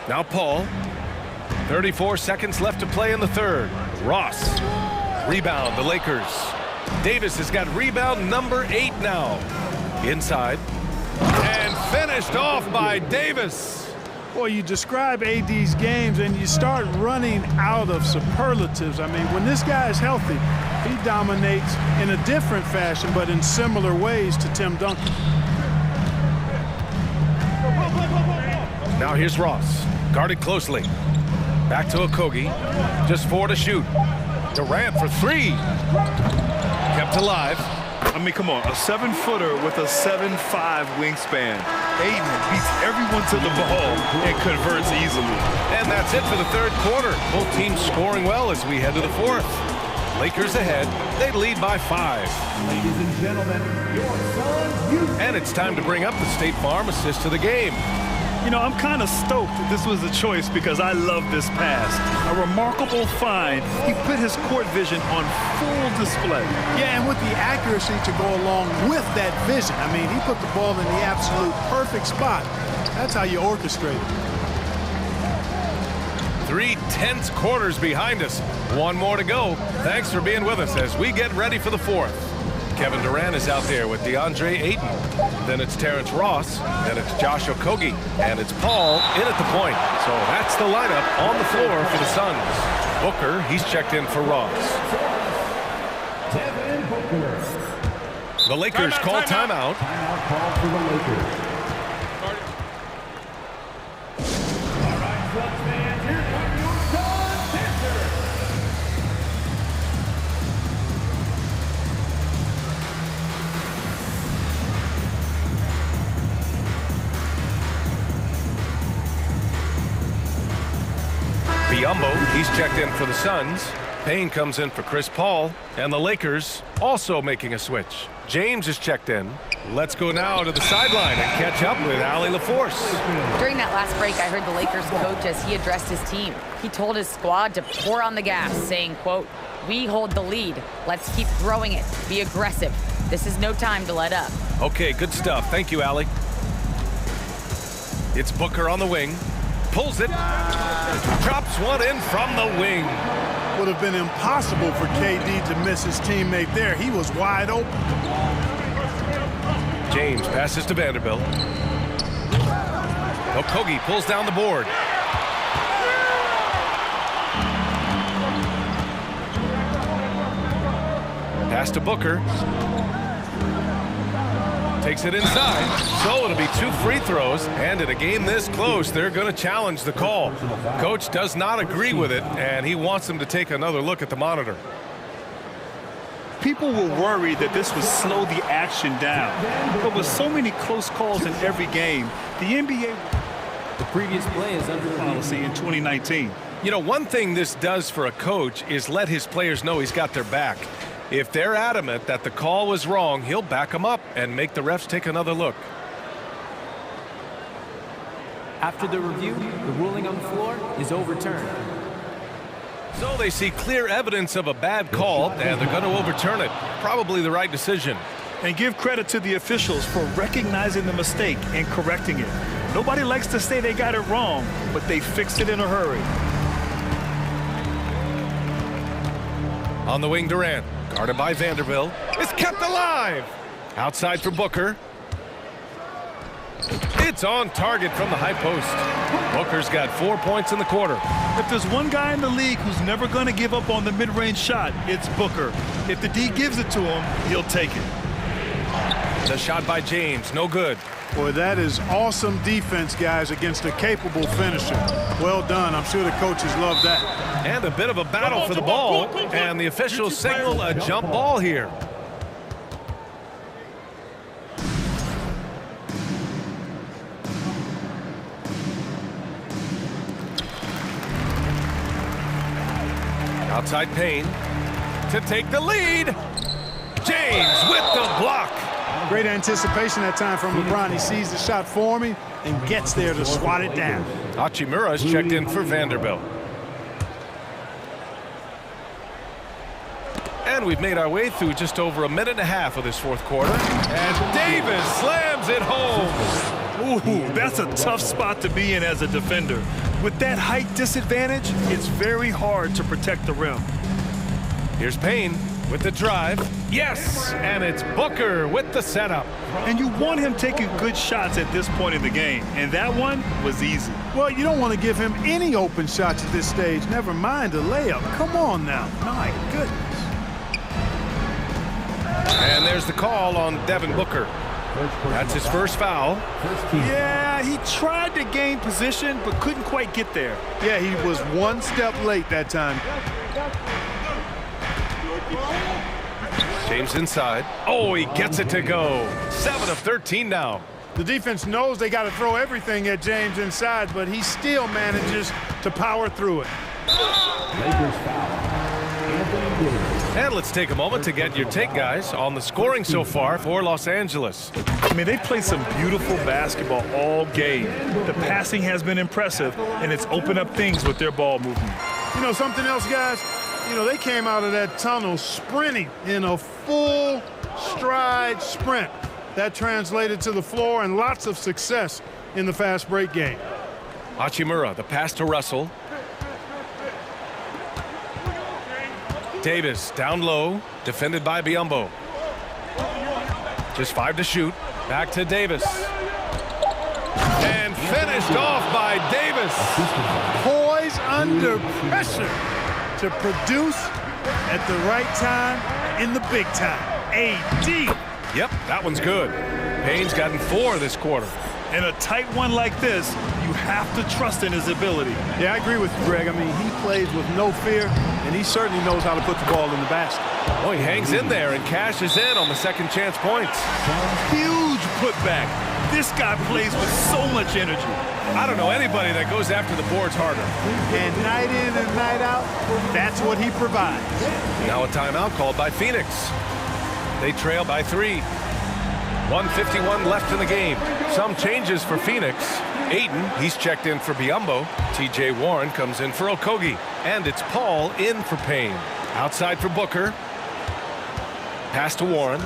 Speaker 6: Now Paul. 34 seconds left to play in the third. Ross. Rebound, the Lakers. Davis has got rebound number 8 now. Inside. And finished off by Davis.
Speaker 11: Well, you describe AD's games and you start running out of superlatives. I mean, when this guy is healthy, he dominates in a different fashion, but in similar ways to Tim Duncan.
Speaker 6: Now here's Ross. Guarded closely. Back to Okogie. Just 4 to shoot. Durant for 3. Kept alive.
Speaker 7: I mean, come on, a 7-footer with a 7'5" wingspan. Ayton beats everyone to the ball and converts easily.
Speaker 6: And that's it for the third quarter. Both teams scoring well as we head to the fourth. Lakers ahead. They lead by 5.
Speaker 4: Ladies and gentlemen, your Suns.
Speaker 6: And it's time to bring up the State Farm assist to the game.
Speaker 7: You know, I'm kind of stoked that this was a choice because I love this pass. A remarkable find. He put his court vision on full display.
Speaker 11: Yeah, and with the accuracy to go along with that vision. I mean, he put the ball in the absolute perfect spot. That's how you orchestrate it.
Speaker 6: 3 tense quarters behind us. 1 more to go. Thanks for being with us as we get ready for the fourth. Kevin Durant is out there with DeAndre Ayton. Then it's Terrence Ross. Then it's Josh Okogie. And it's Paul in at the point. So that's the lineup on the floor for the Suns. Booker, he's checked in for Ross. The Lakers call timeout.
Speaker 4: Timeout called for the Lakers. All right, Suns fans, here comes your contender.
Speaker 6: Biyombo, he's checked in for the Suns. Payne comes in for Chris Paul. And the Lakers also making a switch. James is checked in. Let's go now to the sideline and catch up with Allie LaForce.
Speaker 12: During that last break, I heard the Lakers coach as he addressed his team. He told his squad to pour on the gas, saying, quote, "We hold the lead. Let's keep throwing it. Be aggressive. This is no time to let up."
Speaker 6: Okay, good stuff. Thank you, Allie. It's Booker on the wing. Pulls it. Drops one in from the wing.
Speaker 11: Would have been impossible for KD to miss his teammate there. He was wide open.
Speaker 6: James passes to Vanderbilt. Okogie pulls down the board. Pass to Booker. Takes it inside. So it'll be 2 free throws. And in a game this close, they're going to challenge the call. Coach does not agree with it, and he wants them to take another look at the monitor.
Speaker 7: People were worried that this would slow the action down. But with so many close calls in every game, the NBA
Speaker 4: The previous play is under the
Speaker 7: policy in 2019.
Speaker 6: You know, one thing this does for a coach is let his players know he's got their back. If they're adamant that the call was wrong, he'll back them up and make the refs take another look.
Speaker 4: After the review, the ruling on the floor is overturned.
Speaker 6: So they see clear evidence of a bad call, and they're going to overturn it. Probably the right decision.
Speaker 7: And give credit to the officials for recognizing the mistake and correcting it. Nobody likes to say they got it wrong, but they fixed it in a hurry.
Speaker 6: On the wing, Durant, guarded by Vanderbilt, is kept alive. Outside for Booker. It's on target from the high post. Booker's got 4 points in the quarter.
Speaker 7: If there's one guy in the league who's never going to give up on the mid-range shot, it's Booker. If the D gives it to him, he'll take it.
Speaker 6: The shot by James, no good.
Speaker 11: Boy, that is awesome defense, guys, against a capable finisher. Well done. I'm sure the coaches love that.
Speaker 6: And a bit of a battle for the ball, and the officials signal a jump ball here. Outside Payne to take the lead. James with the block.
Speaker 11: Great anticipation that time from LeBron. He sees the shot forming and gets there to swat it down.
Speaker 6: Hachimura's checked in for Vanderbilt. And we've made our way through just over a minute and a half of this fourth quarter. And Davis slams it home.
Speaker 7: Ooh, that's a tough spot to be in as a defender. With that height disadvantage, it's very hard to protect the rim.
Speaker 6: Here's Payne with the drive. Yes, and it's Booker with the setup.
Speaker 7: And you want him taking good shots at this point in the game, and that one was easy.
Speaker 11: Well, you don't want to give him any open shots at this stage, never mind a layup. Come on now. My goodness.
Speaker 6: And there's the call on Devin Booker. That's his first foul.
Speaker 7: Yeah, he tried to gain position, but couldn't quite get there.
Speaker 11: Yeah, he was one step late that time.
Speaker 6: James inside. Oh, he gets it to go. 7 of 13 now.
Speaker 11: The defense knows they got to throw everything at James inside, but he still manages to power through it.
Speaker 4: Lakers foul.
Speaker 6: And let's take a moment to get your take, guys, on the scoring so far for Los Angeles.
Speaker 7: I mean, they played some beautiful basketball all game. The passing has been impressive, and it's opened up things with their ball movement.
Speaker 11: You know something else, guys? You know, they came out of that tunnel sprinting in a full stride sprint. That translated to the floor and lots of success in the fast break game.
Speaker 6: Hachimura, the pass to Russell. Davis down low, defended by Biyombo. Just 5 to shoot. Back to Davis. And finished off by Davis.
Speaker 11: Poise under pressure to produce at the right time in the big time. AD.
Speaker 6: Yep, that one's good. Payne's gotten 4 this quarter.
Speaker 7: In a tight one like this, you have to trust in his ability.
Speaker 11: Yeah, I agree with you, Greg. I mean, he plays with no fear, and he certainly knows how to put the ball in the basket.
Speaker 6: Oh, he hangs in there and cashes in on the second chance points.
Speaker 7: Huge putback. This guy plays with so much energy.
Speaker 6: I don't know anybody that goes after the boards harder.
Speaker 11: And night in and night out, that's what he provides.
Speaker 6: Now a timeout called by Phoenix. They trail by 3. 1:51 left in the game. Some changes for Phoenix. Ayton, he's checked in for Biyombo. TJ Warren comes in for Okogie. And it's Paul in for Payne. Outside for Booker. Pass to Warren.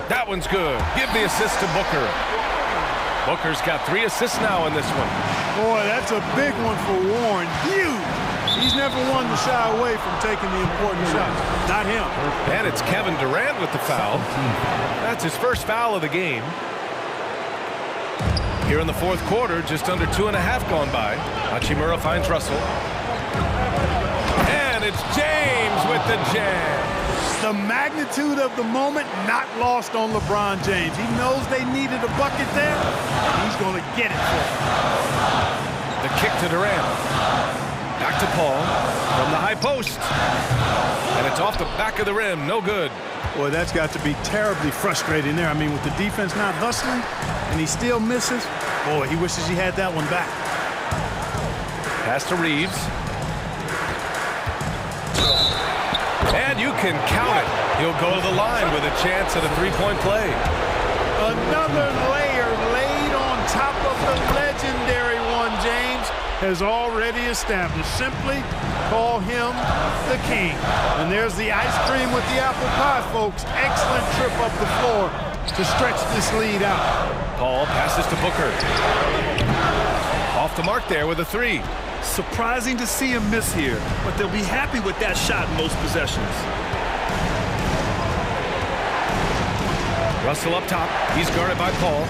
Speaker 6: That one's good. Give the assist to Booker. Booker's got 3 assists now in this one.
Speaker 11: Boy, that's a big one for Warren. Huge. He's never one to shy away from taking the important shots. Not him.
Speaker 6: And it's Kevin Durant with the foul. That's his first foul of the game. Here in the fourth quarter, just under 2.5 gone by. Hachimura finds Russell. And it's James with the jam.
Speaker 11: The magnitude of the moment not lost on LeBron James. He knows they needed a bucket there, and he's going to get it for them.
Speaker 6: The kick to Durant. Back to Paul from the high post. And it's off the back of the rim. No good.
Speaker 11: Boy, that's got to be terribly frustrating there. I mean, with the defense not hustling, and he still misses. Boy, he wishes he had that one back.
Speaker 6: Pass to Reeves. And you can count it. He'll go to the line with a chance at a 3-point play.
Speaker 11: Another layer laid on top of the legendary one James has already established. Simply call him the king. And there's the ice cream with the apple pie, folks. Excellent trip up the floor to stretch this lead out.
Speaker 6: Paul passes to Booker. Off the mark there with a 3.
Speaker 7: Surprising to see him miss here, but they'll be happy with that shot in most possessions.
Speaker 6: Russell up top. He's guarded by Paul.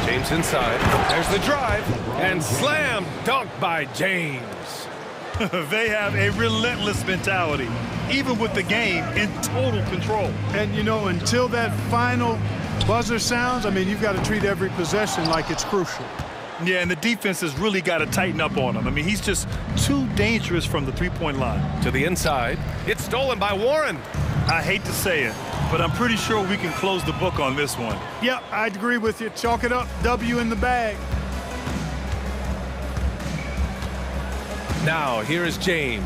Speaker 6: James inside. There's the drive. And slam dunk by James.
Speaker 7: They have a relentless mentality, even with the game in total control.
Speaker 11: And, you know, until that final buzzer sounds, I mean, you've got to treat every possession like it's crucial.
Speaker 7: Yeah, and the defense has really got to tighten up on him. I mean, he's just too dangerous from the three-point line.
Speaker 6: To the inside. It's stolen by Warren.
Speaker 7: I hate to say it, but I'm pretty sure we can close the book on this one.
Speaker 11: Yep, I'd agree with you. Chalk it up. W in the bag.
Speaker 6: Now, here is James.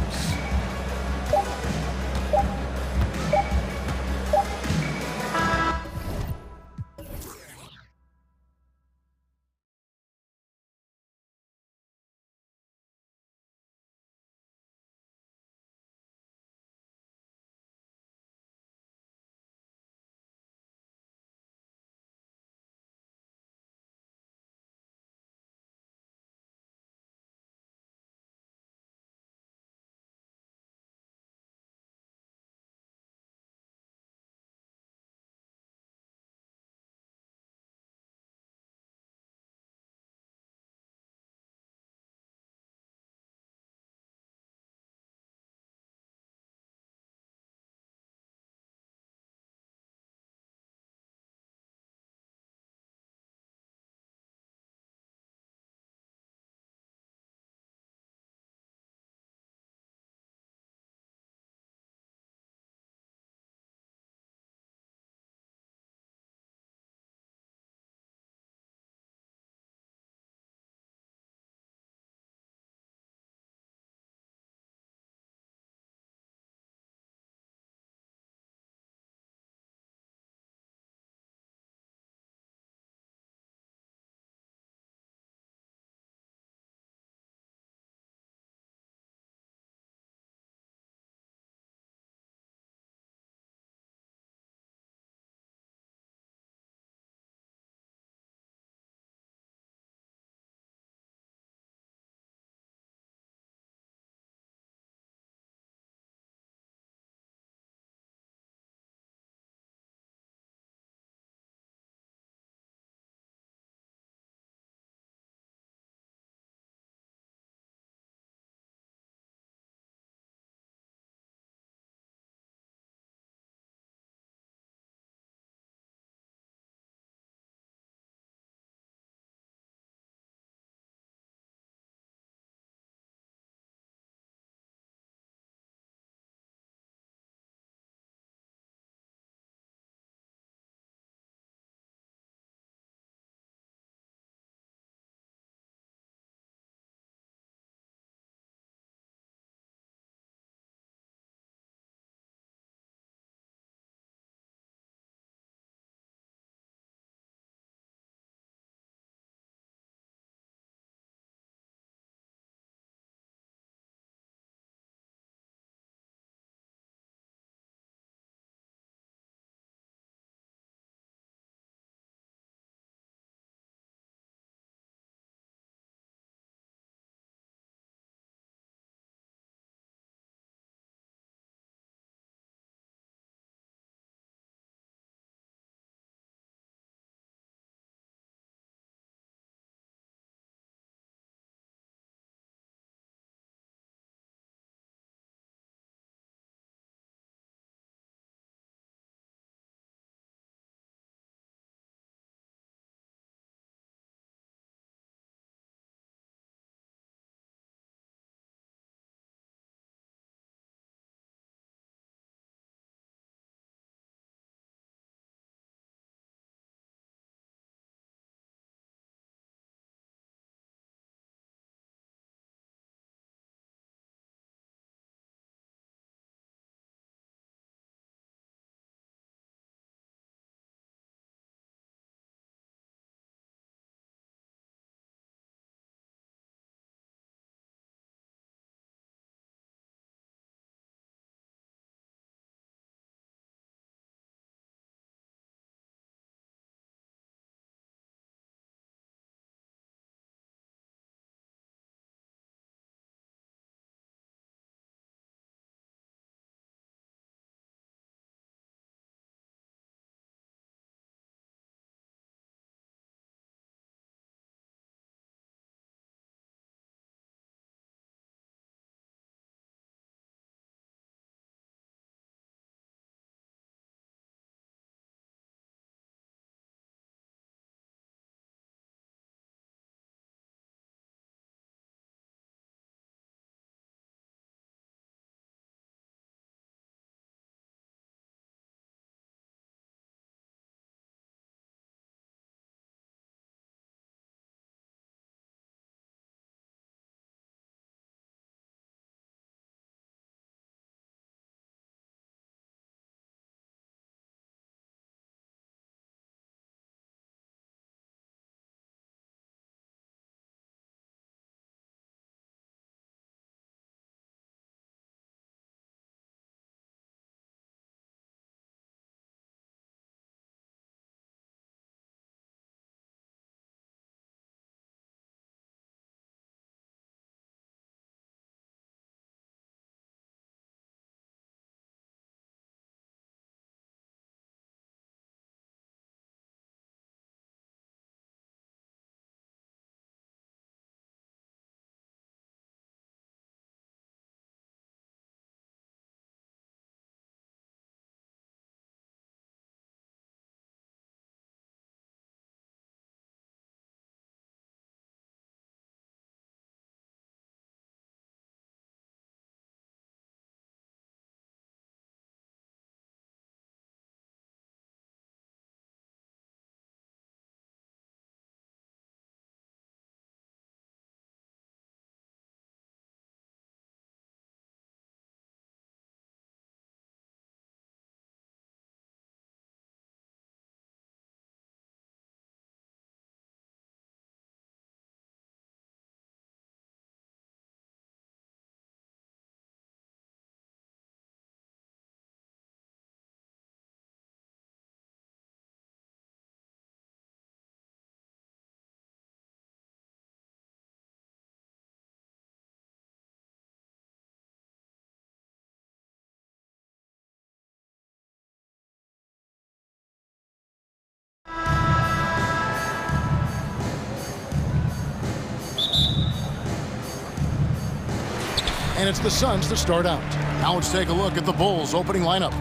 Speaker 1: and it's the Suns to start out. Now let's take a look at the Bulls' opening lineup.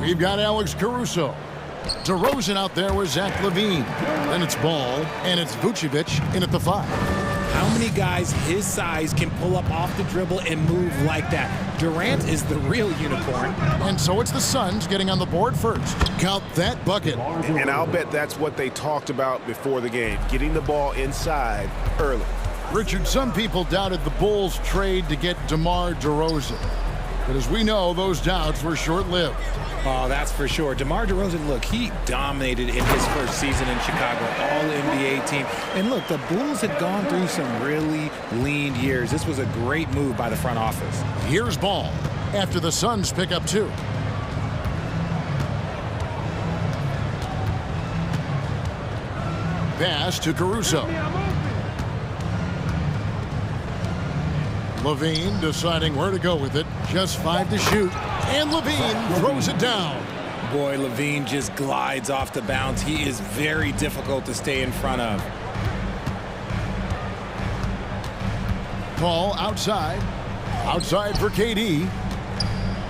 Speaker 1: We've got Alex Caruso. DeRozan out there with Zach LaVine. Then it's Ball, and it's Vucevic in at the 5.
Speaker 3: How many guys his size can pull up off the dribble and move like that? Durant is the real unicorn.
Speaker 1: And so it's the Suns getting on the board first. Count that bucket.
Speaker 5: And I'll bet that's what they talked about before the game, getting the ball inside early.
Speaker 1: Richard, some people doubted the Bulls' trade to get DeMar DeRozan. But as we know, those doubts were short-lived.
Speaker 3: Oh, that's for sure. DeMar DeRozan, look, he dominated in his first season in Chicago, all-NBA team. And look, the Bulls had gone through some really lean years. This was a great move by the front office.
Speaker 1: Here's Ball after the Suns pick up 2. Pass to Caruso. LaVine deciding where to go with it. Just 5 to shoot. And LaVine throws it down.
Speaker 3: Boy, LaVine just glides off the bounce. He is very difficult to stay in front of.
Speaker 1: Ball outside. Outside for KD.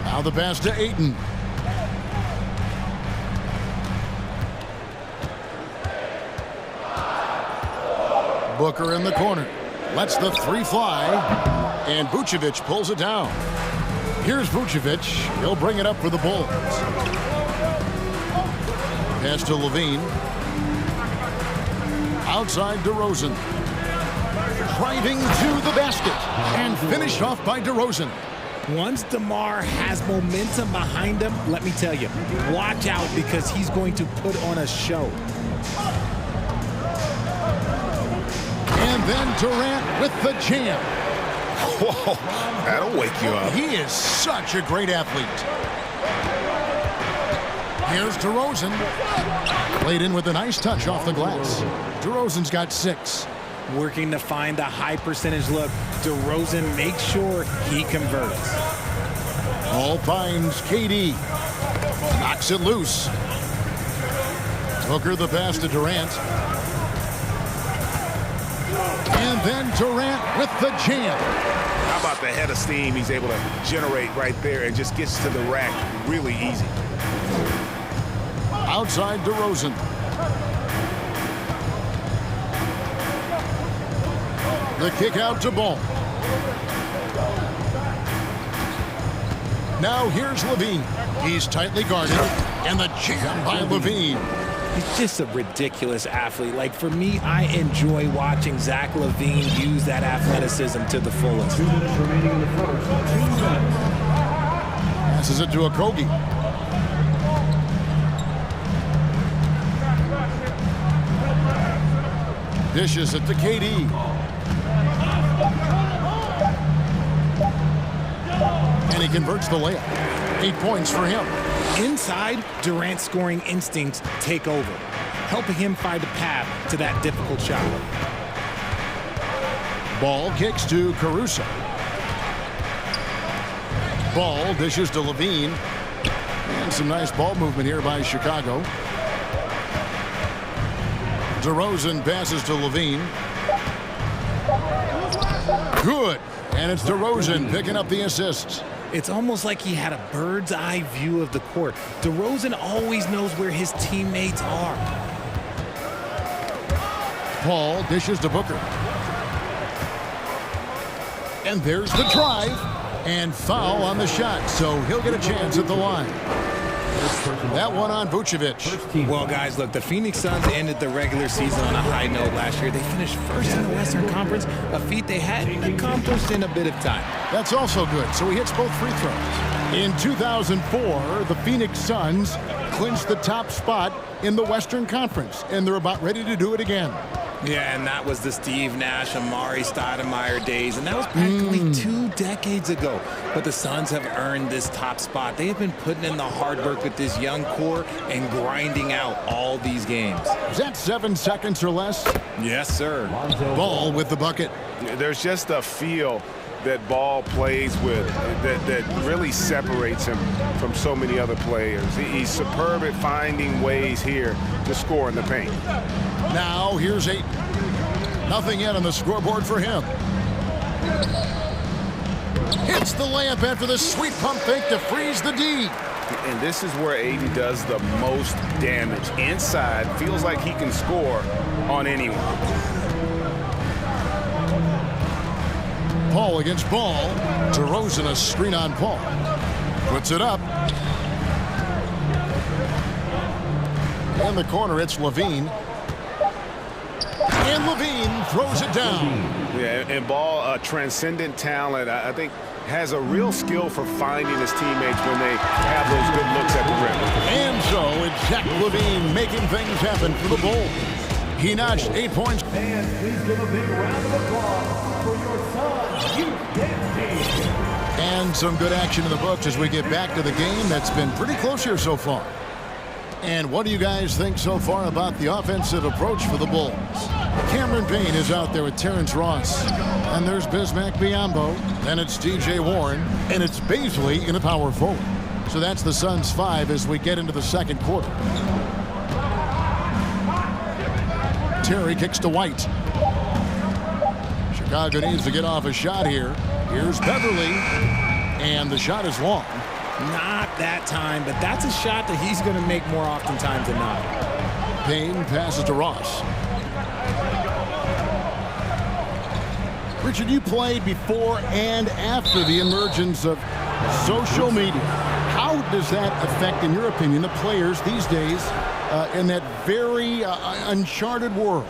Speaker 1: Now the pass to Ayton. Booker in the corner. Lets the 3 fly. And Vucevic pulls it down. Here's Vucevic. He'll bring it up for the Bulls. Pass to LaVine. Outside DeRozan. Driving to the basket. And finished off by DeRozan.
Speaker 3: Once DeMar has momentum behind him, let me tell you, watch out because he's going to put on a show.
Speaker 1: And then Durant with the jam.
Speaker 5: Whoa, that'll wake you up.
Speaker 1: He is such a great athlete. Here's DeRozan. Played in with a nice touch off the glass. DeRozan's got 6.
Speaker 3: Working to find a high percentage look. DeRozan makes sure he converts.
Speaker 1: Ball finds KD. Knocks it loose. Booker the pass to Durant. And then Durant with the jam.
Speaker 5: How about the head of steam he's able to generate right there and just gets to the rack really easy.
Speaker 1: Outside DeRozan. The kick out to Ball. Now here's LaVine. He's tightly guarded. And the jam by LaVine.
Speaker 3: He's just a ridiculous athlete. Like, for me, I enjoy watching Zach LaVine use that athleticism to the fullest.
Speaker 4: 2 minutes remaining in the first.
Speaker 1: Passes it to Okogie. Dishes it to KD. And he converts the layup. 8 points for him.
Speaker 3: Inside, Durant's scoring instincts take over, helping him find a path to that difficult shot.
Speaker 1: Ball kicks to Caruso. Ball dishes to LaVine. And some nice ball movement here by Chicago. DeRozan passes to LaVine. Good. And it's DeRozan picking up the assists.
Speaker 3: It's almost like he had a bird's eye view of the court. DeRozan always knows where his teammates are.
Speaker 1: Paul dishes to Booker. And there's the drive. And foul on the shot, so he'll get a chance at the line. That one on Vucevic.
Speaker 3: Well, guys, look, the Phoenix Suns ended the regular season on a high note last year. They finished first in the Western Conference, a feat they hadn't accomplished in a bit of time.
Speaker 1: That's also good, so he hits both free throws. In 2004, the Phoenix Suns clinched the top spot in the Western Conference, and they're about ready to do it again.
Speaker 3: Yeah, and that was the Steve Nash, Amari Stoudemire days, and that was practically 2 decades ago. But the Suns have earned this top spot. They have been putting in the hard work with this young core and grinding out all these games.
Speaker 1: Is that 7 seconds or less?
Speaker 3: Yes, sir.
Speaker 1: Ball with the bucket.
Speaker 5: There's just a feel that Ball plays with that really separates him from so many other players. He's superb at finding ways here to score in the paint.
Speaker 1: Now here's Ayton. Nothing yet on the scoreboard for him. Hits the layup after the sweet pump fake to freeze the D.
Speaker 2: And this is where AD does the most damage. Inside, feels like he can score on anyone.
Speaker 1: Paul against Ball. DeRozan a screen on Paul. Puts it up. In the corner, it's Levine. And Levine throws it down.
Speaker 2: Yeah, and Ball, a transcendent talent, I think, has a real skill for finding his teammates when they have those good looks at the rim.
Speaker 1: And so it's Zach Levine making things happen for the Bulls. He notched 8 points.
Speaker 4: And please give a big round of applause for your son's youth dance team.
Speaker 1: And some good action in the books as we get back to the game that's been pretty close here so far. And what do you guys think so far about the offensive approach for the Bulls? Cameron Payne is out there with Terrence Ross. And there's Bismack Biyombo. Then it's DJ Warren. And it's Baisley in a power forward. So that's the Suns' 5 as we get into the second quarter. Terry kicks to White. Chicago needs to get off a shot here. Here's Beverly. And the shot is long.
Speaker 3: Not that time, but that's a shot that he's going to make more oftentimes than not.
Speaker 1: Payne passes to Ross. Richard, you played before and after the emergence of social media. How does that affect, in your opinion, the players these days in that very uncharted world?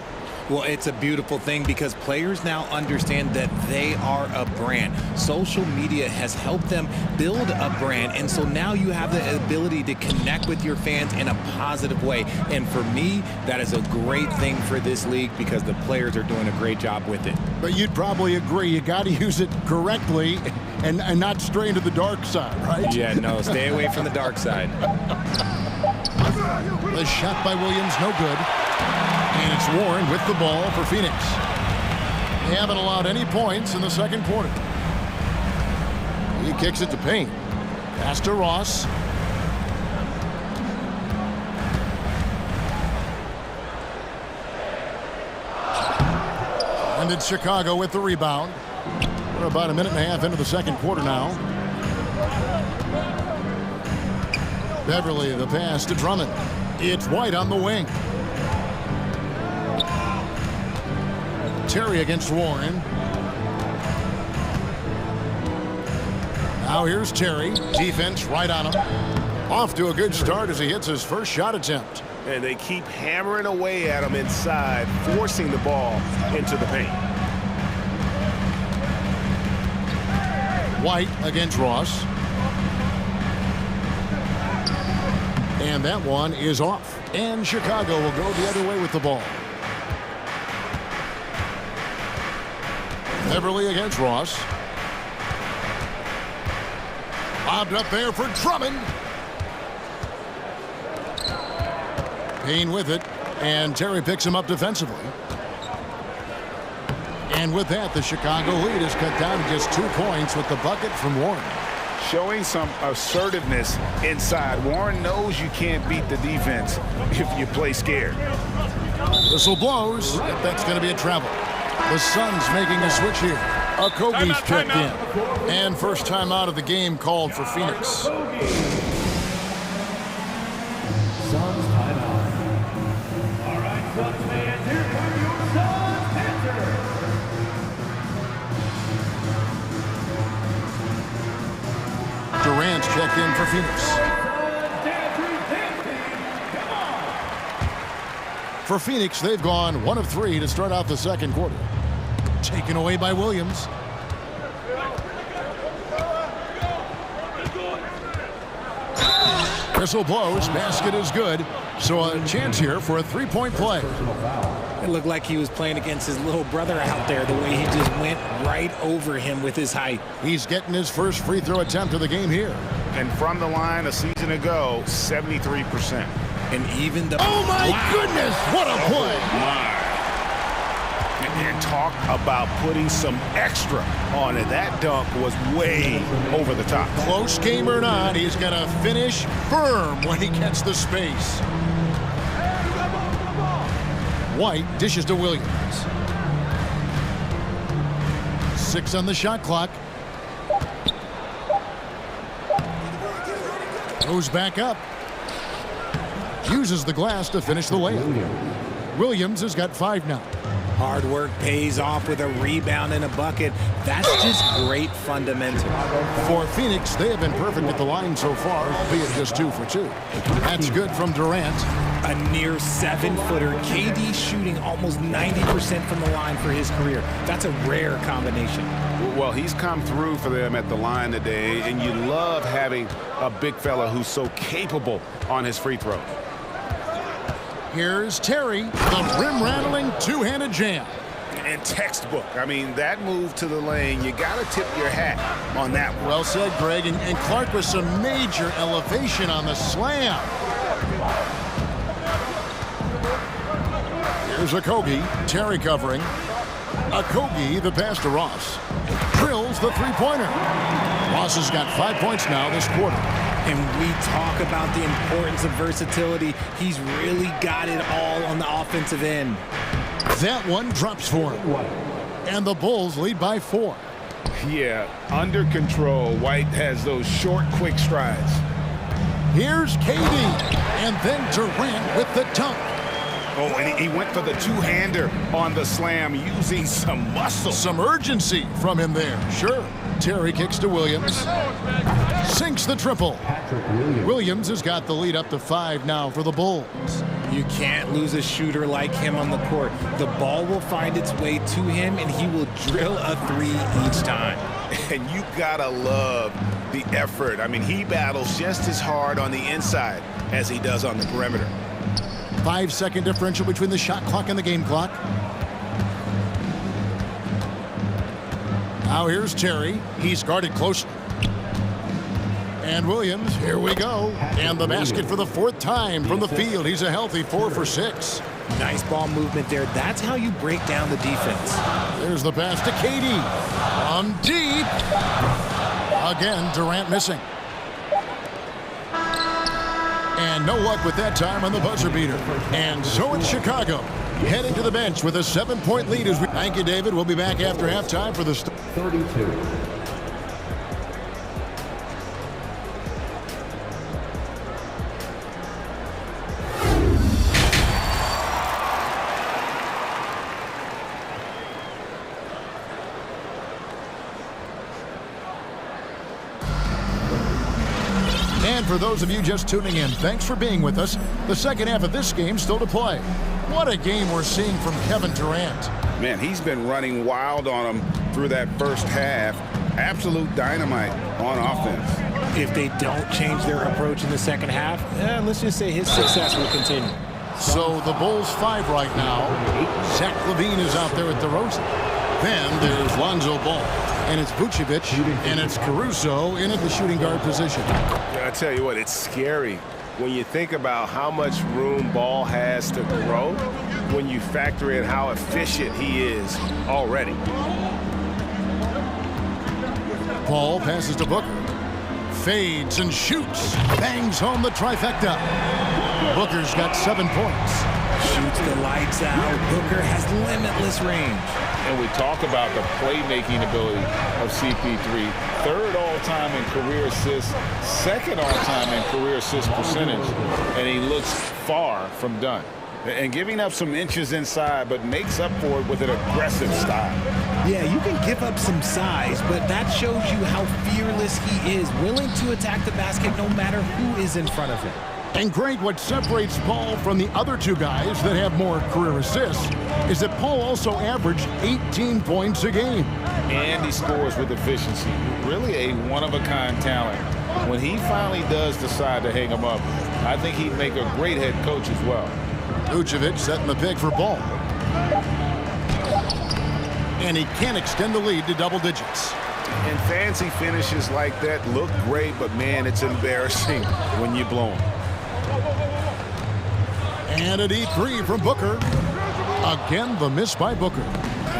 Speaker 3: Well, it's a beautiful thing because players now understand that they are a brand. Social media has helped them build a brand, and so now you have the ability to connect with your fans in a positive way. And for me, that is a great thing for this league because the players are doing a great job with it.
Speaker 1: But you'd probably agree you got to use it correctly and not stray into the dark side, right?
Speaker 3: Yeah, no, stay away from the dark side.
Speaker 1: The shot by Williams, no good. And it's Warren with the ball for Phoenix. They haven't allowed any points in the second quarter. He kicks it to Payne. Pass to Ross. And it's Chicago with the rebound. We're about a minute and a half into the second quarter now. Beverly, the pass to Drummond. It's White on the wing. Terry against Warren. Now here's Terry. Defense right on him. Off to a good start as he hits his first shot attempt.
Speaker 2: And they keep hammering away at him inside, forcing the ball into the paint.
Speaker 1: White against Ross. And that one is off. And Chicago will go the other way with the ball. Beverly against Ross. Lobbed up there for Drummond. Payne with it. And Terry picks him up defensively. And with that, the Chicago lead is cut down to just 2 points with the bucket from Warren.
Speaker 2: Showing some assertiveness inside. Warren knows you can't beat the defense if you play scared.
Speaker 1: Whistle blows. That's going to be a travel. The Suns making a switch here. Okogie's checked in. And first time out of the game called for Phoenix.
Speaker 4: Suns timeout. All right, Suns fans, here come your Suns Panthers.
Speaker 1: Durant's checked in for Phoenix. For Phoenix, they've gone 1 of 3 to start out the second quarter. Taken away by Williams. Whistle blows. Basket is good. So a chance here for a 3-point play.
Speaker 3: It looked like he was playing against his little brother out there, the way he just went right over him with his height.
Speaker 1: He's getting his first free throw attempt of the game here.
Speaker 2: And from the line a season ago, 73%.
Speaker 3: And even the...
Speaker 1: Oh, my goodness! What a play!
Speaker 2: And talk about putting some extra on it. That dunk was way over the top.
Speaker 1: Close game or not, he's going to finish firm when he gets the space. White dishes to Williams. 6 on the shot clock. Goes back up. Uses the glass to finish the layup. Williams has got 5 now.
Speaker 3: Hard work pays off with a rebound and a bucket. That's just great fundamental.
Speaker 1: For Phoenix, they have been perfect at the line so far, albeit just 2 for 2. That's good from Durant.
Speaker 3: A near 7-footer. KD shooting almost 90% from the line for his career. That's a rare combination.
Speaker 2: Well, he's come through for them at the line today, and you love having a big fella who's so capable on his free throw.
Speaker 1: Here's Terry, the rim-rattling two-handed jam.
Speaker 2: And textbook. I mean, that move to the lane, you got to tip your hat on that one.
Speaker 1: Well said, Greg. And Clark with some major elevation on the slam. Here's Okogie. Terry covering. Okogie, the pass to Ross. Drills the three-pointer. Ross has got 5 points now this quarter.
Speaker 3: And we talk about the importance of versatility. He's really got it all on the offensive end.
Speaker 1: That one drops for him. And the Bulls lead by 4.
Speaker 2: Yeah, under control. White has those short, quick strides.
Speaker 1: Here's KD. And then Durant with the dunk.
Speaker 2: Oh, and he went for the two-hander on the slam, using some muscle.
Speaker 1: Some urgency from him there. Sure. Terry kicks to Williams. Sinks the triple. Williams has got the lead up to 5 now for the Bulls.
Speaker 3: You can't lose a shooter like him on the court. The ball will find its way to him, and he will drill a 3 each time.
Speaker 2: And you gotta love the effort. I mean, he battles just as hard on the inside as he does on the perimeter.
Speaker 1: 5-second differential between the shot clock and the game clock. Now here's Terry. He's guarded closely. And Williams, here we go. And the basket for the 4th time from the field. He's a healthy 4 for 6.
Speaker 3: Nice ball movement there. That's how you break down the defense.
Speaker 1: There's the pass to KD. On deep. Again, Durant missing. And no luck with that time on the buzzer beater. And so it's Chicago heading to the bench with a 7-point lead. Thank you, David. We'll be back after halftime for the
Speaker 4: 32.
Speaker 1: And for those of you just tuning in, thanks for being with us. The second half of this game still to play. What a game we're seeing from Kevin Durant.
Speaker 2: Man, he's been running wild on him through that first half. Absolute dynamite on offense.
Speaker 3: If they don't change their approach in the second half, let's just say his success will continue.
Speaker 1: So the Bulls 5 right now. Zach LaVine is out there at DeRozan. Then there's Lonzo Ball. And it's Vucevic, and it's Caruso in at the shooting guard position.
Speaker 5: I tell you what, it's scary when you think about how much room Ball has to grow when you factor in how efficient he is already.
Speaker 1: Ball passes to Booker. Fades and shoots. Bangs home the trifecta. Booker's got 7 points.
Speaker 3: Shoots the lights out. Booker has limitless range.
Speaker 2: And we talk about the playmaking ability of CP3. 3rd all-time in career assists, 2nd all-time in career assist percentage, and he looks far from done. And giving up some inches inside, but makes up for it with an aggressive style.
Speaker 3: Yeah, you can give up some size, but that shows you how fearless he is, willing to attack the basket no matter who is in front of him.
Speaker 1: And Greg, what separates Paul from the other 2 guys that have more career assists is that Paul also averaged 18 points a game.
Speaker 2: And he scores with efficiency. Really a one-of-a-kind talent. When he finally does decide to hang him up, I think he'd make a great head coach as well.
Speaker 1: Vucevic setting the pick for Ball. And he can't extend the lead to double digits.
Speaker 2: And fancy finishes like that look great, but man, it's embarrassing when you blow them.
Speaker 1: And a deep 3 from Booker. Again, the miss by Booker.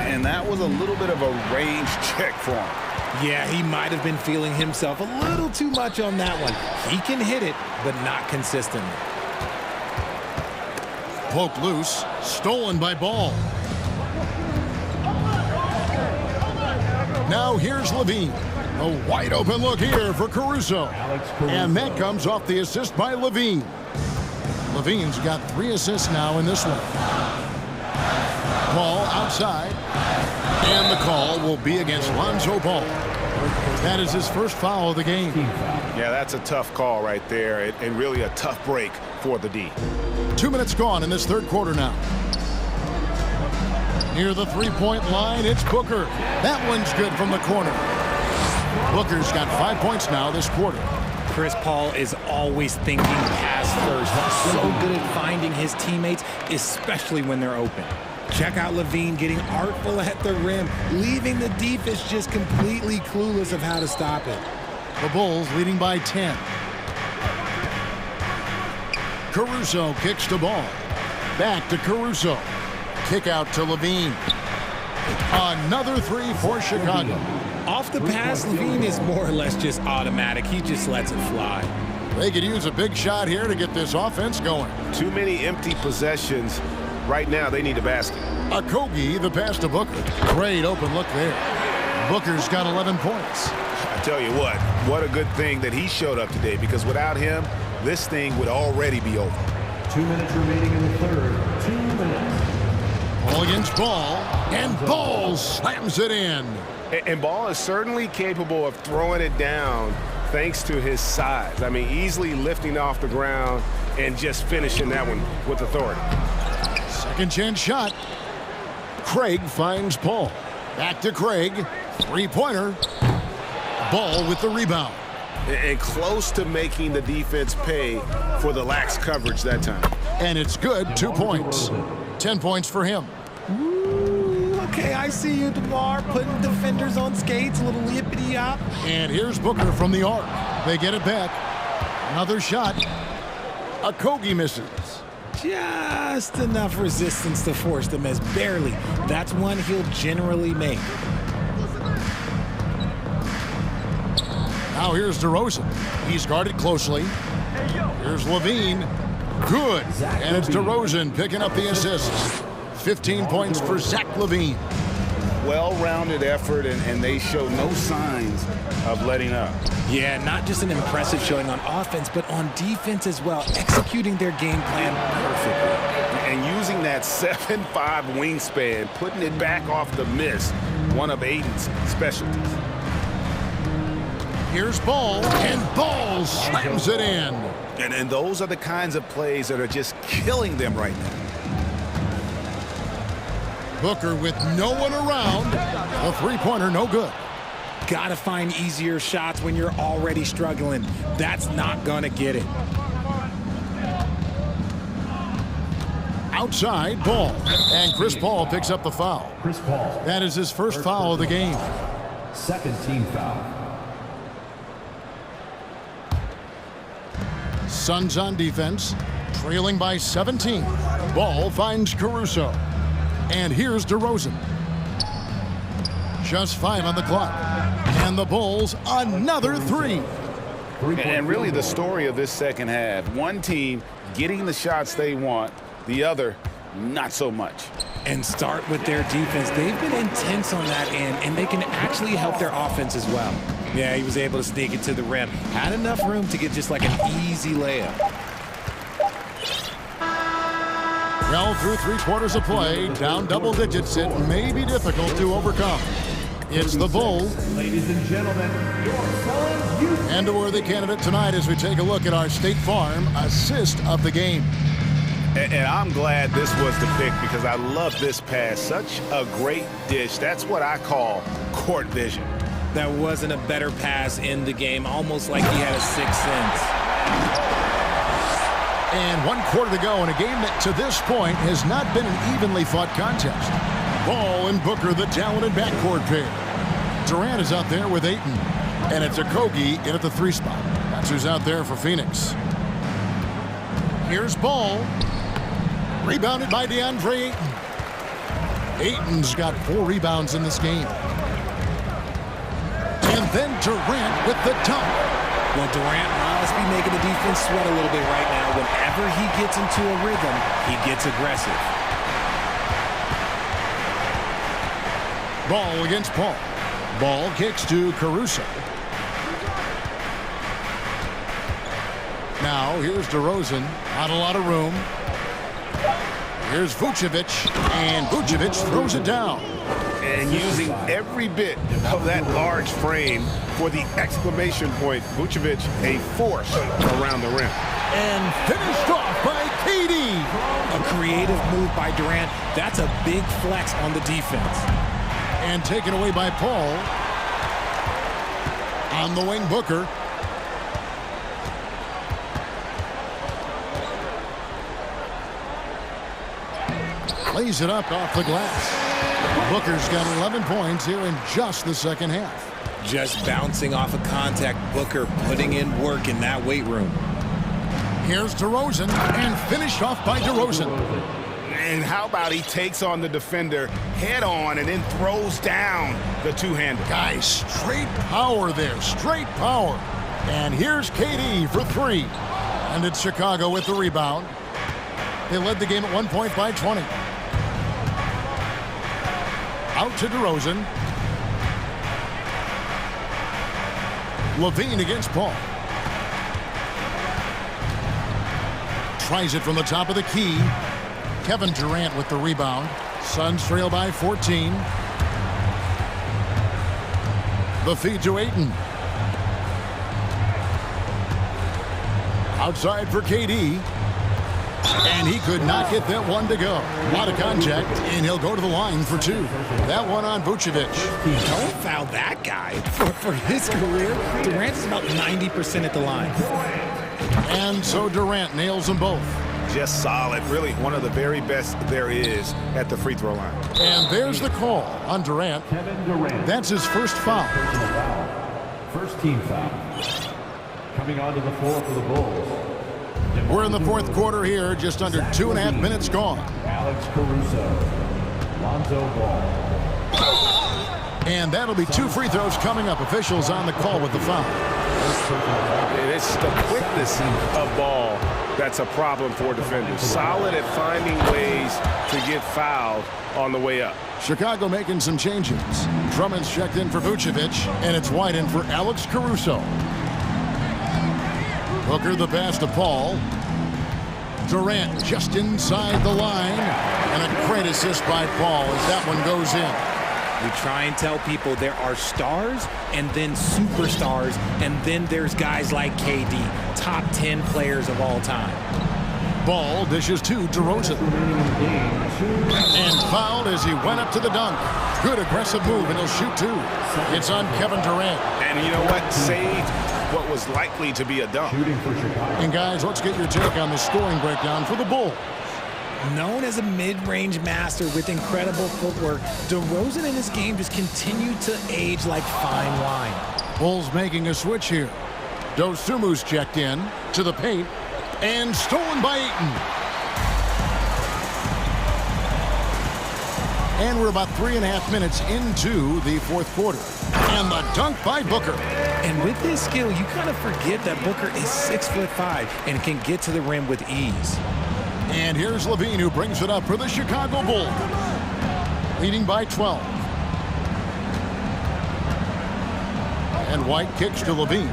Speaker 2: And that was a little bit of a range check for him.
Speaker 3: Yeah, he might have been feeling himself a little too much on that one. He can hit it, but not consistently.
Speaker 1: Poked loose. Stolen by Ball. Now here's LaVine. A wide open look here for Caruso. And that comes off the assist by Levine. Levine's got 3 assists now in this one. Ball outside. And the call will be against Lonzo Ball. That is his first foul of the game.
Speaker 2: Yeah, that's a tough call right there, and really a tough break for the D.
Speaker 1: 2 minutes gone in this third quarter now. Near the three-point line, it's Booker. That one's good from the corner. Booker's got 5 points now this quarter.
Speaker 3: Chris Paul is always thinking pass first. He's so good at finding his teammates, especially when they're open. Check out Levine getting artful at the rim, leaving the defense just completely clueless of how to stop it.
Speaker 1: The Bulls leading by 10. Caruso kicks the ball. Back to Caruso. Kick out to Levine. Another 3 for Chicago.
Speaker 3: Off the pass, Levine is more or less just automatic. He just lets it fly.
Speaker 1: They could use a big shot here to get this offense going.
Speaker 2: Too many empty possessions. Right now, they need a basket.
Speaker 1: Okogie, the pass to Booker. Great open look there. Booker's got 11 points.
Speaker 2: I tell you what a good thing that he showed up today, because without him, this thing would already be over.
Speaker 4: 2 minutes remaining in the third. 2 minutes.
Speaker 1: Ball against Ball, and Ball slams it in.
Speaker 2: And Ball is certainly capable of throwing it down thanks to his size. I mean, easily lifting off the ground and just finishing that one with authority.
Speaker 1: Second chance shot. Craig finds Paul. Back to Craig. Three-pointer. Ball with the rebound.
Speaker 2: And close to making the defense pay for the lax coverage that time.
Speaker 1: And it's good, 2 points. 10 points for him.
Speaker 3: Ooh, okay, I see you, DeMar, putting defenders on skates, a little yippity-yop.
Speaker 1: And here's Booker from the arc. They get it back. Another shot. Okogie misses.
Speaker 3: Just enough resistance to force the miss, barely. That's one he'll generally make.
Speaker 1: Now here's DeRozan. He's guarded closely. Here's Levine. Good. And it's DeRozan picking up the assist. 15 points for Zach Levine.
Speaker 2: Well-rounded effort, and they show no signs of letting up.
Speaker 3: Yeah, not just an impressive showing on offense, but on defense as well, executing their game plan perfectly.
Speaker 2: And using that 7'5" wingspan, putting it back off the miss, one of Aiden's specialties.
Speaker 1: Here's Ball, and Ball slams it in.
Speaker 2: And those are the kinds of plays that are just killing them right now.
Speaker 1: Booker with no one around. The three-pointer, no good.
Speaker 3: Gotta find easier shots when you're already struggling. That's not gonna get it.
Speaker 1: Outside, Ball. And Chris Paul picks up the foul.
Speaker 4: Chris Paul.
Speaker 1: That is his first foul of the game.
Speaker 4: Second team foul.
Speaker 1: Suns on defense, trailing by 17. Ball finds Caruso. And here's DeRozan. Just 5 on the clock. And the Bulls, another 3.
Speaker 2: And really the story of this second half, one team getting the shots they want, the other not so much.
Speaker 3: And start with their defense. They've been intense on that end, and they can actually help their offense as well. Yeah, he was able to sneak it to the rim. Had enough room to get just like an easy layup.
Speaker 1: Well, through 3 quarters of play, down double digits, it may be difficult to overcome. It's the Bulls.
Speaker 4: Ladies and gentlemen, your Suns.
Speaker 1: And a worthy candidate tonight as we take a look at our State Farm assist of the game.
Speaker 2: And I'm glad this was the pick, because I love this pass. Such a great dish. That's what I call court vision.
Speaker 3: That wasn't a better pass in the game, almost like he had a sixth sense.
Speaker 1: And 1 quarter to go in a game that to this point has not been an evenly fought contest. Ball and Booker, the talented backcourt pair. Durant is out there with Ayton. And it's Okogie in at the 3 spot. That's who's out there for Phoenix. Here's Ball. Rebounded by DeAndre Ayton. Ayton's got 4 rebounds in this game. And then Durant with the dunk.
Speaker 3: Well, Durant must be making the defense sweat a little bit right now. Whenever he gets into a rhythm, he gets aggressive.
Speaker 1: Ball against Paul. Ball kicks to Caruso. Now here's DeRozan. Not a lot of room. Here's Vucevic, and Vucevic throws it down.
Speaker 2: And using every bit of that large frame for the exclamation point. Vucevic, a force around the rim.
Speaker 1: And finished off by KD.
Speaker 3: A creative move by Durant. That's a big flex on the defense.
Speaker 1: And taken away by Paul. On the wing, Booker. Lays it up off the glass. Booker's got 11 points here in just the second half.
Speaker 3: Just bouncing off of contact, Booker putting in work in that weight room.
Speaker 1: Here's DeRozan, and finished off by DeRozan.
Speaker 2: And how about he takes on the defender head on and then throws down the two-hander.
Speaker 1: Guys, straight power there, straight power. And here's KD for three. And it's Chicago with the rebound. They led the game at 1 point by 20. Out to DeRozan. Levine against Paul. Tries it from the top of the key. Kevin Durant with the rebound. Suns trail by 14. The feed to Ayton. Outside for KD. And he could not get that one to go. A lot of contact, and he'll go to the line for two. That one on Vucevic.
Speaker 3: Don't foul that guy. For his career, Durant is about 90% at the line.
Speaker 1: And so Durant nails them both.
Speaker 2: Just solid. Really one of the very best there is at the free throw line.
Speaker 1: And there's the call on Durant. That's his first foul.
Speaker 4: First team foul. Coming onto the floor for the Bulls.
Speaker 1: We're in the fourth quarter here, just under 2.5 minutes gone.
Speaker 4: Alex Caruso. Lonzo Ball.
Speaker 1: And that'll be two free throws coming up. Officials on the call with the foul.
Speaker 2: And it's the quickness of ball that's a problem for defenders. Solid at finding ways to get fouled on the way up.
Speaker 1: Chicago making some changes. Drummond's checked in for Vucevic, and it's White in for Alex Caruso. Booker the pass to Paul. Durant just inside the line. And a great assist by Paul as that one goes in.
Speaker 3: We try and tell people there are stars and then superstars, and then there's guys like KD, top 10 players of all time.
Speaker 1: Ball dishes to DeRozan. And fouled as he went up to the dunk. Good aggressive move, and he'll shoot two. It's on Kevin Durant.
Speaker 2: And you know what? Saved what was likely to be a dunk.
Speaker 1: And guys, let's get your take on the scoring breakdown for the Bulls.
Speaker 3: Known as a mid-range master with incredible footwork, DeRozan in this game just continued to age like fine wine.
Speaker 1: Bulls making a switch here. Dosumu's checked in to the paint and stolen by Ayton. And we're about 3.5 minutes into the fourth quarter. And the dunk by Booker.
Speaker 3: And with this skill, you kind of forget that Booker is 6'5" and can get to the rim with ease.
Speaker 1: And here's Levine, who brings it up for the Chicago Bulls. Leading by 12. And White kicks to Levine.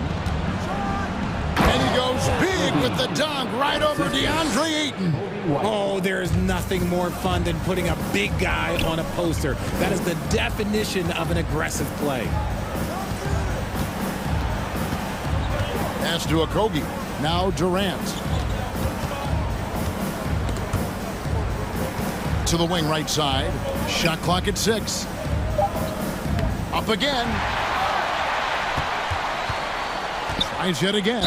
Speaker 1: And he goes big with the dunk right over DeAndre Ayton.
Speaker 3: Oh, there is nothing more fun than putting a big guy on a poster. That is the definition of an aggressive play.
Speaker 1: Pass to Okogie. Now Durant. To the wing right side. Shot clock at 6. Up again. Tries yet again.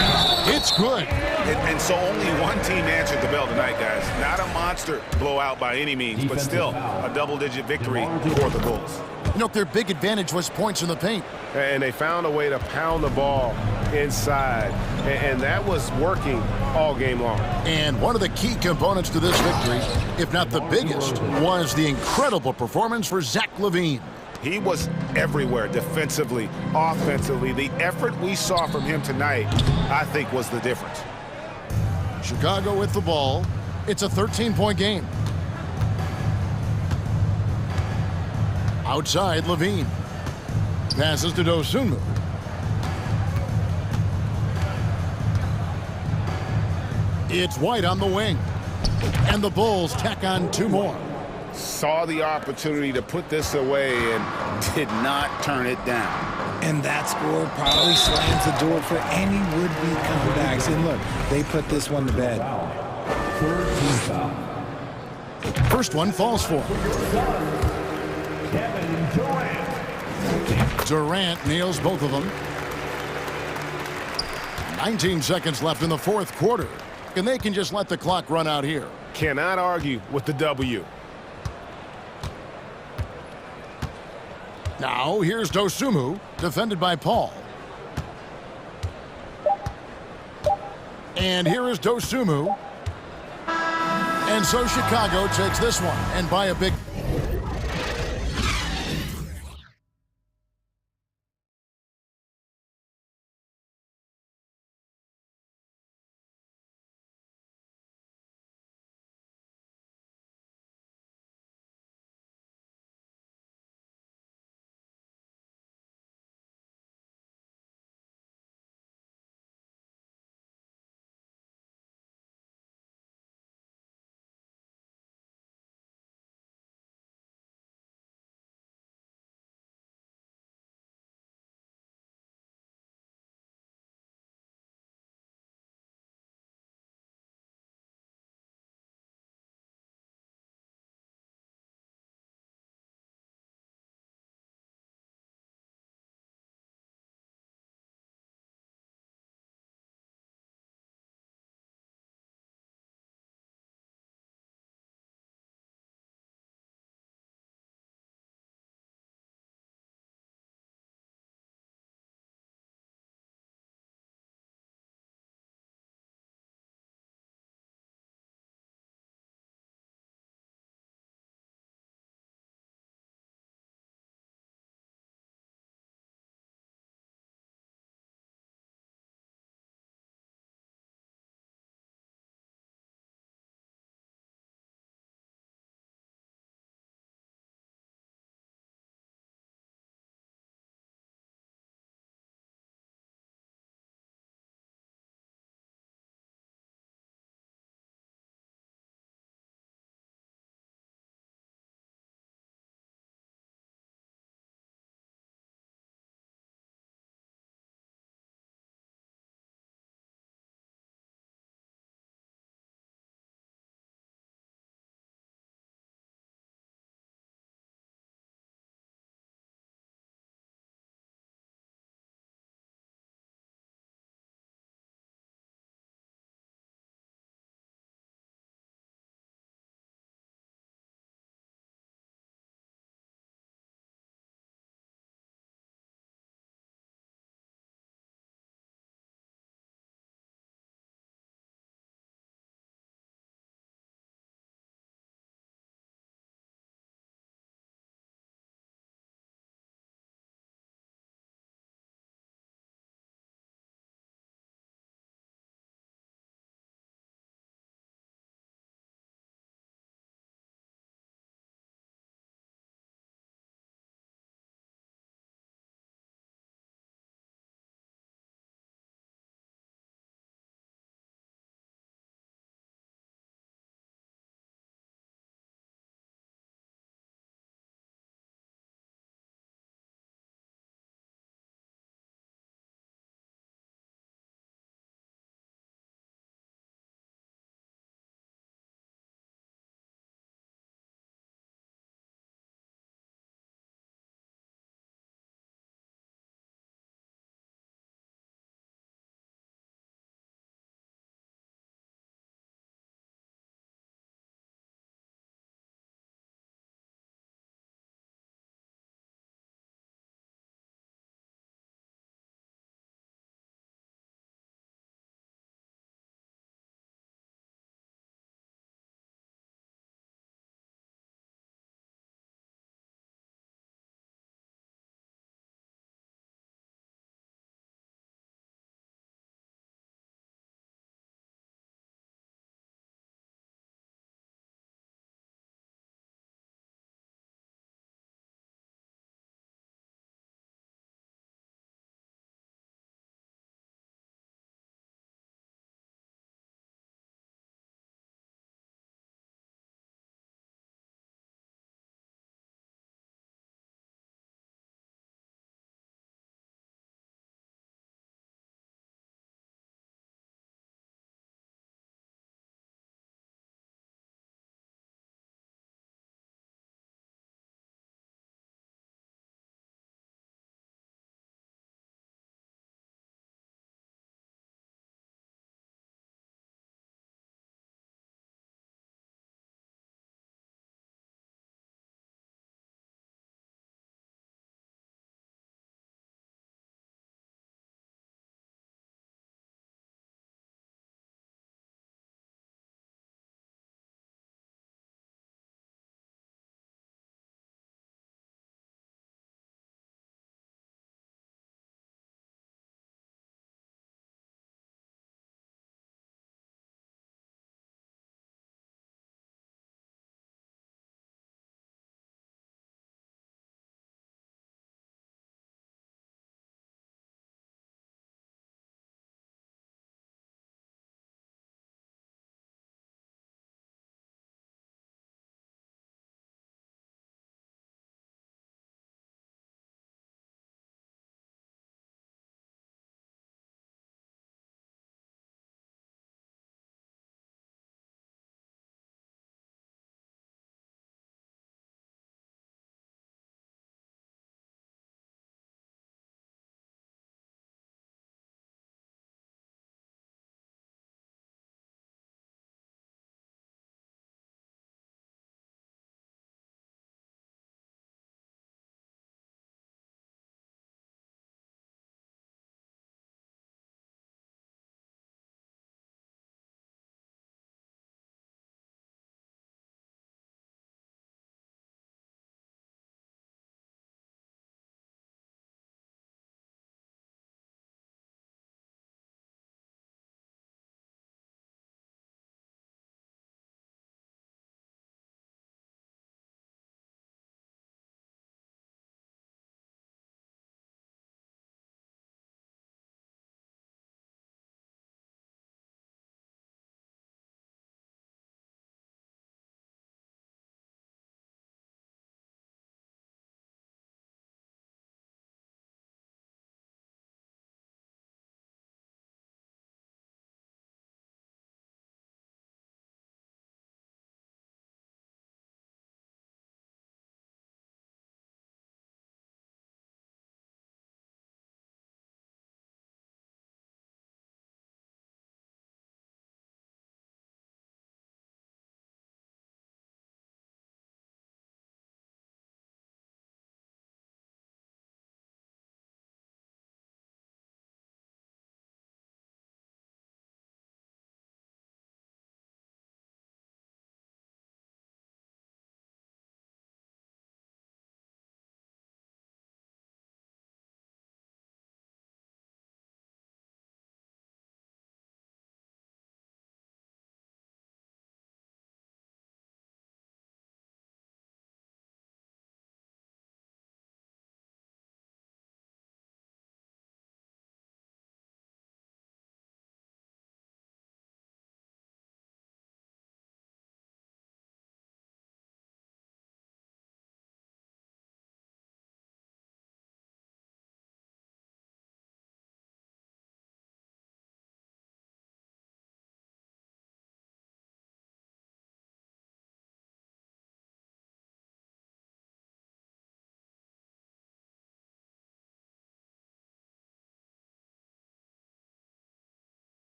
Speaker 1: It's good.
Speaker 2: And so only one team answered the bell tonight, guys. Not a monster blowout by any means, but still a double-digit victory for the Bulls.
Speaker 1: You know, their big advantage was points in the paint.
Speaker 5: And they found a way to pound the ball inside. And that was working all game long.
Speaker 1: And one of the key components to this victory, if not the biggest, was the incredible performance for Zach LaVine.
Speaker 2: He was everywhere defensively, offensively. The effort we saw from him tonight, I think, was the difference.
Speaker 1: Chicago with the ball. It's a 13-point game. Outside, LaVine. Passes to Dosunmu. It's White on the wing. And the Bulls tack on 2 more.
Speaker 2: Saw the opportunity to put this away and did not turn it down.
Speaker 13: And that score probably slams the door for any would-be comebacks. And look, they put this one to bed.
Speaker 1: First one falls for him. Durant nails both of them. 19 seconds left in the 4th quarter. And they can just let the clock run out here.
Speaker 5: Cannot argue with the W.
Speaker 1: Now, here's Dosunmu, defended by Paul. And here is Dosunmu. And so Chicago takes this one, and by a big...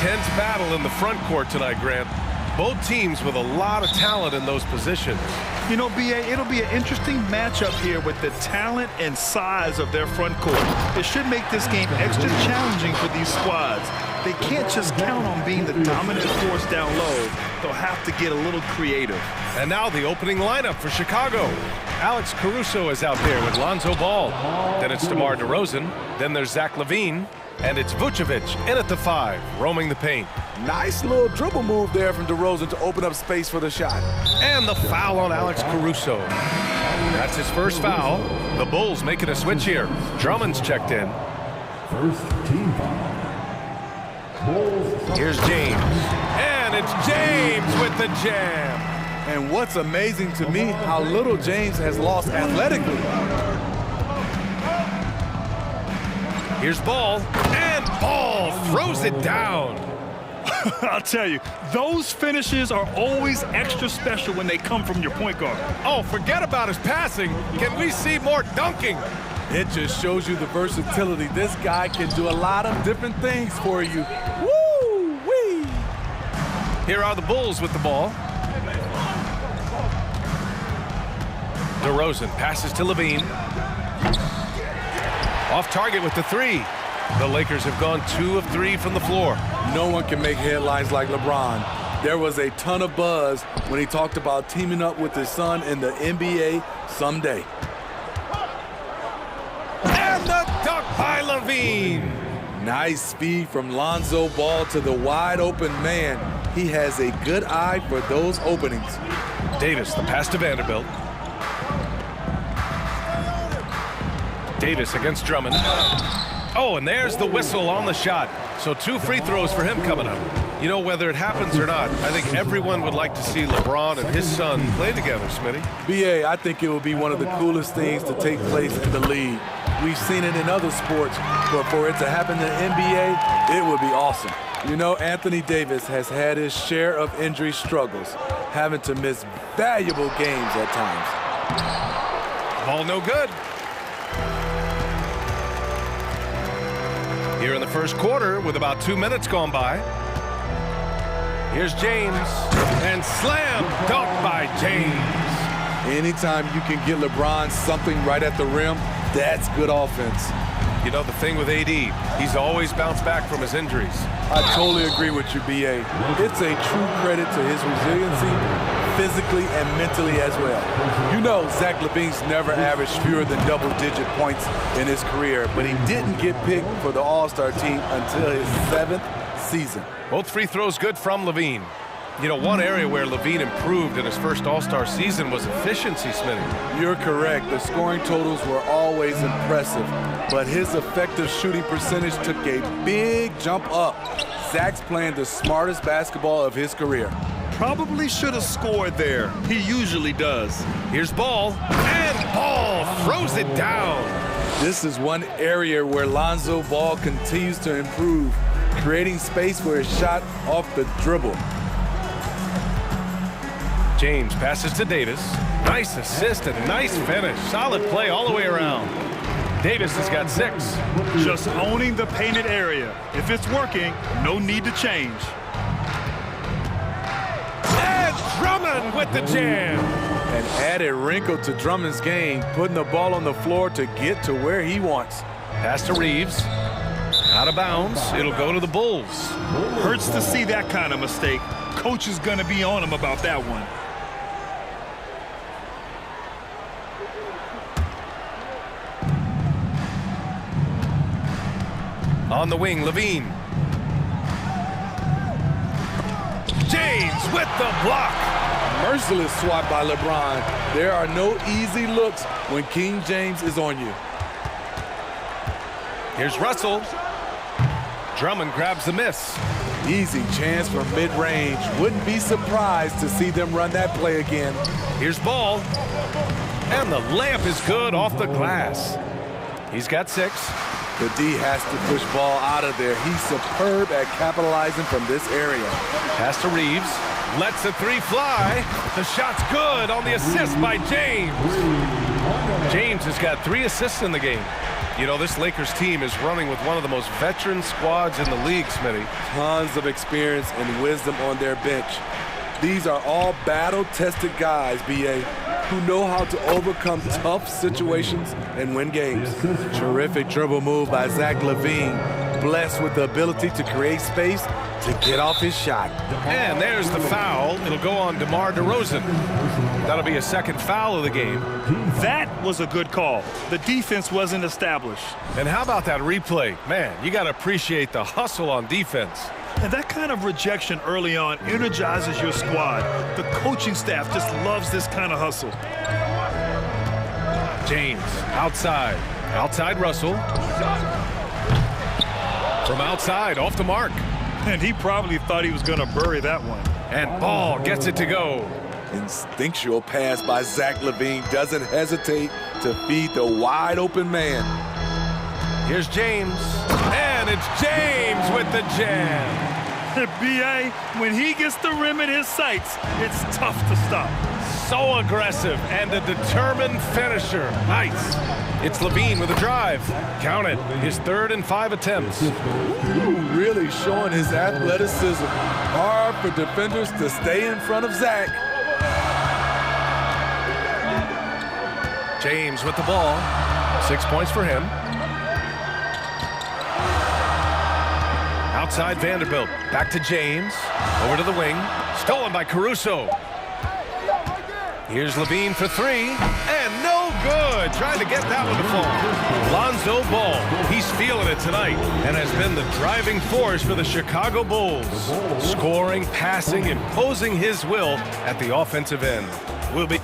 Speaker 6: intense battle in the front court tonight, Grant. Both teams with a lot of talent in those positions.
Speaker 7: You know, B.A., it'll be an interesting matchup here with the talent and size of their front court. It should make this game extra challenging for these squads. They can't just count on being the dominant force down low. They'll have to get a little creative.
Speaker 6: And now the opening lineup for Chicago. Alex Caruso is out there with Lonzo Ball. Then it's DeMar DeRozan. Then there's Zach LaVine. And it's Vucevic in at the 5, roaming the paint.
Speaker 9: Nice little dribble move there from DeRozan to open up space for the shot.
Speaker 6: And the foul on Alex Caruso. That's his first foul. The Bulls making a switch here. Drummond's checked in.
Speaker 4: First team foul.
Speaker 6: Here's James. And it's James with the jam.
Speaker 9: And what's amazing to me, how little James has lost athletically.
Speaker 6: Here's Ball, and Ball throws it down.
Speaker 7: I'll tell you, those finishes are always extra special when they come from your point guard.
Speaker 6: Oh, forget about his passing. Can we see more dunking?
Speaker 9: It just shows you the versatility. This guy can do a lot of different things for you. Woo-wee!
Speaker 6: Here are the Bulls with the ball. DeRozan passes to LaVine. Off target with the 3. The Lakers have gone 2 of 3 from the floor.
Speaker 9: No one can make headlines like LeBron. There was a ton of buzz when he talked about teaming up with his son in the NBA someday.
Speaker 6: And the dunk by LaVine.
Speaker 9: Nice speed from Lonzo Ball to the wide open man. He has a good eye for those openings.
Speaker 6: Davis, the pass to Vanderbilt. Davis against Drummond. Oh, and there's the whistle on the shot. So 2 free throws for him coming up. You know, whether it happens or not, I think everyone would like to see LeBron and his son play together, Smitty.
Speaker 9: B.A., I think it would be one of the coolest things to take place in the league. We've seen it in other sports, but for it to happen in the NBA, it would be awesome. You know, Anthony Davis has had his share of injury struggles, having to miss valuable games at times.
Speaker 6: Ball no good. Here in the first quarter with about 2 minutes gone by. Here's James, and slam dunk by James.
Speaker 9: Anytime you can get LeBron something right at the rim, that's good offense.
Speaker 6: You know, the thing with AD, he's always bounced back from his injuries.
Speaker 9: I totally agree with you, B.A. It's a true credit to his resiliency, physically and mentally as well. You know, Zach LaVine's never averaged fewer than double-digit points in his career, but he didn't get picked for the All-Star team until his 7th season.
Speaker 6: Both free throws good from LaVine. You know, one area where LaVine improved in his first All-Star season was efficiency, Smitty.
Speaker 9: You're correct. The scoring totals were always impressive, but his effective shooting percentage took a big jump up. Zach's playing the smartest basketball of his career.
Speaker 7: Probably should have scored there. He usually does.
Speaker 6: Here's Ball, and Ball throws it down.
Speaker 9: This is one area where Lonzo Ball continues to improve, creating space for his shot off the dribble.
Speaker 6: James passes to Davis. Nice assist and nice finish. Solid play all the way around. Davis has got 6.
Speaker 7: Just owning the painted area. If it's working, no need to change.
Speaker 6: And Drummond with the jam.
Speaker 9: An added wrinkle to Drummond's game, putting the ball on the floor to get to where he wants.
Speaker 6: Pass to Reeves. Out of bounds. It'll go to the Bulls.
Speaker 7: Hurts to see that kind of mistake. Coach is going to be on him about that one.
Speaker 6: On the wing, LaVine. James with the block.
Speaker 9: Merciless swat by LeBron. There are no easy looks when King James is on you.
Speaker 6: Here's Russell. Drummond grabs the miss.
Speaker 9: Easy chance from mid-range. Wouldn't be surprised to see them run that play again.
Speaker 6: Here's Ball. And the layup is good off the glass. He's got 6.
Speaker 9: The D has to push Ball out of there. He's superb at capitalizing from this area.
Speaker 6: Pass to Reeves. Lets a three fly. The shot's good on the assist by James. James has got 3 assists in the game. You know, this Lakers team is running with one of the most veteran squads in the league, Smitty.
Speaker 9: Tons of experience and wisdom on their bench. These are all battle-tested guys, B.A., who know how to overcome tough situations and win games. Terrific dribble move by Zach LaVine, blessed with the ability to create space to get off his shot.
Speaker 6: And there's the foul. It'll go on DeMar DeRozan. That'll be a second foul of the game.
Speaker 7: That was a good call. The defense wasn't established.
Speaker 6: And how about that replay? Man, you got to appreciate the hustle on defense.
Speaker 7: And that kind of rejection early on energizes your squad. The coaching staff just loves this kind of hustle.
Speaker 6: James, outside. Outside Russell. From outside, off the mark.
Speaker 7: And he probably thought he was going to bury that one.
Speaker 6: And Ball gets it to go.
Speaker 9: Instinctual pass by Zach LaVine doesn't hesitate to feed the wide open man.
Speaker 6: Here's James. And it's James with the jam.
Speaker 7: B.A., when he gets the rim in his sights, it's tough to stop.
Speaker 6: So aggressive and a determined finisher. Nice. It's LaVine with a drive. Count it. His 3rd and 5 attempts.
Speaker 9: Ooh, really showing his athleticism. Hard for defenders to stay in front of Zach.
Speaker 6: James with the ball. 6 points for him. Outside Vanderbilt. Back to James. Over to the wing. Stolen by Caruso. Here's LaVine for 3. And no good. Trying to get that one to fall. Lonzo Ball. He's feeling it tonight and has been the driving force for the Chicago Bulls. Scoring, passing, imposing his will at the offensive end. Will be...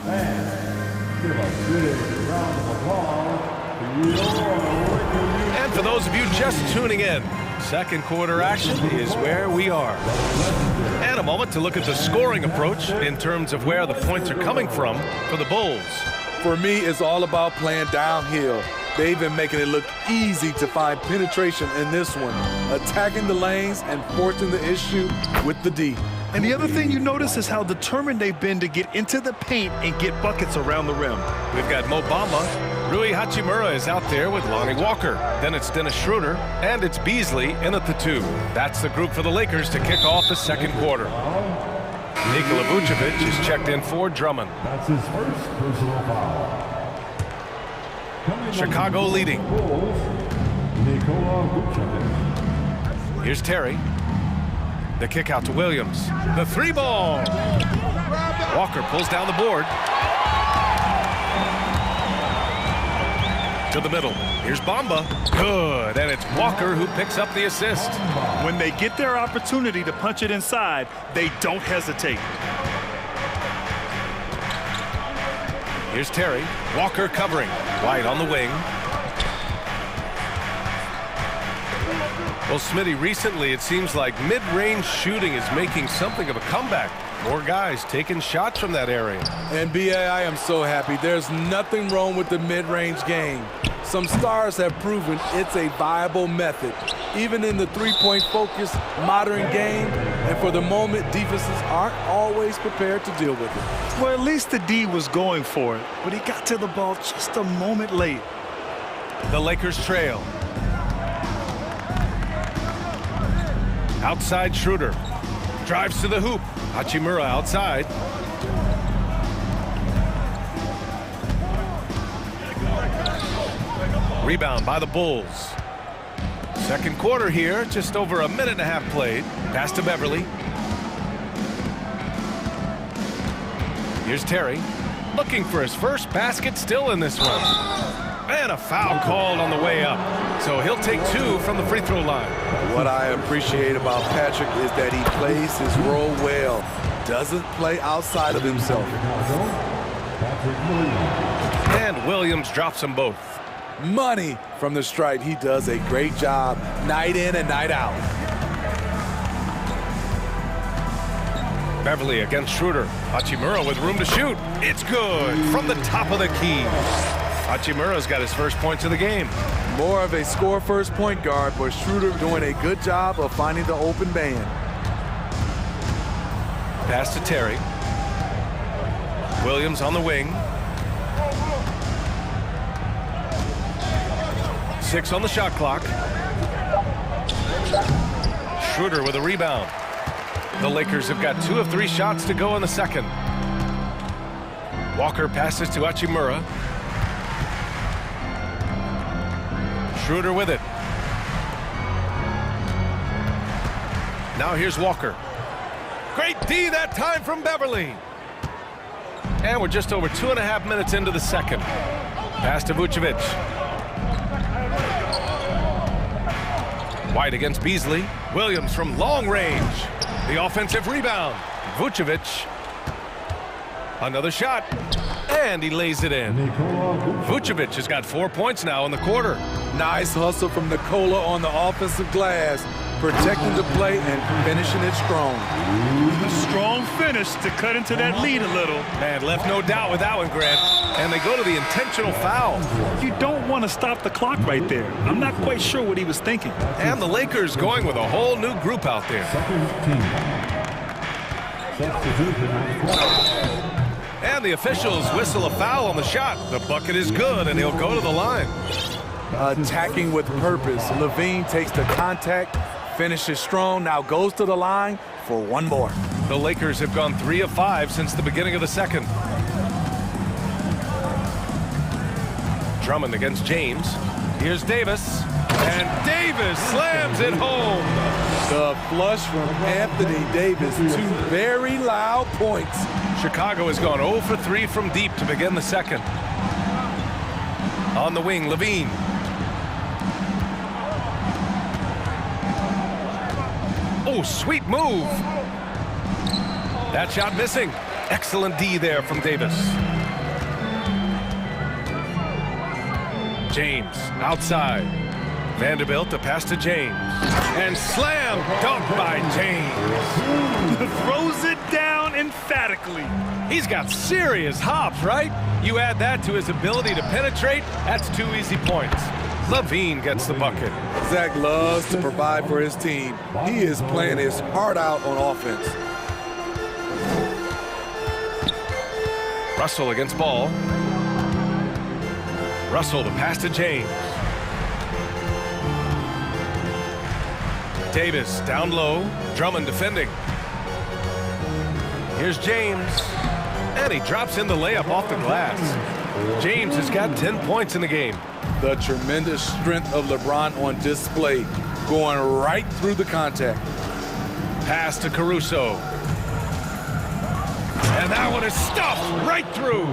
Speaker 6: And for those of you just tuning in, second quarter action is where we are. And a moment to look at the scoring approach in terms of where the points are coming from for the Bulls.
Speaker 9: For me, it's all about playing downhill. They've been making it look easy to find penetration in this one, attacking the lanes and forcing the issue with the D.
Speaker 7: And the other thing you notice is how determined they've been to get into the paint and get buckets around the rim.
Speaker 6: We've got Mo Bamba. Rui Hachimura is out there with Lonnie Walker. Then it's Dennis Schroeder, and it's Beasley in at the 2. That's the group for the Lakers to kick off the second quarter. Nikola Vucevic is checked in for Drummond.
Speaker 4: That's his first personal foul.
Speaker 6: Chicago leading.
Speaker 4: Nikola Vucevic.
Speaker 6: Here's Terry. The kick out to Williams. The 3 ball. Walker pulls down the board. To the middle. Here's Bamba. Good. And it's Walker who picks up the assist.
Speaker 7: When they get their opportunity to punch it inside, they don't hesitate.
Speaker 6: Here's Terry. Walker covering. White on the wing. Well, Smitty, recently it seems like mid-range shooting is making something of a comeback. More guys taking shots from that area.
Speaker 9: And B.A., I am so happy. There's nothing wrong with the mid-range game. Some stars have proven it's a viable method, even in the three-point focused modern game. And for the moment, defenses aren't always prepared to deal with it.
Speaker 7: Well, at least the D was going for it, but he got to the ball just a moment late.
Speaker 6: The Lakers trail. Outside Schroeder. Drives to the hoop. Hachimura outside. Rebound by the Bulls. Second quarter here, just over a minute and a half played. Pass to Beverly. Here's Terry. Looking for his first basket still in this one. And a foul called on the way up. So he'll take 2 from the free throw line.
Speaker 9: What I appreciate about Patrick is that he plays his role well. Doesn't play outside of himself.
Speaker 6: And Williams drops them both.
Speaker 9: Money from the stripe. He does a great job night in and night out.
Speaker 6: Beverly against Schroeder. Hachimura with room to shoot. It's good from the top of the key. Hachimura's got his first points of the game.
Speaker 9: More of a score-first point guard, but Schroeder doing a good job of finding the open man.
Speaker 6: pass to Terry. Williams on the wing. 6 on the shot clock. Schroeder with a rebound. The Lakers have got 2 of 3 shots to go in the second. Walker passes to Hachimura. Schroeder with it. Now here's Walker. Great D that time from Beverly. And we're just over 2.5 minutes into the second. Pass to Vucevic. White against Beasley. Williams from long range. The offensive rebound. Vucevic. Another shot. And he lays it in. Vucevic has got 4 points now in the quarter.
Speaker 9: Nice hustle from Nikola on the offensive glass, protecting the play and finishing it strong.
Speaker 7: A strong finish to cut into that lead a little.
Speaker 6: Man, left no doubt with that one, Grant. And they go to the intentional foul.
Speaker 7: You don't want to stop the clock right there. I'm not quite sure what he was thinking.
Speaker 6: And the Lakers going with a whole new group out there. And the officials whistle a foul on the shot. The bucket is good, and he'll go to the line.
Speaker 9: Attacking with purpose. Levine takes the contact, finishes strong, now goes to the line for one more.
Speaker 6: The Lakers have gone 3 of 5 since the beginning of the second. Drummond against James. Here's Davis. And Davis slams it home.
Speaker 9: The flush from Anthony Davis. 2 very loud points.
Speaker 6: Chicago has gone 0 for 3 from deep to begin the second. On the wing, Levine. Oh, sweet move. That shot missing. Excellent D there from Davis. James outside. Vanderbilt to pass to James. And slam dunk by James.
Speaker 7: Throws it down emphatically.
Speaker 6: He's got serious hops, right? You add that to his ability to penetrate, that's 2 easy points. Levine gets the bucket.
Speaker 9: Zach loves to provide for his team. He is playing his heart out on offense.
Speaker 6: Russell against Ball. Russell to pass to James. Davis down low. Drummond defending. Here's James. And he drops in the layup off the glass. James has got 10 points in the game.
Speaker 9: The tremendous strength of LeBron on display, going right through the contact.
Speaker 6: Pass to Caruso. And that one is stuffed right through.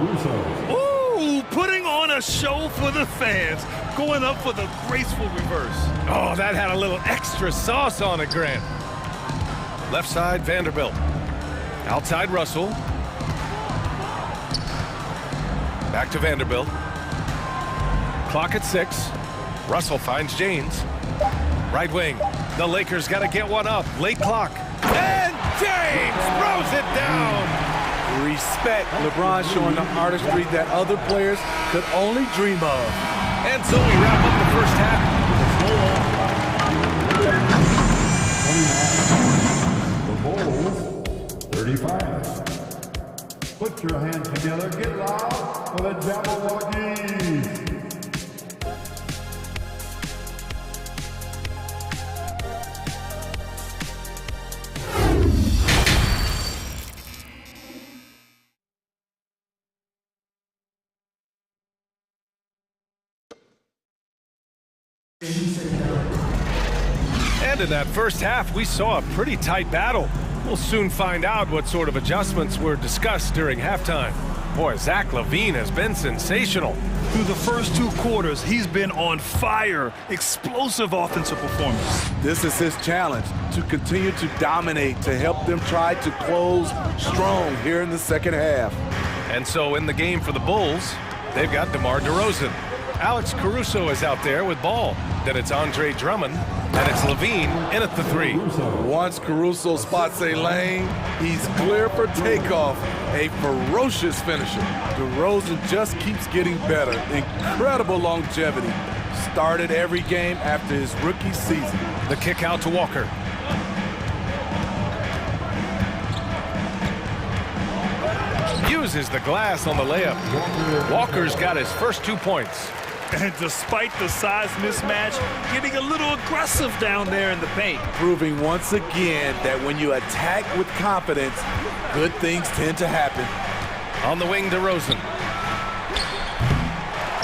Speaker 7: Ooh, putting on a show for the fans. Going up for the graceful reverse.
Speaker 6: Oh, that had a little extra sauce on it, Grant. Left side, Vanderbilt. Outside, Russell. Back to Vanderbilt. Clock at 6. Russell finds James. Right wing. The Lakers got to get one up. Late clock. And James throws it down.
Speaker 9: Respect. LeBron showing the artistry that other players could only dream of.
Speaker 6: And so we wrap up the first half.
Speaker 4: The Bulls, 35. Put your hands together, get loud for the Jabberwockies.
Speaker 6: And in that first half, we saw a pretty tight battle. We'll soon find out what sort of adjustments were discussed during halftime. Boy, Zach LaVine has been sensational.
Speaker 7: Through the first 2 quarters, he's been on fire. Explosive offensive performance.
Speaker 9: This is his challenge, to continue to dominate, to help them try to close strong here in the second half.
Speaker 6: And so in the game for the Bulls, they've got DeMar DeRozan. Alex Caruso is out there with Ball. Then it's Andre Drummond, and it's LaVine in at the 3.
Speaker 9: Once Caruso spots a lane, he's clear for takeoff. A ferocious finisher. DeRozan just keeps getting better. Incredible longevity. Started every game after his rookie season.
Speaker 6: The kick out to Walker. uses the glass on the layup. Walker's got his first 2 points.
Speaker 7: And despite the size mismatch, getting a little aggressive down there in the paint.
Speaker 9: Proving once again that when you attack with confidence, good things tend to happen.
Speaker 6: On the wing, DeRozan.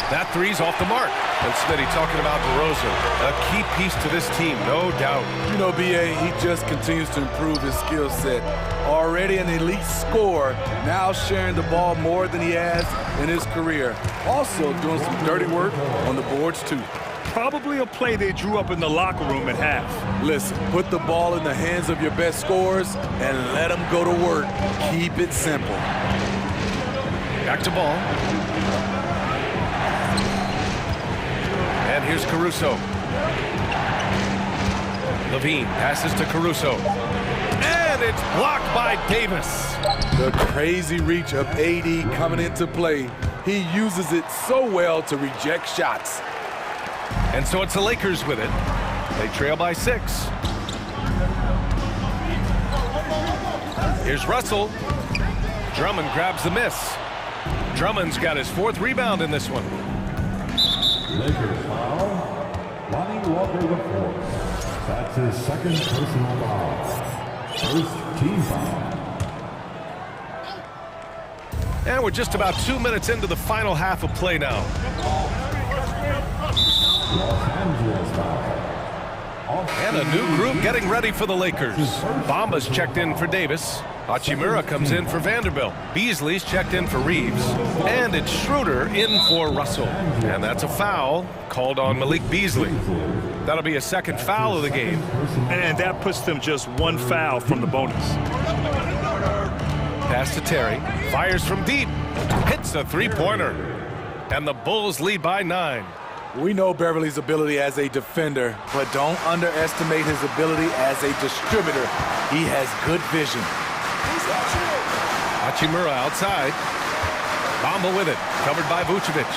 Speaker 6: That three's off the mark. And Smitty talking about DeRozan, a key piece to this team, no doubt.
Speaker 9: You know, BA, he just continues to improve his skill set. Already an elite scorer, now sharing the ball more than he has in his career. Also doing some dirty work on the boards, too.
Speaker 7: Probably a play they drew up in the locker room at half.
Speaker 9: Listen, put the ball in the hands of your best scorers and let them go to work. Keep it simple.
Speaker 6: Back to ball. And here's Caruso. Levine passes to Caruso. And it's blocked by Davis.
Speaker 9: The crazy reach of AD coming into play. He uses it so well to reject shots.
Speaker 6: And so it's the Lakers with it. They trail by 6. Here's Russell. Drummond grabs the miss. Drummond's got his 4th rebound in this one.
Speaker 4: Lakers foul. Lonnie Walker the 4th. That's his 2nd personal foul. First team foul.
Speaker 6: And we're just about 2 minutes into the final half of play now.
Speaker 4: Los Angeles foul.
Speaker 6: And a new group getting ready for the Lakers. Bamba's checked in for Davis. Hachimura comes in for Vanderbilt. Beasley's checked in for Reeves. And it's Schroeder in for Russell. And that's a foul called on Malik Beasley. That'll be a 2nd foul of the game.
Speaker 7: And that puts them just 1 foul from the bonus.
Speaker 6: Pass to Terry. Fires from deep. Hits a 3-pointer. And the Bulls lead by 9.
Speaker 9: We know Beverly's ability as a defender, but don't underestimate his ability as a distributor. He has good vision.
Speaker 6: Hachimura outside. Bamba with it. Covered by Vucevic.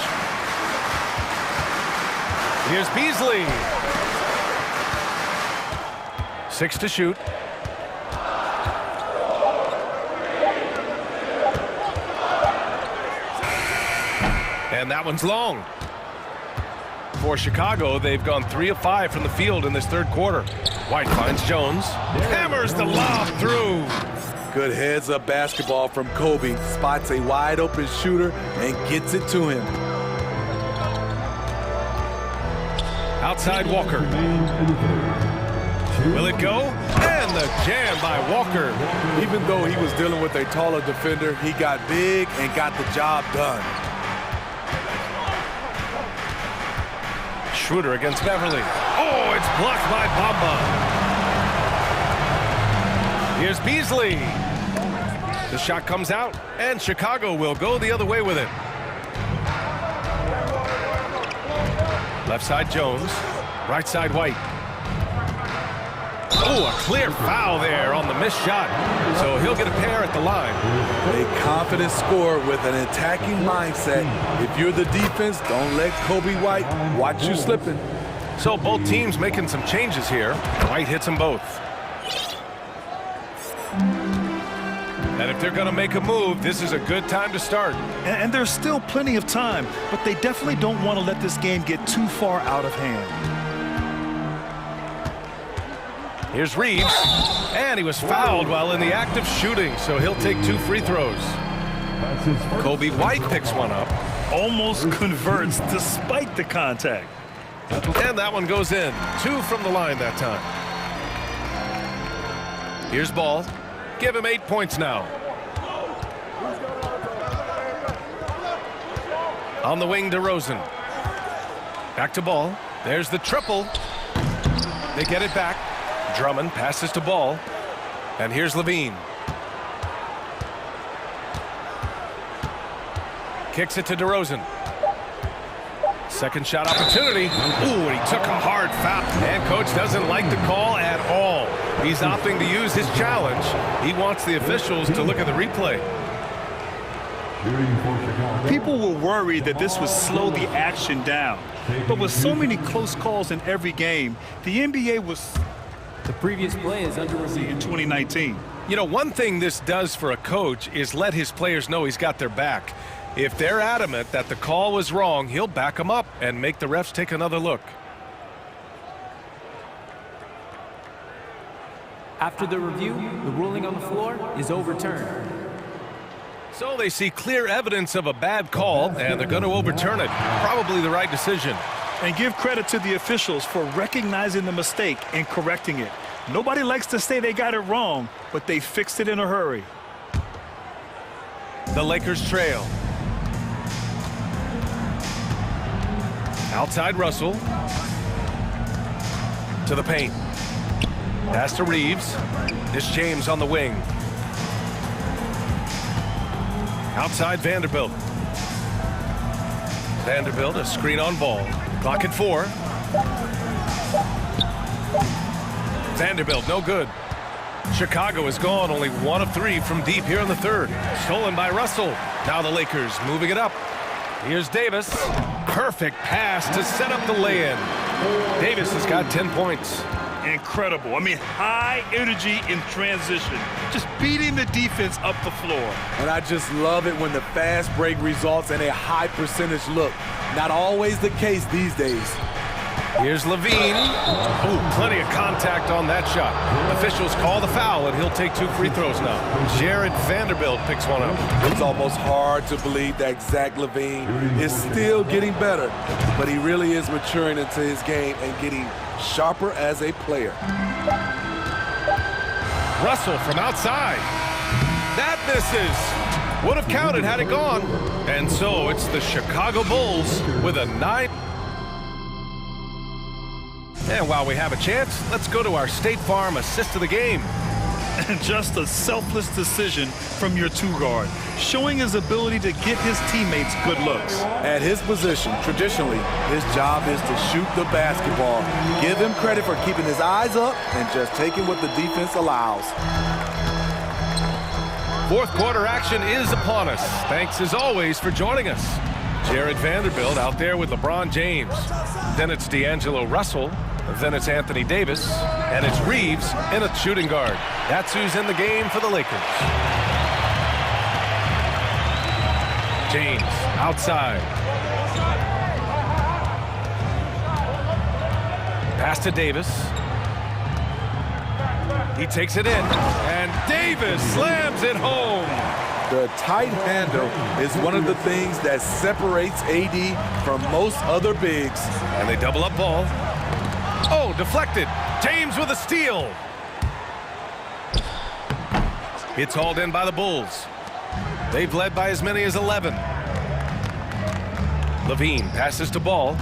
Speaker 6: Here's Beasley. 6 to shoot. And that one's long. For Chicago, they've gone 3 of 5 from the field in this 3rd quarter. White finds Jones. Hammers the lob through.
Speaker 9: Good heads-up basketball from Kobe. Spots a wide-open shooter and gets it to him.
Speaker 6: Outside Walker. Will it go? And the jam by Walker.
Speaker 9: Even though he was dealing with a taller defender, he got big and got the job done.
Speaker 6: Schroeder against Beverly. Oh, it's blocked by Bamba. Here's Beasley. The shot comes out, and Chicago will go the other way with it. Left side Jones. Right side White. Oh, a clear foul there on the missed shot. So he'll get a pair at the line.
Speaker 9: A confident scorer with an attacking mindset. If you're the defense, don't let Kobe White watch you slipping.
Speaker 6: So both teams making some changes here. White hits them both. And if they're going to make a move, this is a good time to start.
Speaker 7: And there's still plenty of time, but they definitely don't want to let this game get too far out of hand.
Speaker 6: Here's Reeves, and he was fouled while in the act of shooting, so he'll take 2 free throws. Kobe White picks one up.
Speaker 7: Almost converts despite the contact.
Speaker 6: And that one goes in. 2 from the line that time. Here's Ball. Give him 8 points now. On the wing, DeRozan. Back to Ball. There's the triple. They get it back. Drummond passes to Ball. And here's Levine. Kicks it to DeRozan. Second shot opportunity. Ooh, and he took a hard foul. And coach doesn't like the call at all. He's opting to use his challenge. He wants the officials to look at the replay.
Speaker 7: People were worried that this would slow the action down. But with so many close calls in every game, the NBA was...
Speaker 14: The previous play is under review.
Speaker 7: In 2019.
Speaker 6: You know, one thing this does for a coach is let his players know he's got their back. If they're adamant that the call was wrong, he'll back them up and make the refs take another look.
Speaker 14: After the review, the ruling on the floor is overturned.
Speaker 6: So they see clear evidence of a bad call, and they're going to overturn it. Probably the right decision.
Speaker 7: And give credit to the officials for recognizing the mistake and correcting it. Nobody likes to say they got it wrong, but they fixed it in a hurry.
Speaker 6: The Lakers trail. Outside Russell. To the paint. Pass to Reeves. It's James on the wing. Outside Vanderbilt. Vanderbilt, a screen on ball. Clock at 4. Vanderbilt, no good. Chicago is gone, only 1 of 3 from deep here in the third. Stolen by Russell. Now the Lakers moving it up. Here's Davis. Perfect pass to set up the lay-in. Davis has got 10 points.
Speaker 7: Incredible. I mean, high energy in transition. Just beating the defense up the floor.
Speaker 9: And I just love it when the fast break results in a high percentage look. Not always the case these days.
Speaker 6: Here's Levine. Oh, plenty of contact on that shot. Officials call the foul, and he'll take 2 free throws now. Jared Vanderbilt picks one up.
Speaker 9: It's almost hard to believe that Zach Levine is still getting better, but he really is maturing into his game and getting sharper as a player.
Speaker 6: Russell from outside. That misses. Would have counted had it gone. And so it's the Chicago Bulls with a 9. And while we have a chance, let's go to our State Farm assist of the game.
Speaker 7: And just a selfless decision from your 2-guard, showing his ability to get his teammates good looks.
Speaker 9: At his position, traditionally, his job is to shoot the basketball. Give him credit for keeping his eyes up and just taking what the defense allows.
Speaker 6: Fourth quarter action is upon us. Thanks as always for joining us. Jared Vanderbilt out there with LeBron James. Then it's D'Angelo Russell. Then it's Anthony Davis. And it's Reeves in a shooting guard. That's who's in the game for the Lakers. James outside. Pass to Davis. He takes it in. And Davis slams it home.
Speaker 9: The tight handle is one of the things that separates AD from most other bigs.
Speaker 6: And they double up ball. Oh, deflected. James with a steal. It's hauled in by the Bulls. They've led by as many as 11. Levine passes to Ball.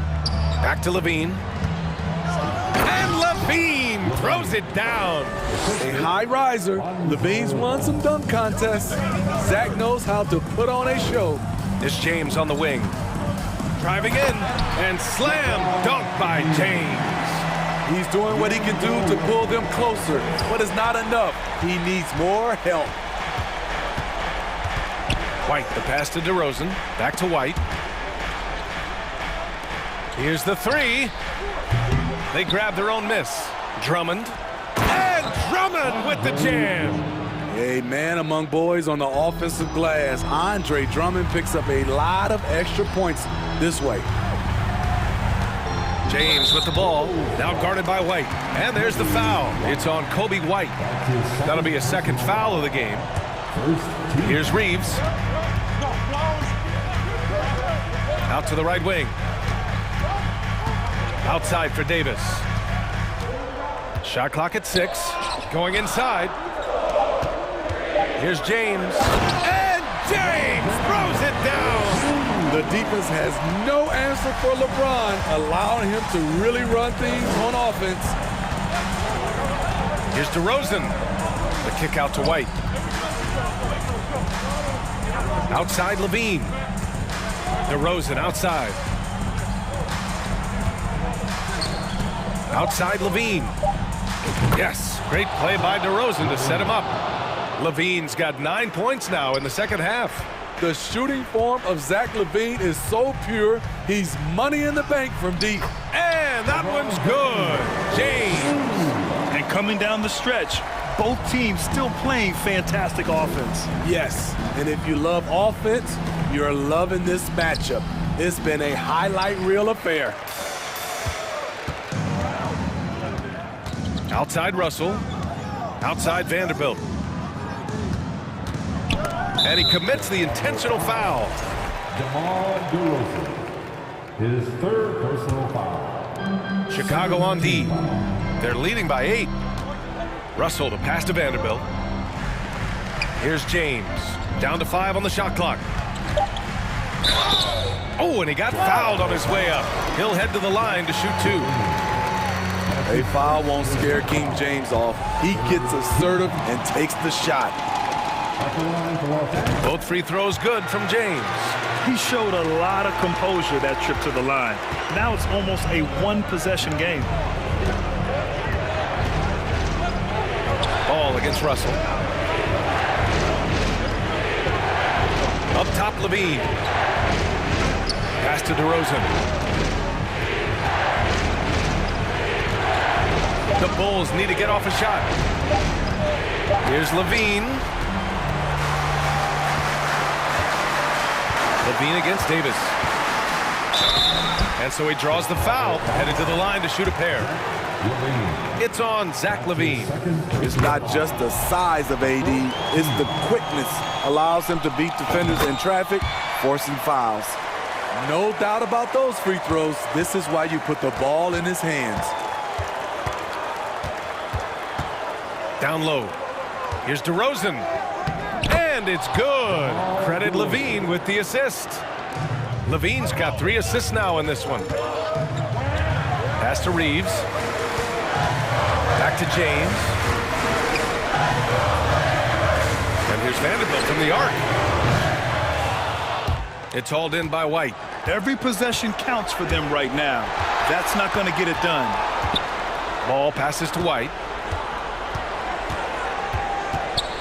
Speaker 6: Back to Levine. And Levine throws it down.
Speaker 9: A high riser. Levine's won some dunk contests. Zach knows how to put on a show.
Speaker 6: It's James on the wing. Driving in and slam dunk by James.
Speaker 9: He's doing what he can do to pull them closer, but it's not enough. He needs more help.
Speaker 6: White, the pass to DeRozan. Back to White. Here's the 3. They grab their own miss. Drummond. And Drummond with the jam.
Speaker 9: A man among boys on the offensive glass. Andre Drummond picks up a lot of extra points this way.
Speaker 6: James with the ball, now guarded by White. And there's the foul. It's on Kobe White. That'll be a second foul of the game. Here's Reeves. Out to the right wing. Outside for Davis. Shot clock at 6. Going inside. Here's James. And James throws it down.
Speaker 9: The defense has no answer for LeBron, allowing him to really run things on offense.
Speaker 6: Here's DeRozan. The kick out to White. Outside Levine. DeRozan outside. Outside Levine. Yes, great play by DeRozan to set him up. Levine's got 9 points now in the second half.
Speaker 9: The shooting form of Zach Levine is so pure, he's money in the bank from deep.
Speaker 6: And that one's good. James.
Speaker 7: And coming down the stretch, Both teams still playing fantastic offense.
Speaker 9: Yes, and if you love offense, you're loving this matchup. It's been a highlight reel affair.
Speaker 6: Outside Russell. Outside Vanderbilt. And he commits the intentional foul.
Speaker 4: DeMar DeRozan, his third personal foul.
Speaker 6: Chicago on D. They're leading by 8. Russell to pass to Vanderbilt. Here's James. Down to 5 on the shot clock. Oh, and he got fouled on his way up. He'll head to the line to shoot 2.
Speaker 9: A foul won't scare King James off. He gets assertive and takes the shot.
Speaker 6: Both free throws good from James.
Speaker 7: He showed a lot of composure that trip to the line. Now it's almost a one-possession game.
Speaker 6: Ball against Russell. Up top, Levine. Pass to DeRozan. The Bulls need to get off a shot. Here's Levine. Levine against Davis. And so he draws the foul, headed to the line to shoot a pair. It's on Zach Levine.
Speaker 9: It's not just the size of AD, it's the quickness. Allows him to beat defenders in traffic, forcing fouls. No doubt about those free throws. This is why you put the ball in his hands.
Speaker 6: Down low. Here's DeRozan. And it's good. Credit Levine with the assist. Levine's got 3 assists now in this one. Pass to Reeves. Back to James. And here's Vanderbilt from the arc. It's hauled in by White.
Speaker 7: Every possession counts for them right now. That's not going to get it done.
Speaker 6: Ball passes to White.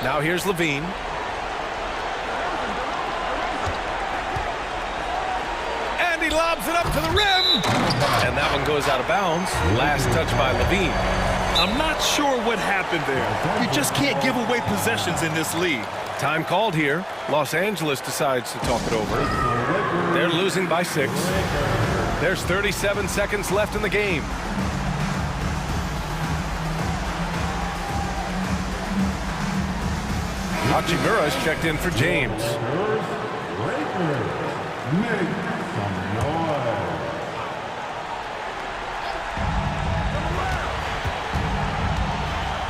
Speaker 6: Now here's Levine. And he lobs it up to the rim. And that one goes out of bounds. Last touch by Levine.
Speaker 7: I'm not sure what happened there. You just can't give away possessions in this league.
Speaker 6: Time called here. Los Angeles decides to talk it over. They're losing by 6. There's 37 seconds left in the game. Hachimura's checked in for James.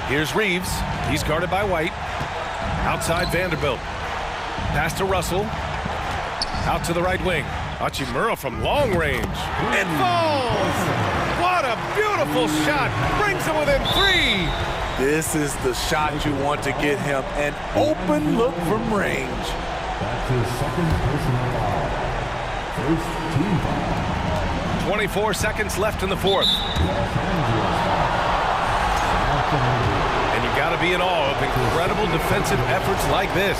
Speaker 6: Here's Reeves. He's guarded by White. Outside Vanderbilt. Pass to Russell. Out to the right wing. Hachimura from long range. It falls! What a beautiful shot! Brings him within 3!
Speaker 9: This is the shot you want to get him, an open look from range.
Speaker 4: That's his second personal foul. First team foul.
Speaker 6: 24 seconds left in the 4th. And you got to be in awe of incredible defensive efforts like this.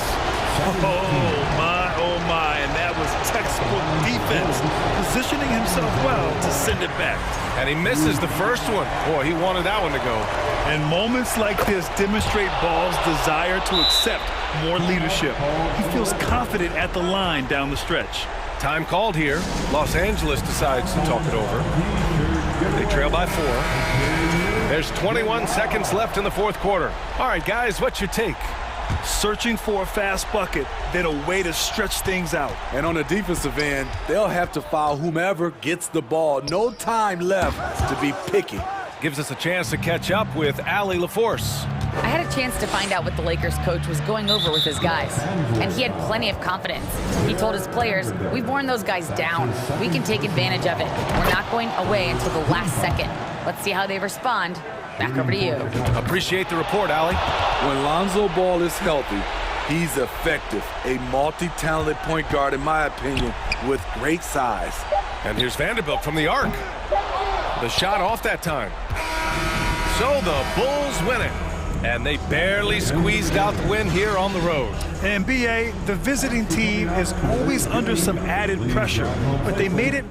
Speaker 7: Oh my, and that was textbook defense, positioning himself well to send it back.
Speaker 6: And he misses the first one. Boy, he wanted that one to go.
Speaker 7: And moments like this demonstrate Ball's desire to accept more leadership. He feels confident at the line down the stretch.
Speaker 6: Time called here. Los Angeles decides to talk it over. They trail by 4. There's 21 seconds left in the 4th quarter. All right, guys, what's your take?
Speaker 7: Searching for a fast bucket, then a way to stretch things out.
Speaker 9: And on the defensive end, they'll have to foul whomever gets the ball. No time left to be picky.
Speaker 6: Gives us a chance to catch up with Allie LaForce.
Speaker 12: I had a chance to find out what the Lakers coach was going over with his guys, and he had plenty of confidence. He told his players, we've worn those guys down. We can take advantage of it. We're not going away until the last second. Let's see how they respond. Back over to you.
Speaker 6: Appreciate the report, Allie.
Speaker 9: When Lonzo Ball is healthy, he's effective. A multi-talented point guard, in my opinion, with great size.
Speaker 6: And here's Vanderbilt from the arc. The shot off that time. So the Bulls win it. And they barely squeezed out the win here on the road.
Speaker 7: And BA, the visiting team is always under some added pressure, but they made it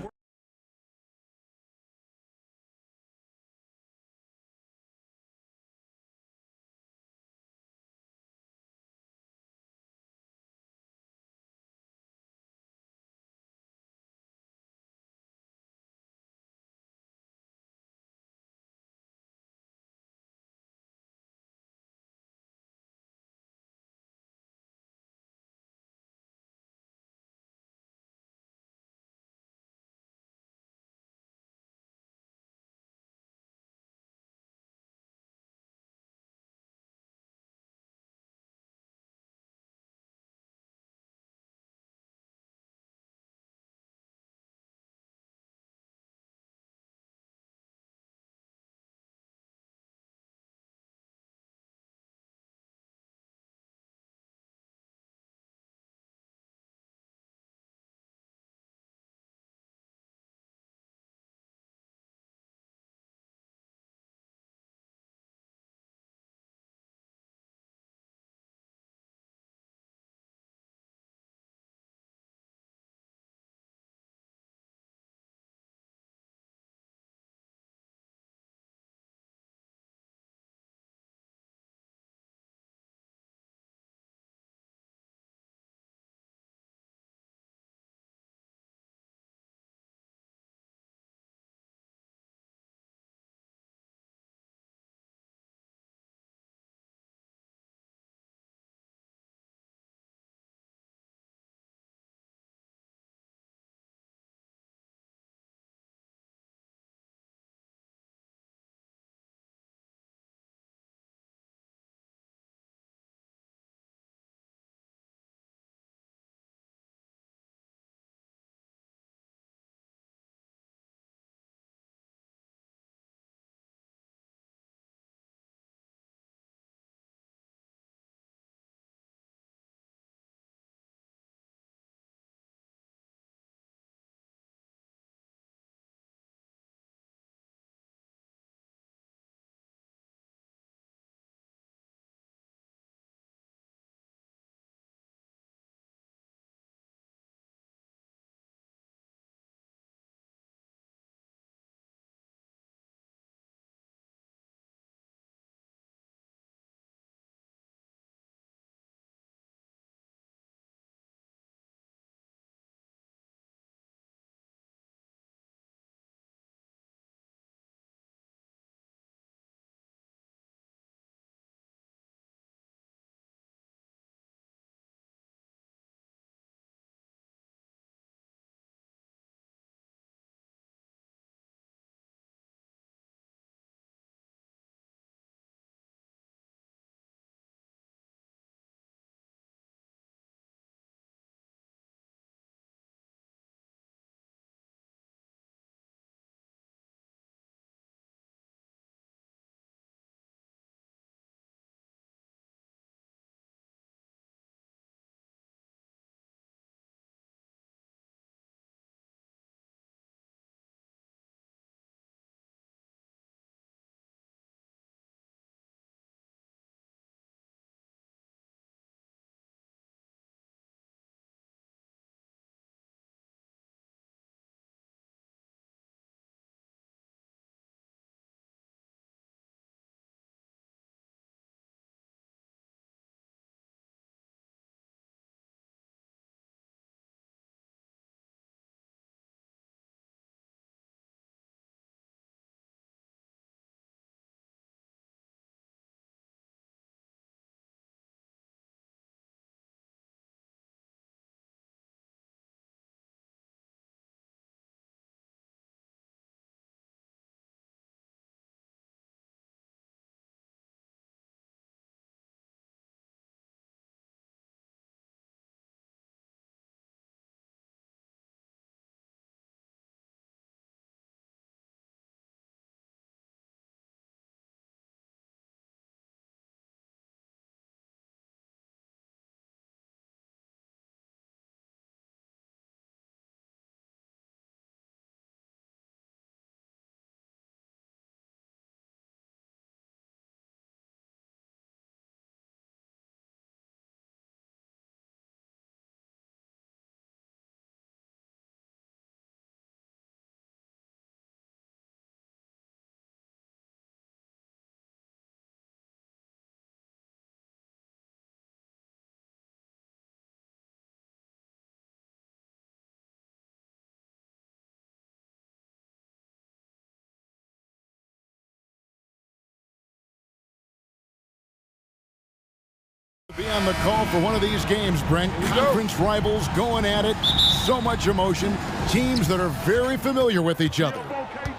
Speaker 1: Be on the call for one of these games, Brent. Conference rivals going at it. So much emotion. Teams that are very familiar with each other.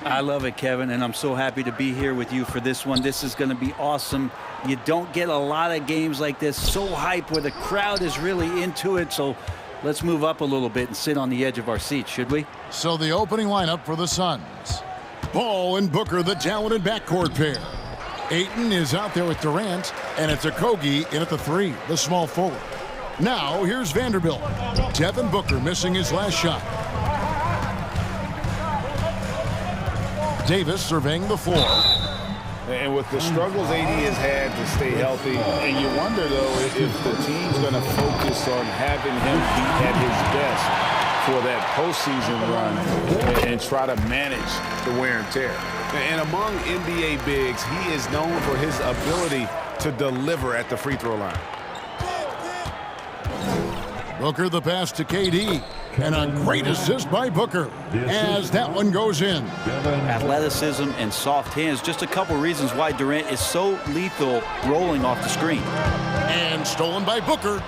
Speaker 8: I love it, Kevin, and I'm so happy to be here with you for this one. This is going to be awesome. You don't get a lot of games like this, so hype, where the crowd is really into it. So let's move up a little bit and sit on the edge of our seats, should we?
Speaker 1: So the opening lineup for the Suns. Ball and Booker, the talented backcourt pair. Ayton is out there with Durant, and it's Okogie in at the 3, the small forward. Now, here's Vanderbilt. Devin Booker missing his last shot. Davis surveying the floor.
Speaker 2: And with the struggles AD has had to stay healthy, and you wonder, though, if the team's going to focus on having him be at his best for that postseason run and try to manage the wear and tear. And among NBA bigs, he is known for his ability to deliver at the free throw line.
Speaker 1: Booker the pass to KD. And a great assist by Booker as that one goes in.
Speaker 8: Athleticism and soft hands, just a couple reasons why Durant is so lethal rolling off the screen.
Speaker 1: And stolen by Booker.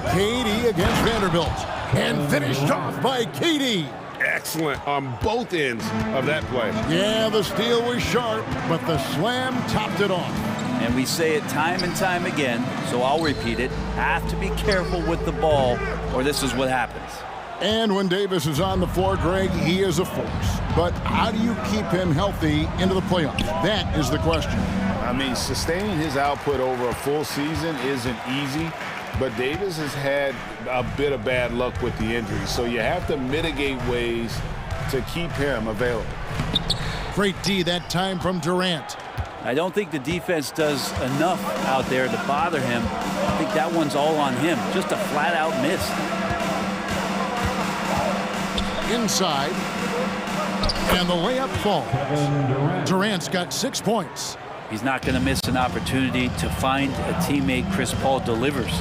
Speaker 1: KD against Vanderbilt. And finished off by KD.
Speaker 2: Excellent on both ends of that play.
Speaker 1: Yeah, the steal was sharp, but the slam topped it off.
Speaker 8: And we say it time and time again, so I'll repeat it. Have to be careful with the ball, or this is what happens.
Speaker 1: And when Davis is on the floor, Greg, he is a force. But how do you keep him healthy into the playoffs? That is the question.
Speaker 2: I mean, sustaining his output over a full season isn't easy, but Davis has had a bit of bad luck with the injury, so you have to mitigate ways to keep him available.
Speaker 1: Great D that time from Durant.
Speaker 8: I don't think the defense does enough out there to bother him. I think that one's all on him. Just a flat-out miss.
Speaker 1: Inside. And the layup falls. Durant's got 6 points.
Speaker 8: He's not going to miss an opportunity to find a teammate. Chris Paul delivers.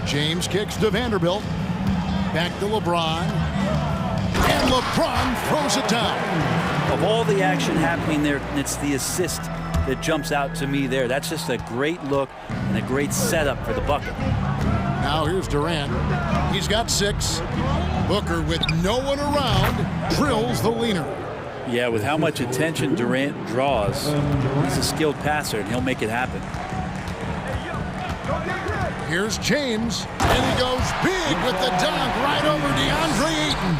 Speaker 1: James kicks to Vanderbilt. Back to LeBron. And LeBron throws it down.
Speaker 8: Of all the action happening there, it's the assist that jumps out to me there. That's just a great look and a great setup for the bucket.
Speaker 1: Now here's Durant. He's got 6. Booker, with no one around, drills the leaner.
Speaker 8: Yeah, with how much attention Durant draws, he's a skilled passer, and he'll make it happen.
Speaker 1: Here's James, and he goes big with the dunk right over DeAndre Ayton.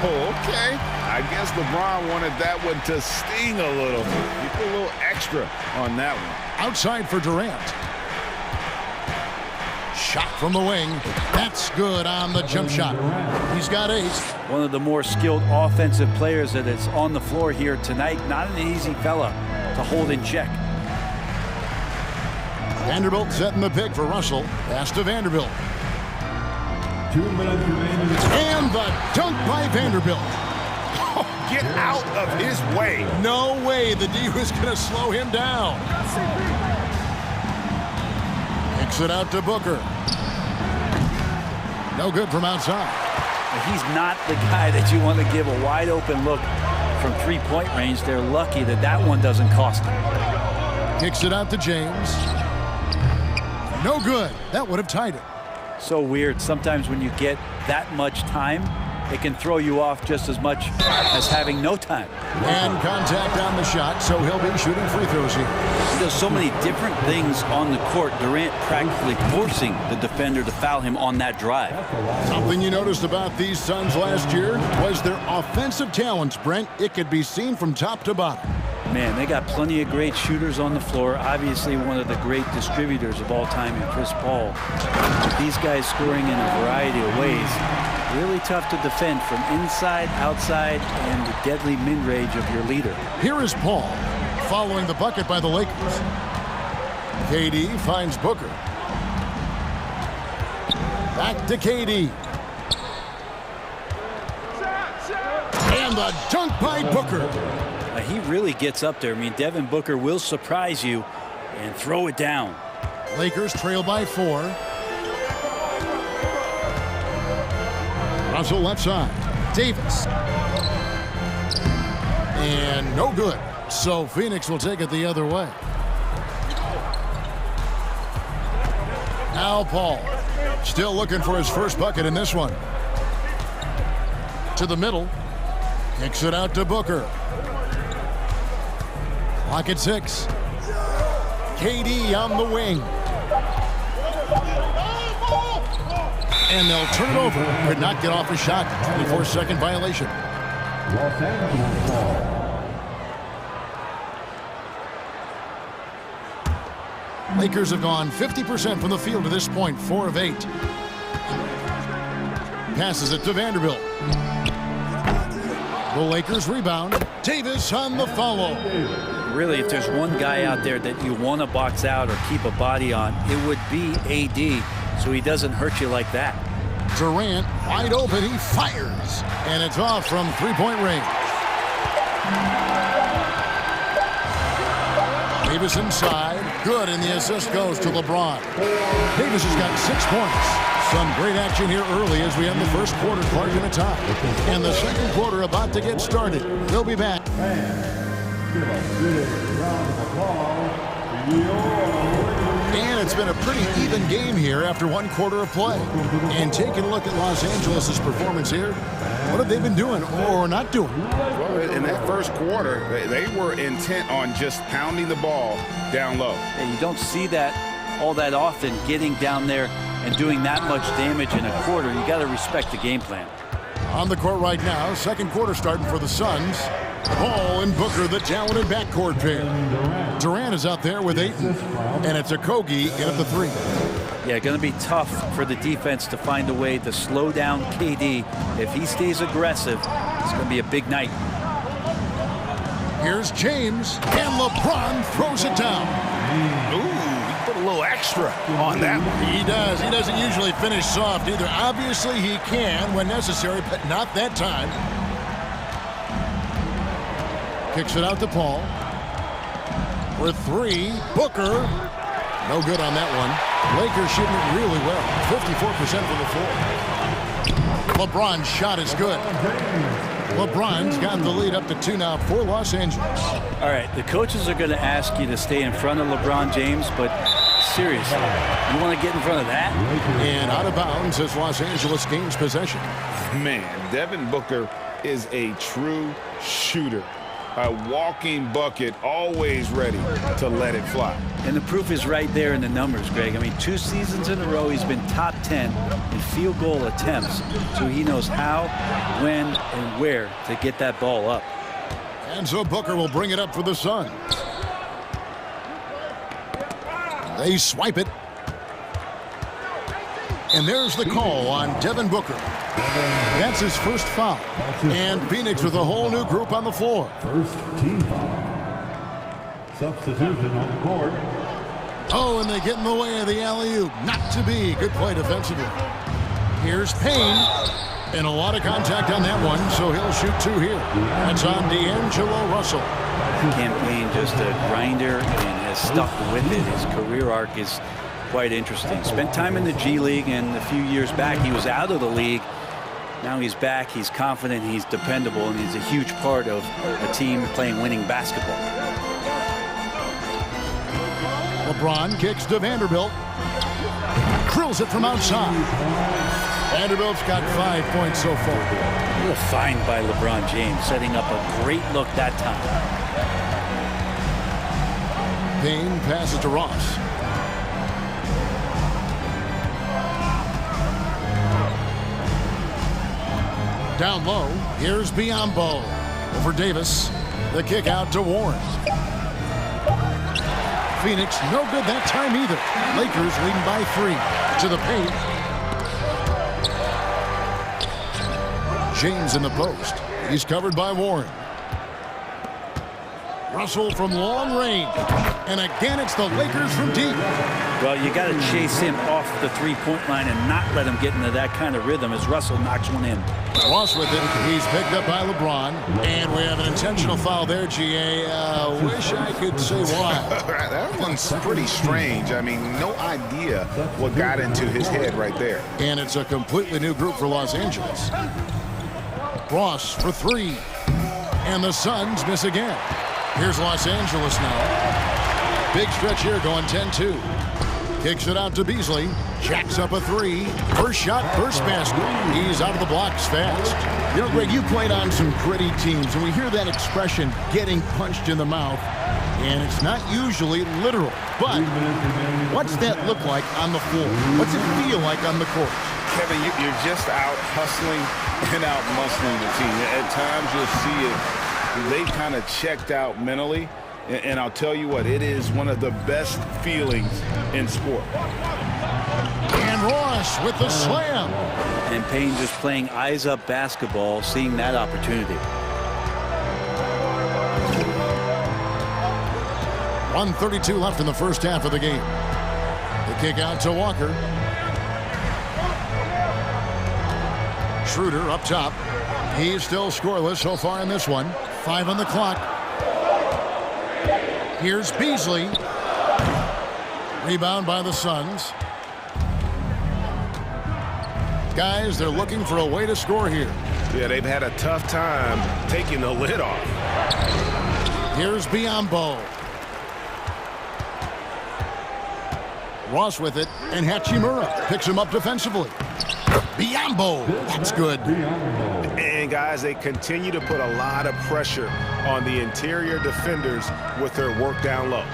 Speaker 2: Oh, okay. I guess LeBron wanted that one to sting a little. You put a little extra on that one.
Speaker 1: Outside for Durant. Shot from the wing. That's good on the jump shot. He's got 8.
Speaker 8: One of the more skilled offensive players that is on the floor here tonight. Not an easy fella to hold in check.
Speaker 1: Vanderbilt setting the pick for Russell. Pass to Vanderbilt.
Speaker 4: 2 minutes remaining.
Speaker 1: And the dunk by Vanderbilt.
Speaker 2: Get out of his way.
Speaker 1: No way the D was going to slow him down. Kicks it out to Booker. No good from outside.
Speaker 8: He's not the guy that you want to give a wide open look from three-point range. They're lucky that that one doesn't cost them.
Speaker 1: Kicks it out to James. No good. That would have tied it.
Speaker 8: So weird. Sometimes when you get that much time, it can throw you off just as much as having no time.
Speaker 1: And contact on the shot, so he'll be shooting free throws here.
Speaker 8: He does so many different things on the court. Durant practically forcing the defender to foul him on that drive.
Speaker 1: Something you noticed about these Suns last year was their offensive talents, Brent. It could be seen from top to bottom.
Speaker 8: Man, they got plenty of great shooters on the floor. Obviously, one of the great distributors of all time in Chris Paul. These guys scoring in a variety of ways. Really tough to defend from inside, outside, and the deadly mid-range of your leader.
Speaker 1: Here is Paul, following the bucket by the Lakers. KD finds Booker. Back to KD. And the dunk by Booker.
Speaker 8: He really gets up there. I mean, Devin Booker will surprise you and throw it down.
Speaker 1: Lakers trail by 4. Russell left side. Davis. And no good. So Phoenix will take it the other way. Now Paul, still looking for his first bucket in this one. To the middle, kicks it out to Booker. Clock at 6. KD on the wing. And they'll turn it over. Could not get off a shot. 24-second violation.
Speaker 4: Los Angeles ball.
Speaker 1: Lakers have gone 50% from the field to this point, 4 of 8. Passes it to Vanderbilt. The Lakers rebound. Davis on the follow.
Speaker 8: Really, if there's one guy out there that you want to box out or keep a body on, it would be AD, so he doesn't hurt you like that.
Speaker 1: Durant wide open, he fires, and it's off from three-point range. Davis inside, good, and the assist goes to LeBron. Davis has got 6 points. Some great action here early as we end the first quarter. Clark in the top, and the second quarter about to get started. They'll be back.
Speaker 4: Give a big round of applause to
Speaker 1: And it's been a pretty even game here after 1 quarter of play. And taking a look at Los Angeles' performance here, what have they been doing or not doing?
Speaker 2: Well, in that first quarter, they were intent on just pounding the ball down low.
Speaker 8: And you don't see that all that often, getting down there and doing that much damage in a quarter. You got to respect the game plan.
Speaker 1: On the court right now, second quarter starting for the Suns. Paul and Booker, the talented backcourt pair. Durant is out there with Ayton, and it's Okogie in at the 3.
Speaker 8: Yeah, going to be tough for the defense to find a way to slow down KD. If he stays aggressive, it's going to be a big night.
Speaker 1: Here's James, and LeBron throws it down.
Speaker 2: Ooh, he put a little extra on that one.
Speaker 1: He does. He doesn't usually finish soft either. Obviously, he can when necessary, but not that time. Kicks it out to Paul. For 3, Booker. No good on that one. Lakers shooting it really well. 54% from the floor. LeBron's shot is good. LeBron's got the lead up to 2 now for Los Angeles.
Speaker 8: All right, the coaches are going to ask you to stay in front of LeBron James, but seriously, you want to get in front of that?
Speaker 1: And out of bounds as Los Angeles gains possession.
Speaker 2: Man, Devin Booker is a true shooter. A walking bucket, always ready to let it fly.
Speaker 8: And the proof is right there in the numbers, Greg. I mean, 2 seasons in a row, he's been top 10 in field goal attempts. So he knows how, when, and where to get that ball up.
Speaker 1: And so Booker will bring it up for the Suns. They swipe it. And there's the call on Devin Booker. That's his first foul. And Phoenix with a whole new group on the floor.
Speaker 4: First team foul. Substitution on the court.
Speaker 1: Oh, and they get in the way of the alley-oop. Not to be. Good play defensively. Here's Payne. And a lot of contact on that one, so he'll shoot 2 here. That's on D'Angelo Russell.
Speaker 8: Campaign just a grinder and has stuck with it. His career arc is quite interesting. Spent time in the G League, and a few years back he was out of the league. Now he's back, he's confident, he's dependable, and he's a huge part of a team playing winning basketball.
Speaker 1: LeBron kicks to Vanderbilt. Drills it from outside. Vanderbilt's got 5 points so far.
Speaker 8: What a find by LeBron James, setting up a great look that time.
Speaker 1: Payne passes to Ross. Down low, here's Biyombo. Over Davis. The kick out to Warren. Phoenix, no good that time either. Lakers leading by 3. To the paint. James in the post. He's covered by Warren. Russell from long range. And again, it's the Lakers from deep.
Speaker 8: Well, you got to chase him off the 3-point line and not let him get into that kind of rhythm as Russell knocks one in.
Speaker 1: Ross with it. He's picked up by LeBron. And we have an intentional foul there, GA. Wish I could say why.
Speaker 2: That one's pretty strange. I mean, no idea what got into his head right there.
Speaker 1: And it's a completely new group for Los Angeles. Ross for 3. And the Suns miss again. Here's Los Angeles now. Big stretch here going 10-2. Kicks it out to Beasley. Jacks up a three. First shot, first basket. He's out of the blocks fast. You know, Greg, you played on some gritty teams, and we hear that expression, getting punched in the mouth. And it's not usually literal. But what's that look like on the floor? What's it feel like on the court?
Speaker 2: Kevin, you're just out hustling and out muscling the team. At times you'll see it. They've kind of checked out mentally. And I'll tell you what, it is one of the best feelings in sport.
Speaker 1: And Ross with the slam.
Speaker 8: And Payne just playing eyes-up basketball, seeing that opportunity.
Speaker 1: 1:32 left in the first half of the game. The kick out to Walker. Schroeder up top. He's still scoreless so far in this one. 5 on the clock. Here's Beasley. Rebound by the Suns. Guys, they're looking for a way to score here.
Speaker 5: Yeah, they've had a tough time taking the lid off.
Speaker 1: Here's Biyombo. Ross with it, and Hachimura picks him up defensively. Biyombo, that's good.
Speaker 5: And guys, they continue to put a lot of pressure on the interior defenders with their work down low.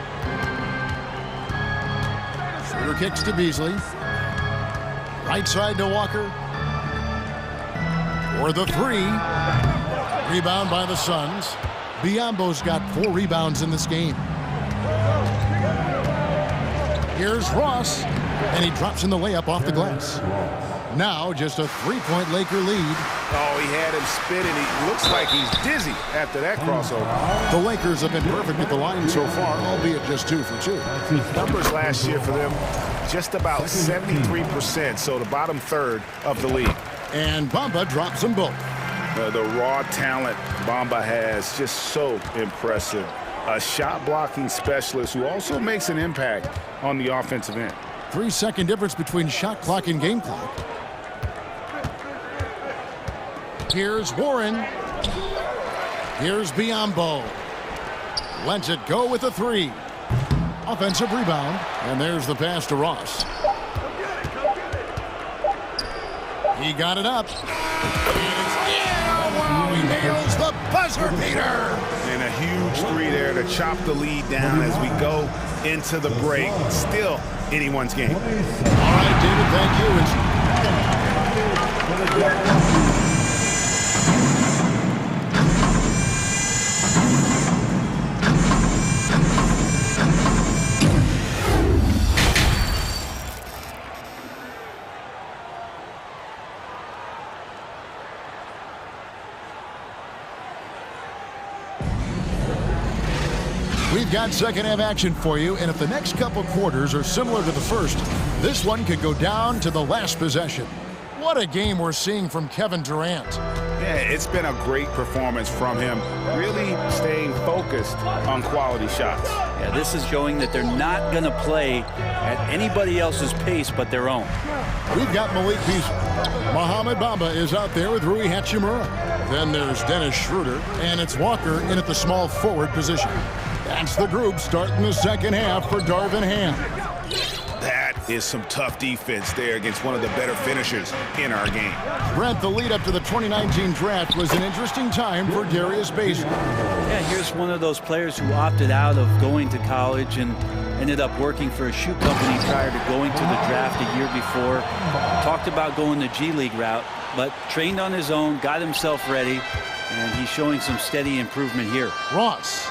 Speaker 1: Schroeder kicks to Beasley. Right side to Walker. For the three. Rebound by the Suns. Biyombo's got 4 rebounds in this game. Here's Ross, and he drops in the layup off the glass. Now just a 3-point Laker lead.
Speaker 5: Oh, he had him spinning. He looks like he's dizzy after that crossover.
Speaker 1: The Lakers have been perfect at the line so far, albeit just 2 for 2.
Speaker 5: Numbers last year for them, just about 73%, so the bottom third of the league.
Speaker 1: And Bamba drops them both.
Speaker 5: The raw talent Bamba has, just so impressive. A shot-blocking specialist who also makes an impact on the offensive end.
Speaker 1: 3-second difference between shot clock and game clock. Here's Warren. Here's Biyombo. Lets it go with a 3. Offensive rebound. And there's the pass to Ross. He got it up. He nails the buzzer beater.
Speaker 2: And a huge 3 there to chop the lead down as we go into the break. Still anyone's game.
Speaker 1: All right, David, thank you. We've got second half action for you, and if the next couple quarters are similar to the first, this one could go down to the last possession. What a game we're seeing from Kevin Durant.
Speaker 2: Yeah, it's been a great performance from him, really staying focused on quality shots.
Speaker 8: Yeah, this is showing that they're not going to play at anybody else's pace but their own.
Speaker 1: We've got Malik Beasley. Mohamed Bamba is out there with Rui Hachimura. Then there's Dennis Schroeder, and it's Walker in at the small forward position. That's the group starting the second half for Darvin Ham.
Speaker 2: That is some tough defense there against one of the better finishers in our game.
Speaker 1: Brent, the lead up to the 2019 draft was an interesting time for Darius Bazley.
Speaker 8: Yeah, here's one of those players who opted out of going to college and ended up working for a shoe company prior to going to the draft a year before. Talked about going the G League route, but trained on his own, got himself ready, and he's showing some steady improvement here.
Speaker 1: Ross.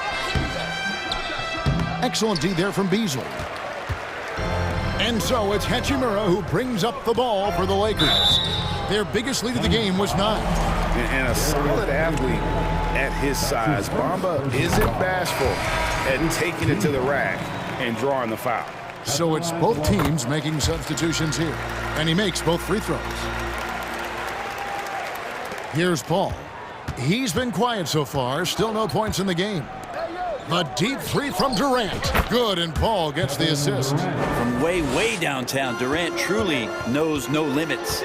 Speaker 1: Excellent D there from Beasley. And so it's Hachimura who brings up the ball for the Lakers. Their biggest lead of the game was 9.
Speaker 2: And a solid athlete at his size. Bamba isn't bashful at taking it to the rack and drawing the foul.
Speaker 1: So it's both teams making substitutions here. And he makes both free throws. Here's Paul. He's been quiet so far. Still no points in the game. The deep 3 from Durant. Good, and Paul gets the assist.
Speaker 8: From way, way downtown, Durant truly knows no limits.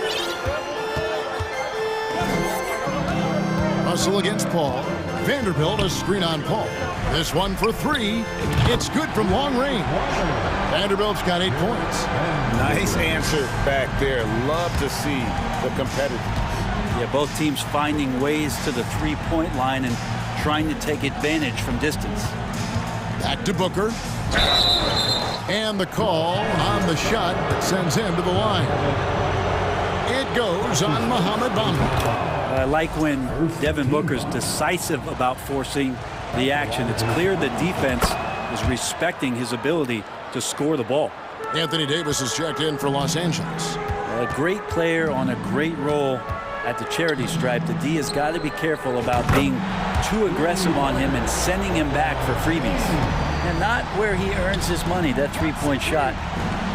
Speaker 1: Hustle against Paul. Vanderbilt a screen on Paul. This one for three. It's good from long range. Vanderbilt's got 8 points.
Speaker 2: Nice answer back there. Love to see the competitiveness.
Speaker 8: Yeah, both teams finding ways to the three-point line and trying to take advantage from distance.
Speaker 1: Back to Booker. And the call on the shot that sends him to the line. It goes on Mohamed Bamba.
Speaker 8: I like when Devin Booker's decisive about forcing the action. It's clear the defense is respecting his ability to score the ball.
Speaker 1: Anthony Davis is checked in for Los Angeles.
Speaker 8: A great player on a great role at the charity stripe. The D has got to be careful about being too aggressive on him and sending him back for freebies. And not where he earns his money, that three-point shot,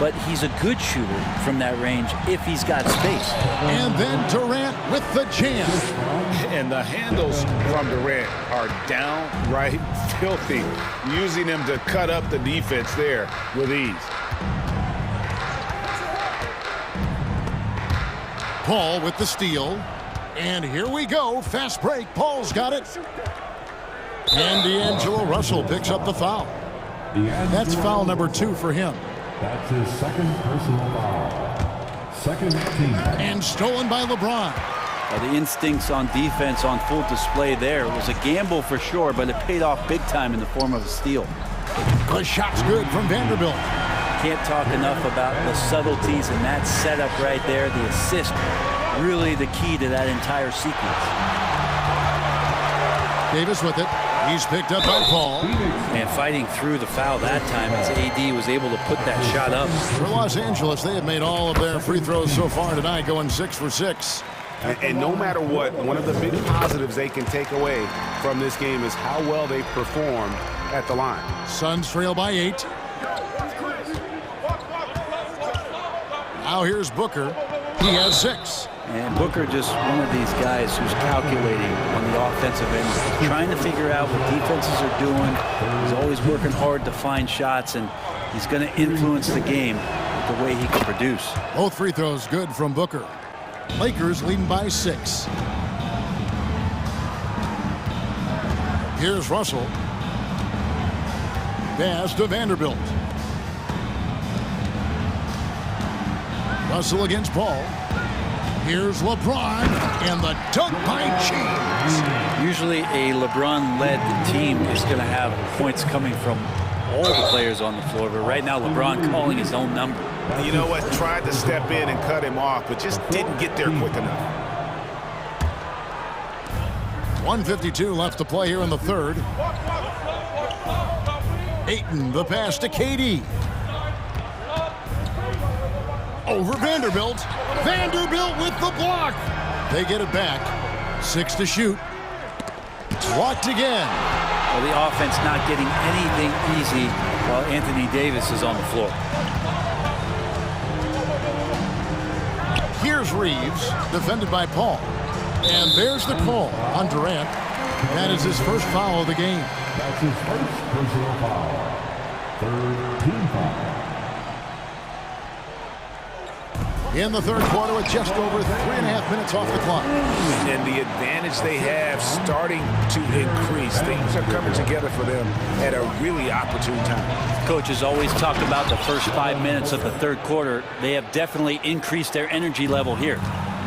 Speaker 8: but he's a good shooter from that range if he's got space.
Speaker 1: And then Durant with the jam.
Speaker 2: And the handles from Durant are downright filthy, using them to cut up the defense there with ease.
Speaker 1: Paul with the steal. And here we go. Fast break. Paul's got it. And D'Angelo Russell picks up the foul. That's foul number 2 for him.
Speaker 4: That's his second personal foul. Second team.
Speaker 1: And stolen by LeBron.
Speaker 8: The instincts on defense on full display there. It was a gamble for sure, but it paid off big time in the form of a steal.
Speaker 1: The shot's good from Vanderbilt.
Speaker 8: Can't talk enough about the subtleties in that setup right there. The assist, really the key to that entire sequence.
Speaker 1: Davis with it. He's picked up by Paul.
Speaker 8: And fighting through the foul that time as AD was able to put that shot up.
Speaker 1: For Los Angeles, they have made all of their free throws so far tonight, going 6 for 6.
Speaker 2: And no matter what, one of the big positives they can take away from this game is how well they performed at the line.
Speaker 1: Suns trail by 8. Now here's Booker. He has 6.
Speaker 8: And Booker just one of these guys who's calculating on the offensive end, trying to figure out what defenses are doing. He's always working hard to find shots, and he's going to influence the game with the way he can produce.
Speaker 1: Both free throws good from Booker. Lakers leading by 6. Here's Russell. Pass to Vanderbilt. Russell against Paul. Here's LeBron, and the dunk by James.
Speaker 8: Usually a LeBron-led team is going to have points coming from all the players on the floor, but right now LeBron calling his own number.
Speaker 2: You know what? Tried to step in and cut him off, but just didn't get there quick enough.
Speaker 1: 1:52 left to play here in the third. Ayton, the pass to KD. Over Vanderbilt. Vanderbilt with the block. They get it back. 6 to shoot. Blocked again.
Speaker 8: Well, the offense not getting anything easy while Anthony Davis is on the floor.
Speaker 1: Here's Reeves, defended by Paul. And there's the call on Durant. That is his first foul of the game.
Speaker 4: That's his first personal foul. Third team foul.
Speaker 1: In the third quarter with just over 3.5 minutes off the clock.
Speaker 2: And the advantage they have starting to increase. Things are coming together for them at a really opportune time.
Speaker 8: Coach has always talked about the first 5 minutes of the third quarter. They have definitely increased their energy level here.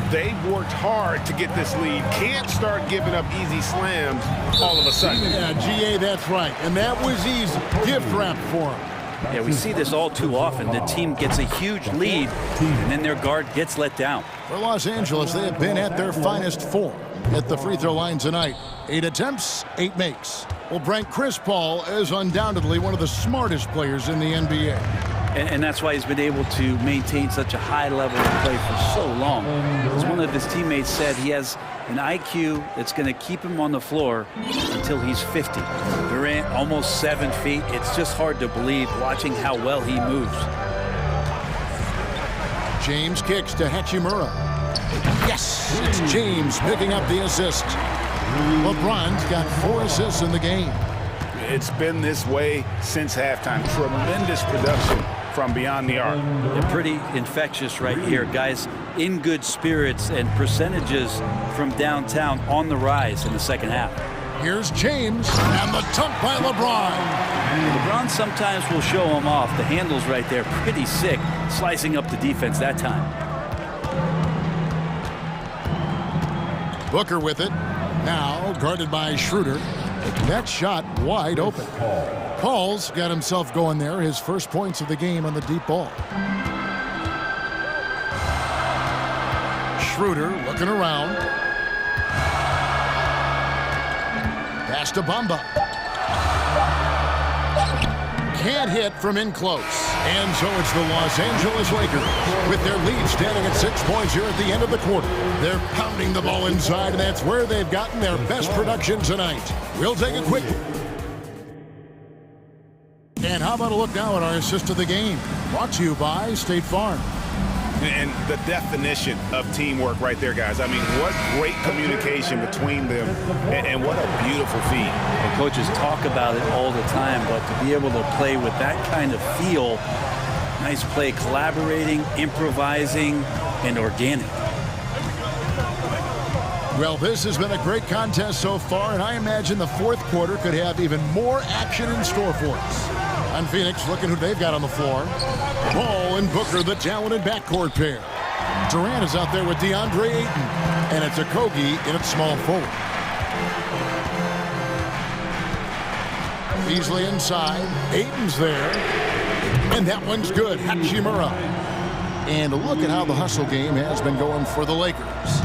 Speaker 2: They've worked hard to get this lead. Can't start giving up easy slams all of a sudden.
Speaker 1: Yeah, GA, that's right. And that was easy. Gift wrap for him.
Speaker 8: Yeah, we see this all too often. The team gets a huge lead, and then their guard gets let down.
Speaker 1: For Los Angeles, they have been at their finest form at the free throw line tonight. 8 attempts, 8 makes. Well, Brent, Chris Paul is undoubtedly one of the smartest players in the NBA.
Speaker 8: And that's why he's been able to maintain such a high level of play for so long. As one of his teammates said, he has an IQ that's going to keep him on the floor until he's 50. Durant, almost 7 feet. It's just hard to believe watching how well he moves.
Speaker 1: James kicks to Hachimura. Yes, it's James picking up the assist. LeBron's got 4 assists in the game.
Speaker 2: It's been this way since halftime. Tremendous production from beyond the arc.
Speaker 8: They're pretty infectious right here. Guys in good spirits and percentages from downtown on the rise in the second half.
Speaker 1: Here's James, and the dunk by LeBron.
Speaker 8: LeBron sometimes will show him off. The handle's right there, pretty sick, slicing up the defense that time.
Speaker 1: Booker with it. Now guarded by Schroeder. That shot wide open. Paul's got himself going there. His first points of the game on the deep ball. Schroeder looking around. Pass to Bamba. Can't hit from in close. And so it's the Los Angeles Lakers with their lead standing at 6 points here at the end of the quarter. They're pounding the ball inside, and that's where they've gotten their best production tonight. We'll take a quick. And how about a look now at our assist to the game? Brought to you by State Farm.
Speaker 2: And the definition of teamwork right there, guys. I mean, what great communication between them, and what a beautiful feat.
Speaker 8: And coaches talk about it all the time, but to be able to play with that kind of feel, nice play, collaborating, improvising, and organic.
Speaker 1: Well, this has been a great contest so far, and I imagine the fourth quarter could have even more action in store for us. On Phoenix, looking who they've got on the floor. Ball and Booker, the talented backcourt pair. Durant is out there with DeAndre Ayton, and it's Okogie in at small forward. Beasley inside. Ayton's there. And that one's good. Hachimura. And look at how the hustle game has been going for the Lakers.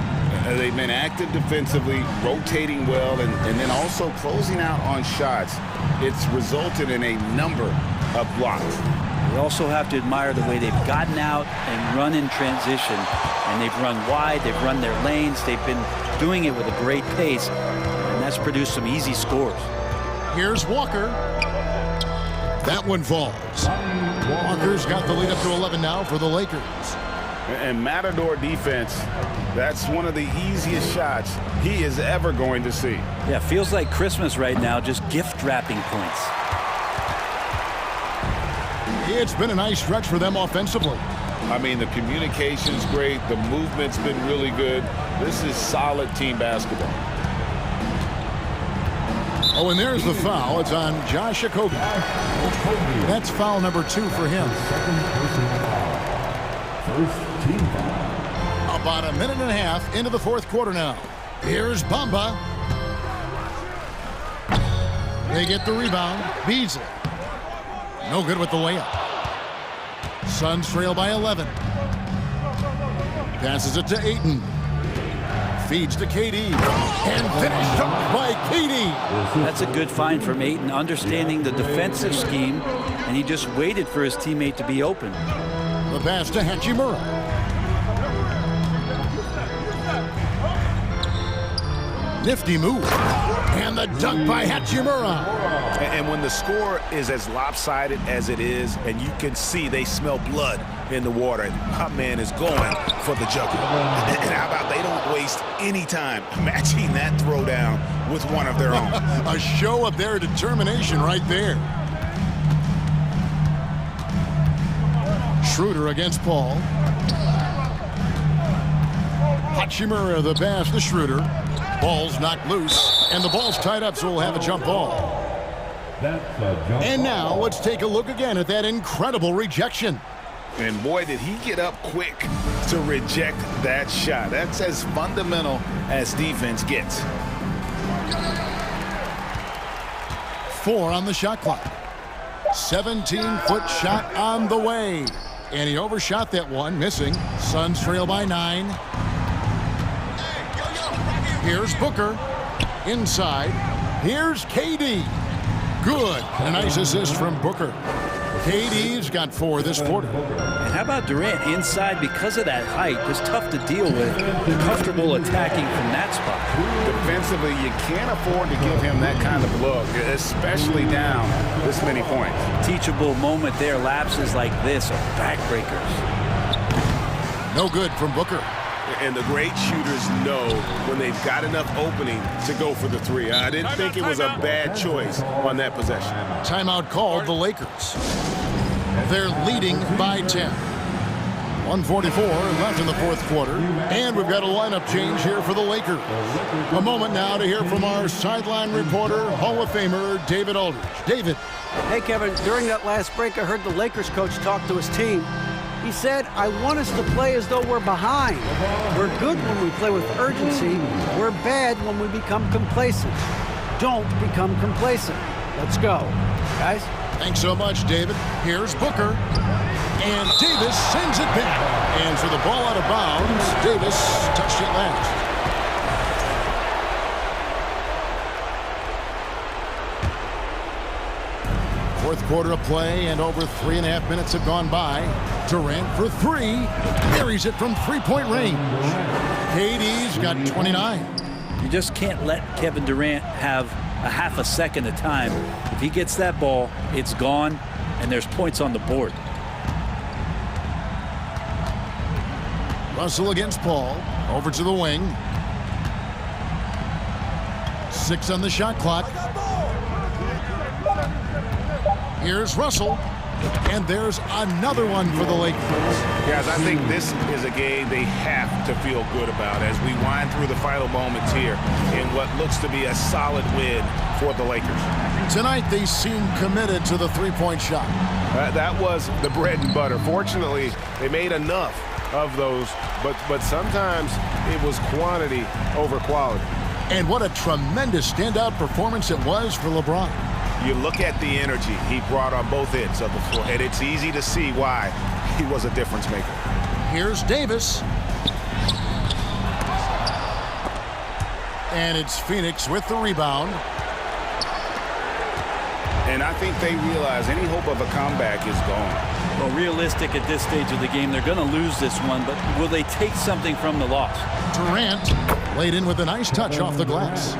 Speaker 2: They've been active defensively, rotating well, and then also closing out on shots. It's resulted in a number of blocks.
Speaker 8: We also have to admire the way they've gotten out and run in transition. And they've run wide, they've run their lanes, they've been doing it with a great pace, and that's produced some easy scores.
Speaker 1: Here's Walker. That one falls. Walker's got the lead up to 11 now for the Lakers.
Speaker 2: And Matador defense, that's one of the easiest shots he is ever going to see.
Speaker 8: Yeah, feels like Christmas right now, just gift wrapping points.
Speaker 1: It's been a nice stretch for them offensively.
Speaker 2: I mean, the communication's great. The movement's been really good. This is solid team basketball.
Speaker 1: Oh, and there's the foul. It's on Josh Okogie. That's foul number 2 for him.
Speaker 4: First team foul.
Speaker 1: About a minute and a half into the fourth quarter now. Here's Bamba. They get the rebound. Beasley. No good with the layup. Suns trail by 11. Passes it to Ayton. Feeds to KD. And finished up by KD.
Speaker 8: That's a good find from Ayton, understanding the defensive scheme, and he just waited for his teammate to be open.
Speaker 1: The pass to Hachimura. Nifty move. And the dunk by Hachimura.
Speaker 2: And when the score is as lopsided as it is, and you can see they smell blood in the water, my man is going for the jugular. And how about they don't waste any time matching that throwdown with one of their own.
Speaker 1: A show of their determination right there. Schroeder against Paul. Hachimura the pass to Schroeder. Ball's knocked loose, and the ball's tied up, so we'll have a jump ball. And now let's take a look again at that incredible rejection.
Speaker 2: And boy, did he get up quick to reject that shot. That's as fundamental as defense gets.
Speaker 1: 4 on the shot clock. 17-foot shot on the way. And he overshot that one, missing. Suns trail by 9. Here's Booker. Inside. Here's KD. Good. A nice assist from Booker. KD's got 4 this quarter.
Speaker 8: And how about Durant inside? Because of that height, just tough to deal with. Comfortable attacking from that spot.
Speaker 2: Defensively, you can't afford to give him that kind of look, especially down this many points.
Speaker 8: Teachable moment there. Lapses like this are backbreakers.
Speaker 1: No good from Booker.
Speaker 2: And the great shooters know when they've got enough opening to go for the 3. I didn't think it was a bad choice on that possession.
Speaker 1: Timeout called the Lakers. They're leading by 10. 1:44 left in the fourth quarter. And we've got a lineup change here for the Lakers. A moment now to hear from our sideline reporter, Hall of Famer David Aldridge. David.
Speaker 10: Hey, Kevin, during that last break, I heard the Lakers coach talk to his team. He said, I want us to play as though we're behind. We're good when we play with urgency. We're bad when we become complacent. Don't become complacent. Let's go. Guys?
Speaker 1: Thanks so much, David. Here's Booker. And Davis sends it back. And for the ball out of bounds, Davis touched it last. Fourth quarter of play, and over 3.5 minutes have gone by. Durant for three. Buries it from three-point range. KD's got 29.
Speaker 8: You just can't let Kevin Durant have a half a second of time. If he gets that ball, it's gone, and there's points on the board.
Speaker 1: Russell against Paul. Over to the wing. 6 on the shot clock. Here's Russell. And there's another one for the Lakers.
Speaker 2: Guys, I think this is a game they have to feel good about as we wind through the final moments here in what looks to be a solid win for the Lakers.
Speaker 1: Tonight, they seem committed to the three-point shot.
Speaker 2: That was the bread and butter. Fortunately, they made enough of those, but sometimes it was quantity over quality.
Speaker 1: And what a tremendous standout performance it was for LeBron.
Speaker 2: You look at the energy he brought on both ends of the floor, and it's easy to see why he was a difference maker.
Speaker 1: Here's Davis. And it's Phoenix with the rebound.
Speaker 2: And I think they realize any hope of a comeback is gone.
Speaker 8: Well, realistic at this stage of the game, they're going to lose this one, but will they take something from the loss?
Speaker 1: Durant laid in with a nice touch off the glass.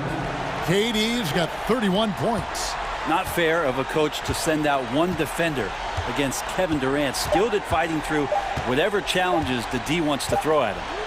Speaker 1: KD's got 31 points.
Speaker 8: Not fair of a coach to send out one defender against Kevin Durant, skilled at fighting through whatever challenges the D wants to throw at him.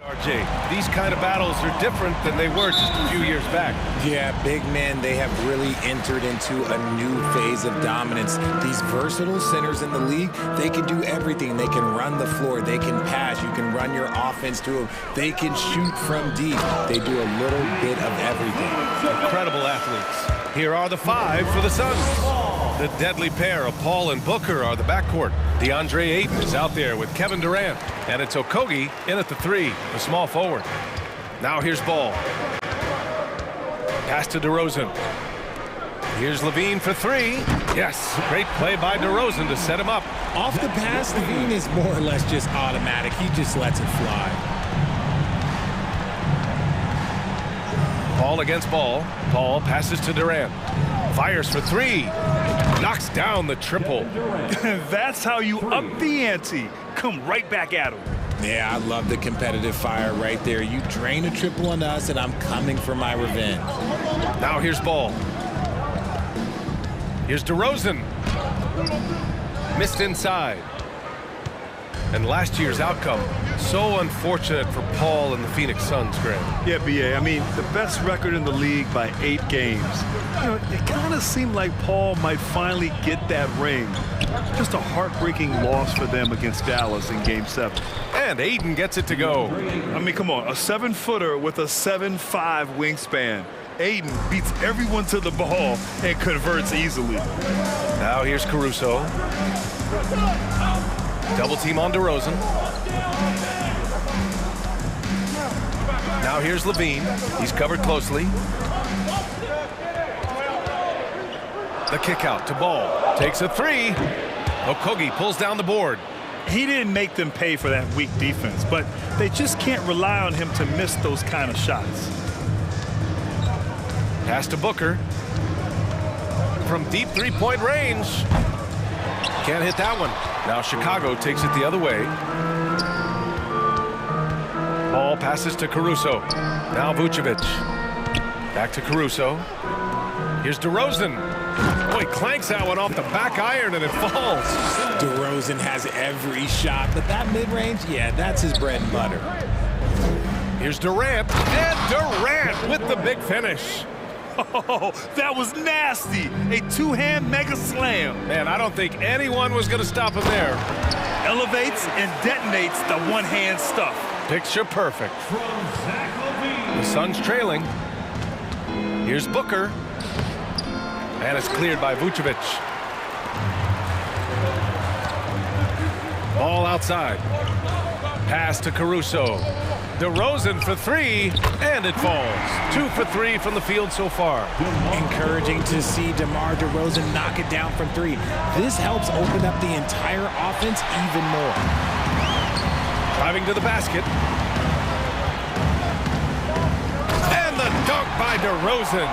Speaker 6: RJ, these kind of battles are different than they were just a few years back.
Speaker 13: Yeah, big men, they have really entered into a new phase of dominance. These versatile centers in the league, they can do everything. They can run the floor, they can pass, you can run your offense through them, they can shoot from deep. They do a little bit of everything.
Speaker 6: Incredible athletes. Here are the 5 for the Suns. The deadly pair of Paul and Booker are the backcourt. DeAndre Ayton is out there with Kevin Durant. And it's Okogie in at the 3, the small forward. Now here's Ball. Pass to DeRozan. Here's Levine for 3. Yes, great play by DeRozan to set him up.
Speaker 3: Off the pass, Levine is more or less just automatic. He just lets it fly.
Speaker 6: Ball against Ball. Ball passes to Durant. Fires for 3. Knocks down the triple.
Speaker 7: That's how you up the ante. Come right back at him.
Speaker 3: Yeah, I love the competitive fire right there. You drain a triple on us, and I'm coming for my revenge.
Speaker 6: Now here's Ball. Here's DeRozan. Missed inside. And last year's outcome, so unfortunate for Paul and the Phoenix Suns, Greg.
Speaker 7: Yeah, BA, I mean, the best record in the league by 8 games. You know, it kind of seemed like Paul might finally get that ring. Just a heartbreaking loss for them against Dallas in Game 7.
Speaker 6: And Ayton gets it to go.
Speaker 7: I mean, come on, a 7-footer with a 7'5" wingspan. Ayton beats everyone to the ball and converts easily.
Speaker 6: Now here's Caruso. Double team on DeRozan. Now here's Levine. He's covered closely. The kick out to Ball. Takes a 3. Okogie pulls down the board.
Speaker 7: He didn't make them pay for that weak defense, but they just can't rely on him to miss those kind of shots.
Speaker 6: Pass to Booker. From deep three-point range. Can't hit that one. Now Chicago takes it the other way. Ball passes to Caruso. Now Vucevic. Back to Caruso. Here's DeRozan. Oh, he clanks that one off the back iron and it falls.
Speaker 3: DeRozan has every shot, but that mid-range, yeah, that's his bread and butter.
Speaker 6: Here's Durant. And Durant with the big finish.
Speaker 7: Oh, that was nasty. A 2-hand mega slam.
Speaker 6: Man, I don't think anyone was going to stop him there.
Speaker 7: Elevates and detonates the one-hand stuff.
Speaker 6: Picture perfect. The Suns trailing. Here's Booker. And it's cleared by Vucevic. Ball outside. Pass to Caruso. DeRozan for 3, and it falls. 2 for 3 from the field so far.
Speaker 3: Encouraging to see DeMar DeRozan knock it down from 3. This helps open up the entire offense even more.
Speaker 6: Driving to the basket. And the dunk by DeRozan.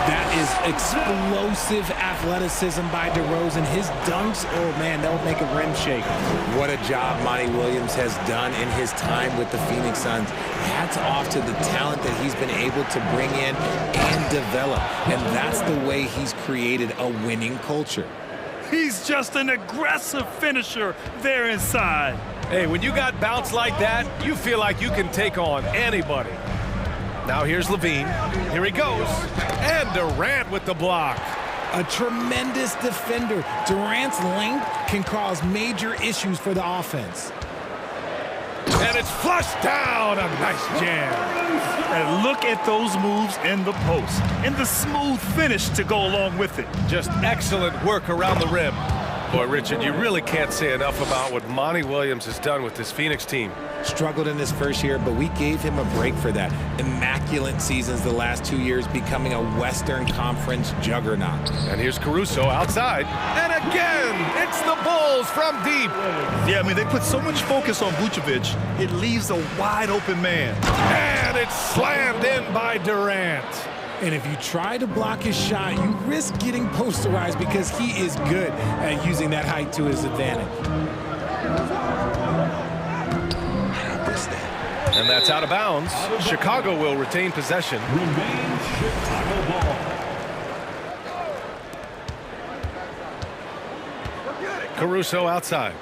Speaker 3: That is explosive athleticism by DeRozan. His dunks, oh man, they'll make a rim shake.
Speaker 13: What a job Monty Williams has done in his time with the Phoenix Suns. Hats off to the talent that he's been able to bring in and develop. And that's the way he's created a winning culture.
Speaker 7: He's just an aggressive finisher there inside.
Speaker 6: Hey, when you got bounce like that, you feel like you can take on anybody. Now here's Levine. Here he goes. And Durant with the block.
Speaker 3: A tremendous defender. Durant's length can cause major issues for the offense.
Speaker 6: And it's flushed down. A nice jam.
Speaker 7: And look at those moves in the post. And the smooth finish to go along with it.
Speaker 6: Just excellent work around the rim. Boy, Richard, you really can't say enough about what Monty Williams has done with this Phoenix team.
Speaker 13: Struggled in his first year, but we gave him a break for that. Immaculate seasons the last 2 years, becoming a Western Conference juggernaut.
Speaker 6: And here's Caruso outside. And again, it's the Bulls from deep.
Speaker 7: Yeah, I mean, they put so much focus on Vucevic, it leaves a wide open man.
Speaker 6: And it's slammed in by Durant.
Speaker 3: And if you try to block his shot, you risk getting posterized because he is good at using that height to his advantage.
Speaker 6: And that's out of bounds. Chicago will retain possession. Caruso outside.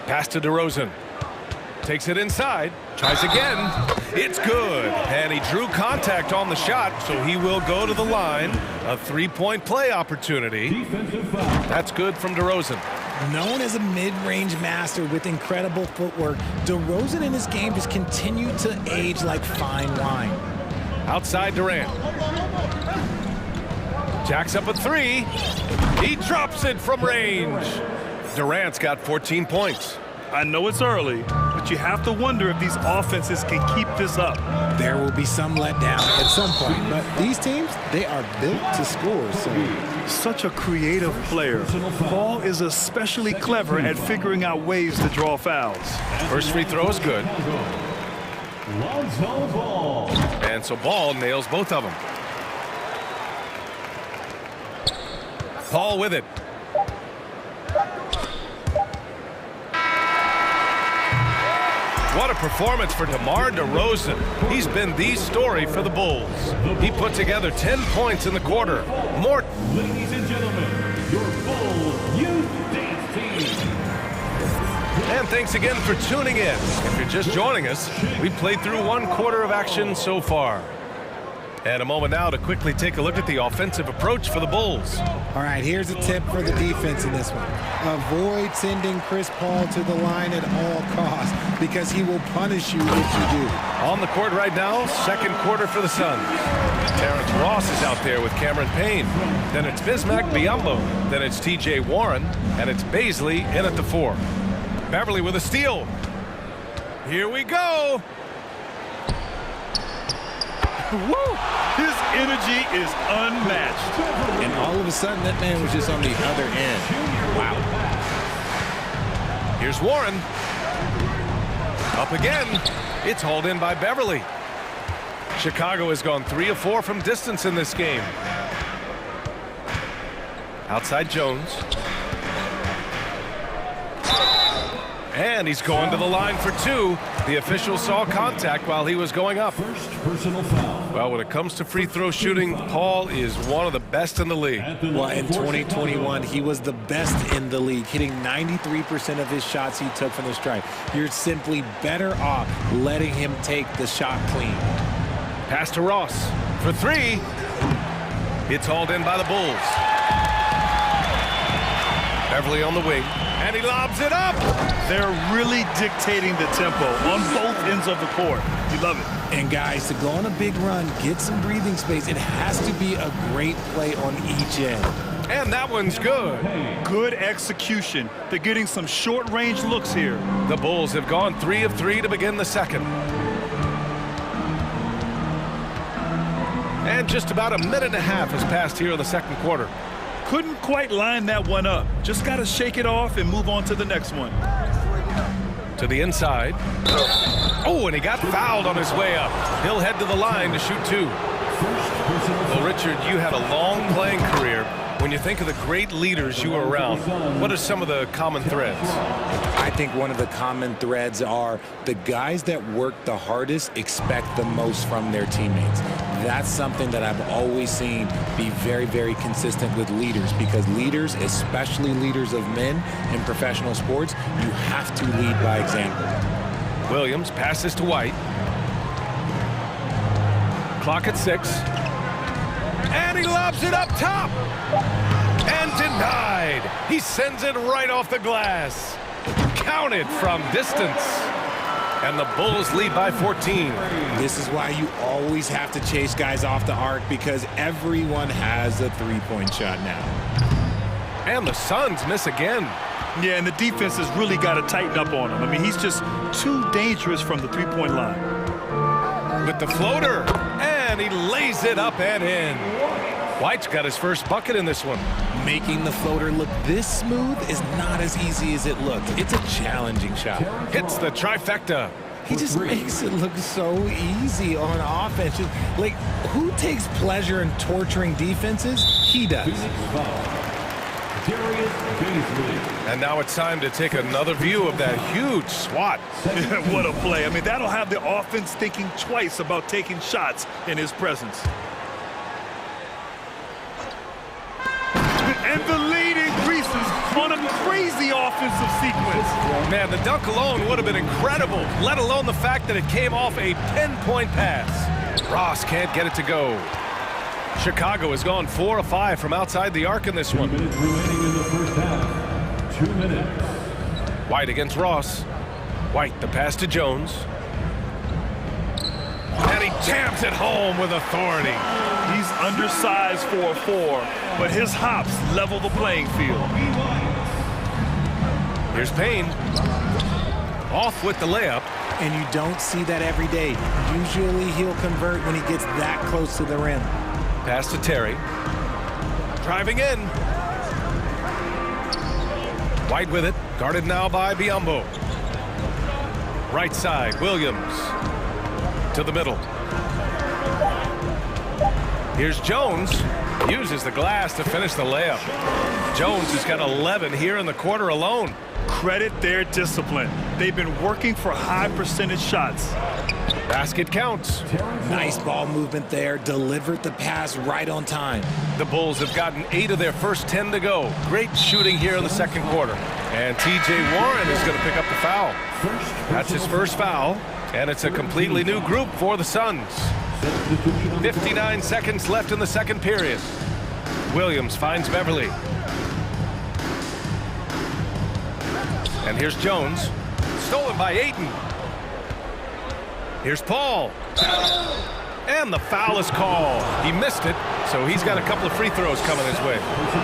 Speaker 6: Pass to DeRozan. Takes it inside. Tries again. It's good. And he drew contact on the shot, so he will go to the line. A three-point play opportunity. That's good from DeRozan.
Speaker 3: Known as a mid-range master with incredible footwork, DeRozan in his game just continued to age like fine wine.
Speaker 6: Outside Durant. Jacks up a three. He drops it from range. Durant's got 14 points.
Speaker 7: I know it's early, but you have to wonder if these offenses can keep this up.
Speaker 3: There will be some letdown at some point, but these teams, they are built to score.
Speaker 7: Such a creative player. Ball is especially clever at figuring out ways to draw fouls.
Speaker 6: First free throw is good. And so Ball nails both of them. Paul with it. What a performance for DeMar DeRozan. He's been the story for the Bulls. He put together 10 points in the quarter. More.
Speaker 4: Ladies and gentlemen, your Bulls Youth Dance Team.
Speaker 6: And thanks again for tuning in. If you're just joining us, we've played through one quarter of action so far. And a moment now to quickly take a look at the offensive approach for the Bulls.
Speaker 3: All right, here's a tip for the defense in this one. Avoid sending Chris Paul to the line at all costs because he will punish you if you do.
Speaker 6: On the court right now, second quarter for the Suns. Terrence Ross is out there with Cameron Payne. Then it's Bismack Biyombo. Then it's T.J. Warren. And it's Baisley in at the 4. Beverly with a steal. Here we go.
Speaker 7: Woo! His energy is unmatched.
Speaker 3: And all of a sudden, that man was just on the other end. Wow.
Speaker 6: Here's Warren. Up again. It's hauled in by Beverly. Chicago has gone 3 of 4 from distance in this game. Outside Jones. And he's going to the line for 2. The official saw contact while he was going up.
Speaker 4: First personal foul.
Speaker 6: Well, when it comes to free throw shooting, Paul is one of the best in the league.
Speaker 3: Well, in 2021, he was the best in the league, hitting 93% of his shots he took from the stripe. You're simply better off letting him take the shot clean.
Speaker 6: Pass to Ross for 3. It's hauled in by the Bulls. Beverly on the wing, and he lobs it up.
Speaker 7: They're really dictating the tempo on both ends of the court. You love it.
Speaker 3: And guys, to go on a big run, get some breathing space, it has to be a great play on each end.
Speaker 6: And that one's good.
Speaker 7: Good execution. They're getting some short-range looks here.
Speaker 6: The Bulls have gone 3 of 3 to begin the second. And just about a minute and a half has passed here in the second quarter.
Speaker 7: Couldn't quite line that one up. Just got to shake it off and move on to the next one.
Speaker 6: To the inside. Oh, and he got fouled on his way up. He'll head to the line to shoot 2. Well, Richard, you had a long playing career. When you think of the great leaders you were around, what are some of the common threads?
Speaker 3: I think one of the common threads are the guys that work the hardest expect the most from their teammates. That's something that I've always seen be very, very consistent with leaders, because leaders, especially leaders of men in professional sports, you have to lead by example.
Speaker 6: Williams passes to White. Clock at 6. And he lobs it up top. And denied. He sends it right off the glass. Counted from distance. And the Bulls lead by 14.
Speaker 3: This is why you always have to chase guys off the arc, because everyone has a three-point shot now.
Speaker 6: And the Suns miss again.
Speaker 7: Yeah, and the defense has really got to tighten up on him. I mean, he's just too dangerous from the three-point line.
Speaker 6: With the floater. And he lays it up and in. White's got his first bucket in this one.
Speaker 3: Making the floater look this smooth is not as easy as it looks. It's a challenging shot.
Speaker 6: Hits the trifecta.
Speaker 3: He just makes it look so easy on offense. Like, who takes pleasure in torturing defenses? He does.
Speaker 6: And now it's time to take another view of that huge swat.
Speaker 7: What a play. I mean, that'll have the offense thinking twice about taking shots in his presence. And the lead increases on a crazy offensive sequence.
Speaker 6: Man, the dunk alone would have been incredible, let alone the fact that it came off a pinpoint pass. Ross can't get it to go. Chicago has gone 4 of 5 from outside the arc in this one.
Speaker 4: 2 minutes remaining in the first half. 2 minutes.
Speaker 6: White against Ross. White, the pass to Jones. And he jams it home with authority.
Speaker 7: He's undersized for a 4, but his hops level the playing field.
Speaker 6: Here's Payne. Off with the layup.
Speaker 3: And you don't see that every day. Usually he'll convert when he gets that close to the rim.
Speaker 6: Pass to Terry. Driving in. White with it. Guarded now by Biyombo. Right side, Williams. To the middle. Here's Jones. Uses the glass to finish the layup. Jones has got 11 here in the quarter alone.
Speaker 7: Credit their discipline. They've been working for high percentage shots.
Speaker 6: Basket counts.
Speaker 3: Nice ball movement there. Delivered the pass right on time.
Speaker 6: The Bulls have gotten 8 of their first 10 to go. Great shooting here in the second quarter. And T.J. Warren is going to pick up the foul. That's his first foul. And it's a completely new group for the Suns. 59 seconds left in the second period. Williams finds Beverly. And here's Jones. Stolen by Ayton. Here's Paul. And the foul is called. He missed it, so he's got a couple of free throws coming his way.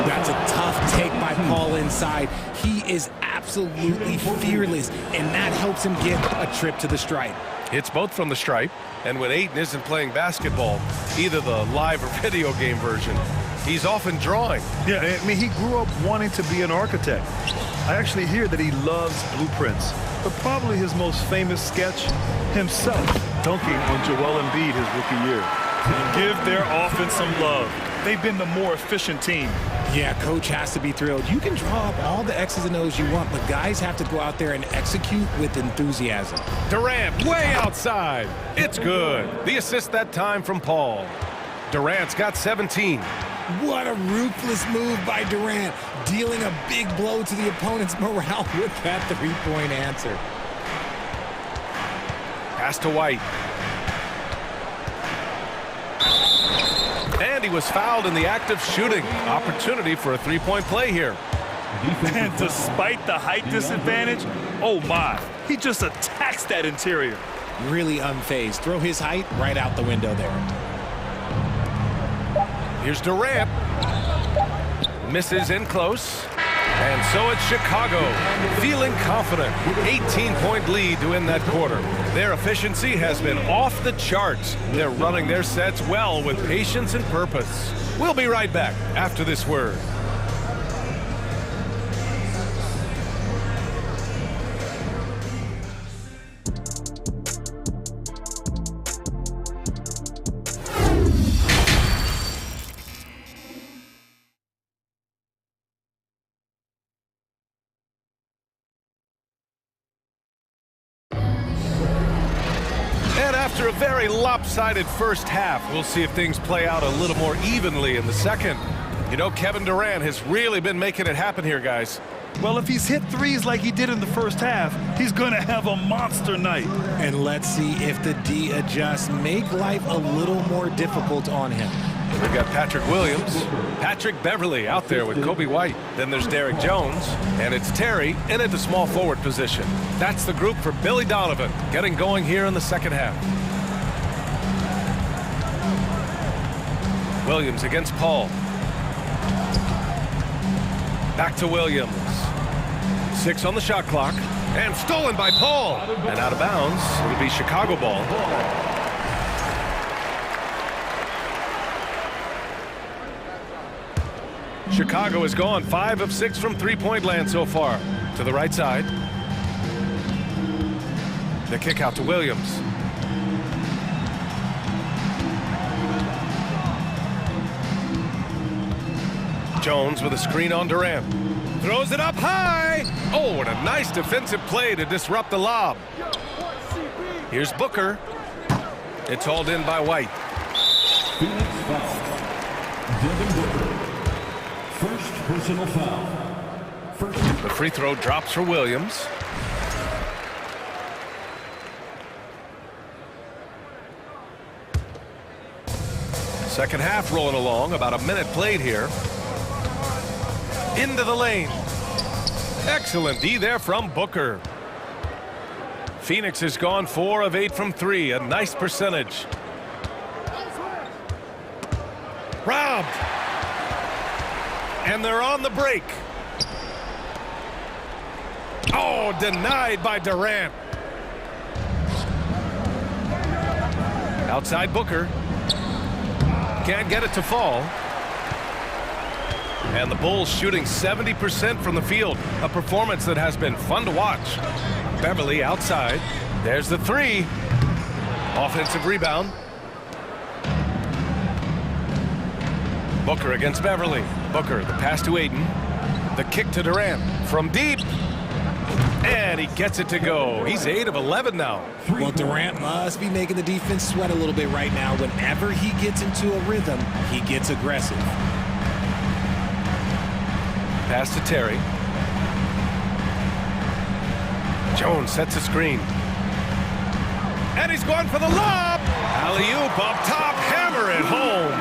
Speaker 3: That's a tough take by Paul inside. He is absolutely fearless, and that helps him get a trip to the stripe.
Speaker 6: It's both from the stripe, and when Ayton isn't playing basketball, either the live or video game version, he's often drawing.
Speaker 7: Yeah, I mean, he grew up wanting to be an architect. I actually hear that he loves blueprints, but probably his most famous sketch, himself dunking on Joel Embiid his rookie year. Give their offense some love. They've been the more efficient team.
Speaker 3: Yeah, coach has to be thrilled. You can draw up all the X's and O's you want, but guys have to go out there and execute with enthusiasm.
Speaker 6: Durant way outside. It's good. The assist that time from Paul. Durant's got 17.
Speaker 3: What a ruthless move by Durant, dealing a big blow to the opponent's morale with that three-point answer.
Speaker 6: Pass to White. And he was fouled in the act of shooting. Opportunity for a three-point play here.
Speaker 7: And despite the height disadvantage, oh my, he just attacks that interior.
Speaker 3: Really unfazed. Throw his height right out the window there.
Speaker 6: Here's Durant. Misses in close. And so it's Chicago, feeling confident. 18-point lead to win that quarter. Their efficiency has been off the charts. They're running their sets well with patience and purpose. We'll be right back after this word. After a very lopsided first half, we'll see if things play out a little more evenly in the second. You know, Kevin Durant has really been making it happen here, guys.
Speaker 7: Well, if he's hit threes like he did in the first half, he's going to have a monster night.
Speaker 3: And let's see if the D adjusts, make life a little more difficult on him.
Speaker 6: We've got Patrick Williams, Patrick Beverly out there with Kobe White. Then there's Derek Jones, and it's Terry in at the small forward position. That's the group for Billy Donovan, getting going here in the second half. Williams against Paul. Back to Williams. 6 on the shot clock, and stolen by Paul. And out of bounds, it'll be Chicago ball. Chicago has gone 5 of 6 from three-point land so far. To the right side. The kick out to Williams. Jones with a screen on Durant. Throws it up high. Oh, and a nice defensive play to disrupt the lob. Here's Booker. It's hauled in by White.
Speaker 4: Phoenix foul. Devin Booker. First personal foul.
Speaker 6: The free throw drops for Williams. Second half rolling along, about a minute played here. Into the lane. Excellent D there from Booker. Phoenix has gone 4 of 8 from 3, a nice percentage. Robbed. And they're on the break. Oh, denied by Durant. Outside Booker. Can't get it to fall. And the Bulls shooting 70% from the field. A performance that has been fun to watch. Beverly outside. There's the three. Offensive rebound. Booker against Beverly. Booker, the pass to Ayton. The kick to Durant from deep. And he gets it to go. He's 8 of 11 now.
Speaker 13: Well, Durant must be making the defense sweat a little bit right now. Whenever he gets into a rhythm, he gets aggressive.
Speaker 6: Pass to Terry. Jones sets a screen. And he's going for the lob. Alley-oop up top, hammer it home.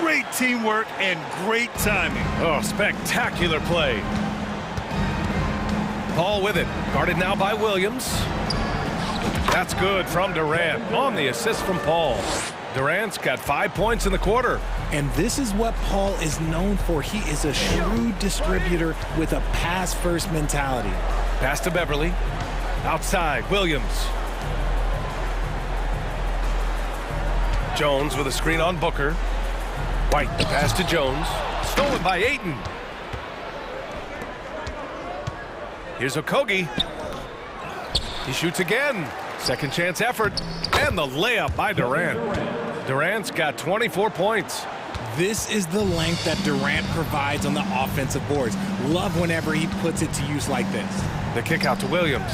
Speaker 7: Great teamwork and great timing.
Speaker 6: Oh, spectacular play. Paul with it, guarded now by Williams. That's good from Durant on the assist from Paul. Durant's got 5 points in the quarter.
Speaker 13: And this is what Paul is known for. He is a shrewd distributor with a pass-first mentality.
Speaker 6: Pass to Beverly. Outside, Williams. Jones with a screen on Booker. White, the pass to Jones. Stolen by Ayton. Here's Okogie. He shoots again. Second chance effort. And the layup by Durant. Durant's got 24 points.
Speaker 13: This is the length that Durant provides on the offensive boards. Love whenever he puts it to use like this.
Speaker 6: The kick out to Williams.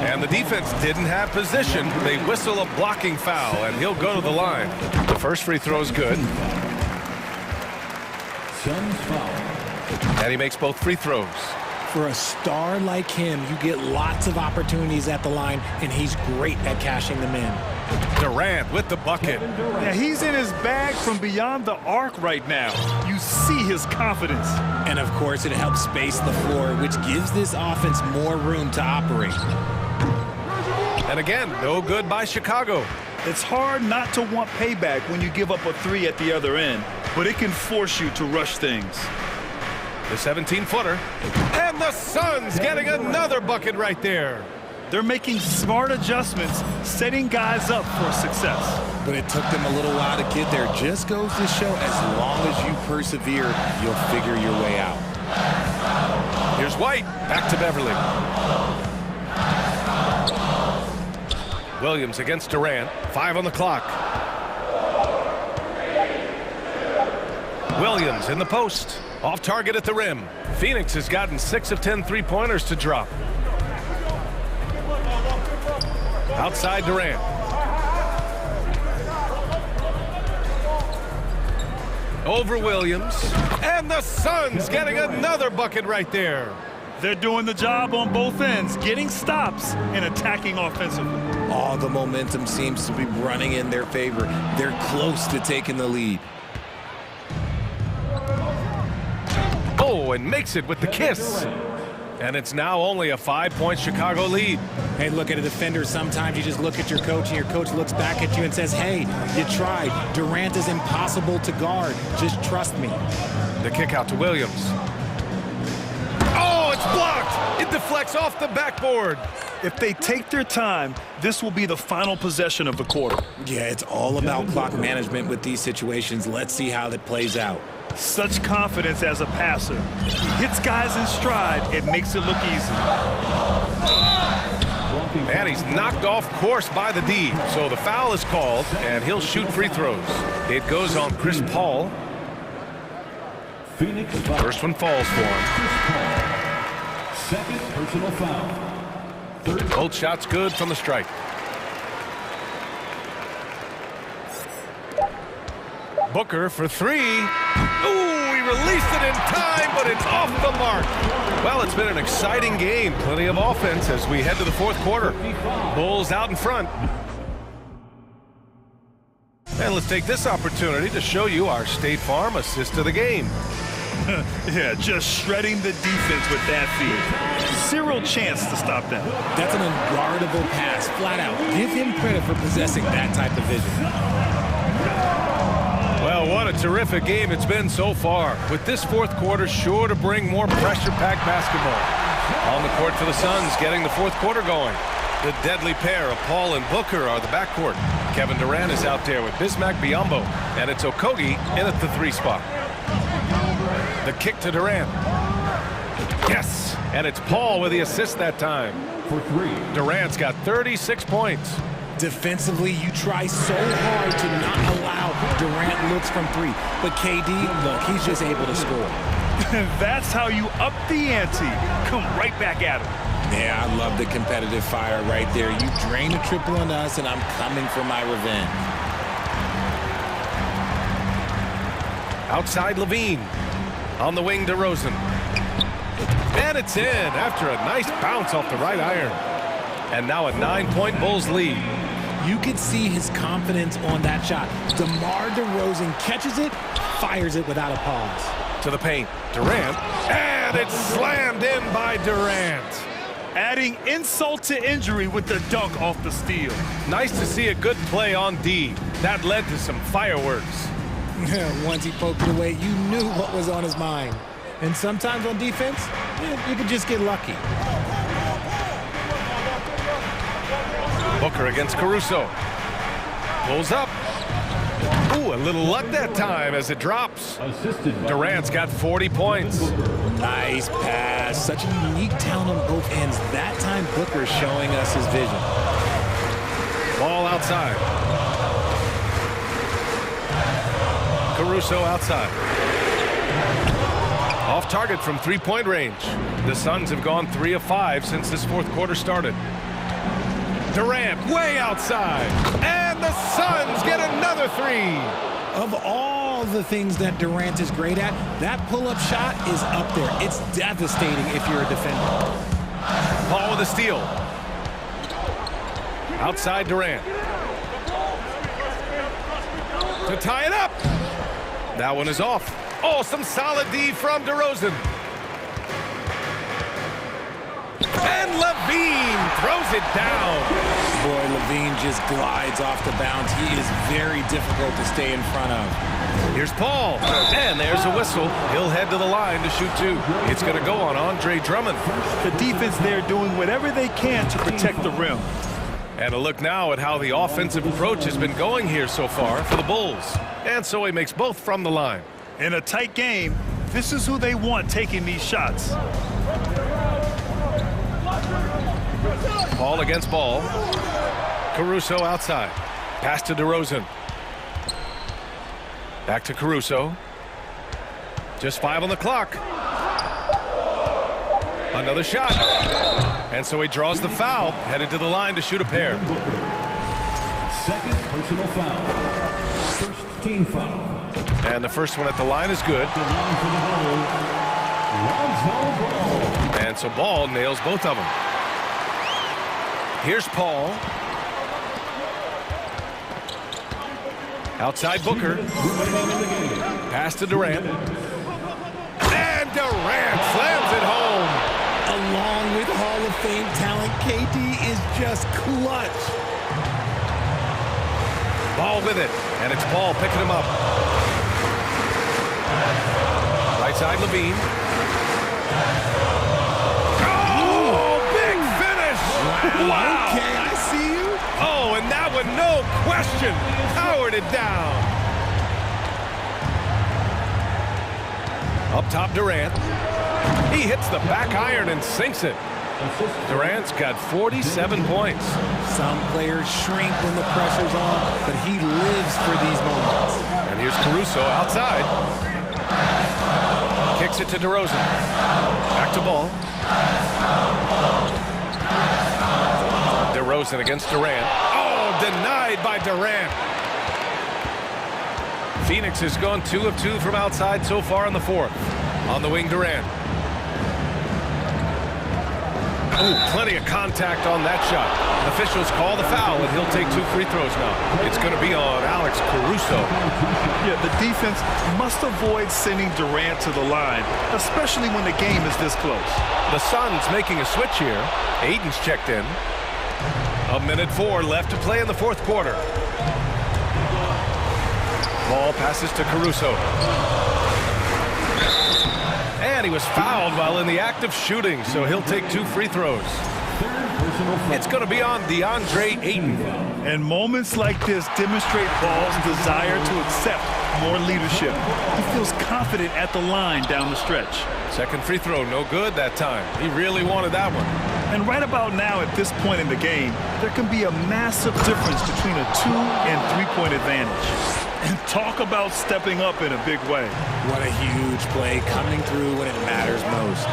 Speaker 6: And the defense didn't have position. They whistle a blocking foul, and he'll go to the line. The first free throw is good. And he makes both free throws.
Speaker 13: For a star like him, you get lots of opportunities at the line, and he's great at cashing them in.
Speaker 6: Durant with the bucket.
Speaker 7: Yeah, he's in his bag from beyond the arc right now. You see his confidence.
Speaker 13: And of course, it helps space the floor, which gives this offense more room to operate.
Speaker 6: And again, no good by Chicago.
Speaker 7: It's hard not to want payback when you give up a three at the other end, but it can force you to rush things.
Speaker 6: The 17-footer. And the Suns getting another bucket right there.
Speaker 7: They're making smart adjustments, setting guys up for success.
Speaker 13: But it took them a little while to get there. Just goes to show, as long as you persevere, you'll figure your way out.
Speaker 6: Here's White. Back to Beverly. Williams against Durant. 5 on the clock. Williams in the post. Off target at the rim. Phoenix has gotten 6 of 10 three-pointers to drop. Outside Durant. Over Williams. And the Suns getting another bucket right there.
Speaker 7: They're doing the job on both ends, getting stops and attacking offensively.
Speaker 13: All the momentum seems to be running in their favor. They're close to taking the lead.
Speaker 6: Oh, and makes it with the kiss. And it's now only a 5-point Chicago lead.
Speaker 13: Hey, look at a defender. Sometimes you just look at your coach, and your coach looks back at you and says, hey, you tried. Durant is impossible to guard. Just trust me.
Speaker 6: The kick out to Williams. Oh, it's blocked. It deflects off the backboard.
Speaker 7: If they take their time, this will be the final possession of the quarter.
Speaker 13: Yeah, it's all about clock management with these situations. Let's see how that plays out.
Speaker 7: Such confidence as a passer. He hits guys in stride. It makes it look easy.
Speaker 6: And he's knocked off course by the D. So the foul is called, and he'll shoot free throws. It goes on Chris Paul. First one falls for him.
Speaker 4: Second personal foul.
Speaker 6: Both shots good from the strike. Booker for 3. Ooh, he released it in time, but it's off the mark. Well, it's been an exciting game. Plenty of offense as we head to the fourth quarter. Bulls out in front. And let's take this opportunity to show you our State Farm assist of the game.
Speaker 7: Yeah, just shredding the defense with that feed. Zero chance to stop them.
Speaker 3: That's an unguardable pass, flat out. Give him credit for possessing that type of vision.
Speaker 6: Well, what a terrific game it's been so far. With this fourth quarter sure to bring more pressure-packed basketball. On the court for the Suns, getting the fourth quarter going. The deadly pair of Paul and Booker are the backcourt. Kevin Durant is out there with Bismack Biyombo, and it's Okogie in at the 3 spot. The kick to Durant. Yes, and it's Paul with the assist that time.
Speaker 4: For 3.
Speaker 6: Durant's got 36 points.
Speaker 3: Defensively, you try so hard to not allow Durant looks from 3. But KD, look, he's just able to score.
Speaker 7: That's how you up the ante. Come right back at him.
Speaker 13: Yeah, I love the competitive fire right there. You drain a triple on us, and I'm coming for my revenge.
Speaker 6: Outside Levine. On the wing to Rosen. And it's in after a nice bounce off the right iron. And now a 9-point Bulls lead.
Speaker 3: You could see his confidence on that shot. DeMar DeRozan catches it, fires it without a pause.
Speaker 6: To the paint, Durant, and it's slammed in by Durant.
Speaker 7: Adding insult to injury with the dunk off the steal.
Speaker 6: Nice to see a good play on D. That led to some fireworks.
Speaker 3: Once he poked it away, you knew what was on his mind. And sometimes on defense, you could just get lucky.
Speaker 6: Booker against Caruso. Pulls up. Ooh, a little luck that time as it drops. Durant's got 40 points.
Speaker 3: Nice pass. Such a unique talent on both ends. That time Booker showing us his vision.
Speaker 6: Ball outside. Caruso outside. Off target from 3-point range. The Suns have gone 3 of 5 since this fourth quarter started. Durant way outside. And the Suns get another 3.
Speaker 3: Of all the things that Durant is great at, that pull-up shot is up there. It's devastating if you're a defender.
Speaker 6: Paul with a steal. Outside Durant. To tie it up. That one is off. Oh, some solid D from DeRozan. And Levine throws it down.
Speaker 3: Boy, Levine just glides off the bounce. He is very difficult to stay in front of.
Speaker 6: Here's Paul. And there's a whistle. He'll head to the line to shoot 2. It's going to go on Andre Drummond.
Speaker 7: The defense there doing whatever they can to protect the rim.
Speaker 6: And a look now at how the offensive approach has been going here so far for the Bulls. And so he makes both from the line.
Speaker 7: In a tight game, this is who they want taking these shots.
Speaker 6: Paul against Ball. Caruso outside. Pass to DeRozan. Back to Caruso. Just 5 on the clock. Another shot. And so he draws the foul, headed to the line to shoot a pair.
Speaker 4: Second personal foul. First team foul.
Speaker 6: And the first one at the line is good. And so Ball nails both of them. Here's Paul. Outside Booker. Pass to Durant. And Durant slams it home.
Speaker 3: Along with Hall of Fame talent, KD is just clutch.
Speaker 6: Ball with it. And it's Paul picking him up. Right side Levine. Oh, big finish. Wow.
Speaker 3: Okay, I see you.
Speaker 6: Oh, and that one, no question, powered it down. Up top, Durant. He hits the back iron and sinks it. Durant's got 47 points.
Speaker 3: Some players shrink when the pressure's on, but he lives for these moments.
Speaker 6: And here's Caruso outside. Kicks it to DeRozan. Back to Ball. DeRozan against Durant. Oh, denied by Durant. Phoenix has gone 2 of 2 from outside so far in the fourth. On the wing, Durant. Oh, plenty of contact on that shot. Officials call the foul, and he'll take 2 free throws now. It's going to be on Alex Caruso.
Speaker 7: Yeah, the defense must avoid sending Durant to the line, especially when the game is this close.
Speaker 6: The Suns making a switch here. Aiden's checked in. 1:04 left to play in the fourth quarter. Ball passes to Caruso. And he was fouled while in the act of shooting, so he'll take 2 free throws. It's going to be on DeAndre Ayton.
Speaker 7: And moments like this demonstrate Ball's desire to accept more leadership. He feels confident at the line down the stretch.
Speaker 6: Second free throw, no good that time. He really wanted that one.
Speaker 7: And right about now, at this point in the game, there can be a massive difference between a 2- and 3-point advantage. And talk about stepping up in a big way.
Speaker 13: What a huge play, coming through when it matters most.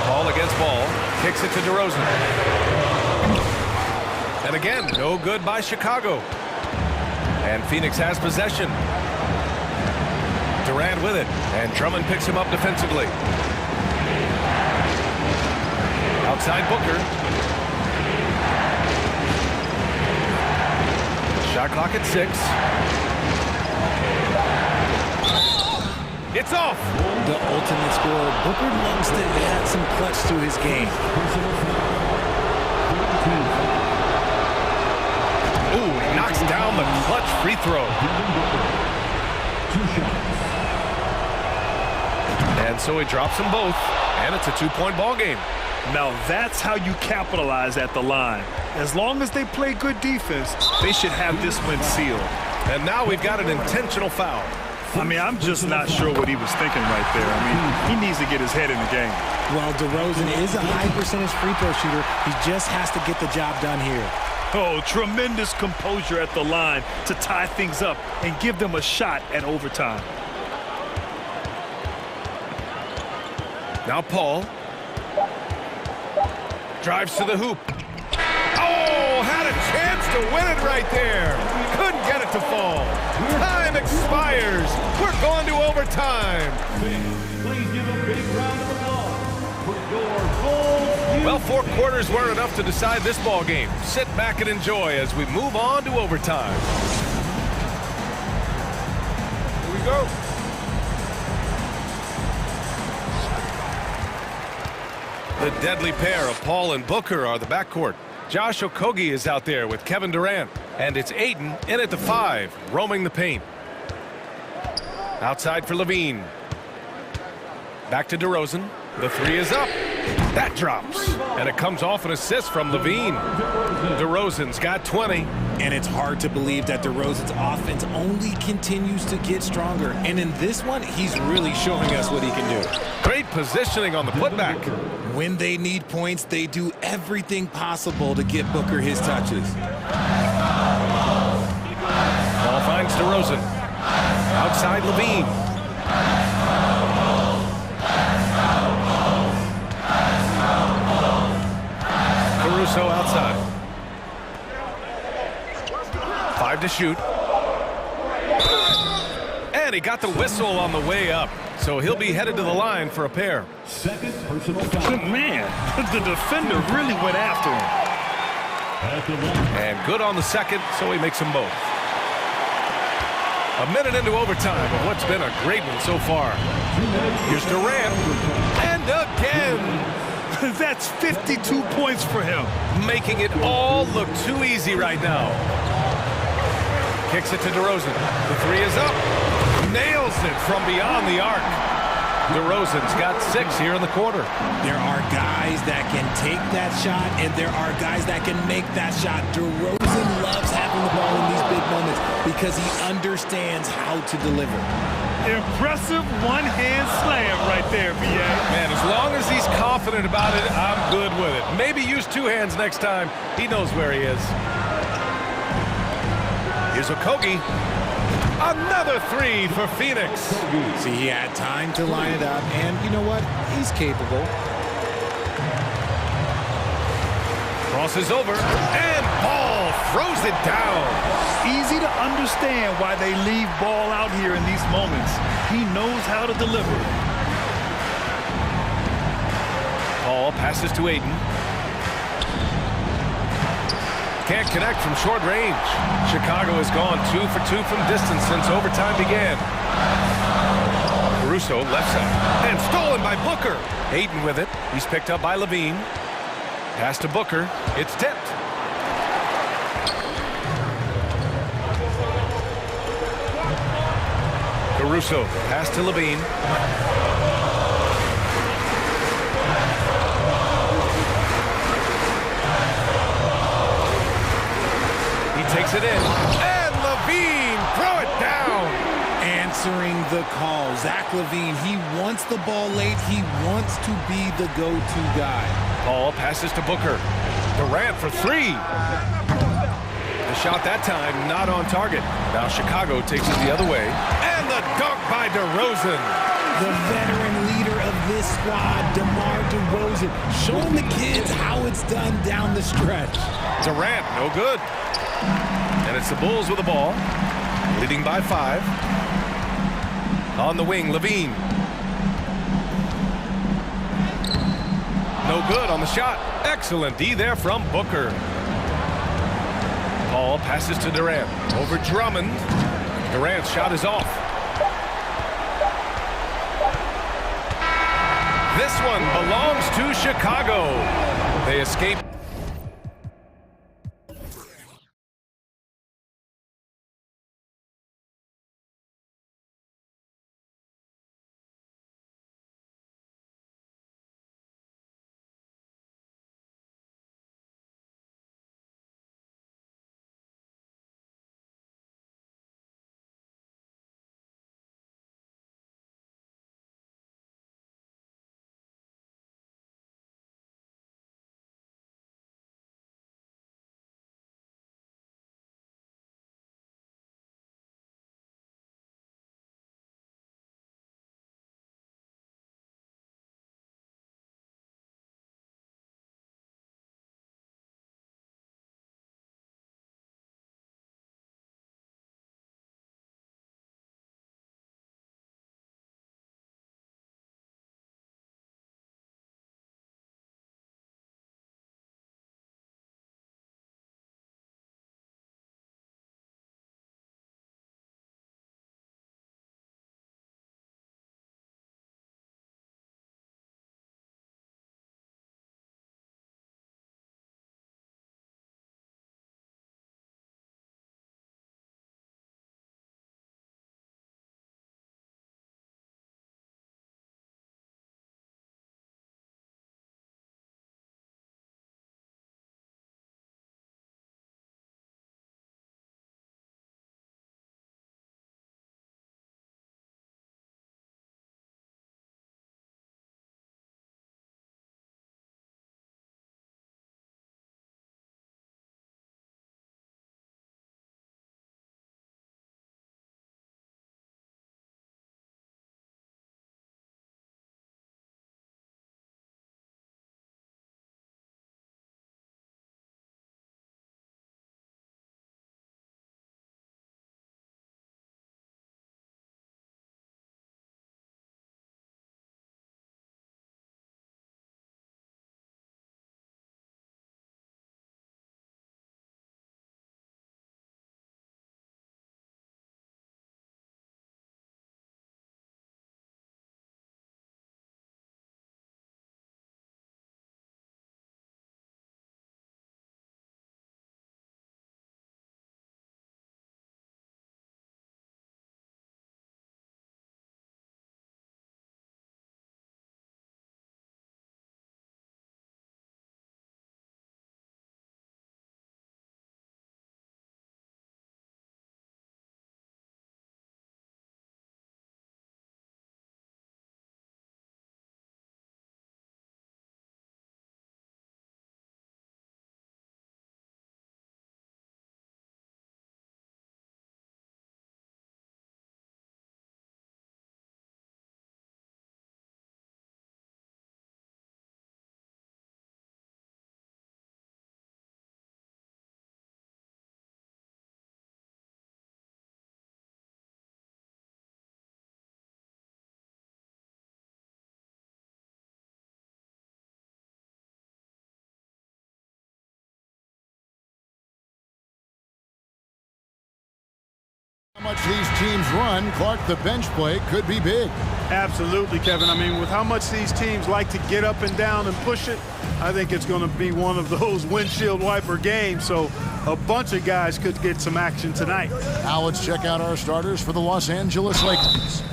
Speaker 6: Ball against ball. Kicks it to DeRozan. And again, no good by Chicago. And Phoenix has possession. Durant with it. And Drummond picks him up defensively. Outside Booker. Shot clock at 6. It's off.
Speaker 13: The ultimate scorer. Booker loves to add some clutch to his game.
Speaker 6: Ooh, he knocks down the clutch free throw. And so he drops them both, and it's a 2-point ball game.
Speaker 7: Now that's how you capitalize at the line. As long as they play good defense, they should have this win sealed.
Speaker 6: And now we've got an intentional foul.
Speaker 7: I mean, I'm just not sure what he was thinking right there. I mean, he needs to get his head in the game.
Speaker 13: Well, DeRozan is a high percentage free throw shooter. He just has to get the job done here.
Speaker 7: Oh, tremendous composure at the line to tie things up and give them a shot at overtime.
Speaker 6: Now Paul. Drives to the hoop. Oh, had a chance to win it right there. Couldn't get it to fall. Time expires. We're going to overtime.
Speaker 4: Please give a big round of applause for your full.
Speaker 6: Well, 4 quarters weren't enough to decide this ball game. Sit back and enjoy as we move on to overtime. Here we go. The deadly pair of Paul and Booker are the backcourt. Josh Okogie is out there with Kevin Durant. And it's Ayton in at the 5, roaming the paint. Outside for Levine. Back to DeRozan. The 3 is up. That drops. And it comes off an assist from Levine. DeRozan's got 20.
Speaker 13: And it's hard to believe that DeRozan's offense only continues to get stronger. And in this one, he's really showing us what he can do.
Speaker 6: Great positioning on the putback.
Speaker 13: When they need points, they do everything possible to get Booker his touches.
Speaker 6: Ball finds DeRozan. Outside Levine. Caruso outside. 5 to shoot. And he got the whistle on the way up. So he'll be headed to the line for a pair.
Speaker 4: Second personal foul.
Speaker 7: Man, the defender really went after him.
Speaker 6: And good on the second, so he makes them both. A minute into overtime of what's been a great one so far. Here's Durant. And again.
Speaker 7: That's 52 points for him.
Speaker 6: Making it all look too easy right now. Kicks it to DeRozan. The 3 is up. Nails it from beyond the arc. DeRozan's got 6 here in the quarter.
Speaker 13: There are guys that can take that shot, and there are guys that can make that shot. DeRozan loves having the ball in these big moments because he understands how to deliver.
Speaker 7: Impressive one-hand slam right there, B.A.
Speaker 6: Man, as long as he's confident about it, I'm good with it. Maybe use 2 hands next time. He knows where he is. Here's Okogie. Another 3 for Phoenix.
Speaker 13: See, he had time to line it up, and you know what? He's capable.
Speaker 6: Crosses over, and Ball throws it down.
Speaker 7: understand why they leave ball out here in these moments. He knows how to deliver.
Speaker 6: Paul passes to Aiden. Can't connect from short range. Chicago has gone 2 for 2 from distance since overtime began. Caruso left side. And stolen by Booker. Aiden with it. He's picked up by Levine. Pass to Booker. It's tipped. Caruso. Pass to Levine. Takes it in, and Levine, throw it down.
Speaker 13: Answering the call. Zach LaVine, he wants the ball late. He wants to be the go-to guy.
Speaker 6: Paul passes to Booker. Durant for 3. The shot that time not on target. Now Chicago takes it the other way. And the dunk by DeRozan.
Speaker 13: The veteran leader of this squad, DeMar DeRozan, showing the kids how it's done down the stretch.
Speaker 6: Durant, no good. And it's the Bulls with the ball, leading by 5. On the wing, Levine. No good on the shot. Excellent D there from Booker. Paul passes to Durant. Over Drummond. Durant's shot is off. This one belongs to Chicago. They escape.
Speaker 1: much these teams run, Clark, the bench play could be big.
Speaker 11: Absolutely, Kevin. I mean, with how much these teams like to get up and down and push it, I think it's going to be one of those windshield wiper games. So a bunch of guys could get some action tonight.
Speaker 1: Now let's check out our starters for the Los Angeles Lakers.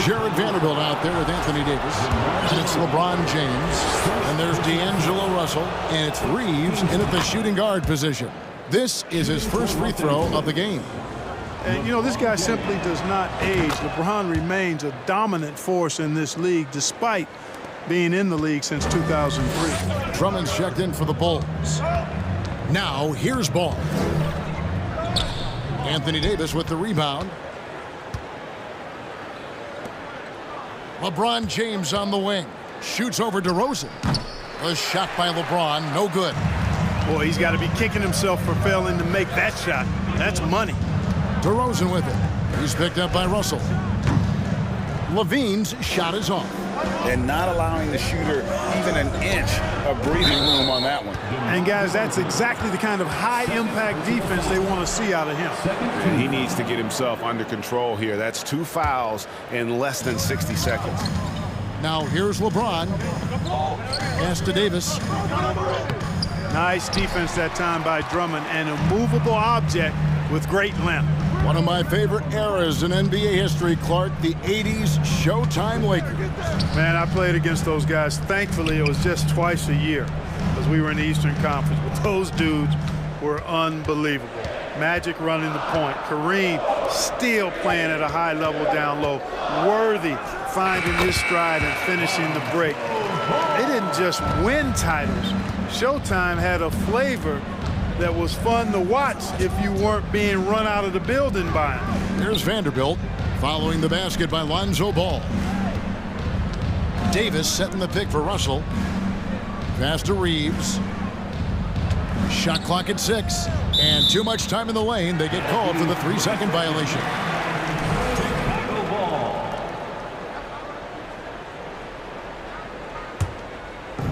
Speaker 1: Jared Vanderbilt out there with Anthony Davis. And it's LeBron James. And there's D'Angelo Russell. And it's Reeves in at the shooting guard position. This is his first free throw of the game.
Speaker 11: And, you know, this guy simply does not age. LeBron remains a dominant force in this league despite being in the league since 2003.
Speaker 1: Drummond's checked in for the Bulls. Now, here's Ball. Anthony Davis with the rebound. LeBron James on the wing. Shoots over DeRozan. A shot by LeBron, no good.
Speaker 11: Boy, he's got to be kicking himself for failing to make that shot. That's money.
Speaker 1: DeRozan with it. He's picked up by Russell. Levine's shot is off.
Speaker 2: And not allowing the shooter even an inch of breathing room on that one.
Speaker 11: And guys, that's exactly the kind of high-impact defense they want to see out of him.
Speaker 2: And he needs to get himself under control here. That's 2 fouls in less than 60 seconds.
Speaker 1: Now here's LeBron. Pass to Davis.
Speaker 11: Nice defense that time by Drummond, and a movable object with great length.
Speaker 1: One of my favorite eras in NBA history, Clark, the 80s Showtime Lakers.
Speaker 11: Man, I played against those guys. Thankfully, it was just twice a year because we were in the Eastern Conference. But those dudes were unbelievable. Magic running the point. Kareem still playing at a high level down low. Worthy finding his stride and finishing the break. They didn't just win titles. Showtime had a flavor that was fun to watch if you weren't being run out of the building by him.
Speaker 1: Here's Vanderbilt following the basket by Lonzo Ball. Davis setting the pick for Russell. Pass to Reeves. Shot clock at 6. And too much time in the lane. They get called for the 3-second violation.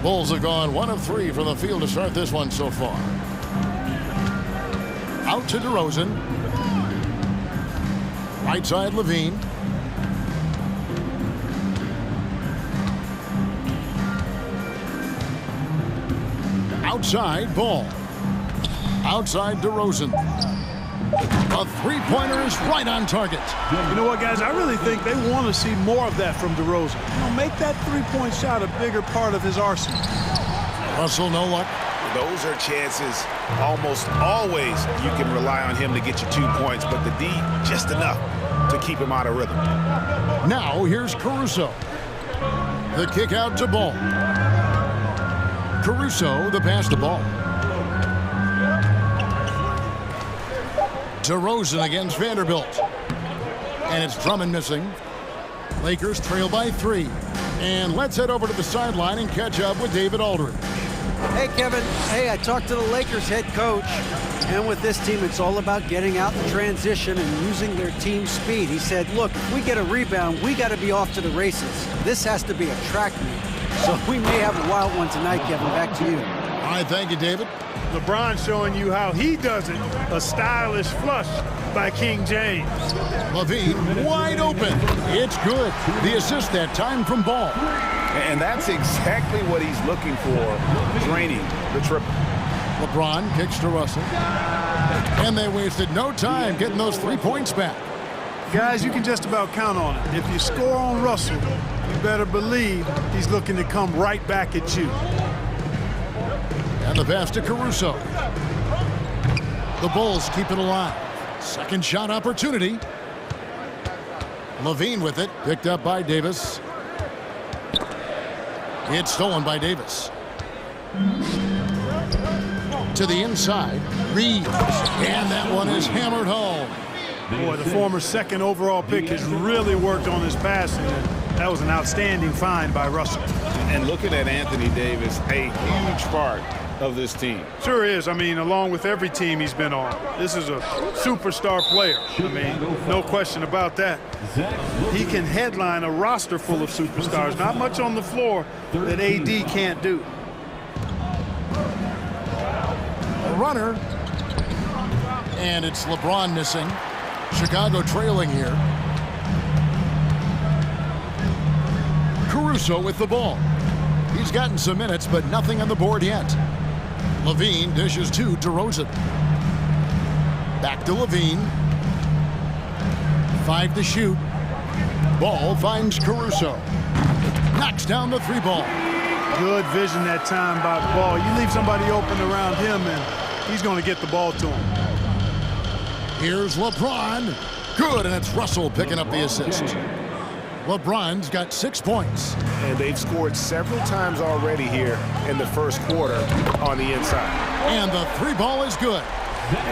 Speaker 1: Bulls have gone 1 of 3 from the field to start this one so far. Out to DeRozan. Right side, Levine. Outside, Ball. Outside, DeRozan. A three-pointer is right on target.
Speaker 11: You know what, guys? I really think they want to see more of that from DeRozan. You know, make that three-point shot a bigger part of his arsenal.
Speaker 1: Russell, no luck.
Speaker 2: Those are chances almost always you can rely on him to get you 2 points, but the D just enough to keep him out of rhythm.
Speaker 1: Now here's Caruso. The kick out to Ball. Caruso, the pass to Ball. DeRozan against Vanderbilt. And it's Drummond missing. Lakers trail by 3. And let's head over to the sideline and catch up with David Aldridge.
Speaker 10: Hey, Kevin. Hey, I talked to the Lakers head coach, and with this team, it's all about getting out in transition and using their team speed. He said, look, if we get a rebound, we got to be off to the races. This has to be a track meet. So we may have a wild one tonight, Kevin. Back to you.
Speaker 1: All right, thank you, David.
Speaker 11: LeBron showing you how he does it. A stylish flush by King James.
Speaker 1: Levine wide open. It's good. The assist that time from Ball.
Speaker 2: And that's exactly what he's looking for, draining the triple.
Speaker 1: LeBron kicks to Russell. And they wasted no time getting those 3 points back.
Speaker 11: Guys, you can just about count on it. If you score on Russell, you better believe he's looking to come right back at you.
Speaker 1: And the pass to Caruso. The Bulls keep it alive. Second shot opportunity. Levine with it, picked up by Davis. It's stolen by Davis. To the inside, Reeves. And that one is hammered home.
Speaker 11: Boy, the former second overall pick has really worked on his passing. That was an outstanding find by Russell.
Speaker 2: And looking at Anthony Davis, a huge part of this team.
Speaker 11: Sure is. I mean, along with every team he's been on. This is a superstar player. I mean, no question about that. He can headline a roster full of superstars. Not much on the floor that AD can't do.
Speaker 1: A runner. And it's LeBron missing. Chicago trailing here. Caruso with the ball. He's gotten some minutes, but nothing on the board yet. Levine dishes to DeRozan. Back to Levine. 5 to shoot. Ball finds Caruso. Knocks down the 3 ball.
Speaker 11: Good vision that time by Ball. You leave somebody open around him, and he's going to get the ball to him.
Speaker 1: Here's LeBron. Good, and it's Russell picking up the assist. LeBron's got 6 points.
Speaker 5: And they've scored several times already here in the first quarter on the inside.
Speaker 1: And the 3 ball is good.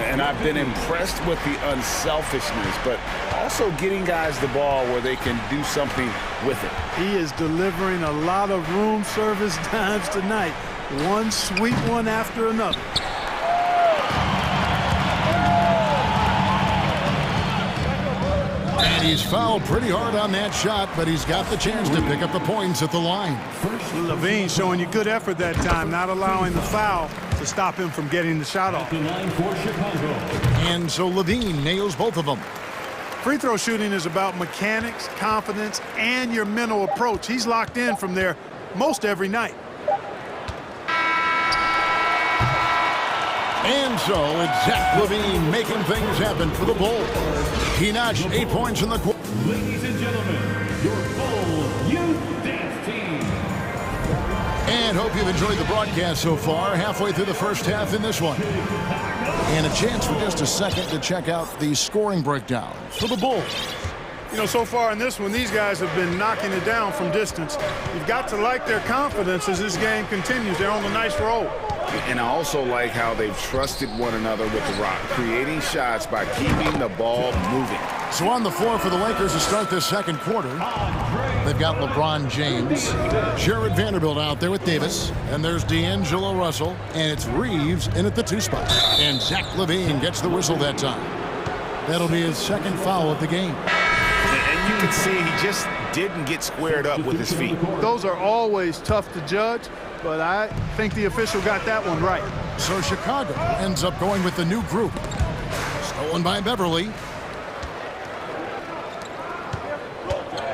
Speaker 2: And I've been impressed with the unselfishness, but also getting guys the ball where they can do something with it.
Speaker 11: He is delivering a lot of room service dimes tonight. One sweet one after another.
Speaker 1: And he's fouled pretty hard on that shot, but he's got the chance to pick up the points at the line.
Speaker 11: Levine showing you good effort that time, not allowing the foul to stop him from getting the shot off.
Speaker 1: And so Levine nails both of them.
Speaker 11: Free throw shooting is about mechanics, confidence, and your mental approach. He's locked in from there most every night.
Speaker 1: And so it's Zach Levine making things happen for the Bulls. He notched 8 points in the quarter.
Speaker 4: Ladies and gentlemen, your Bulls Youth Dance Team.
Speaker 1: And hope you've enjoyed the broadcast so far. Halfway through the first half in this one. And a chance for just a second to check out the scoring breakdown for the Bulls.
Speaker 11: You know, so far in this one, these guys have been knocking it down from distance. You've got to like their confidence as this game continues. They're on a nice roll.
Speaker 2: And I also like how they've trusted one another with the rock, creating shots by keeping the ball moving.
Speaker 1: So on the floor for the Lakers to start this second quarter, they've got LeBron James, Jared Vanderbilt out there with Davis, and there's D'Angelo Russell, and it's Reeves in at the 2 spot. And Zach Levine gets the whistle that time. That'll be his second foul of the game.
Speaker 2: And you can see he just didn't get squared up with his feet.
Speaker 11: Those are always tough to judge, but I think the official got that one right.
Speaker 1: So Chicago ends up going with the new group. Stolen by Beverly.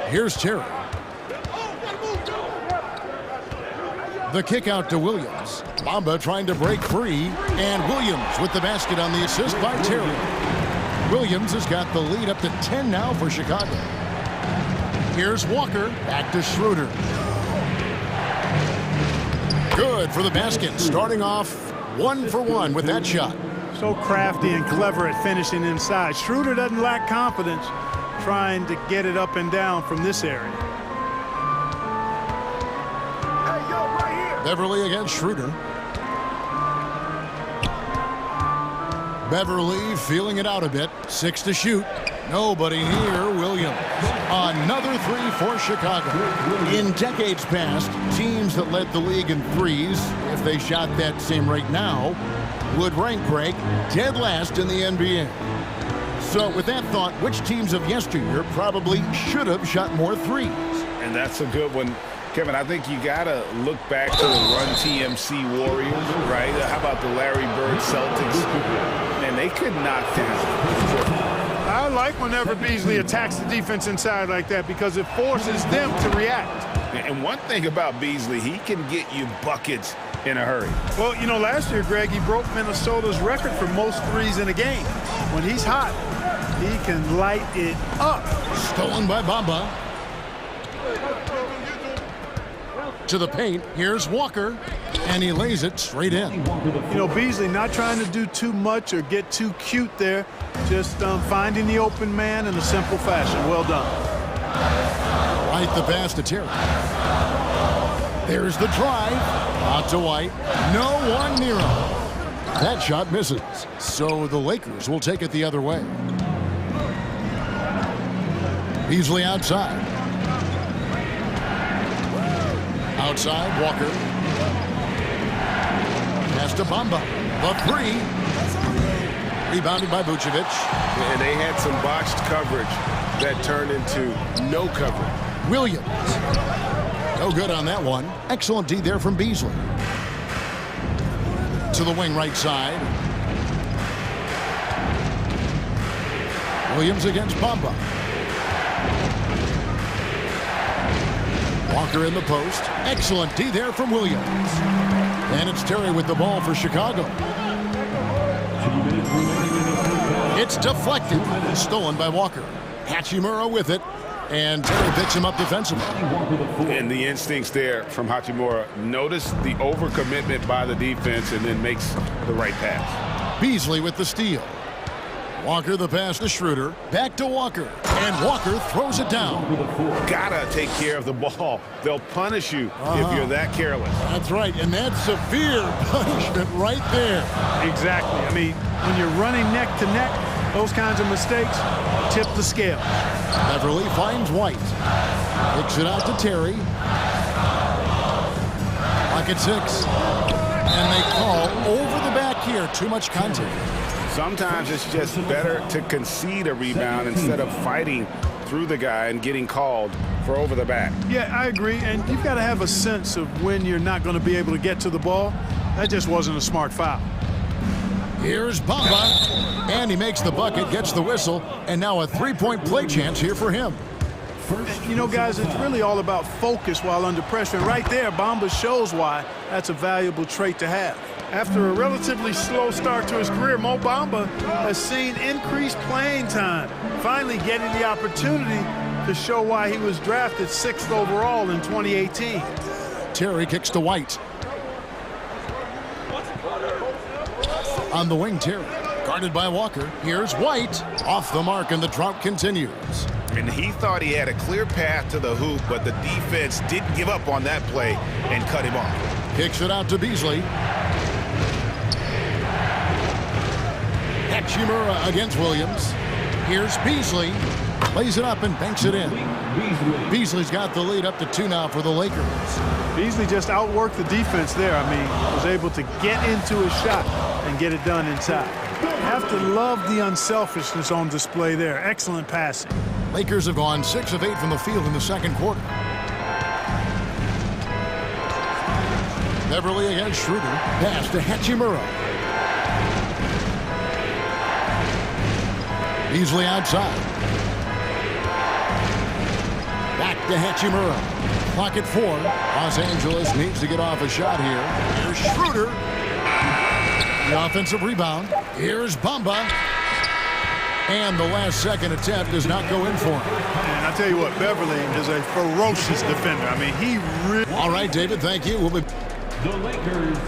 Speaker 1: Here's Terry. The kick out to Williams. Bamba trying to break free, and Williams with the basket on the assist by Terry. Williams has got the lead up to 10 now for Chicago. Here's Walker, back to Schroeder. Good for the basket, starting off 1 for 1 with that shot.
Speaker 11: So crafty and clever at finishing inside. Schroeder doesn't lack confidence trying to get it up and down from this area.
Speaker 1: Beverly against Schroeder. Beverly feeling it out a bit. 6 to shoot. Nobody near Williams. Another 3 for Chicago. In decades past, teams that led the league in threes, if they shot that same rate now, would rank break dead last in the NBA. So with that thought, which teams of yesteryear probably should have shot more threes?
Speaker 2: And that's a good one. Kevin, I think you got to look back to the Run TMC Warriors, right? How about the Larry Bird Celtics? And they could knock down.
Speaker 11: I like whenever Beasley attacks the defense inside like that because it forces them to react.
Speaker 2: And one thing about Beasley, he can get you buckets in a hurry.
Speaker 11: Well, you know, last year, Greg, he broke Minnesota's record for most threes in a game. When he's hot, he can light it up.
Speaker 1: Stolen by Bamba. To the paint, here's Walker, and he lays it straight in.
Speaker 11: You know, Beasley not trying to do too much or get too cute there, just finding the open man in a simple fashion. Well done.
Speaker 1: Right the pass to Terry. There's the drive. Out to White. No one near him. That shot misses. So the Lakers will take it the other way. Beasley outside. Outside, Walker. Pass to Bamba. The 3. Rebounded by Vucevic.
Speaker 5: And they had some botched coverage that turned into no coverage.
Speaker 1: Williams. No good on that one. Excellent D there from Beasley. To the wing right side. Williams against Bamba. Walker in the post. Excellent D there from Williams. And it's Terry with the ball for Chicago. It's deflected. Stolen by Walker. Hachimura with it. And Terry picks him up defensively.
Speaker 2: And the instincts there from Hachimura. Notice the overcommitment by the defense and then makes the right pass.
Speaker 1: Beasley with the steal. Walker the pass to Schroeder. Back to Walker. And Walker throws it down.
Speaker 2: Gotta take care of the ball. They'll punish you if you're that careless.
Speaker 1: That's right. And that's severe punishment right there.
Speaker 11: Exactly. I mean, when you're running neck to neck, those kinds of mistakes tip the scale.
Speaker 1: Beverly finds White. Kicks it out to Terry. Clock at 6. And they call over the back here. Too much contact.
Speaker 2: Sometimes it's just better to concede a rebound instead of fighting through the guy and getting called for over the back.
Speaker 11: Yeah, I agree. And you've got to have a sense of when you're not going to be able to get to the ball. That just wasn't a smart foul.
Speaker 1: Here's Bamba. And he makes the bucket, gets the whistle, and now a three-point play chance here for him.
Speaker 11: You know, guys, it's really all about focus while under pressure. And right there, Bamba shows why that's a valuable trait to have. After a relatively slow start to his career, Mo Bamba has seen increased playing time, finally getting the opportunity to show why he was drafted 6th overall in 2018.
Speaker 1: Terry kicks to White. On the wing, Terry. Guarded by Walker. Here's White. Off the mark, and the drought continues.
Speaker 2: And he thought he had a clear path to the hoop, but the defense didn't give up on that play and cut him off.
Speaker 1: Kicks it out to Beasley. Hachimura against Williams. Here's Beasley. Lays it up and banks it in. Beasley's got the lead up to 2 now for the Lakers.
Speaker 11: Beasley just outworked the defense there. I mean, was able to get into his shot and get it done inside. You have to love the unselfishness on display there. Excellent passing.
Speaker 1: Lakers have gone 6 of 8 from the field in the second quarter. Beverly against Schroeder. Pass to Hachimura. Beasley outside. Back to Hachimura. Clock at 4. Los Angeles needs to get off a shot here. Here's Schroeder. The offensive rebound. Here's Bamba. And the last second attempt does not go in for him.
Speaker 11: And I'll tell you what, Beverly is a ferocious defender. I mean, he really...
Speaker 1: All right, David, thank you. We'll be...
Speaker 4: The Lakers,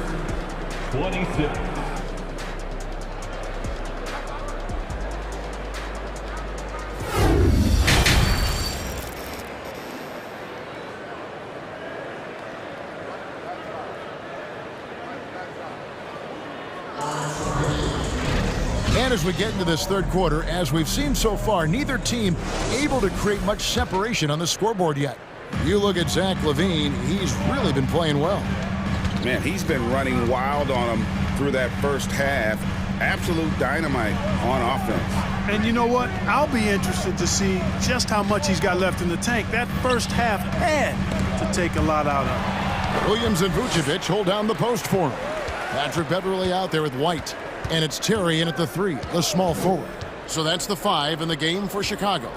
Speaker 4: 26.
Speaker 1: And as we get into this third quarter, as we've seen so far, neither team able to create much separation on the scoreboard yet. You look at Zach LaVine, he's really been playing well.
Speaker 2: Man, he's been running wild on him through that first half. Absolute dynamite on offense.
Speaker 11: And you know what? I'll be interested to see just how much he's got left in the tank. That first half had to take a lot out of him.
Speaker 1: Williams and Vucevic hold down the post for him. Patrick Beverly out there with White. And it's Terry in at the 3, the small forward. So that's the 5 in the game for Chicago.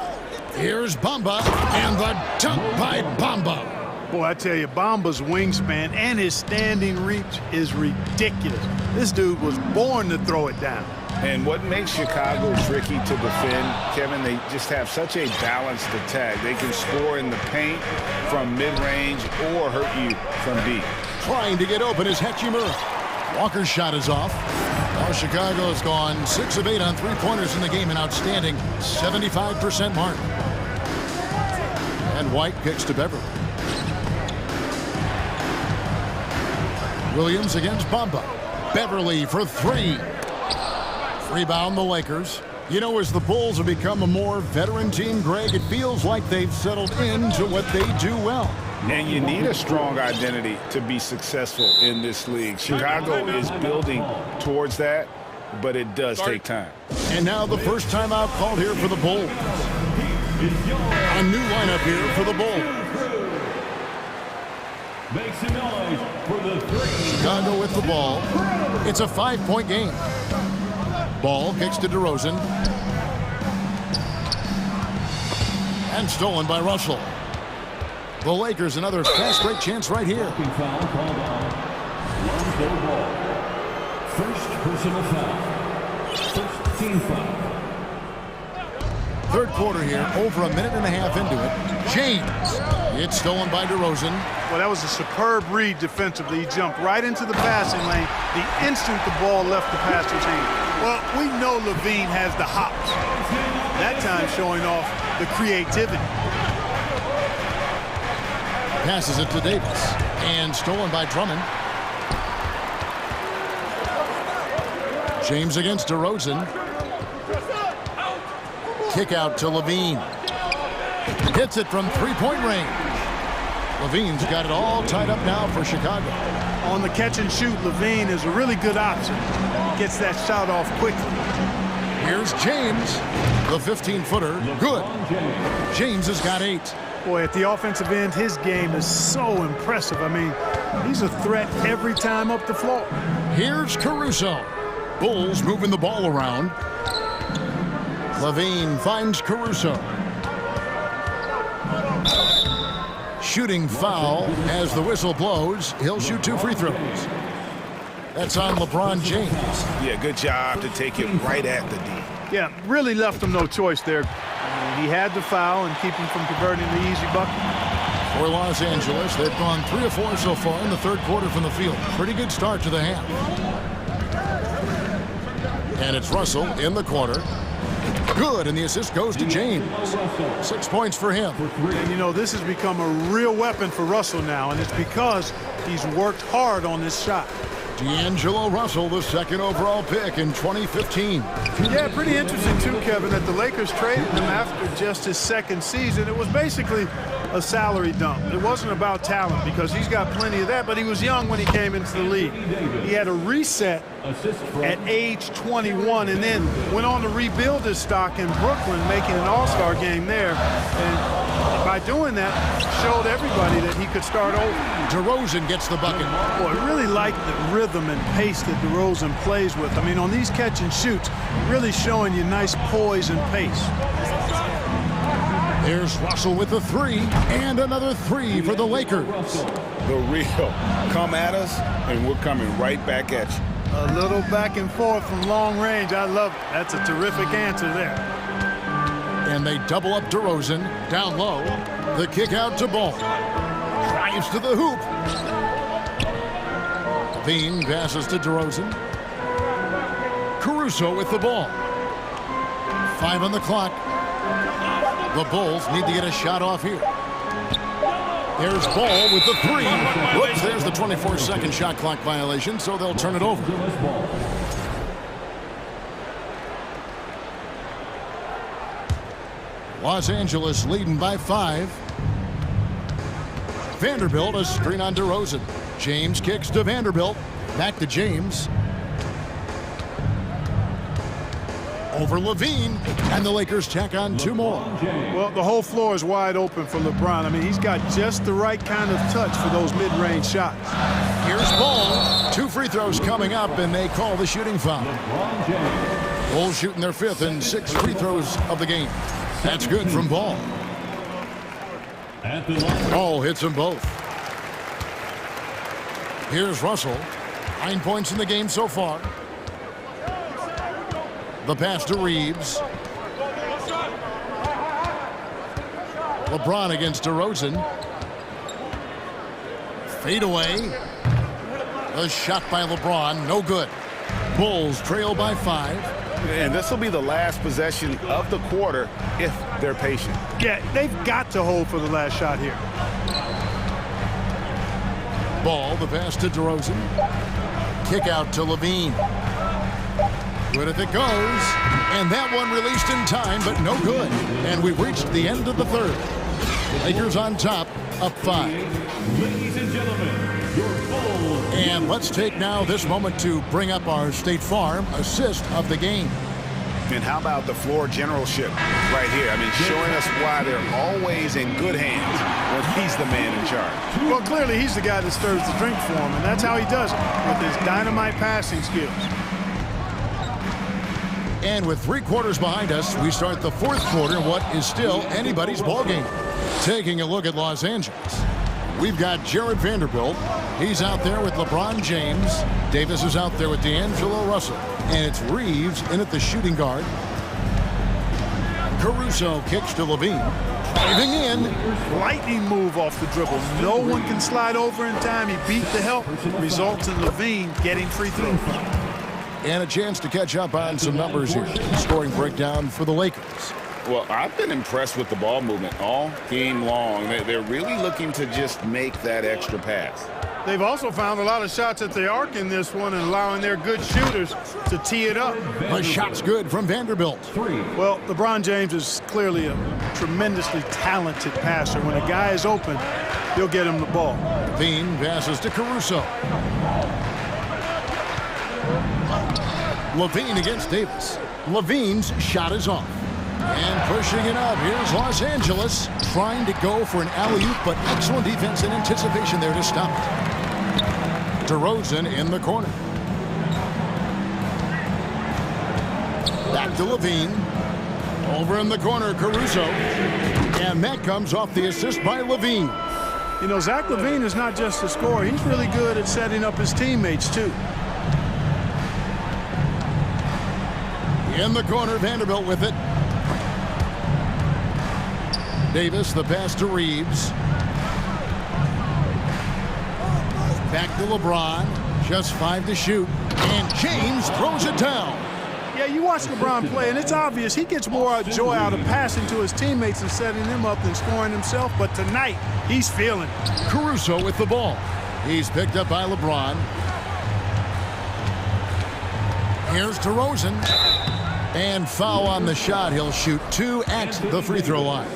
Speaker 1: Here's Bamba, and the dunk by Bamba.
Speaker 11: Boy, I tell you, Bamba's wingspan and his standing reach is ridiculous. This dude was born to throw it down.
Speaker 2: And what makes Chicago tricky to defend, Kevin, they just have such a balanced attack. They can score in the paint from mid-range or hurt you from deep.
Speaker 1: Trying to get open is Hachimura. Walker's shot is off. Now Chicago has gone 6 of 8 on three-pointers in the game, an outstanding 75% mark. And White kicks to Beverly. Williams against Bamba. Beverly for 3. Rebound the Lakers. You know, as the Bulls have become a more veteran team, Greg, it feels like they've settled into what they do well.
Speaker 2: And you need a strong identity to be successful in this league. Chicago is building towards that, but it does take time.
Speaker 1: And now the first timeout called here for the Bulls. A new lineup here for the Bulls.
Speaker 4: Make some noise for the 3.
Speaker 1: Chicago with the ball. It's a 5-point game. Ball kicks to DeRozan. And stolen by Russell. The Lakers another fast break chance right here.
Speaker 4: Foul called on. Lonzo Ball. First personal foul. First team foul.
Speaker 1: Third quarter here, over a minute and a half into it. James. It's stolen by DeRozan.
Speaker 11: Well, that was a superb read defensively. He jumped right into the passing lane the instant the ball left the passer's hand. Well, we know Levine has the hops. That time showing off the creativity.
Speaker 1: Passes it to Davis. And stolen by Drummond. James against DeRozan. Kick out to Levine. Hits it from three-point range. Levine's got it all tied up now for Chicago.
Speaker 11: On the catch and shoot, Levine is a really good option. Gets that shot off quickly.
Speaker 1: Here's James. The 15-footer. Good. James has got 8.
Speaker 11: Boy, at the offensive end, his game is so impressive. I mean, he's a threat every time up the floor.
Speaker 1: Here's Caruso. Bulls moving the ball around. Levine finds Caruso. Shooting foul as the whistle blows. He'll shoot 2 free throws. That's on LeBron James.
Speaker 2: Yeah, good job to take it right at the D.
Speaker 11: Yeah, really left him no choice there. He had the foul and keep him from converting the easy bucket.
Speaker 1: For Los Angeles, they've gone 3 of 4 so far in the third quarter from the field. Pretty good start to the half. And it's Russell in the corner. Good, and the assist goes to James. 6 points for him.
Speaker 11: And you know, this has become a real weapon for Russell now, and it's because he's worked hard on this shot.
Speaker 1: D'Angelo Russell, the second overall pick in 2015.
Speaker 11: Yeah, pretty interesting too, Kevin, that the Lakers traded him after just his second season. It was basically a salary dump. It wasn't about talent because he's got plenty of that, but he was young when he came into the league. He had a reset at age 21 and then went on to rebuild his stock in Brooklyn, making an all-star game there. And by doing that, showed everybody that he could start over.
Speaker 1: DeRozan gets the bucket.
Speaker 11: Boy, I really like the rhythm and pace that DeRozan plays with. I mean, on these catch and shoots, really showing you nice poise and pace.
Speaker 1: There's Russell with the 3, and another 3 for the Lakers.
Speaker 2: The real. Come at us, and we're coming right back at you.
Speaker 11: A little back and forth from long range. I love it. That's a terrific answer there.
Speaker 1: And they double up DeRozan down low. The kick out to Ball. Drives to the hoop. Levine passes to DeRozan. Caruso with the ball. 5 on the clock. The Bulls need to get a shot off here. There's Ball with the 3. Whoops, there's the 24-second shot clock violation, so they'll turn it over. Los Angeles leading by 5. Vanderbilt, a screen on DeRozan. James kicks to Vanderbilt. Back to James. Over Levine, and the Lakers tack on 2 more.
Speaker 11: Well, the whole floor is wide open for LeBron. I mean, he's got just the right kind of touch for those mid-range shots.
Speaker 1: Here's Ball. 2 free throws coming up, and they call the shooting foul. Bulls shooting their 5th and 6 free throws of the game. That's good from Ball. Ball hits them both. Here's Russell. 9 points in the game so far. The pass to Reeves. LeBron against DeRozan. Fade away. A shot by LeBron, no good. Bulls trail by 5.
Speaker 2: And this will be the last possession of the quarter if they're patient.
Speaker 11: Yeah, they've got to hold for the last shot here.
Speaker 1: Ball, the pass to DeRozan. Kick out to Levine. Good if it goes. And that one released in time, but no good. And we've reached the end of the third. Lakers on top, up 5.
Speaker 4: Ladies and gentlemen, your Bulls.
Speaker 1: And let's take now this moment to bring up our State Farm assist of the game.
Speaker 2: And how about the floor generalship right here? I mean, showing us why they're always in good hands when he's the man in charge.
Speaker 11: Well, clearly he's the guy that stirs the drink for him, and that's how he does it, with his dynamite passing skills.
Speaker 1: And with 3 quarters behind us, we start the 4th quarter in what is still anybody's ball game. Taking a look at Los Angeles, we've got Jared Vanderbilt. He's out there with LeBron James. Davis is out there with D'Angelo Russell. And it's Reeves in at the shooting guard. Caruso kicks to Levine. Driving in.
Speaker 11: Lightning move off the dribble. No one can slide over in time. He beat the help. Results in Levine getting free throws.
Speaker 1: And a chance to catch up on some numbers here. Scoring breakdown for the Lakers.
Speaker 2: Well, I've been impressed with the ball movement all game long. They're really looking to just make that extra pass.
Speaker 11: They've also found a lot of shots at the arc in this one and allowing their good shooters to tee it up.
Speaker 1: The shot's good from Vanderbilt.
Speaker 11: Well, LeBron James is clearly a tremendously talented passer. When a guy is open, he'll get him the ball.
Speaker 1: Levine passes to Caruso. Levine against Davis. Levine's shot is off. And pushing it up, here's Los Angeles trying to go for an alley-oop, but excellent defense and anticipation there to stop it. DeRozan in the corner. Back to Levine. Over in the corner, Caruso. And that comes off the assist by Levine.
Speaker 11: You know, Zach LaVine is not just a scorer. He's really good at setting up his teammates, too.
Speaker 1: In the corner, Vanderbilt with it. Davis, the pass to Reeves. Back to LeBron. Just 5 to shoot. And James throws it down.
Speaker 11: Yeah, you watch LeBron play, and it's obvious he gets more joy out of passing to his teammates and setting them up than scoring himself. But tonight, he's feeling it.
Speaker 1: Caruso with the ball. He's picked up by LeBron. Here's DeRozan. And foul on the shot. He'll shoot 2 at the free throw line.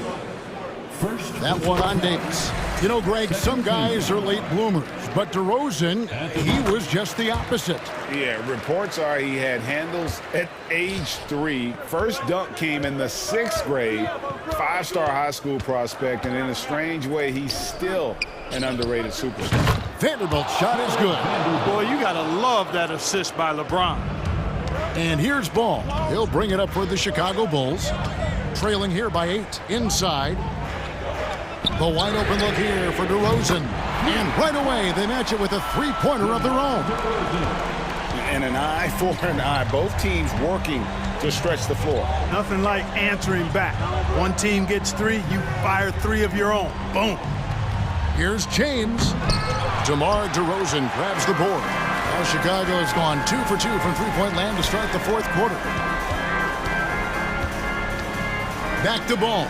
Speaker 1: That one on Davis. You know, Greg, some guys are late bloomers, but DeRozan, he was just the opposite.
Speaker 2: Yeah, reports are he had handles at age 3. First dunk came in the 6th grade. 5-star high school prospect, and in a strange way, he's still an underrated superstar.
Speaker 1: Vanderbilt's shot is good.
Speaker 11: Boy, you got to love that assist by LeBron.
Speaker 1: And here's Ball. He'll bring it up for the Chicago Bulls. Trailing here by 8 inside. The wide open look here for DeRozan. And right away, they match it with a 3-pointer of their own.
Speaker 2: And an eye for an eye. Both teams working to stretch the floor.
Speaker 11: Nothing like answering back. One team gets 3, you fire 3 of your own. Boom.
Speaker 1: Here's James. DeMar DeRozan grabs the board. Now Chicago has gone 2 for 2 from three-point land to start the 4th quarter. Back to Ball.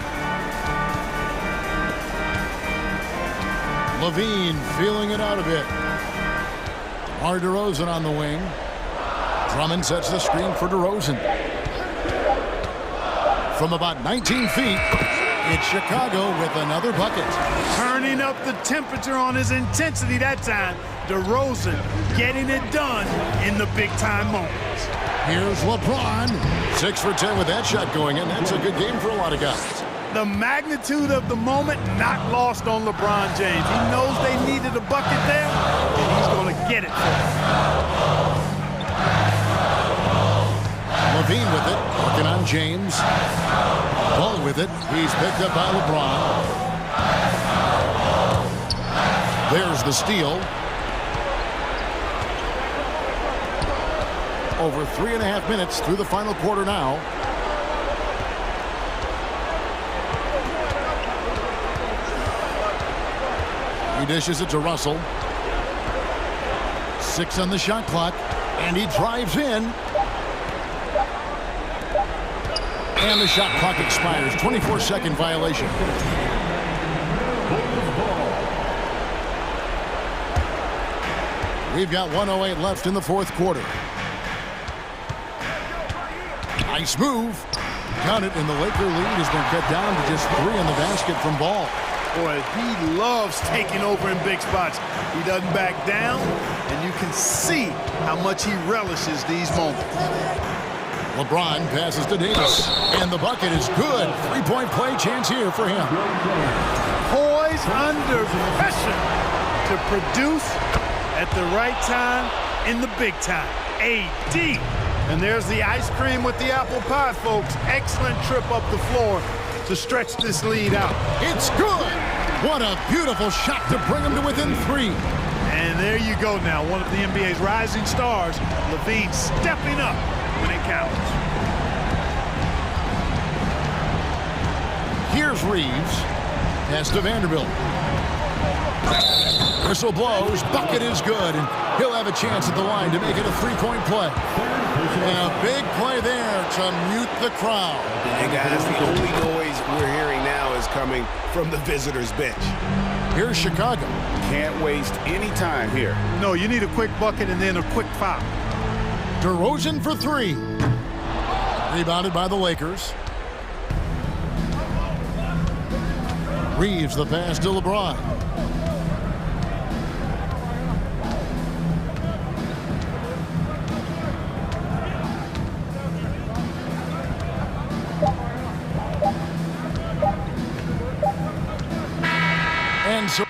Speaker 1: Levine feeling it out a bit. DeMar DeRozan on the wing. Drummond sets the screen for DeRozan. From about 19 feet, it's Chicago with another bucket.
Speaker 11: Turning up the temperature on his intensity that time. DeRozan getting it done in the big-time moments.
Speaker 1: Here's LeBron. 6 for 10 with that shot going in. That's a good game for a lot of guys.
Speaker 11: The magnitude of the moment not lost on LeBron James. He knows they needed a bucket there, and he's going to get it.
Speaker 1: Levine with it, working on James. Ball with it. He's picked up by LeBron. There's the steal. Over 3.5 minutes through the final quarter now. He dishes it to Russell. 6 on the shot clock, and he drives in. And the shot clock expires. 24-second violation. We've got 1:08 left in the 4th quarter. Nice move. Count it, and the Laker lead has been cut down to just 3 in the basket from Ball.
Speaker 11: Boy, he loves taking over in big spots. He doesn't back down, and you can see how much he relishes these moments.
Speaker 1: LeBron passes to Davis, and the bucket is good. 3-point play chance here for him.
Speaker 11: Poised under pressure to produce at the right time in the big time. AD And there's the ice cream with the apple pie, folks. Excellent trip up the floor to stretch this lead out.
Speaker 1: It's good. What a beautiful shot to bring him to within 3.
Speaker 11: And there you go now, one of the NBA's rising stars, Levine stepping up when it counts.
Speaker 1: Here's Reeves. Pass to Vanderbilt. Whistle blows. Bucket is good. And he'll have a chance at the line to make it a 3-point play. And a big play there to mute the crowd.
Speaker 2: Hey, guys, the only noise we're hearing now is coming from the visitors' bench.
Speaker 1: Here's Chicago.
Speaker 2: Can't waste any time here.
Speaker 11: No, you need a quick bucket and then a quick foul.
Speaker 1: DeRozan for 3. Rebounded by the Lakers. Reeves the pass to LeBron. And so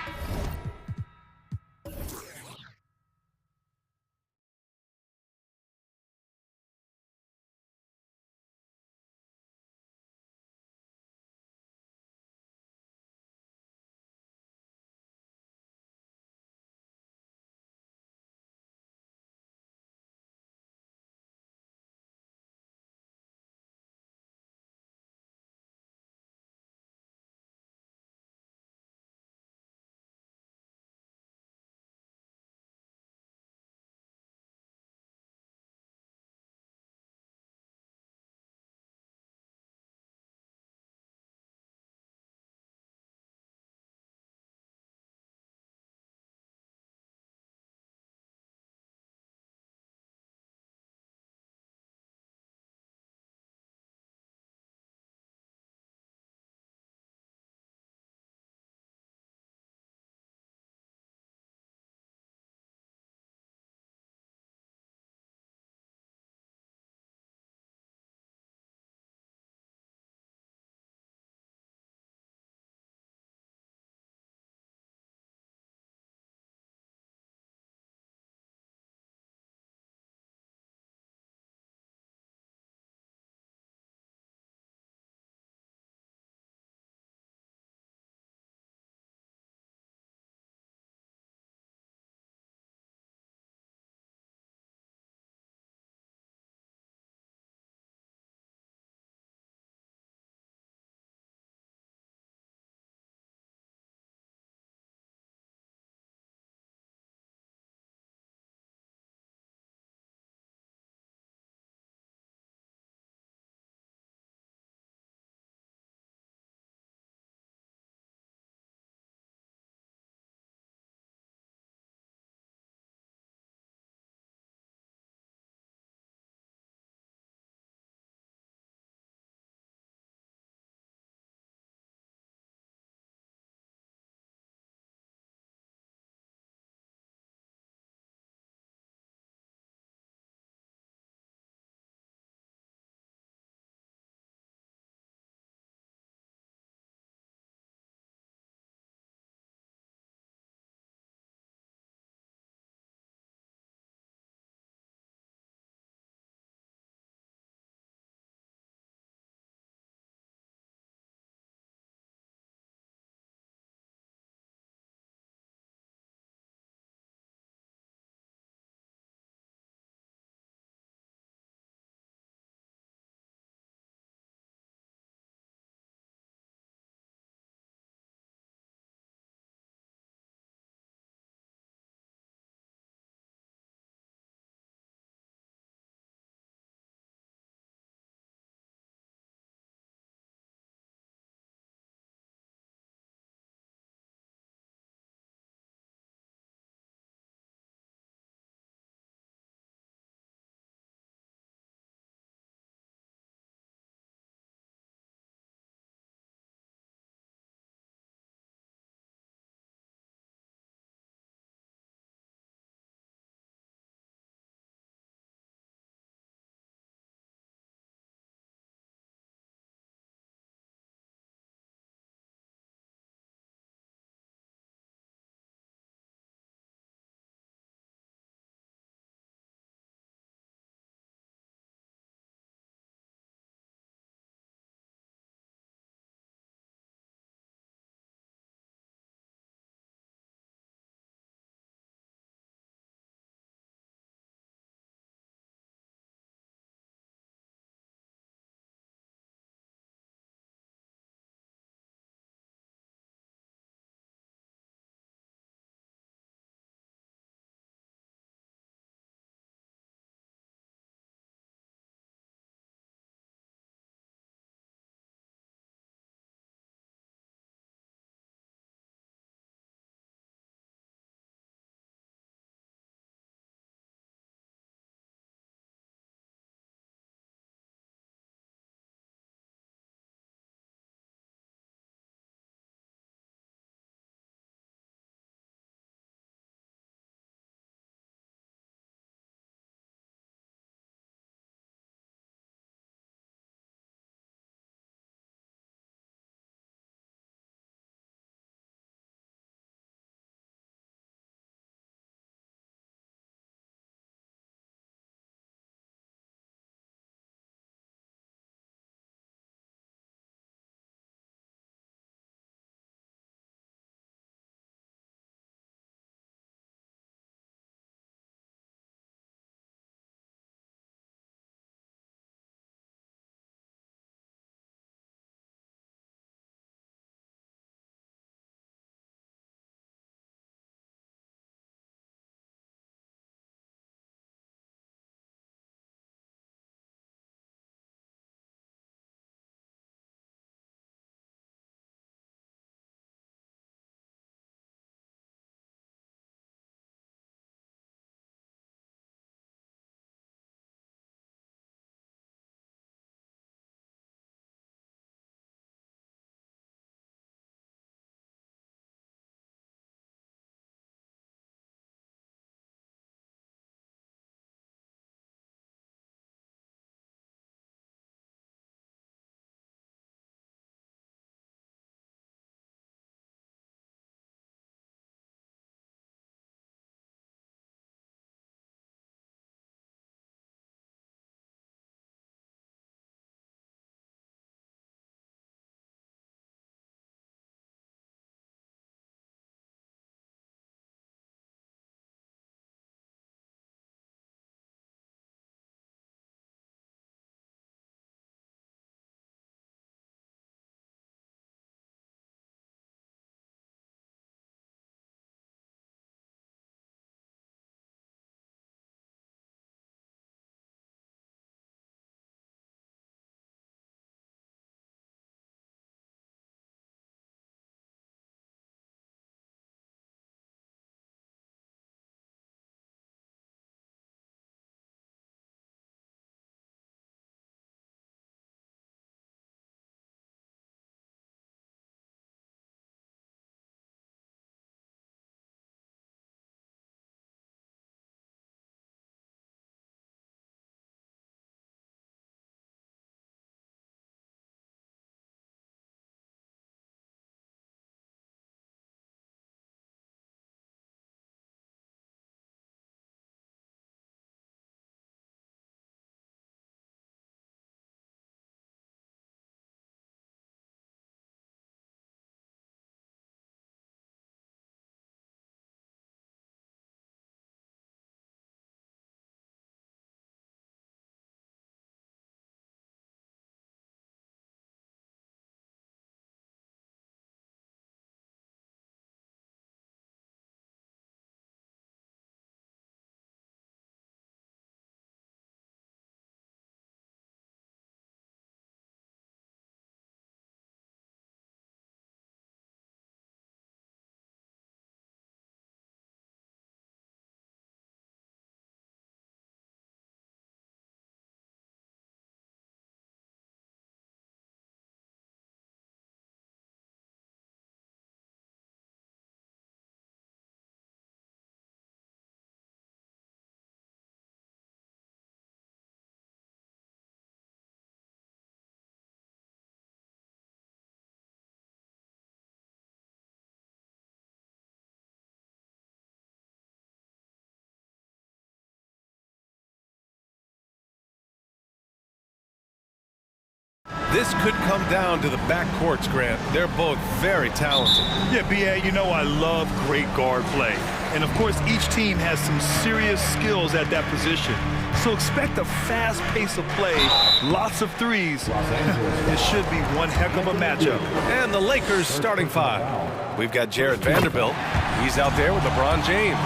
Speaker 6: This could come down to the backcourts, Grant. They're both very talented.
Speaker 7: Yeah, B.A., you know I love great guard play. And, of course, each team has some serious skills at that position. So expect a fast pace of play, lots of threes. It should be one heck of a matchup.
Speaker 6: And the Lakers starting five. We've got Jared Vanderbilt. He's out there with LeBron James.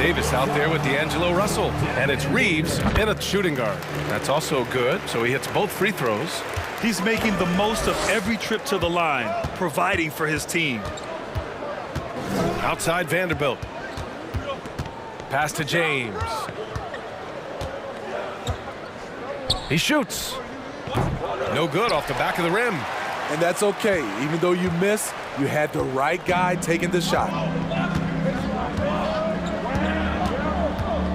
Speaker 6: Davis out there with D'Angelo Russell. And it's Reeves in a shooting guard. That's also good, so he hits both free throws.
Speaker 7: He's making the most of every trip to the line, providing for his team.
Speaker 6: Outside Vanderbilt. Pass to James. He shoots. No good off the back of the rim.
Speaker 9: And that's okay. Even though you miss, you had the right guy taking the shot.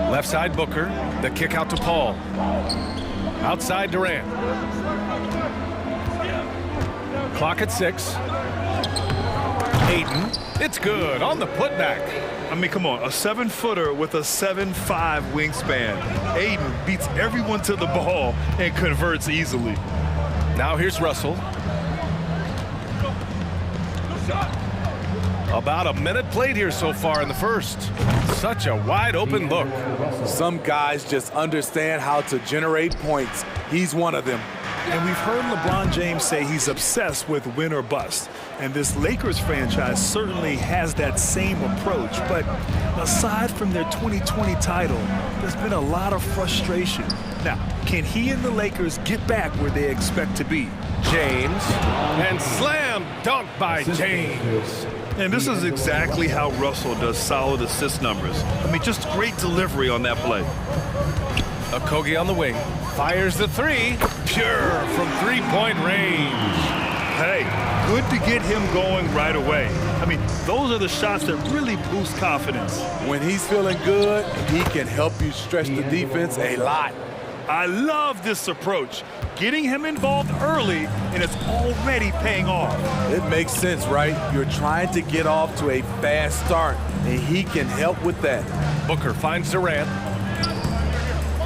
Speaker 6: Left side Booker. The kick out to Paul. Outside Durant. Clock at 6. Ayton. It's good on the putback.
Speaker 7: I mean, come on, a 7-footer with a 7'5" wingspan. Ayton beats everyone to the ball and converts easily.
Speaker 6: Now here's Russell. About a minute played here so far in the first. Such a wide open look.
Speaker 9: Some guys just understand how to generate points. He's one of them.
Speaker 7: And we've heard LeBron James say he's obsessed with win or bust. And this Lakers franchise certainly has that same approach. But aside from their 2020 title, there's been a lot of frustration. Now, can he and the Lakers get back where they expect to be?
Speaker 6: James. And slam dunk by James.
Speaker 7: And this is exactly how Russell does solid assist numbers. I mean, just great delivery on that play.
Speaker 6: Okogie on the wing. Fires the three. Pure from three-point range.
Speaker 7: Hey, good to get him going right away. I mean, those are the shots that really boost confidence.
Speaker 9: When he's feeling good, he can help you stretch the defense a lot.
Speaker 7: I love this approach. Getting him involved early, and it's already paying off.
Speaker 9: It makes sense, right? You're trying to get off to a fast start, and he can help with that.
Speaker 6: Booker finds Durant.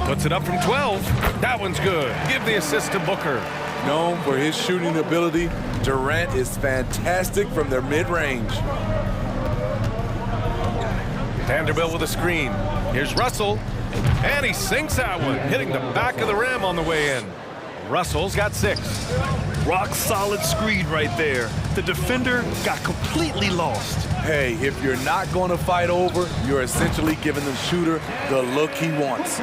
Speaker 6: Puts it up from 12. That one's good. Give the assist to Booker.
Speaker 9: Known for his shooting ability, Durant is fantastic from their mid-range.
Speaker 6: Vanderbilt with a screen. Here's Russell. And he sinks that one, hitting the back of the rim on the way in. Russell's got 6.
Speaker 7: Rock solid screen right there. The defender got completely lost.
Speaker 9: Hey, if you're not going to fight over, you're essentially giving the shooter the look he wants.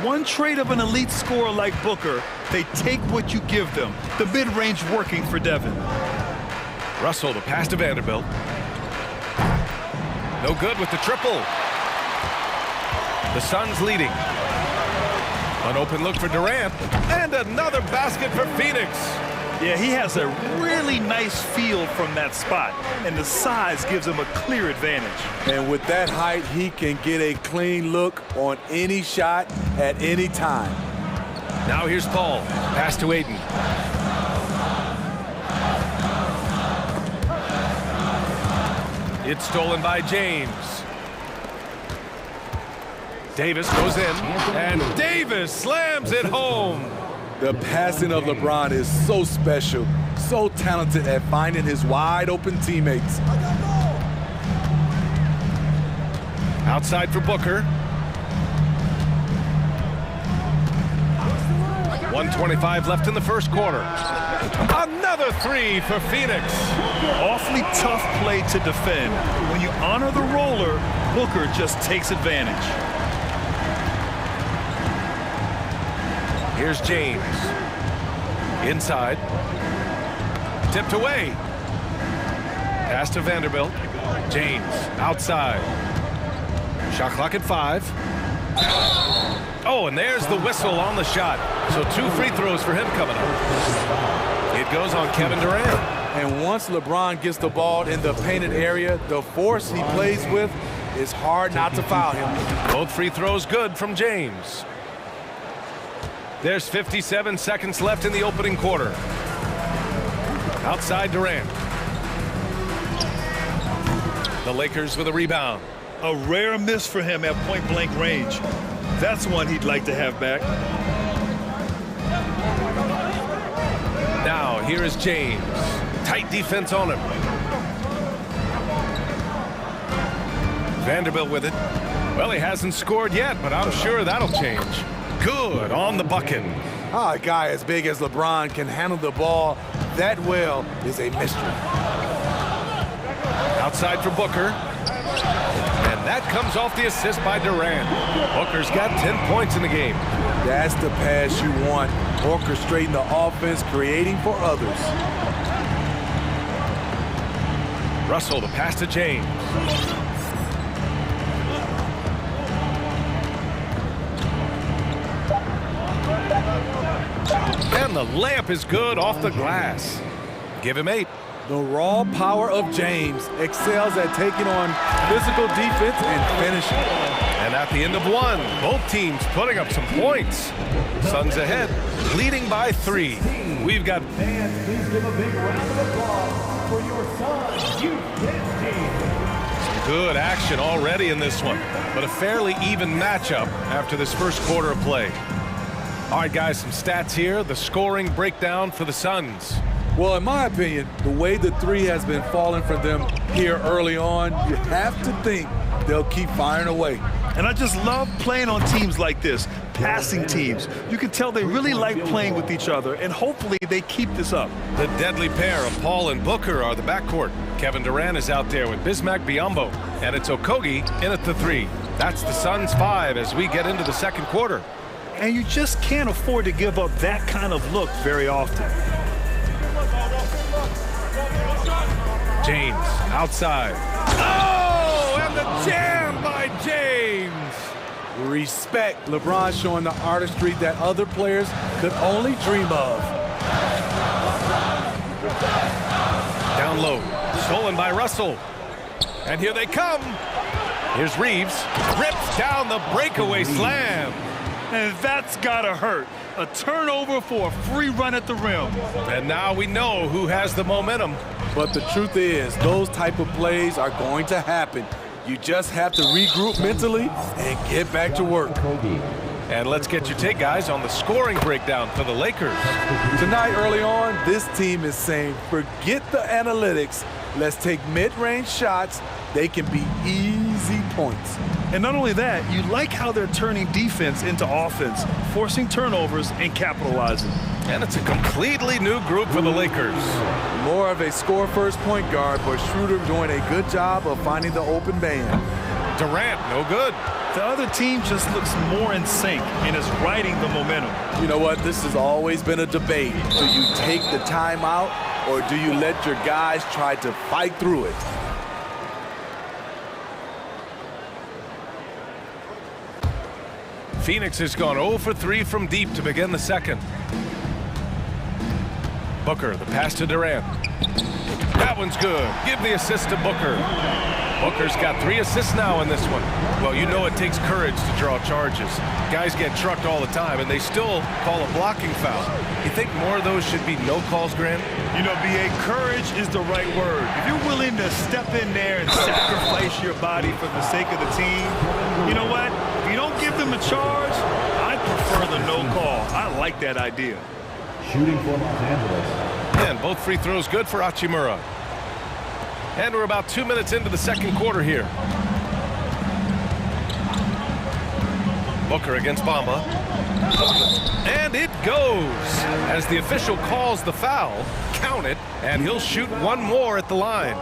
Speaker 7: One trait of an elite scorer like Booker, they take what you give them. The mid-range working for Devin.
Speaker 6: Russell, the pass to Vanderbilt. No good with the triple. The Suns leading. An open look for Durant. And another basket for Phoenix.
Speaker 7: Yeah, he has a really nice feel from that spot, and the size gives him a clear advantage.
Speaker 9: And with that height, he can get a clean look on any shot at any time.
Speaker 6: Now here's Paul. Pass to Ayton. It's stolen by James. Davis goes in, and Davis slams it home.
Speaker 9: The passing of LeBron is so special, so talented at finding his wide open teammates.
Speaker 6: Outside for Booker. 1:25 left in the first quarter. Another three for Phoenix.
Speaker 7: Awfully tough play to defend. When you honor the roller, Booker just takes advantage.
Speaker 6: Here's James. Inside. Tipped away. Pass to Vanderbilt. James outside. Shot clock at 5. Oh, and there's the whistle on the shot. So 2 free throws for him coming up. It goes on Kevin Durant.
Speaker 9: And once LeBron gets the ball in the painted area, the force he plays with, it's hard not to foul him.
Speaker 6: Both free throws good from James. There's 57 seconds left in the opening quarter. Outside Durant. The Lakers with a rebound.
Speaker 7: A rare miss for him at point-blank range. That's one he'd like to have back.
Speaker 6: Now, here is James. Tight defense on him. Vanderbilt with it. Well, he hasn't scored yet, but I'm sure that'll change. Good on the bucket.
Speaker 9: A guy as big as LeBron can handle the ball that well is a mystery.
Speaker 6: Outside for Booker. And that comes off the assist by Durant. Booker's got 10 points in the game.
Speaker 9: That's the pass you want. Orchestrating the offense, creating for others.
Speaker 6: Russell, the pass to James. And the layup is good off the glass. Give him 8.
Speaker 9: The raw power of James excels at taking on physical defense and finishing.
Speaker 6: And at the end of 1, both teams putting up some points. Suns ahead, leading by 3. We've got...
Speaker 4: Fans, please give a big round of applause for your Suns youth team.
Speaker 6: Good action already in this one, but a fairly even matchup after this first quarter of play. All right, guys, some stats here. The scoring breakdown for the Suns.
Speaker 9: Well, in my opinion, the way the three has been falling for them here early on, you have to think they'll keep firing away.
Speaker 7: And I just love playing on teams like this, passing teams. You can tell they really like playing with each other, and hopefully they keep this up.
Speaker 6: The deadly pair of Paul and Booker are the backcourt. Kevin Durant is out there with Bismack Biyombo, and it's Okogie in at the 3. That's the Suns' 5 as we get into the second quarter.
Speaker 7: And you just can't afford to give up that kind of look very often.
Speaker 6: James outside. Oh, and the jam by James.
Speaker 9: Respect. LeBron showing the artistry that other players could only dream of.
Speaker 6: Down low, stolen by Russell. And here they come. Here's Reeves, rips down the breakaway slam.
Speaker 7: And that's gotta hurt. A turnover for a free run at the rim.
Speaker 6: And now we know who has the momentum.
Speaker 9: But the truth is, those type of plays are going to happen. You just have to regroup mentally and get back to work.
Speaker 6: And let's get your take, guys, on the scoring breakdown for the Lakers.
Speaker 9: Tonight, early on, this team is saying, forget the analytics. Let's take mid-range shots. They can be easy points.
Speaker 7: And not only that, you like how they're turning defense into offense, forcing turnovers and capitalizing.
Speaker 6: And it's a completely new group for the Lakers.
Speaker 9: More of a score-first point guard, but Schroeder doing a good job of finding the open man.
Speaker 6: Durant, no good.
Speaker 7: The other team just looks more in sync and is riding the momentum.
Speaker 9: You know what? This has always been a debate. Do you take the timeout or do you let your guys try to fight through it?
Speaker 6: Phoenix has gone 0 for 3 from deep to begin the second. Booker, the pass to Durant. That one's good. Give the assist to Booker. Booker's got 3 assists now in this one. Well, you know it takes courage to draw charges. Guys get trucked all the time, and they still call a blocking foul. You think more of those should be no calls, Grant?
Speaker 7: You know, B.A., courage is the right word. If you're willing to step in there and sacrifice your body for the sake of the team, you know what? If you don't give them a charge, I prefer the no call. I like that idea.
Speaker 4: Shooting for Los Angeles.
Speaker 6: And both free throws good for Hachimura. And we're about 2 minutes into the second quarter here. Booker against Bamba. And it goes. As the official calls the foul, count it, and he'll shoot one more at the line.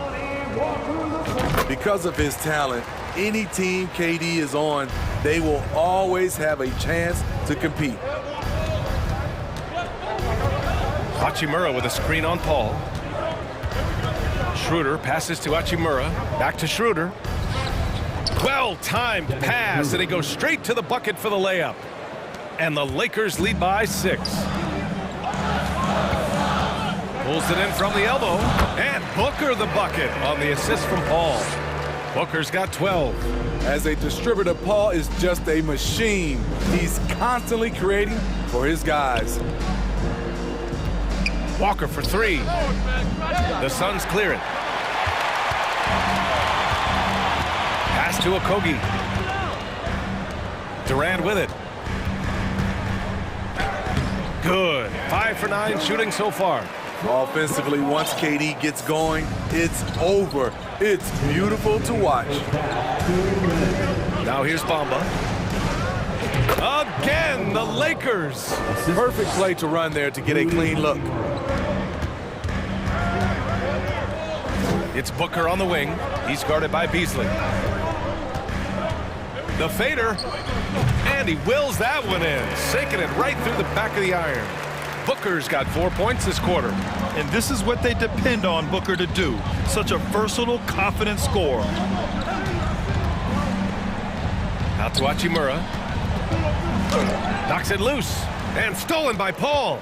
Speaker 9: Because of his talent, any team KD is on, they will always have a chance to compete.
Speaker 6: Hachimura with a screen on Paul. Schroeder passes to Hachimura. Back to Schroeder. Well-timed pass, and he goes straight to the bucket for the layup. And the Lakers lead by 6. Pulls it in from the elbow. And Booker the bucket on the assist from Paul. Booker's got 12.
Speaker 9: As a distributor, Paul is just a machine. He's constantly creating for his guys.
Speaker 6: Walker for 3. The Suns clear it. Pass to Okogie. Durant with it. Good. 5 for 9 shooting so far.
Speaker 9: Offensively, once KD gets going, it's over. It's beautiful to watch.
Speaker 6: Now here's Bamba. Again, the Lakers.
Speaker 9: Perfect play to run there to get a clean look.
Speaker 6: It's Booker on the wing. He's guarded by Beasley. The fader. And he wills that one in, sinking it right through the back of the iron. Booker's got 4 points this quarter.
Speaker 7: And this is what they depend on Booker to do. Such a versatile, confident scorer.
Speaker 6: Out to Hachimura. Knocks it loose. And stolen by Paul.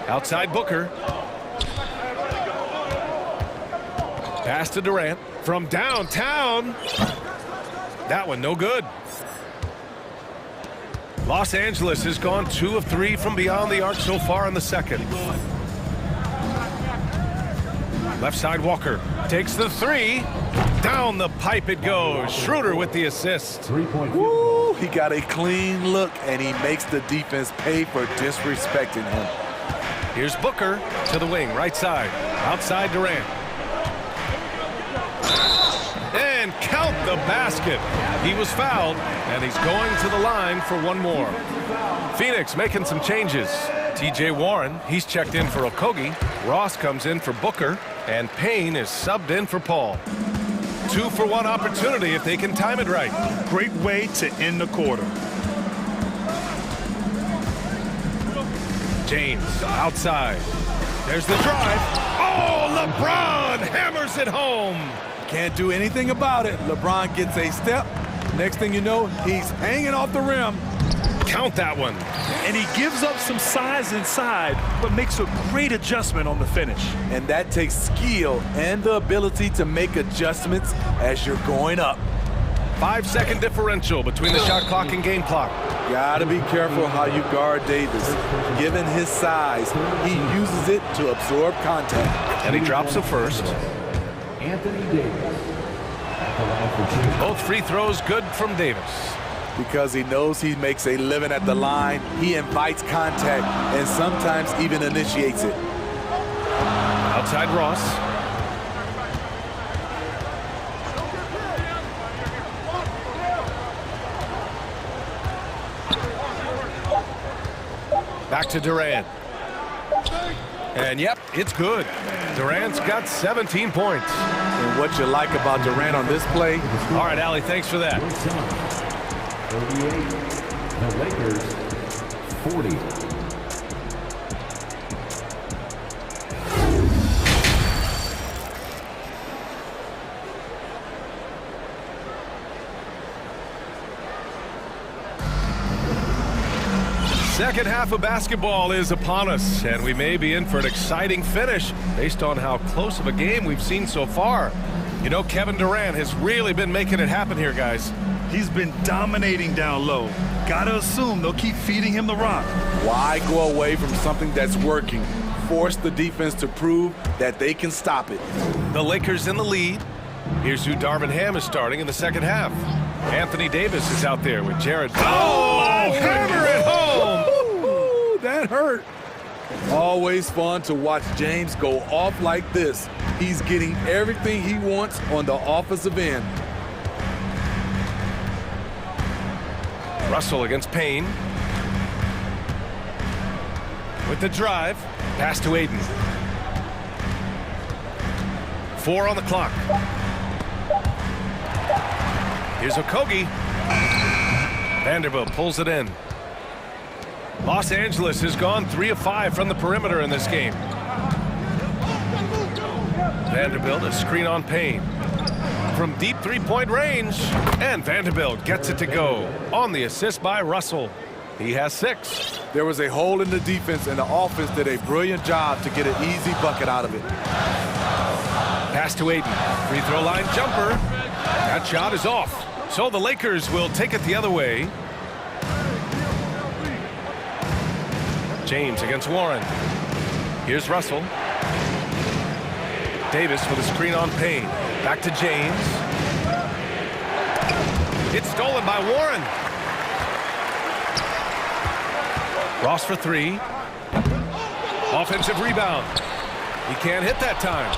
Speaker 6: Outside Booker. Pass to Durant. From downtown. That one no good. Los Angeles has gone 2 of 3 from beyond the arc so far in the second. Left side Walker takes the 3. Down the pipe it goes. Schroeder with the assist.
Speaker 9: Woo, he got a clean look, and he makes the defense pay for disrespecting him.
Speaker 6: Here's Booker to the wing, right side. Outside Durant. And count the basket. He was fouled, and he's going to the line for one more. Phoenix making some changes. TJ Warren, he's checked in for Okogie. Ross comes in for Booker, and Payne is subbed in for Paul. 2-for-1 opportunity if they can time it right.
Speaker 7: Great way to end the quarter.
Speaker 6: James outside. There's the drive. Oh, LeBron hammers it home.
Speaker 9: Can't do anything about it. LeBron gets a step. Next thing you know, he's hanging off the rim.
Speaker 6: Count that one.
Speaker 7: And he gives up some size inside, but makes a great adjustment on the finish.
Speaker 9: And that takes skill and the ability to make adjustments as you're going up.
Speaker 6: 5-second differential between the shot clock and game clock.
Speaker 9: Gotta be careful how you guard Davis. Given his size, he uses it to absorb contact.
Speaker 6: And he drops the first.
Speaker 4: Anthony Davis.
Speaker 6: Both free throws good from Davis.
Speaker 9: Because he knows he makes a living at the line, he invites contact and sometimes even initiates it.
Speaker 6: Outside Ross. Back to Durant. And yep, it's good. Durant's got 17 points.
Speaker 9: And what you like about Durant on this play?
Speaker 6: All right, Allie, thanks for that.
Speaker 4: 38. The Lakers, 40.
Speaker 6: Second half of basketball is upon us, and we may be in for an exciting finish based on how close of a game we've seen so far. You know, Kevin Durant has really been making it happen here, guys.
Speaker 7: He's been dominating down low. Gotta assume they'll keep feeding him the rock.
Speaker 9: Why go away from something that's working? Force the defense to prove that they can stop it.
Speaker 6: The Lakers in the lead. Here's who Darvin Ham is starting in the second half. Anthony Davis is out there with Jared. Oh, hammer it home!
Speaker 9: Ooh, that hurt. Always fun to watch James go off like this. He's getting everything he wants on the offensive end.
Speaker 6: Russell against Payne. With the drive. Pass to Aiden. 4 on the clock. Here's Okogie. Vanderbilt pulls it in. Los Angeles has gone 3 of 5 from the perimeter in this game. Vanderbilt, a screen on Payne. From deep three-point range. And Vanderbilt gets it to go. On the assist by Russell. He has 6.
Speaker 9: There was a hole in the defense, and the offense did a brilliant job to get an easy bucket out of it.
Speaker 6: Pass to Aiden. Free throw line jumper. That shot is off. So the Lakers will take it the other way. James against Warren. Here's Russell. Davis with a screen on Payne. Back to James. It's stolen by Warren. Ross for 3. Offensive rebound. He can't hit that time.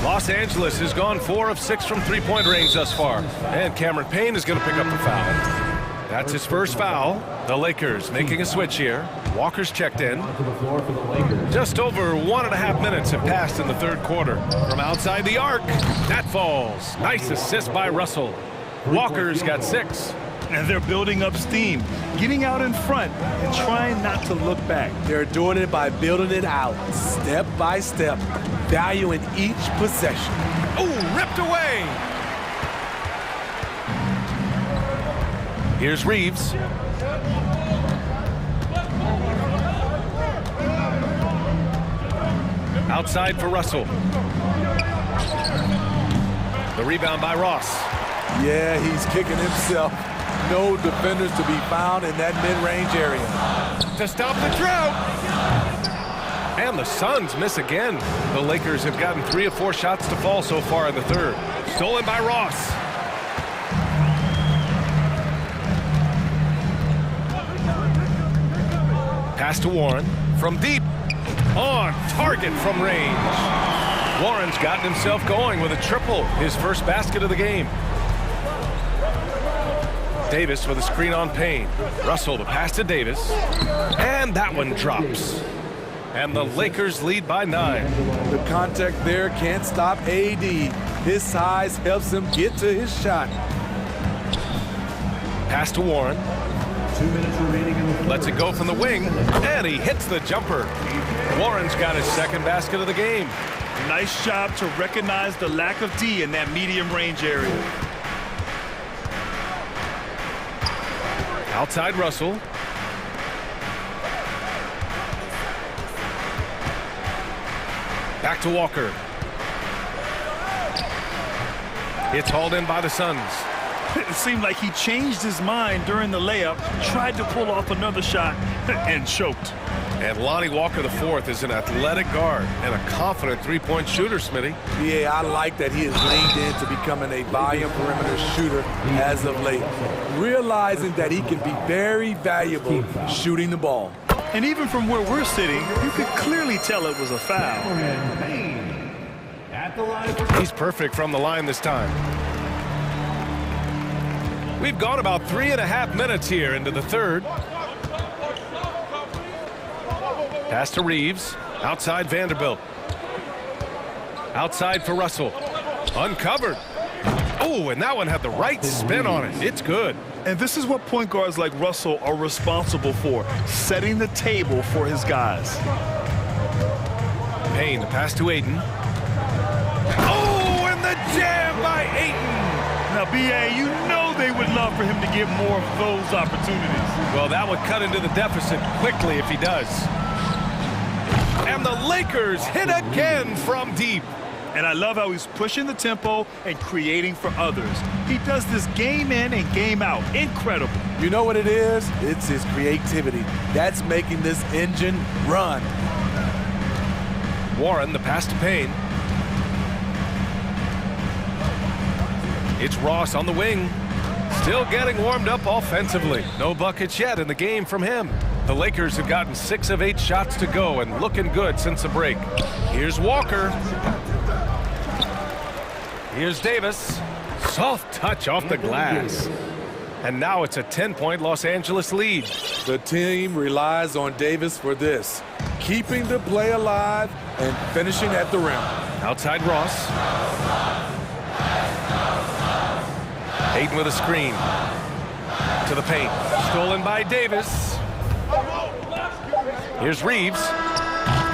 Speaker 6: Los Angeles has gone 4 of 6 from three-point range thus far. And Cameron Payne is going to pick up the foul. That's his first foul. The Lakers making a switch here. Walker's checked in. Just over 1.5 minutes have passed in the third quarter. From outside the arc, that falls. Nice assist by Russell. Walker's got 6.
Speaker 7: And they're building up steam, getting out in front and trying not to look back.
Speaker 9: They're doing it by building it out, step by step, valuing each possession.
Speaker 6: Oh, ripped away. Here's Reeves. Outside for Russell. The rebound by Ross.
Speaker 9: Yeah, he's kicking himself. No defenders to be found in that mid-range area.
Speaker 6: To stop the drought. And the Suns miss again. The Lakers have gotten 3 of 4 shots to fall so far in the third. Stolen by Ross. Pass to Warren from deep. On target from range. Warren's gotten himself going with a triple, his first basket of the game. Davis with a screen on Payne. Russell the pass to Davis. And that one drops. And the Lakers lead by 9.
Speaker 9: The contact there can't stop AD. His size helps him get to his shot.
Speaker 6: Pass to Warren.
Speaker 4: 2 minutes remaining in the fourth.
Speaker 6: Lets it go from the wing. And he hits the jumper. Warren's got his second basket of the game.
Speaker 7: Nice job to recognize the lack of D in that medium range area.
Speaker 6: Outside Russell. Back to Walker. It's hauled in by the Suns.
Speaker 7: It seemed like he changed his mind during the layup, tried to pull off another shot, and choked.
Speaker 6: And Lonnie Walker IV is an athletic guard and a confident three-point shooter, Smitty.
Speaker 9: Yeah, I like that he has leaned into becoming a volume perimeter shooter as of late, realizing that he can be very valuable shooting the ball.
Speaker 7: And even from where we're sitting, you could clearly tell it was a foul.
Speaker 6: He's perfect from the line this time. We've gone about 3.5 minutes here into the third. Pass to Reeves. Outside Vanderbilt. Outside for Russell. Uncovered. Oh, and that one had the right spin on it. It's good.
Speaker 7: And this is what point guards like Russell are responsible for, setting the table for his guys.
Speaker 6: Payne, the pass to Ayton. Oh, and the jam by Ayton.
Speaker 7: Now, B.A., you know they would love for him to get more of those opportunities.
Speaker 6: Well, that would cut into the deficit quickly if he does. And the Lakers hit again from deep.
Speaker 7: And I love how he's pushing the tempo and creating for others. He does this game in and game out. Incredible.
Speaker 9: You know what it is? It's his creativity. That's making this engine run.
Speaker 6: Warren, the pass to Payne. It's Ross on the wing. Still getting warmed up offensively. No buckets yet in the game from him. The Lakers have gotten 6 of 8 shots to go and looking good since the break. Here's Walker. Here's Davis. Soft touch off the glass. And now it's a 10-point Los Angeles lead.
Speaker 9: The team relies on Davis for this, keeping the play alive and finishing at the rim.
Speaker 6: Outside Ross. Ayton with a screen. To the paint. Stolen by Davis. Here's Reeves.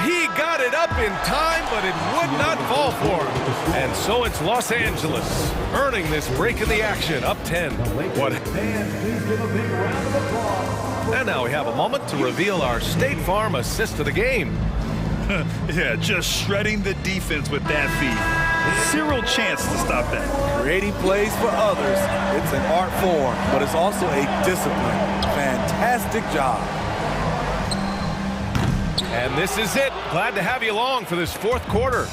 Speaker 6: He got it up in time, but it would not fall for him. And so it's Los Angeles earning this break in the action, up 10. What? And now we have a moment to reveal our State Farm assist of the game.
Speaker 7: Yeah, just shredding the defense with that feed. Zero chance to stop that.
Speaker 9: Creating plays for others, it's an art form, but it's also a discipline. Fantastic job.
Speaker 6: And this is it. Glad to have you along for this fourth quarter.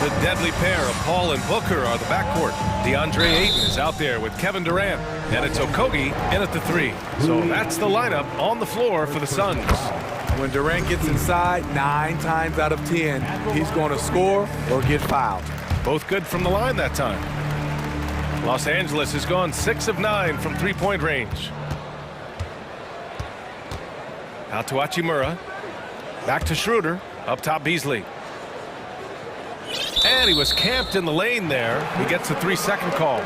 Speaker 6: The deadly pair of Paul and Booker are the backcourt. DeAndre Ayton is out there with Kevin Durant. And it's Okogie in at the 3. So that's the lineup on the floor for the Suns.
Speaker 9: When Durant gets inside, 9 times out of 10, he's going to score or get fouled.
Speaker 6: Both good from the line that time. Los Angeles has gone 6 of 9 from three-point range. Out to Hachimura. Back to Schroeder. Up top, Beasley. And he was camped in the lane there. He gets a 3-second call.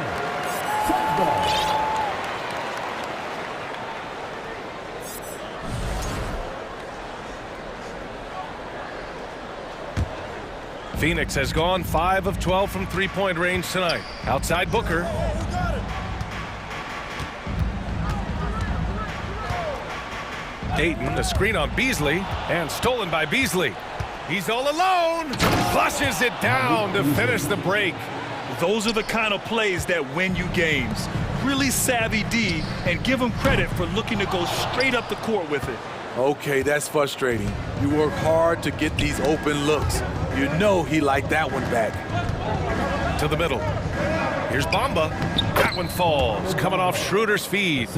Speaker 6: Phoenix has gone 5 of 12 from three-point range tonight. Outside Booker. Ayton, a screen on Beasley, and stolen by Beasley. He's all alone. Flushes it down to finish the break.
Speaker 7: Those are the kind of plays that win you games. Really savvy D, and give him credit for looking to go straight up the court with it.
Speaker 9: Okay, that's frustrating. You work hard to get these open looks. You know he liked that one back.
Speaker 6: To the middle. Here's Bamba. That one falls, coming off Schroeder's feed.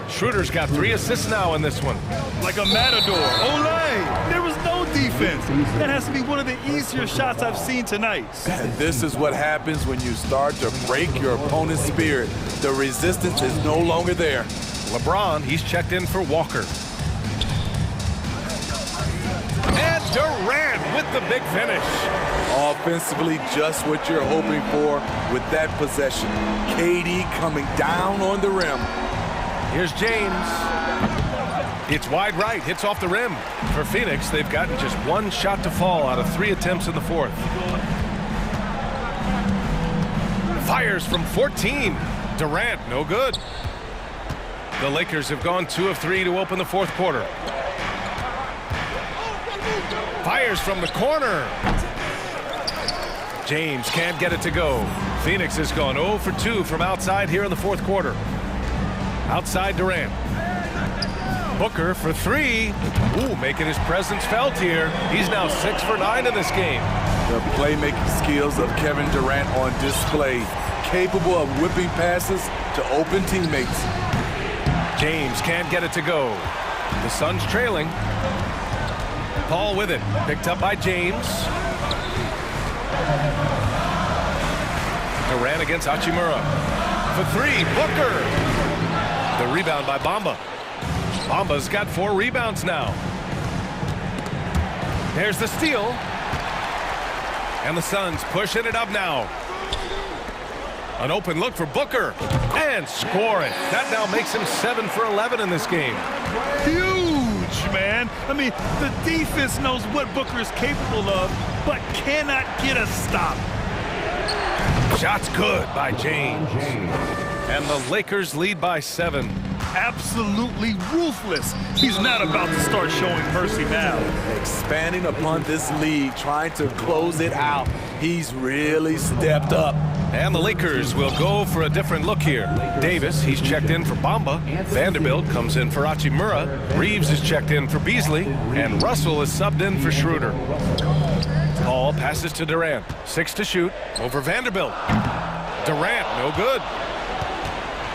Speaker 6: Schroeder's got 3 assists now in this one.
Speaker 7: Like a matador. Olay! There was no defense. That has to be one of the easier shots I've seen tonight.
Speaker 9: And this is what happens when you start to break your opponent's spirit. The resistance is no longer there.
Speaker 6: LeBron, he's checked in for Walker. And Durant with the big finish.
Speaker 9: Offensively, just what you're hoping for with that possession. KD coming down on the rim.
Speaker 6: Here's James. It's wide right, hits off the rim. For Phoenix, they've gotten just 1 shot to fall out of 3 attempts in the fourth. Fires from 14. Durant, no good. The Lakers have gone 2 of 3 to open the fourth quarter. Fires from the corner. James can't get it to go. Phoenix has gone 0 for 2 from outside here in the fourth quarter. Outside Durant. Booker for 3. Ooh, making his presence felt here. He's now 6 for 9 in this game.
Speaker 9: The playmaking skills of Kevin Durant on display. Capable of whipping passes to open teammates.
Speaker 6: James can't get it to go. The Suns trailing. Paul with it. Picked up by James. Durant against Hachimura. For 3, Booker. The rebound by Bamba. Bamba's got 4 rebounds now. There's the steal. And the Suns pushing it up now. An open look for Booker. And scoring. That now makes him 7 for 11 in this game.
Speaker 7: Huge, man. I mean, the defense knows what Booker is capable of, but cannot get a stop.
Speaker 6: Shot's good by James. And the Lakers lead by 7.
Speaker 7: Absolutely ruthless. He's not about to start showing mercy now.
Speaker 9: Expanding upon this lead, trying to close it out. He's really stepped up.
Speaker 6: And the Lakers will go for a different look here. Davis, he's checked in for Bamba. Vanderbilt comes in for Hachimura. Reeves is checked in for Beasley. And Russell is subbed in for Schroeder. Paul passes to Durant. 6 to shoot over Vanderbilt. Durant, no good.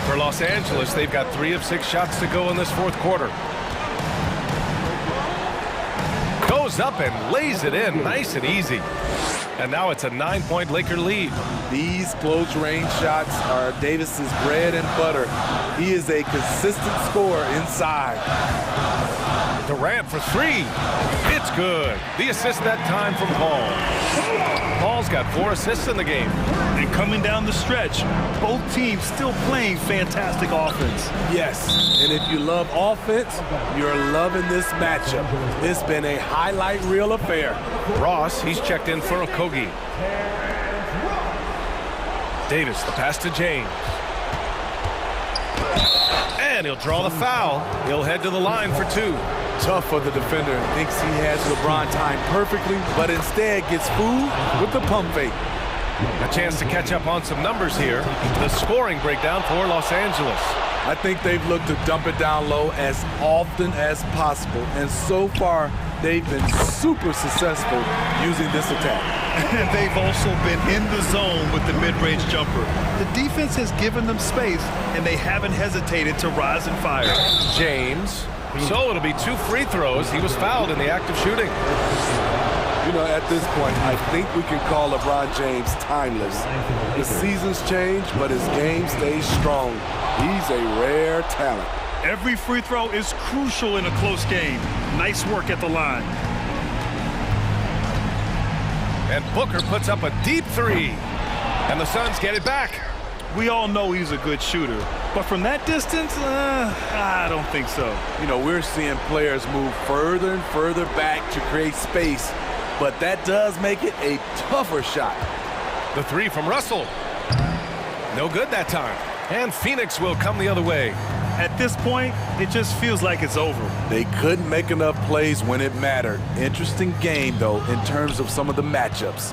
Speaker 6: For Los Angeles, they've got 3 of 6 shots to go in this fourth quarter. Goes up and lays it in nice and easy. And now it's a 9-point Laker lead.
Speaker 9: These close-range shots are Davis's bread and butter. He is a consistent scorer inside.
Speaker 6: Durant for 3. It's good. The assist that time from Paul. Paul's got 4 assists in the game.
Speaker 7: And coming down the stretch, both teams still playing fantastic offense.
Speaker 9: Yes, and if you love offense, you're loving this matchup. It's been a highlight reel affair.
Speaker 6: Ross, he's checked in for Okogie. Davis, the pass to James. And he'll draw the foul. He'll head to the line for 2.
Speaker 9: Tough for the defender. Thinks he has LeBron timed perfectly, but instead gets fooled with the pump fake.
Speaker 6: A chance to catch up on some numbers here. The scoring breakdown for Los Angeles.
Speaker 9: I think they've looked to dump it down low as often as possible, and so far they've been super successful using this attack.
Speaker 7: And they've also been in the zone with the mid-range jumper. The defense has given them space, and they haven't hesitated to rise and fire.
Speaker 6: James So it'll be 2 free throws. He was fouled in the act of shooting.
Speaker 9: You know, at this point, I think we can call LeBron James timeless. The seasons change, but his game stays strong. He's a rare talent.
Speaker 7: Every free throw is crucial in a close game. Nice work at the line.
Speaker 6: And Booker puts up a deep 3. And the Suns get it back.
Speaker 7: We all know he's a good shooter, but from that distance, I don't think so.
Speaker 9: You know, we're seeing players move further and further back to create space, but that does make it a tougher shot.
Speaker 6: The 3 from Russell. No good that time. And Phoenix will come the other way.
Speaker 7: At this point, it just feels like it's over.
Speaker 9: They couldn't make enough plays when it mattered. Interesting game, though, in terms of some of the matchups.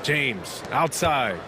Speaker 6: James outside.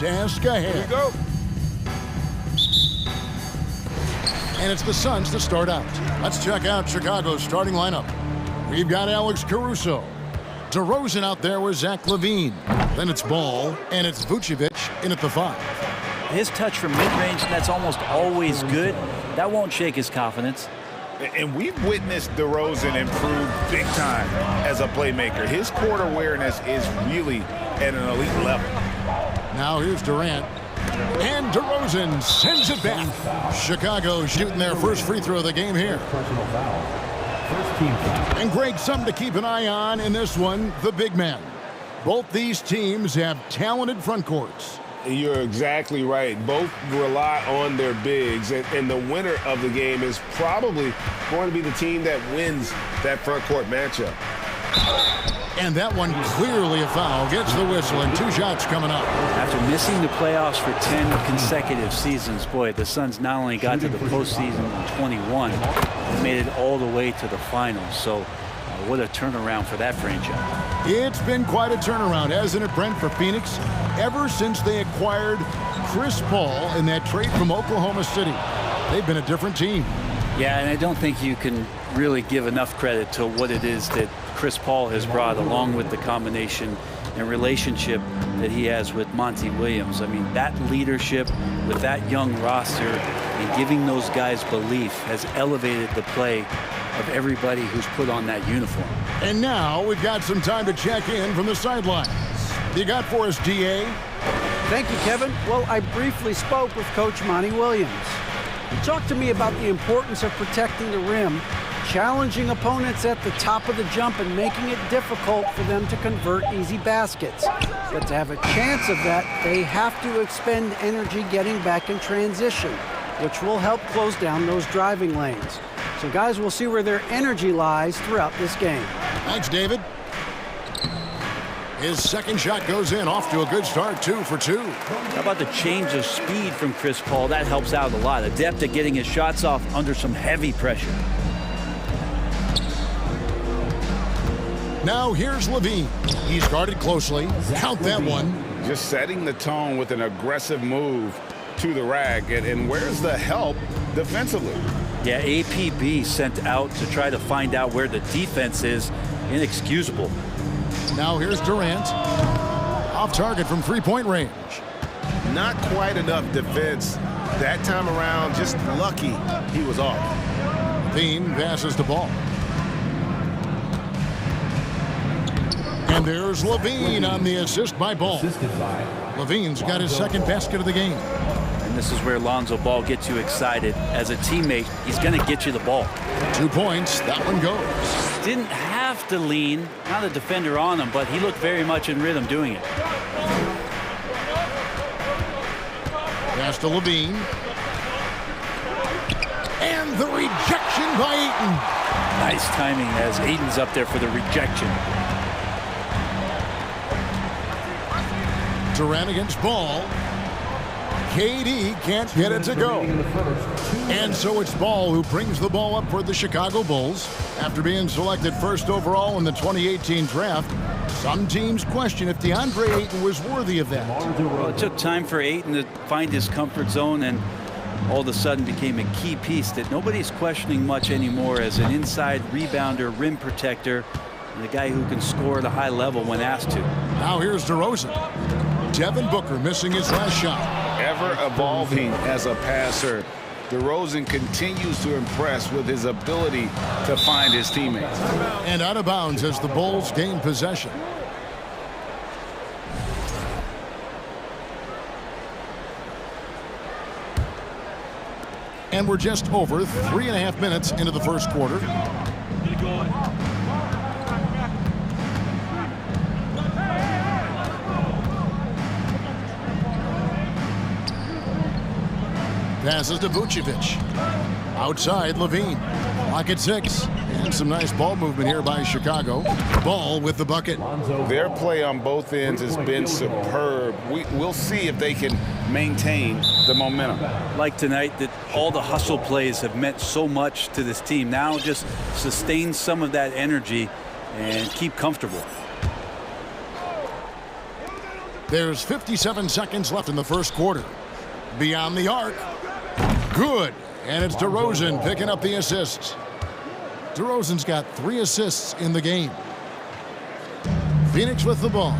Speaker 1: task ahead.
Speaker 2: Here we go.
Speaker 1: And it's the Suns to start out. Let's check out Chicago's starting lineup. We've got Alex Caruso. DeRozan out there with Zach LaVine. Then it's Ball, and it's Vucevic in at the 5.
Speaker 8: His touch from mid-range, that's almost always good. That won't shake his confidence.
Speaker 2: And we've witnessed DeRozan improve big time as a playmaker. His court awareness is really at an elite level.
Speaker 1: Now here's Durant. And DeRozan sends it back. Chicago shooting their first free throw of the game here. And Greg, something to keep an eye on in this one, the big man. Both these teams have talented front courts.
Speaker 5: You're exactly right. Both rely on their bigs, and the winner of the game is probably going to be the team that wins that front court matchup.
Speaker 1: And that one clearly a foul. Gets the whistle, and 2 shots coming up.
Speaker 8: After missing the playoffs for 10 consecutive seasons, boy, the Suns not only got to the postseason in 21, they made it all the way to the finals. So what a turnaround for that franchise.
Speaker 1: It's been quite a turnaround, hasn't it, Brent, for Phoenix? Ever since they acquired Chris Paul in that trade from Oklahoma City, they've been a different team.
Speaker 8: Yeah, and I don't think you can really give enough credit to what it is that Chris Paul has brought, along with the combination and relationship that he has with Monty Williams. I mean, that leadership with that young roster and giving those guys belief has elevated the play of everybody who's put on that uniform.
Speaker 1: And now we've got some time to check in from the sidelines. You got for us, DA?
Speaker 10: Thank you, Kevin. Well, I briefly spoke with Coach Monty Williams. He talked to me about the importance of protecting the rim, challenging opponents at the top of the jump and making it difficult for them to convert easy baskets. But to have a chance of that, they have to expend energy getting back in transition, which will help close down those driving lanes. So guys, we'll see where their energy lies throughout this game.
Speaker 1: Thanks, David. His second shot goes in, off to a good start, 2 for 2.
Speaker 8: How about the change of speed from Chris Paul? That helps out a lot. Adept at getting his shots off under some heavy pressure.
Speaker 1: Now here's LaVine. He's guarded closely. Count that one.
Speaker 2: Just setting the tone with an aggressive move to the rack. And where's the help defensively?
Speaker 8: Yeah, APB sent out to try to find out where the defense is. Inexcusable.
Speaker 1: Now here's Durant. Off target from three-point range.
Speaker 5: Not quite enough defense that time around. Just lucky he was off.
Speaker 1: LaVine passes the ball. And there's LaVine on the assist by Ball. LaVine's got his second basket of the game.
Speaker 8: And this is where Lonzo Ball gets you excited. As a teammate, he's going to get you the ball.
Speaker 1: 2 points. That one goes.
Speaker 8: Didn't have to lean. Not a defender on him, but he looked very much in rhythm doing it.
Speaker 1: Pass to LaVine. And the rejection by Ayton.
Speaker 8: Nice timing as Ayton's up there for the rejection.
Speaker 1: Durant against Ball. KD can't get it to go. And so it's Ball who brings the ball up for the Chicago Bulls. After being selected first overall in the 2018 draft, some teams question if DeAndre Ayton was worthy of that.
Speaker 8: Well, it took time for Ayton to find his comfort zone and all of a sudden became a key piece that nobody's questioning much anymore as an inside rebounder, rim protector, and a guy who can score at a high level when asked to.
Speaker 1: Now here's DeRozan. Devin Booker missing his last shot.
Speaker 2: Ever evolving as a passer, DeRozan continues to impress with his ability to find his teammates.
Speaker 1: And out of bounds as the Bulls gain possession. And we're just over 3.5 minutes into the first quarter. Passes to Vucevic. Outside, LaVine. Clock at 6. And some nice ball movement here by Chicago. Ball with the bucket.
Speaker 2: Their play on both ends has been superb. We'll see if they can maintain the momentum.
Speaker 8: Like tonight, that all the hustle plays have meant so much to this team. Now just sustain some of that energy and keep comfortable.
Speaker 1: There's 57 seconds left in the first quarter. Beyond the arc. Good. And it's DeRozan picking up the assists. DeRozan's got 3 assists in the game. Phoenix with the ball.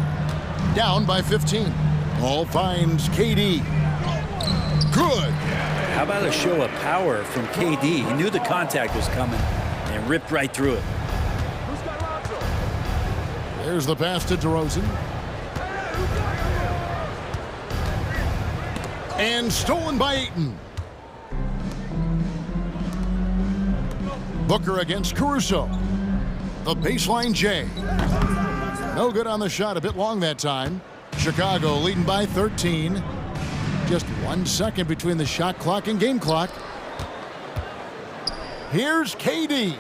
Speaker 1: Down by 15. Ball finds KD. Good.
Speaker 8: How about a show of power from KD? He knew the contact was coming and ripped right through it.
Speaker 1: There's the pass to DeRozan. And stolen by Ayton. Booker against Caruso. The baseline J. No good on the shot, a bit long that time. Chicago leading by 13. Just 1 second between the shot clock and game clock. Here's KD.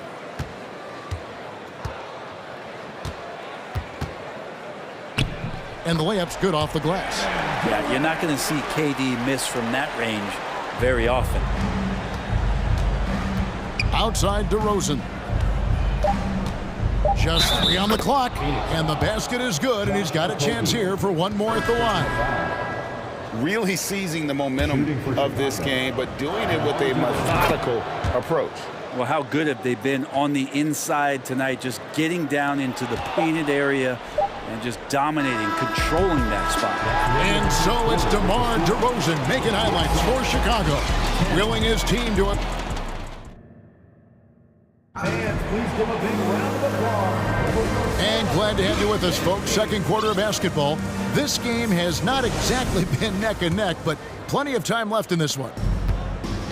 Speaker 1: And the layup's good off the glass.
Speaker 8: Yeah, you're not going to see KD miss from that range very often.
Speaker 1: Outside DeRozan. Just 3 on the clock, and the basket is good, and he's got a chance here for one more at the line.
Speaker 2: Really seizing the momentum of this game, but doing it with a methodical approach.
Speaker 8: Well, how good have they been on the inside tonight, just getting down into the painted area and just dominating, controlling that spot.
Speaker 1: And so it's DeMar DeRozan making highlights for Chicago, willing his team to it.
Speaker 4: Fans, please give a big round of applause.
Speaker 1: And glad to have you with us, folks. Second quarter of basketball. This game has not exactly been neck and neck, but plenty of time left in this one.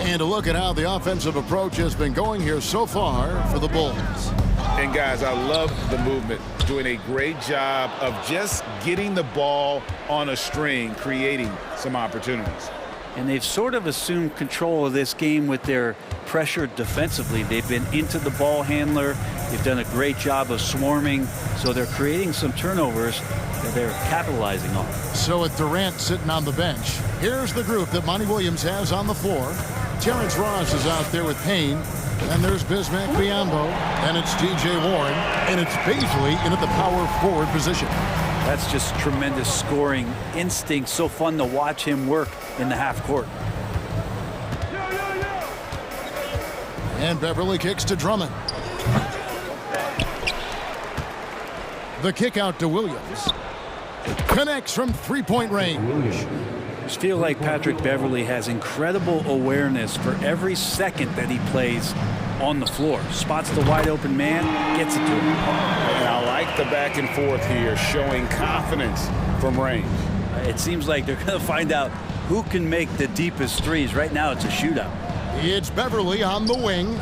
Speaker 1: And a look at how the offensive approach has been going here so far for the Bulls.
Speaker 2: And guys, I love the movement. Doing a great job of just getting the ball on a string, creating some opportunities.
Speaker 8: And they've sort of assumed control of this game with their pressure defensively. They've been into the ball handler. They've done a great job of swarming. So they're creating some turnovers that they're capitalizing on.
Speaker 1: So with Durant sitting on the bench, here's the group that Monty Williams has on the floor. Terrence Ross is out there with Payne. And there's Bismack Biyombo. And it's DJ Warren. And it's Baisley in at the power forward position.
Speaker 8: That's just tremendous scoring instinct. So fun to watch him work in the half court.
Speaker 1: And Beverly kicks to Drummond. The kick out to Williams. Connects from three-point range.
Speaker 8: I just feel like Patrick Beverly has incredible awareness for every second that he plays on the floor. Spots the wide open man, gets it to him.
Speaker 2: And I like the back and forth here, showing confidence from range.
Speaker 8: It seems like they're going to find out who can make the deepest threes. Right now it's a shootout.
Speaker 1: It's Beverly on the wing.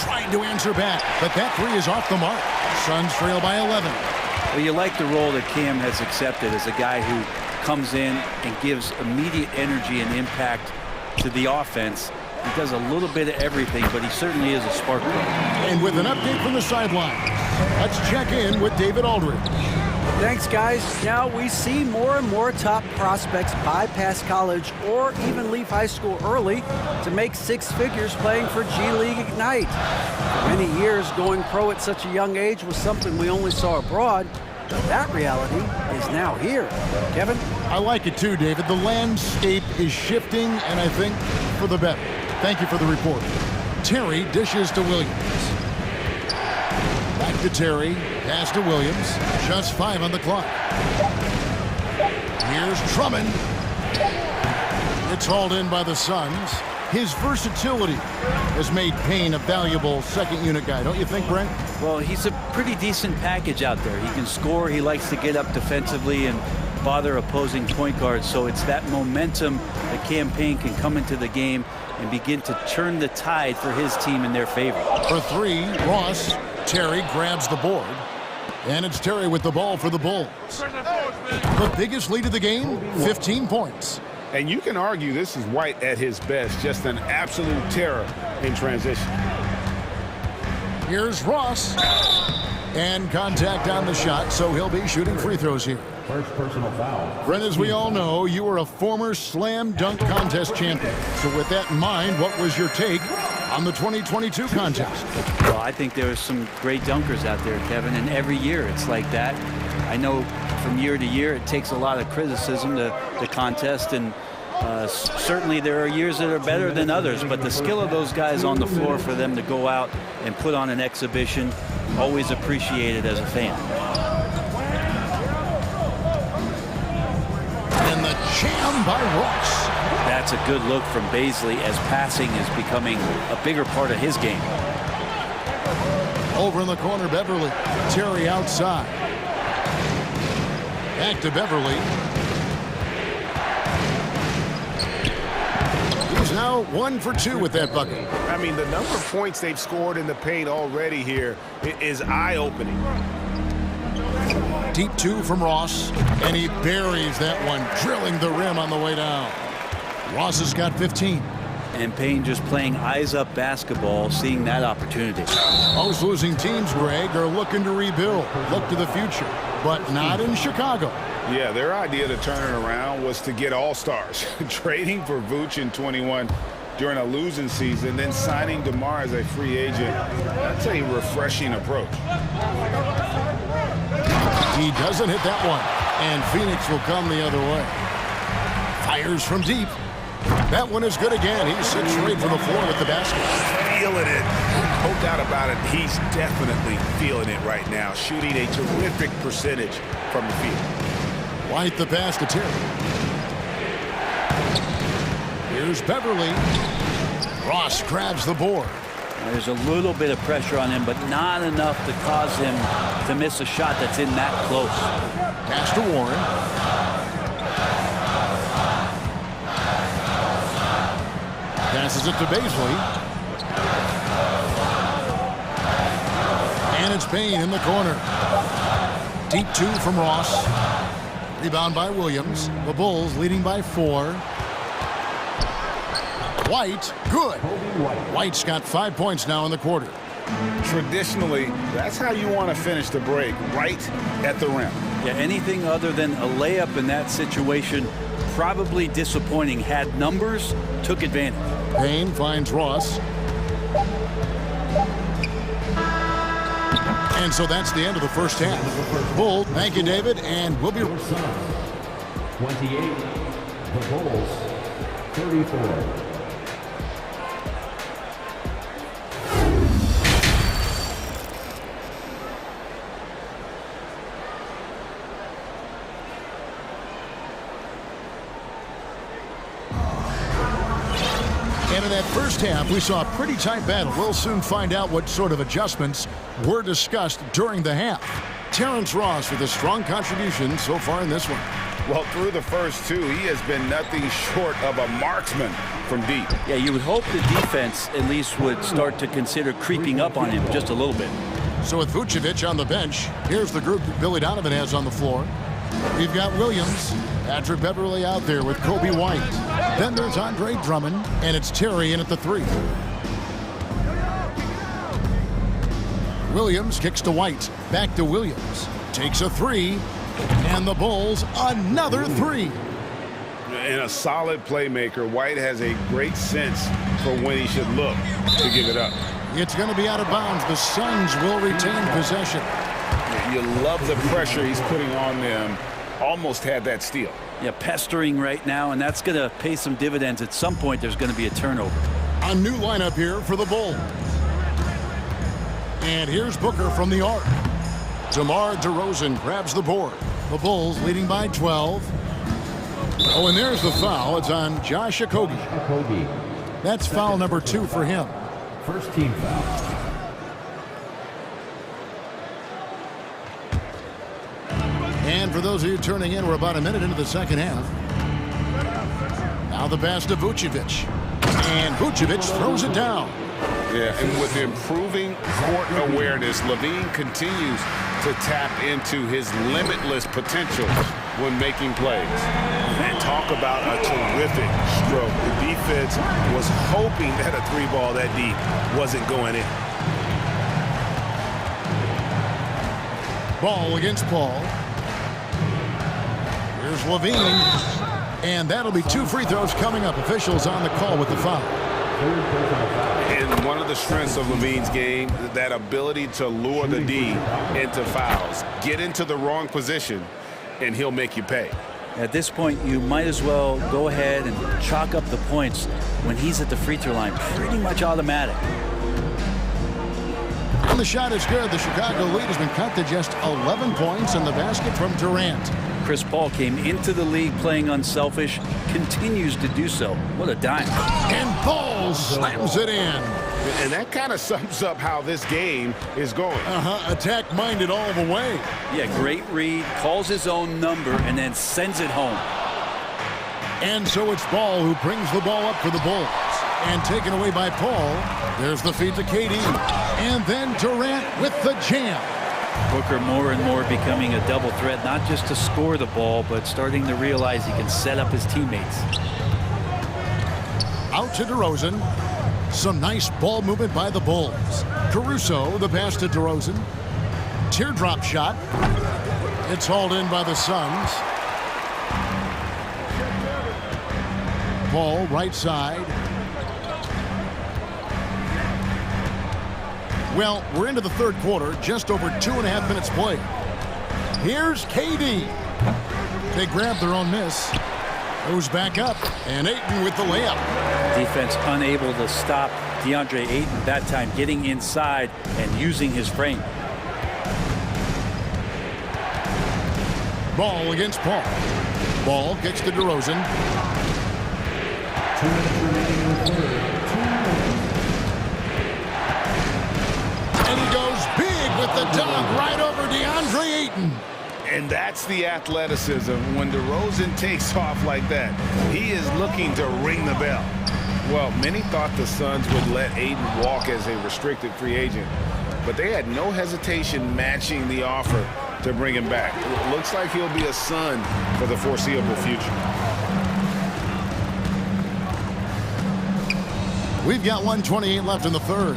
Speaker 1: Trying to answer back, but that three is off the mark. Suns trail by 11.
Speaker 8: Well, you like the role that Cam has accepted as a guy who comes in and gives immediate energy and impact to the offense. He does a little bit of everything, but he certainly is a spark plug.
Speaker 1: And with an update from the sideline, let's check in with David Aldridge.
Speaker 10: Thanks, guys. Now we see more and more top prospects bypass college or even leave high school early to make 6 figures playing for G League Ignite. For many years, going pro at such a young age was something we only saw abroad. But that reality is now here. Kevin?
Speaker 1: I like it too, David. The landscape is shifting, and I think for the better. Thank you for the report. Terry dishes to Williams. Back to Terry. Pass to Williams. Just 5 on the clock. Here's Drummond. It's hauled in by the Suns. His versatility has made Payne a valuable second unit guy, don't you think, Brent?
Speaker 8: Well, he's a pretty decent package out there. He can score. He likes to get up defensively and bother opposing point guards. So it's that momentum that Cam Payne can come into the game and begin to turn the tide for his team in their favor.
Speaker 1: For 3, Ross. Terry grabs the board. And it's Terry with the ball for the Bulls. The biggest lead of the game, 15 points.
Speaker 2: And you can argue this is White at his best, just an absolute terror in transition.
Speaker 1: Here's Ross. And contact on the shot, so he'll be shooting free throws here.
Speaker 4: First personal foul.
Speaker 1: Brent, as we all know, you were a former slam dunk contest champion. So with that in mind, what was your take on the 2022 contest?
Speaker 8: Well, I think there are some great dunkers out there, Kevin, and every year it's like that. I know from year to year. It takes a lot of criticism, the contest, and certainly there are years that are better than others, but the skill of those guys on the floor for them to go out and put on an exhibition, always appreciated as a fan.
Speaker 1: And the jam by Ross.
Speaker 8: That's a good look from Baisley as passing is becoming a bigger part of his game.
Speaker 1: Over in the corner, Beverly. Terry outside. Back to Beverly. He's now 1 for 2 with that bucket.
Speaker 5: I mean, the number of points they've scored in the paint already here is eye-opening.
Speaker 1: Deep 2 from Ross, and he buries that one, drilling the rim on the way down. Ross has got 15.
Speaker 8: And Payne just playing eyes-up basketball, seeing that opportunity.
Speaker 1: Most losing teams, Greg, are looking to rebuild, look to the future, but not in Chicago.
Speaker 2: Yeah, their idea to turn it around was to get all-stars. Trading for Vooch in 21 during a losing season, then signing DeMar as a free agent. That's a refreshing approach.
Speaker 1: He doesn't hit that one, and Phoenix will come the other way. Fires from deep. That one is good again. He sits straight for the floor with the basket.
Speaker 2: Feeling it. No doubt about it. He's definitely feeling it right now. Shooting a terrific percentage from the field.
Speaker 1: White the pass to Terry. Here's Beverly. Ross grabs the board.
Speaker 8: There's a little bit of pressure on him, but not enough to cause him to miss a shot that's in that close.
Speaker 1: Pass to Warren. Passes it to Baisley. And it's Payne in the corner. Deep 2 from Ross. Rebound by Williams. The Bulls leading by 4. White, good. White's got 5 points now in the quarter.
Speaker 2: Traditionally, that's how you want to finish the break, right at the rim.
Speaker 8: Yeah, anything other than a layup in that situation, probably disappointing. Had numbers, took advantage.
Speaker 1: Payne finds Ross. And so that's the end of the first half. Bull, thank you, David, and we'll be...
Speaker 4: 28, the Bulls, 34.
Speaker 1: And in that first half, we saw a pretty tight battle. We'll soon find out what sort of adjustments were discussed during the half. Terrence Ross with a strong contribution so far in this one.
Speaker 2: Well, through the first 2, he has been nothing short of a marksman from deep.
Speaker 8: Yeah, you would hope the defense at least would start to consider creeping up on him just a little bit.
Speaker 1: So with Vucevic on the bench, here's the group that Billy Donovan has on the floor. We've got Williams, Patrick Beverly out there with Kobe White. Then there's Andre Drummond, and it's Terry in at the 3. Williams kicks to White. Back to Williams. Takes a 3. And the Bulls, another 3.
Speaker 2: And a solid playmaker, White has a great sense for when he should look to give it up.
Speaker 1: It's going to be out of bounds. The Suns will retain possession.
Speaker 2: You love the pressure he's putting on them. Almost had that steal.
Speaker 8: Yeah, pestering right now, and that's going to pay some dividends. At some point, there's going to be a turnover.
Speaker 1: A new lineup here for the Bulls. And here's Booker from the arc. DeMar DeRozan grabs the board. The Bulls leading by 12. Oh, and there's the foul. It's on Josh Okogie. That's foul number 2 for him.
Speaker 4: First team foul.
Speaker 1: And for those of you turning in, we're about a minute into the second half. Now the pass to Vucevic. And Vucevic throws it down.
Speaker 2: Yeah, and with improving court awareness, Levine continues to tap into his limitless potential when making plays. And talk about a terrific stroke. The defense was hoping that a 3-ball that deep wasn't going in.
Speaker 1: Ball against Paul. Here's Levine. And that'll be 2 free throws coming up. Officials on the call with the foul.
Speaker 2: And one of the strengths of Levine's game, that ability to lure the D into fouls. Get into the wrong position and he'll make you pay.
Speaker 8: At this point, you might as well go ahead and chalk up the points when he's at the free throw line. Pretty much automatic.
Speaker 1: And the shot is good. The Chicago lead has been cut to just 11 points in the basket from Durant.
Speaker 8: Chris Paul came into the league playing unselfish, continues to do so. What a dime.
Speaker 1: And Paul slams it in.
Speaker 2: And that kind of sums up how this game is going.
Speaker 1: Attack-minded all the way.
Speaker 8: Yeah, great read, calls his own number, and then sends it home.
Speaker 1: And so it's Ball who brings the ball up for the Bulls. And taken away by Paul. There's the feed to KD. And then Durant with the jam.
Speaker 8: Booker more and more becoming a double threat, not just to score the ball, but starting to realize he can set up his teammates.
Speaker 1: Out to DeRozan. Some nice ball movement by the Bulls. Caruso, the pass to DeRozan. Teardrop shot. It's hauled in by the Suns. Ball right side. Well, we're into the third quarter, just over 2.5 minutes played. Here's KD. They grab their own miss. Goes back up, and Ayton with the layup.
Speaker 8: Defense unable to stop DeAndre Ayton that time, getting inside and using his frame.
Speaker 1: Ball against Paul. Ball kicks to DeRozan.
Speaker 4: 2 minutes remaining in the third.
Speaker 1: And he goes big with the dunk right over DeAndre Ayton.
Speaker 2: And that's the athleticism. When DeRozan takes off like that, he is looking to ring the bell. Well, many thought the Suns would let Ayton walk as a restricted free agent, but they had no hesitation matching the offer to bring him back. It looks like he'll be a Sun for the foreseeable future.
Speaker 1: We've got 1:28 left in the third.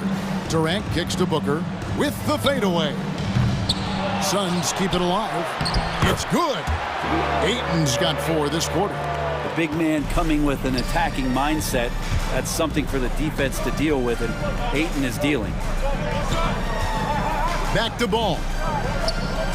Speaker 1: Durant kicks to Booker with the fadeaway. Suns keep it alive. It's good. Ayton's got 4 this quarter.
Speaker 8: The big man coming with an attacking mindset. That's something for the defense to deal with, and Ayton is dealing.
Speaker 1: Back to Ball.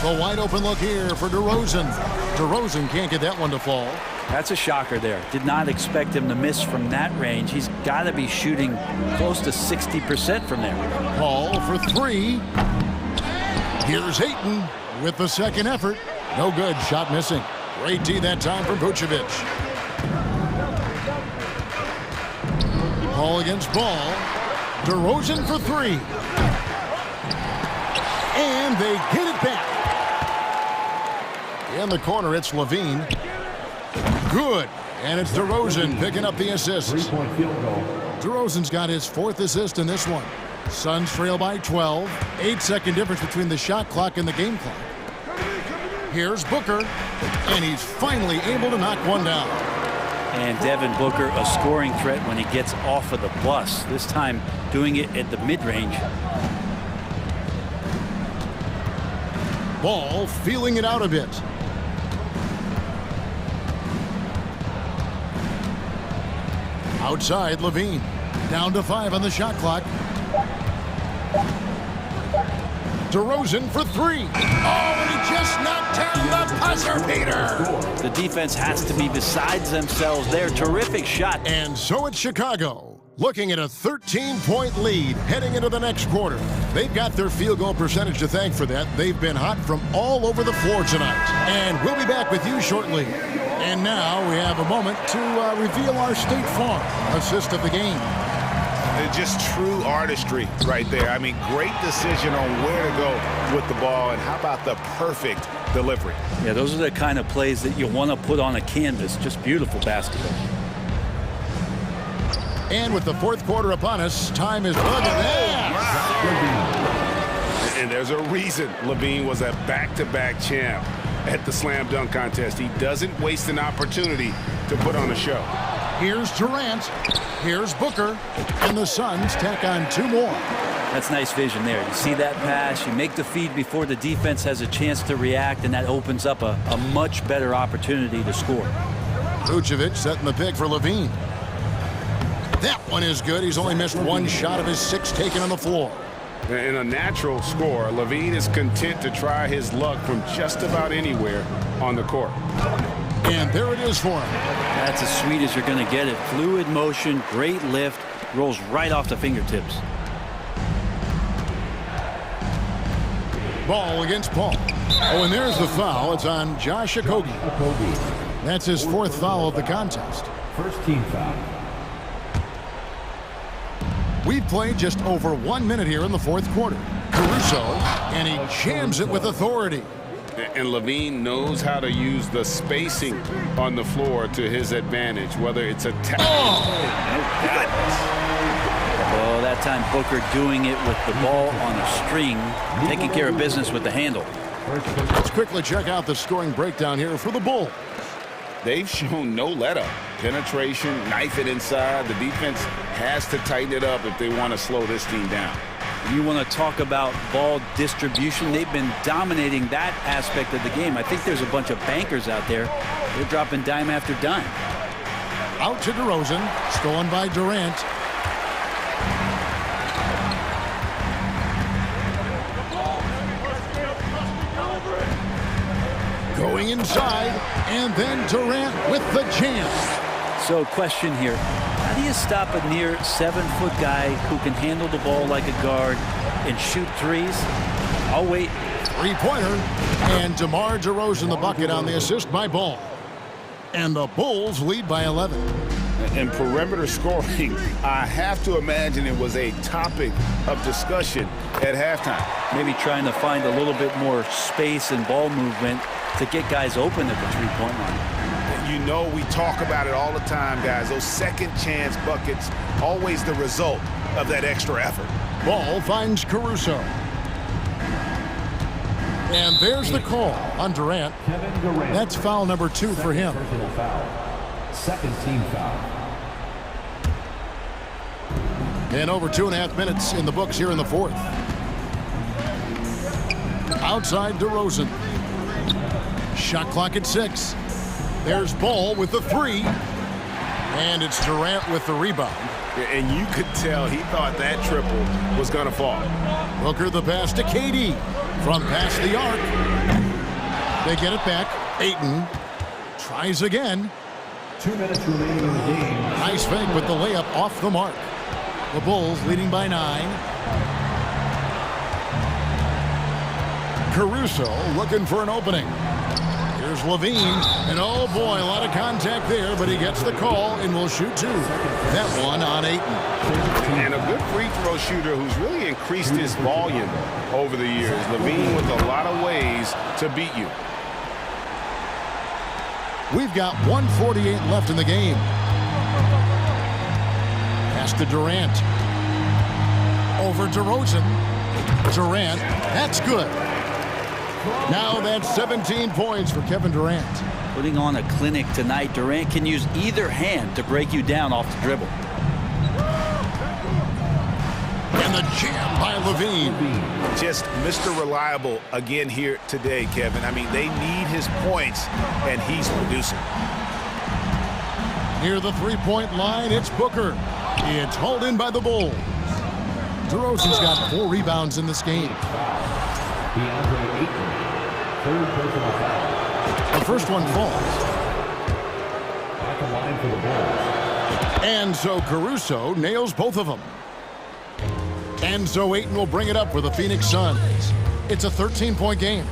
Speaker 1: The wide open look here for DeRozan. DeRozan can't get that one to fall.
Speaker 8: That's a shocker there. Did not expect him to miss from that range. He's got to be shooting close to 60% from there.
Speaker 1: Paul for 3. Here's Ayton with the second effort. No good. Shot missing. Great D that time for Vucevic. Paul against Ball. DeRozan for 3. And they get it back. In the corner, it's Levine. Good. And it's DeRozan picking up the assist.
Speaker 4: 3-point field goal.
Speaker 1: DeRozan's got his 4th assist in this one. Suns trail by 12. 8-second difference between the shot clock and the game clock. Here's Booker. And he's finally able to knock one down.
Speaker 8: And Devin Booker, a scoring threat when he gets off of the bus. This time doing it at the mid-range.
Speaker 1: Ball feeling it out a bit. Outside, Levine. Down to 5 on the shot clock. DeRozan for 3. Oh, and he just knocked down the buzzer beater.
Speaker 8: The defense has to be besides themselves there. Terrific shot.
Speaker 1: And so it's Chicago, looking at a 13-point lead heading into the next quarter. They've got their field goal percentage to thank for that. They've been hot from all over the floor tonight. And we'll be back with you shortly. And now we have a moment to reveal our State Farm assist of the game.
Speaker 2: Just true artistry right there. I mean, great decision on where to go with the ball, and how about the perfect delivery?
Speaker 8: Yeah, those are the kind of plays that you want to put on a canvas. Just beautiful basketball.
Speaker 1: And with the 4th quarter upon us, time is...
Speaker 2: And there's a reason Levine was a back-to-back champ at the slam dunk contest. He doesn't waste an opportunity to put on a show.
Speaker 1: Here's Durant. Here's Booker. And the Suns tack on 2 more.
Speaker 8: That's nice vision there. You see that pass, you make the feed before the defense has a chance to react, and that opens up a much better opportunity to score.
Speaker 1: Vucevic setting the pick for Levine. That one is good. He's only missed 1 shot of his 6 taken on the floor.
Speaker 2: In a natural score, Levine is content to try his luck from just about anywhere on the court.
Speaker 1: And there it is for him.
Speaker 8: That's as sweet as you're going to get it. Fluid motion, great lift, rolls right off the fingertips.
Speaker 1: Ball against Paul. Oh, and there's the foul. It's on Josh Okogie. That's his fourth foul of the contest.
Speaker 4: First team foul.
Speaker 1: We've played just over 1 minute here in the fourth quarter. Caruso, and he jams it with authority.
Speaker 2: And Levine knows how to use the spacing on the floor to his advantage, whether it's a tap.
Speaker 8: Oh, that time Booker doing it with the ball on a string, taking care of business with the handle.
Speaker 1: Let's quickly check out the scoring breakdown here for the Bulls.
Speaker 2: They've shown no let-up. Penetration, knife it inside. The defense has to tighten it up if they want to slow this team down.
Speaker 8: You want to talk about ball distribution. They've been dominating that aspect of the game. I think there's a bunch of bankers out there. They're dropping dime after dime.
Speaker 1: Out to DeRozan, stolen by Durant. Going inside, and then Durant with the jam.
Speaker 8: So question here, how do you stop a near 7-foot guy who can handle the ball like a guard and shoot threes? I'll wait.
Speaker 1: Three-pointer, and DeMar DeRozan the bucket on the assist by Ball. And the Bulls lead by 11.
Speaker 2: And perimeter scoring, I have to imagine it was a topic of discussion at halftime.
Speaker 8: Maybe trying to find a little bit more space and ball movement to get guys open at the three-point line.
Speaker 2: You know, we talk about it all the time, guys. Those second chance buckets, always the result of that extra effort.
Speaker 1: Ball finds Caruso. And there's the call on Durant. That's foul number 2 for him.
Speaker 4: Second team foul.
Speaker 1: And over 2.5 minutes in the books here in the fourth. Outside DeRozan. Shot clock at 6. There's Ball with the 3. And it's Durant with the rebound.
Speaker 2: And you could tell he thought that triple was going to fall.
Speaker 1: Booker the pass to KD. From past the arc. They get it back. Ayton tries again.
Speaker 4: 2 minutes remaining in the game.
Speaker 1: Nice fake with the layup off the mark. The Bulls leading by 9. Caruso looking for an opening. Here's Levine, and oh boy, a lot of contact there, but he gets the call and will shoot 2. That one on Ayton.
Speaker 2: And a good free throw shooter who's really increased his volume over the years. Levine with a lot of ways to beat you.
Speaker 1: We've got 1:48 left in the game. Pass to Durant. Over DeRozan. Durant, that's good. Now that's 17 points for Kevin Durant.
Speaker 8: Putting on a clinic tonight. Durant can use either hand to break you down off the dribble.
Speaker 1: And the jam by Levine.
Speaker 2: Just Mr. Reliable again here today, Kevin. I mean, they need his points, and he's producing.
Speaker 1: Near the three-point line, it's Booker. It's hauled in by the Bulls. DeRozan's got 4 rebounds in this game.
Speaker 4: Third personal foul.
Speaker 1: The first one falls.
Speaker 4: Back in line for the Bulls.
Speaker 1: And so Caruso nails both of them. And so Ayton will bring it up for the Phoenix Suns. It's a 13-point game.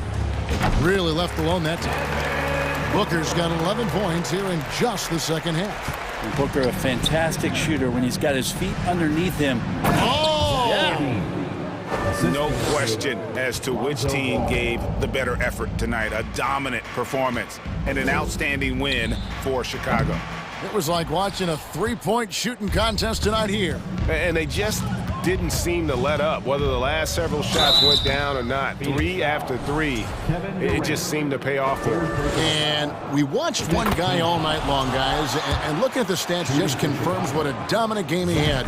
Speaker 1: Really left alone that time. Booker's got 11 points here in just the second half.
Speaker 8: And Booker, a fantastic shooter when he's got his feet underneath him.
Speaker 1: Oh!
Speaker 8: Yeah.
Speaker 2: No question as to which team gave the better effort tonight. A dominant performance and an outstanding win for Chicago.
Speaker 1: It was like watching a three-point shooting contest tonight here.
Speaker 5: And they just didn't seem to let up, whether the last several shots went down or not. 3 after 3, it just seemed to pay off for them.
Speaker 1: And we watched one guy all night long, guys, and looking at the stats just confirms what a dominant game he had.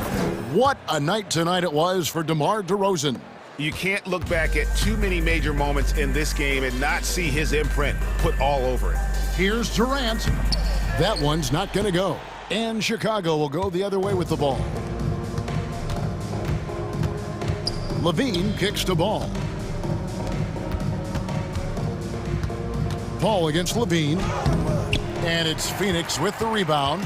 Speaker 1: What a night tonight it was for DeMar DeRozan.
Speaker 2: You can't look back at too many major moments in this game and not see his imprint put all over it.
Speaker 1: Here's Durant. That one's not going to go. And Chicago will go the other way with the ball. Levine kicks to Ball. Ball against Levine. And it's Phoenix with the rebound.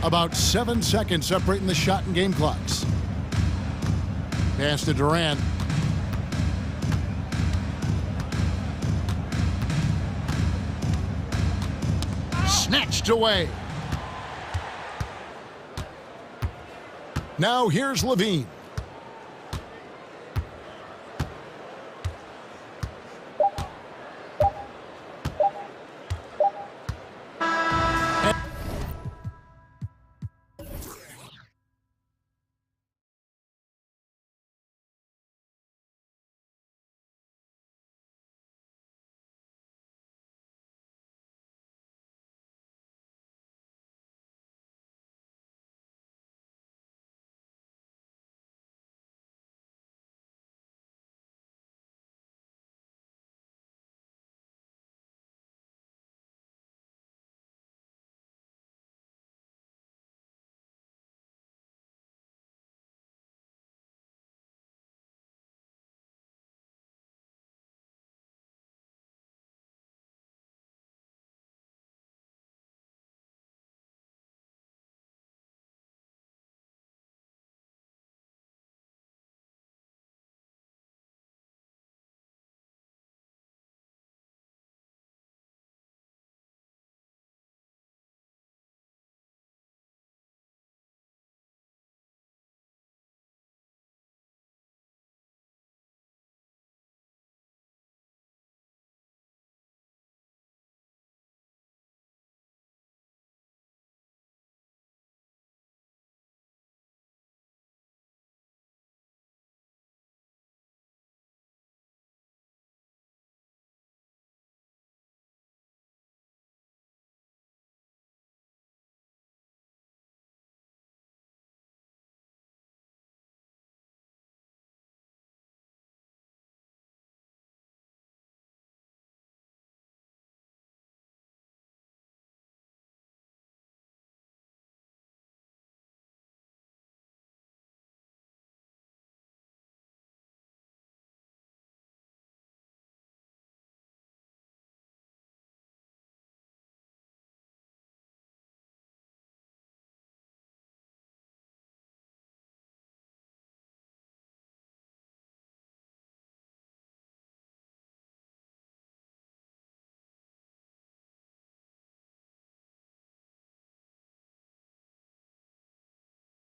Speaker 1: About 7 seconds separating the shot and game clocks. Pass to Durant. Snatched away. Now here's Levine.